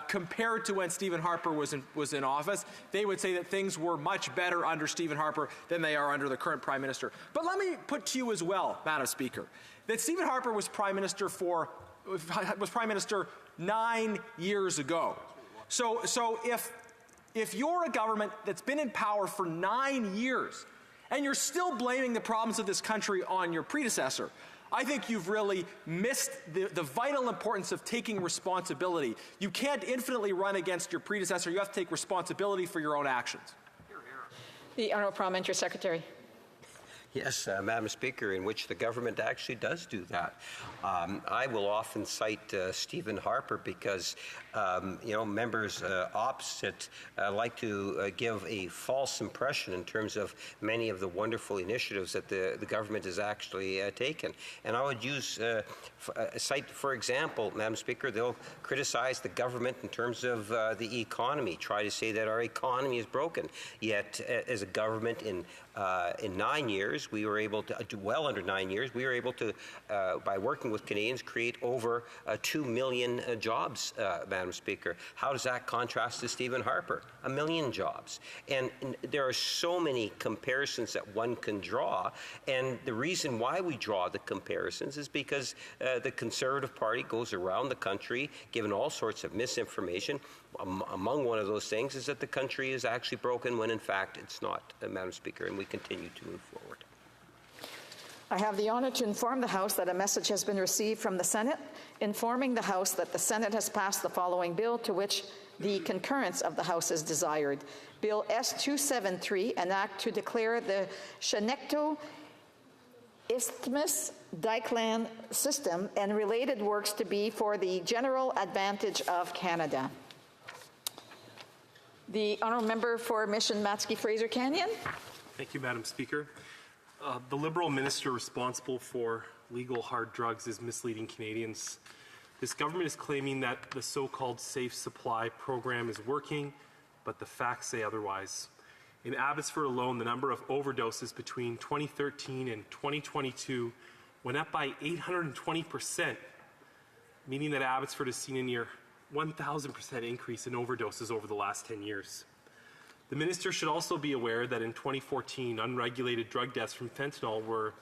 compared to when Stephen Harper was in office, they would say that things were much better under Stephen Harper than they are under the current Prime Minister. But let me put to you as well, Madam Speaker, that Stephen Harper was Prime Minister 9 years ago. So if you're a government that's been in power for 9 years and you're still blaming the problems of this country on your predecessor, I think you've really missed the vital importance of taking responsibility. You can't infinitely run against your predecessor. You have to take responsibility for your own actions. The Honourable Parliamentary Secretary. Yes, Madam Speaker, in which the government actually does do that. I will often cite Stephen Harper because, members opposite like to give a false impression in terms of many of the wonderful initiatives that the government has actually taken. And I would cite, for example, Madam Speaker, they'll criticize the government in terms of the economy, try to say that our economy is broken. Yet, as a government in 9 years, we were able to, well under 9 years, we were able to, by working with Canadians, create over 2 million jobs, Madam Speaker. How does that contrast to Stephen Harper? 1 million jobs. And there are so many comparisons that one can draw, and the reason why we draw the comparisons is because the Conservative Party goes around the country giving all sorts of misinformation. Among one of those things is that the country is actually broken when in fact it's not, Madam Speaker, and we continue to move forward. I have the honour to inform the House that a message has been received from the Senate informing the House that the Senate has passed the following bill to which the concurrence of the House is desired. Bill S-273, an act to declare the Shenectady Isthmus Dykeland system and related works to be for the general advantage of Canada. The honourable member for Mission Matsqui Fraser Canyon. Thank you, Madam Speaker. The Liberal minister responsible for legal hard drugs is misleading Canadians. This government is claiming that the so-called Safe Supply program is working, but the facts say otherwise. In Abbotsford alone, the number of overdoses between 2013 and 2022 went up by 820%, meaning that Abbotsford has seen a near 1,000% increase in overdoses over the last 10 years. The minister should also be aware that in 2014, unregulated drug deaths from fentanyl were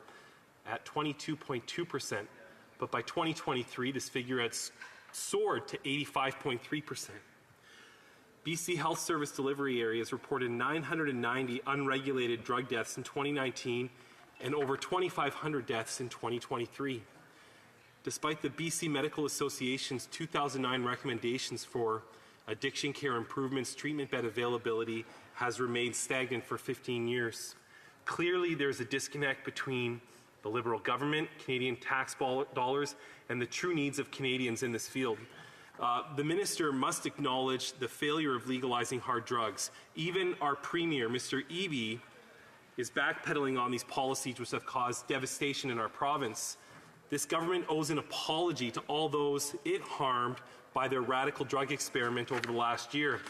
at 22.2%, but by 2023, this figure had soared to 85.3%. BC Health Service delivery areas reported 990 unregulated drug deaths in 2019 and over 2,500 deaths in 2023. Despite the BC Medical Association's 2009 recommendations for addiction care improvements, treatment bed availability has remained stagnant for 15 years. Clearly, there's a disconnect between the Liberal government, Canadian tax dollars, and the true needs of Canadians in this field. The minister must acknowledge the failure of legalizing hard drugs. Even our premier, Mr. Eby, is backpedaling on these policies which have caused devastation in our province. This government owes an apology to all those it harmed by their radical drug experiment over the last year.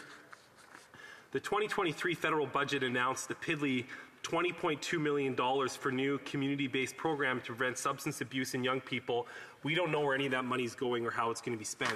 The 2023 federal budget announced the piddly $20.2 million for new community-based program to prevent substance abuse in young people. We don't know where any of that money is going or how it's going to be spent.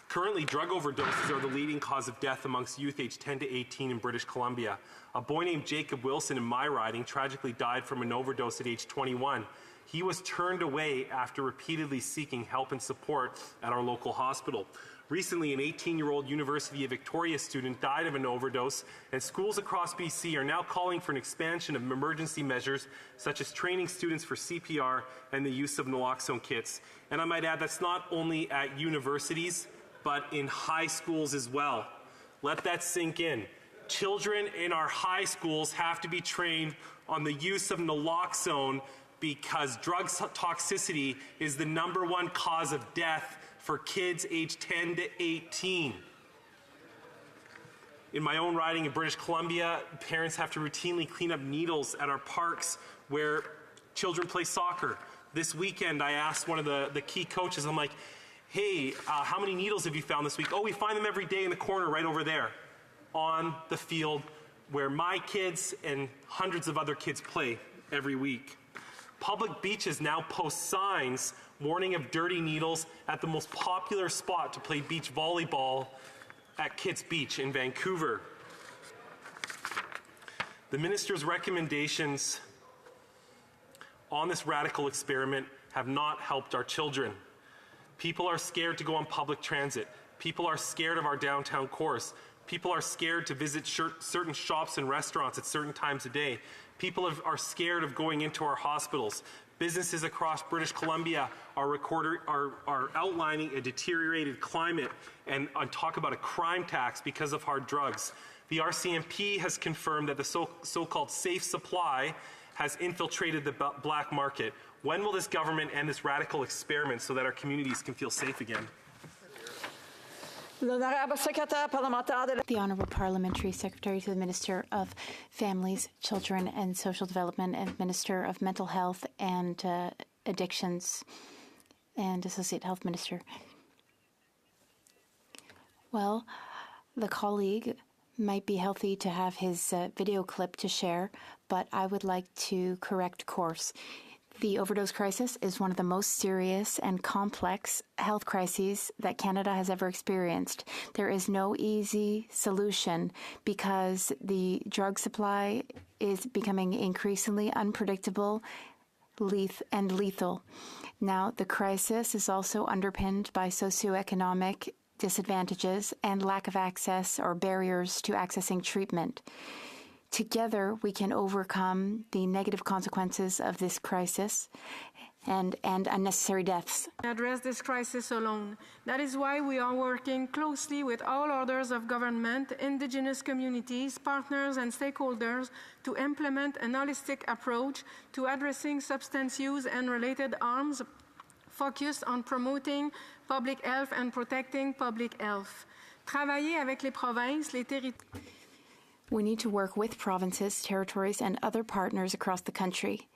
Currently, drug overdoses are the leading cause of death amongst youth aged 10 to 18 in British Columbia. A boy named Jacob Wilson in my riding tragically died from an overdose at age 21. He was turned away after repeatedly seeking help and support at our local hospital. Recently, an 18-year-old University of Victoria student died of an overdose, and schools across BC are now calling for an expansion of emergency measures, such as training students for CPR and the use of naloxone kits. And I might add, that's not only at universities, but in high schools as well. Let that sink in. Children in our high schools have to be trained on the use of naloxone because drug toxicity is the #1 cause of death for kids aged 10 to 18. In my own riding in British Columbia, parents have to routinely clean up needles at our parks where children play soccer. This weekend, I asked one of the key coaches, I'm like, hey, how many needles have you found this week? Oh, we find them every day in the corner right over there on the field where my kids and hundreds of other kids play every week. Public beaches now post signs warning of dirty needles at the most popular spot to play beach volleyball at Kitts Beach in Vancouver. The minister's recommendations on this radical experiment have not helped our children. People are scared to go on public transit. People are scared of our downtown course. People are scared to visit certain shops and restaurants at certain times of day. People are scared of going into our hospitals. Businesses across British Columbia are outlining a deteriorated climate and talk about a crime tax because of hard drugs. The RCMP has confirmed that the so-called safe supply has infiltrated the black market. When will this government end this radical experiment so that our communities can feel safe again? The Honourable Parliamentary Secretary to the Minister of Families, Children and Social Development and Minister of Mental Health and Addictions and Associate Health Minister. Well, the colleague might be healthy to have his video clip to share, but I would like to correct course. The overdose crisis is one of the most serious and complex health crises that Canada has ever experienced. There is no easy solution because the drug supply is becoming increasingly unpredictable and lethal. Now, the crisis is also underpinned by socioeconomic disadvantages and lack of access or barriers to accessing treatment. Together, we can overcome the negative consequences of this crisis and unnecessary deaths. Address this crisis alone. That is why we are working closely with all orders of government, Indigenous communities, partners and stakeholders to implement an holistic approach to addressing substance use and related harms focused on promoting public health and protecting public health. Travailler avec les provinces, les territoires. We need to work with provinces, territories, and other partners across the country.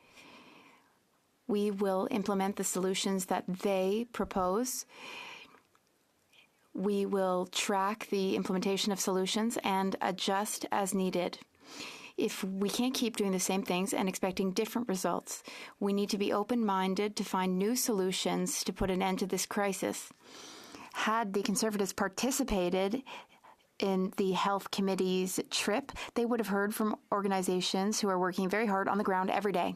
We will implement the solutions that they propose. We will track the implementation of solutions and adjust as needed. if we can't keep doing the same things and expecting different results. We need to be open-minded to find new solutions to put an end to this crisis. Had the Conservatives participated in the Health Committee's trip, they would have heard from organizations who are working very hard on the ground every day.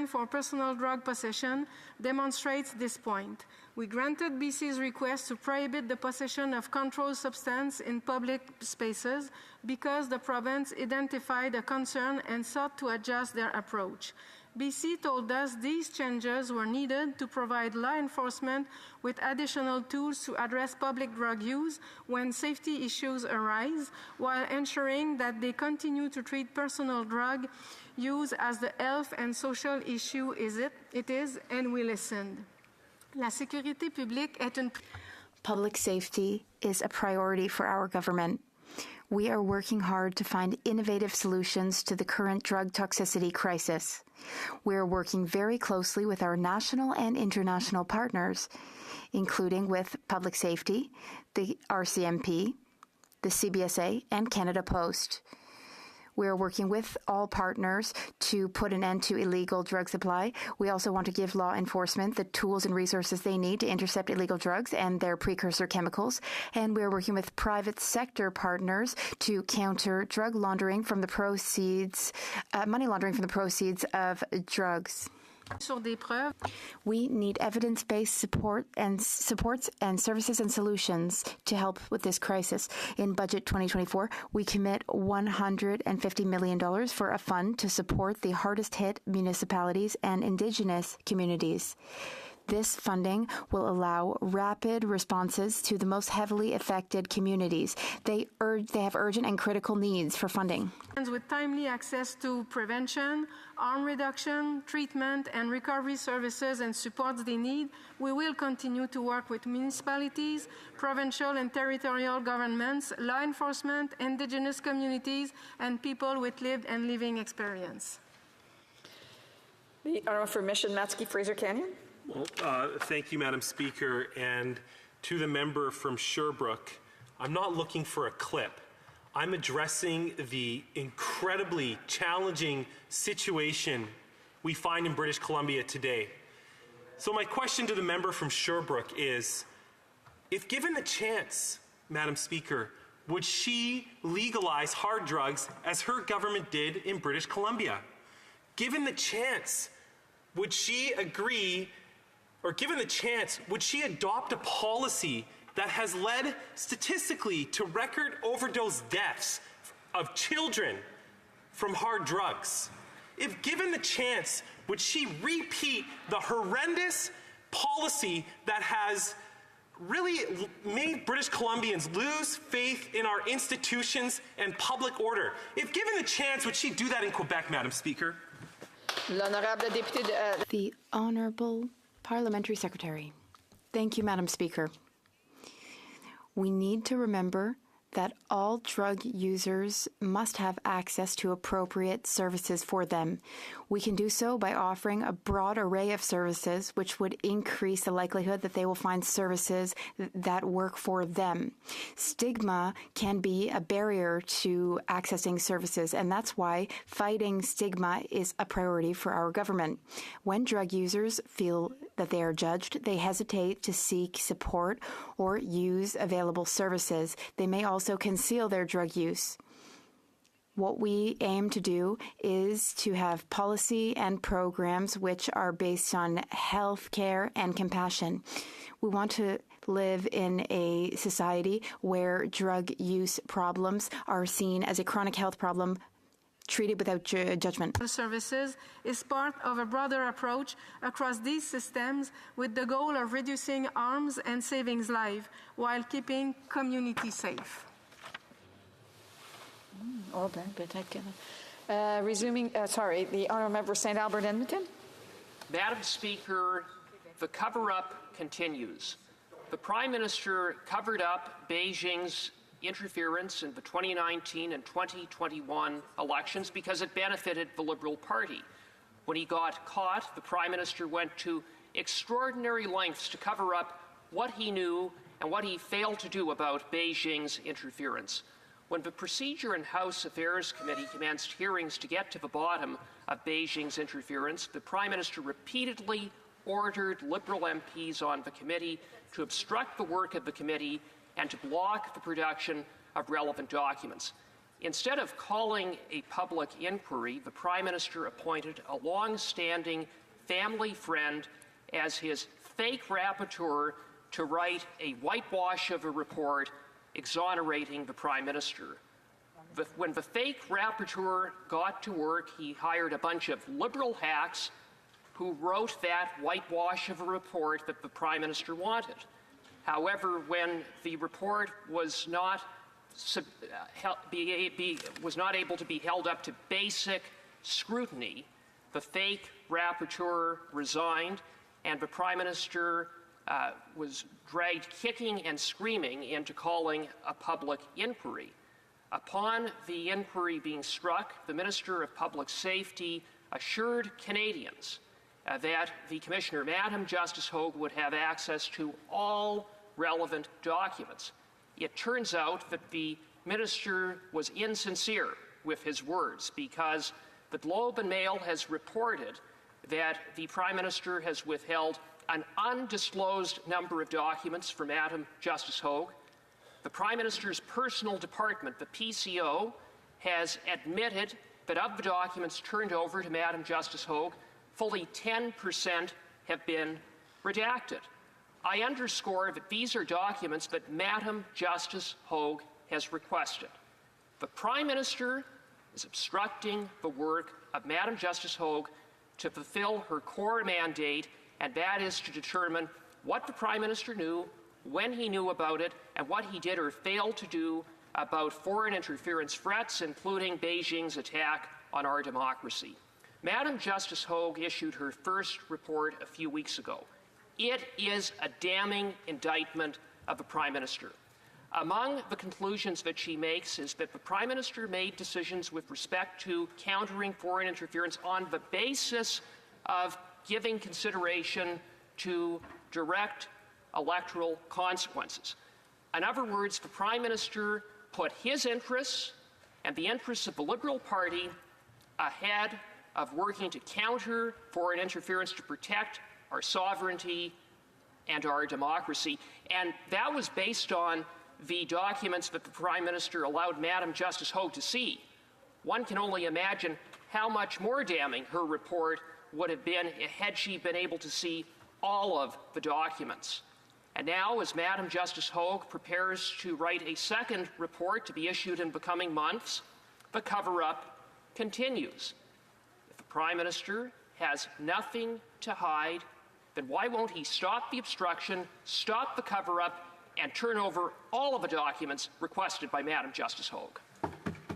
For personal drug possession demonstrates this point. We granted BC's request to prohibit the possession of controlled substance in public spaces because the province identified a concern and sought to adjust their approach. BC told us these changes were needed to provide law enforcement with additional tools to address public drug use when safety issues arise, while ensuring that they continue to treat personal drug use as the health and social issue it is, and we listened. La sécurité publique est une... Public safety is a priority for our government. We are working hard to find innovative solutions to the current drug toxicity crisis. We are working very closely with our national and international partners, including with Public Safety, the RCMP, the CBSA, and Canada Post. We are working with all partners to put an end to illegal drug supply. We also want to give law enforcement the tools and resources they need to intercept illegal drugs and their precursor chemicals. And we are working with private sector partners to counter drug laundering from the proceeds, money laundering from the proceeds of drugs. We need evidence-based supports and services and solutions to help with this crisis. In Budget 2024, we commit $150 million for a fund to support the hardest-hit municipalities and Indigenous communities. This funding will allow rapid responses to the most heavily affected communities. They have urgent and critical needs for funding. With timely access to prevention, harm reduction, treatment, and recovery services and supports they need, we will continue to work with municipalities, provincial and territorial governments, law enforcement, Indigenous communities, and people with lived and living experience. The honourable for Mission Matsky Fraser Canyon. Well, thank you, Madam Speaker. And to the member from Sherbrooke, I'm not looking for a clip. I'm addressing the incredibly challenging situation we find in British Columbia today. So my question to the member from Sherbrooke is, if given the chance, Madam Speaker, would she legalize hard drugs as her government did in British Columbia? Given the chance, would she agree, or given the chance, would she adopt a policy that has led statistically to record overdose deaths of children from hard drugs? If given the chance, would she repeat the horrendous policy that has really made British Columbians lose faith in our institutions and public order? If given the chance, would she do that in Quebec, Madam Speaker? The Honourable Parliamentary Secretary. Thank you, Madam Speaker. We need to remember that all drug users must have access to appropriate services for them. We can do so by offering a broad array of services, which would increase the likelihood that they will find services that work for them. Stigma can be a barrier to accessing services, and that's why fighting stigma is a priority for our government. When drug users feel that they are judged, they hesitate to seek support or use available services. They may also conceal their drug use. What we aim to do is to have policy and programs which are based on health care and compassion. We want to live in a society where drug use problems are seen as a chronic health problem treated without judgment. Services is part of a broader approach across these systems with the goal of reducing harms and saving lives while keeping communities safe. The Honourable Member St. Albert Edmonton. Madam Speaker, the cover-up continues. The Prime Minister covered up Beijing's interference in the 2019 and 2021 elections because it benefited the Liberal Party. When he got caught, the Prime Minister went to extraordinary lengths to cover up what he knew and what he failed to do about Beijing's interference. When the Procedure and House Affairs Committee commenced hearings to get to the bottom of Beijing's interference, the Prime Minister repeatedly ordered Liberal MPs on the committee to obstruct the work of the committee and to block the production of relevant documents. Instead of calling a public inquiry, the Prime Minister appointed a long-standing family friend as his fake rapporteur to write a whitewash of a report exonerating the Prime Minister. When the fake rapporteur got to work, he hired a bunch of Liberal hacks who wrote that whitewash of a report that the Prime Minister wanted. However, when the report was not able to be held up to basic scrutiny, the fake rapporteur resigned, and the Prime Minister was dragged kicking and screaming into calling a public inquiry. Upon the inquiry being struck, the Minister of Public Safety assured Canadians that the Commissioner, Madam Justice Hogue, would have access to all relevant documents. It turns out that the Minister was insincere with his words, because the Globe and Mail has reported that the Prime Minister has withheld an undisclosed number of documents from Madam Justice Hogue. The Prime Minister's personal department, the PCO, has admitted that of the documents turned over to Madam Justice Hogue, fully 10% have been redacted. I underscore that these are documents that Madam Justice Hogue has requested. The Prime Minister is obstructing the work of Madam Justice Hogue to fulfill her core mandate, and that is to determine what the Prime Minister knew, when he knew about it, and what he did or failed to do about foreign interference threats, including Beijing's attack on our democracy. Madam Justice Hogue issued her first report a few weeks ago. It is a damning indictment of the Prime Minister. Among the conclusions that she makes is that the Prime Minister made decisions with respect to countering foreign interference on the basis of giving consideration to direct electoral consequences. In other words, the Prime Minister put his interests and the interests of the Liberal Party ahead of working to counter foreign interference to protect our sovereignty and our democracy. And that was based on the documents that the Prime Minister allowed Madam Justice Hogue to see. One can only imagine how much more damning her report would have been had she been able to see all of the documents. And now, as Madam Justice Hogue prepares to write a second report to be issued in the coming months, the cover-up continues. If the Prime Minister has nothing to hide, then why won't he stop the obstruction, stop the cover-up, and turn over all of the documents requested by Madam Justice Hogue?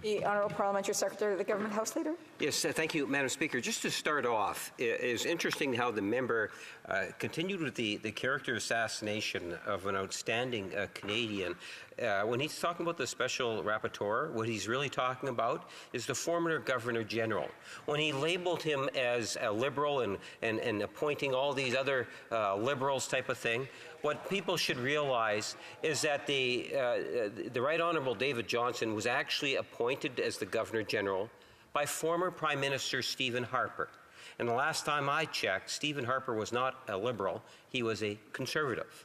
The Honourable Parliamentary Secretary of the Government House Leader. Yes, thank you, Madam Speaker. Just to start off, it is interesting how the member continued with the character assassination of an outstanding Canadian. When he's talking about the special rapporteur, what he's really talking about is the former Governor General. When he labeled him as a Liberal and appointing all these other Liberals type of thing, what people should realize is that the Right Honourable David Johnston was actually appointed as the Governor General by former Prime Minister Stephen Harper. And the last time I checked, Stephen Harper was not a Liberal, he was a Conservative.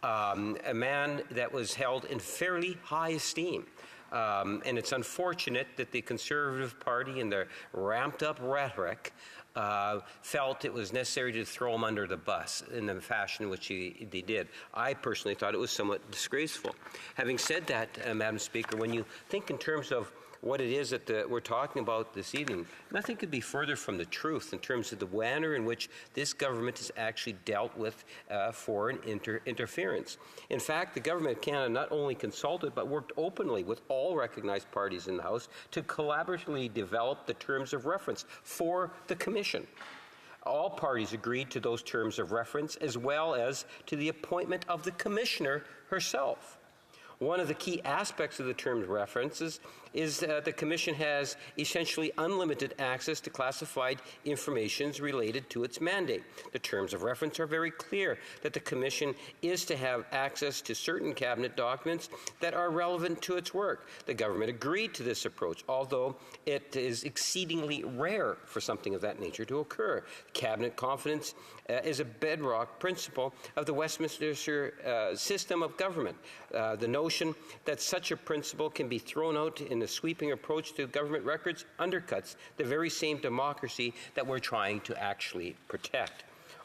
A man that was held in fairly high esteem. And it's unfortunate that the Conservative Party, in their ramped-up rhetoric, felt it was necessary to throw him under the bus in the fashion in which they did. I personally thought it was somewhat disgraceful. Having said that, Madam Speaker, when you think in terms of what it is that we're talking about this evening, nothing could be further from the truth in terms of the manner in which this government has actually dealt with foreign interference. In fact, the government of Canada not only consulted but worked openly with all recognized parties in the House to collaboratively develop the terms of reference for the Commission. All parties agreed to those terms of reference, as well as to the appointment of the Commissioner herself. One of the key aspects of the terms references is the Commission has essentially unlimited access to classified information related to its mandate. The terms of reference are very clear that the Commission is to have access to certain Cabinet documents that are relevant to its work. The government agreed to this approach, although it is exceedingly rare for something of that nature to occur. Cabinet confidence is a bedrock principle of the Westminster system of government. The notion that such a principle can be thrown out in a sweeping approach to government records undercuts the very same democracy that we're trying to actually protect.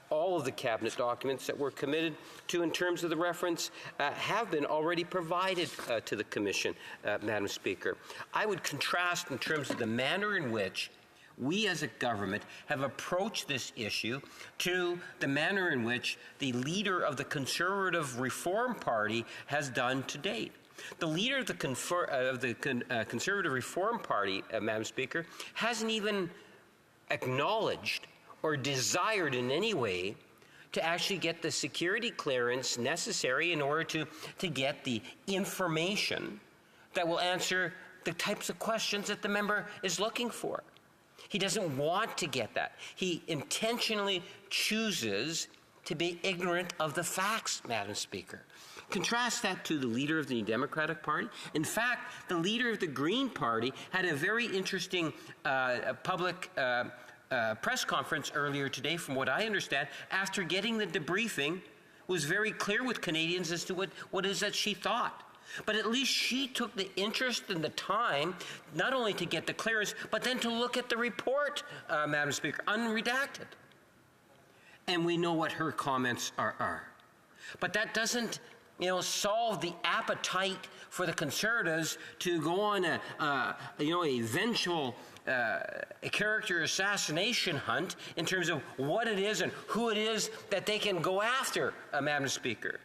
All of the Cabinet documents that were committed to in terms of the reference have been already provided to the Commission, Madam Speaker. I would contrast in terms of the manner in which we as a government have approached this issue to the manner in which the leader of the Conservative Reform Party has done to date. The leader of the Conservative Reform Party, Madam Speaker, hasn't even acknowledged or desired in any way to actually get the security clearance necessary in order to get the information that will answer the types of questions that the member is looking for. He doesn't want to get that. He intentionally chooses to be ignorant of the facts, Madam Speaker. Contrast that to the leader of the Democratic Party. In fact, the leader of the Green Party had a very interesting public press conference earlier today, from what I understand, after getting the debriefing, was very clear with Canadians as to what is that she thought. But at least she took the interest and the time not only to get the clearance, but then to look at the report, Madam Speaker, unredacted. And we know what her comments are. But that doesn't solve the appetite for the Conservatives to go on a eventual character assassination hunt in terms of what it is and who it is that they can go after, Madam Speaker.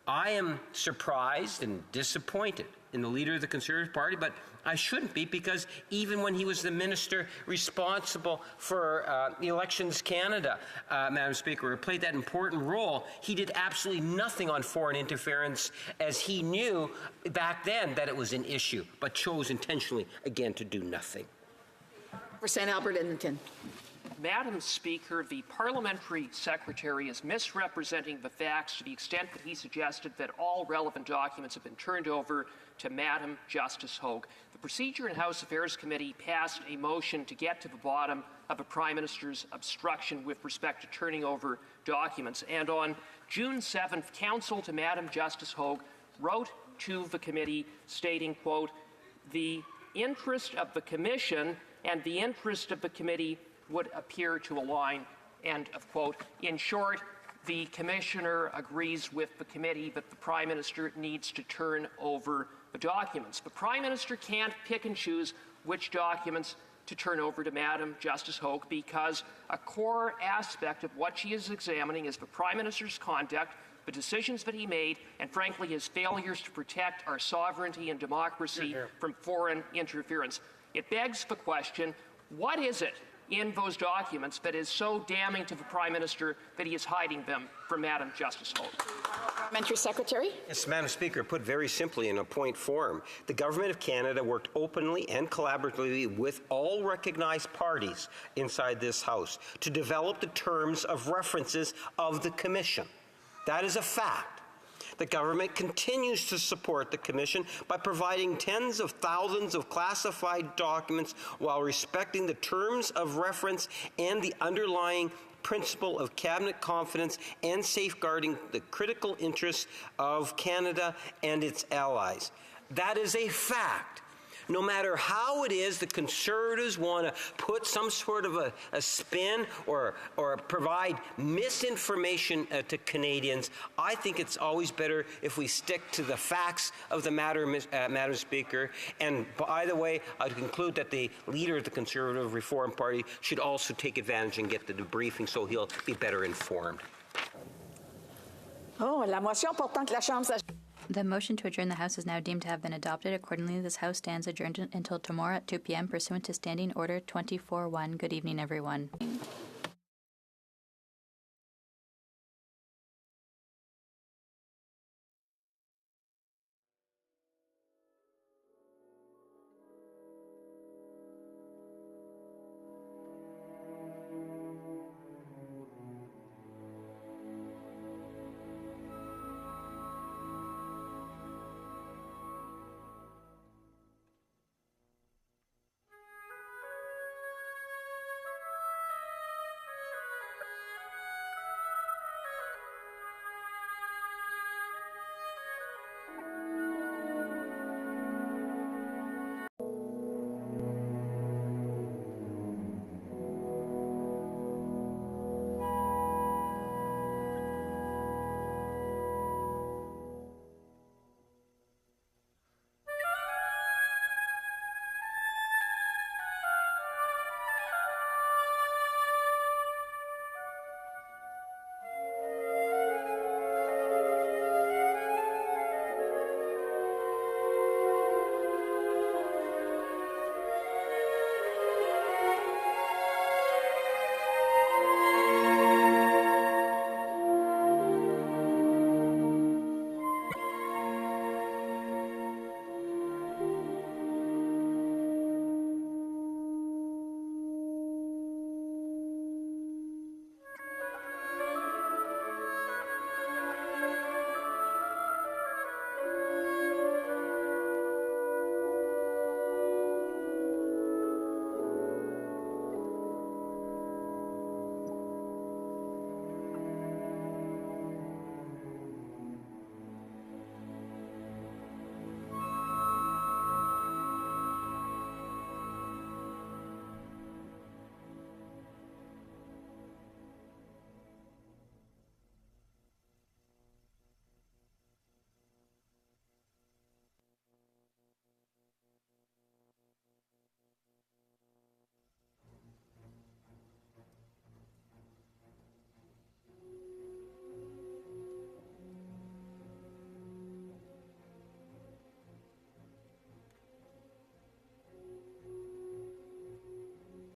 I am surprised and disappointed in the leader of the Conservative Party, but I shouldn't be, because even when he was the minister responsible for Elections Canada, Madam Speaker, who played that important role, he did absolutely nothing on foreign interference, as he knew back then that it was an issue, but chose intentionally, again, to do nothing. For St. Albert Edmonton. Madam Speaker, the parliamentary secretary is misrepresenting the facts to the extent that he suggested that all relevant documents have been turned over to Madam Justice Hogue. The Procedure and House Affairs Committee passed a motion to get to the bottom of the Prime Minister's obstruction with respect to turning over documents. And on June 7th, counsel to Madam Justice Hogue wrote to the committee stating, quote, "The interest of the Commission and the interest of the committee would appear to align," end of quote. In short, the Commissioner agrees with the committee that the Prime Minister needs to turn over the documents. The Prime Minister can't pick and choose which documents to turn over to Madam Justice Hogue, because a core aspect of what she is examining is the Prime Minister's conduct, the decisions that he made, and frankly his failures to protect our sovereignty and democracy from foreign interference. It begs the question, what is it in those documents that is so damning to the Prime Minister that he is hiding them from Madam Justice Hogue? Parliamentary Secretary. Yes, Madam Speaker, put very simply in a point form, the Government of Canada worked openly and collaboratively with all recognized parties inside this House to develop the terms of references of the Commission. That is a fact. The government continues to support the Commission by providing tens of thousands of classified documents while respecting the terms of reference and the underlying principle of Cabinet confidence and safeguarding the critical interests of Canada and its allies. That is a fact. No matter how it is the Conservatives want to put some sort of a spin or provide misinformation to Canadians, I think it's always better if we stick to the facts of the matter, Madam Speaker. And by the way, I'd conclude that the leader of the Conservative Reform Party should also take advantage and get the debriefing so he'll be better informed. Oh, la motion portant que la Chambre The motion to adjourn the House is now deemed to have been adopted. Accordingly, this House stands adjourned until tomorrow at 2 p.m. pursuant to Standing Order 24-1. Good evening, everyone.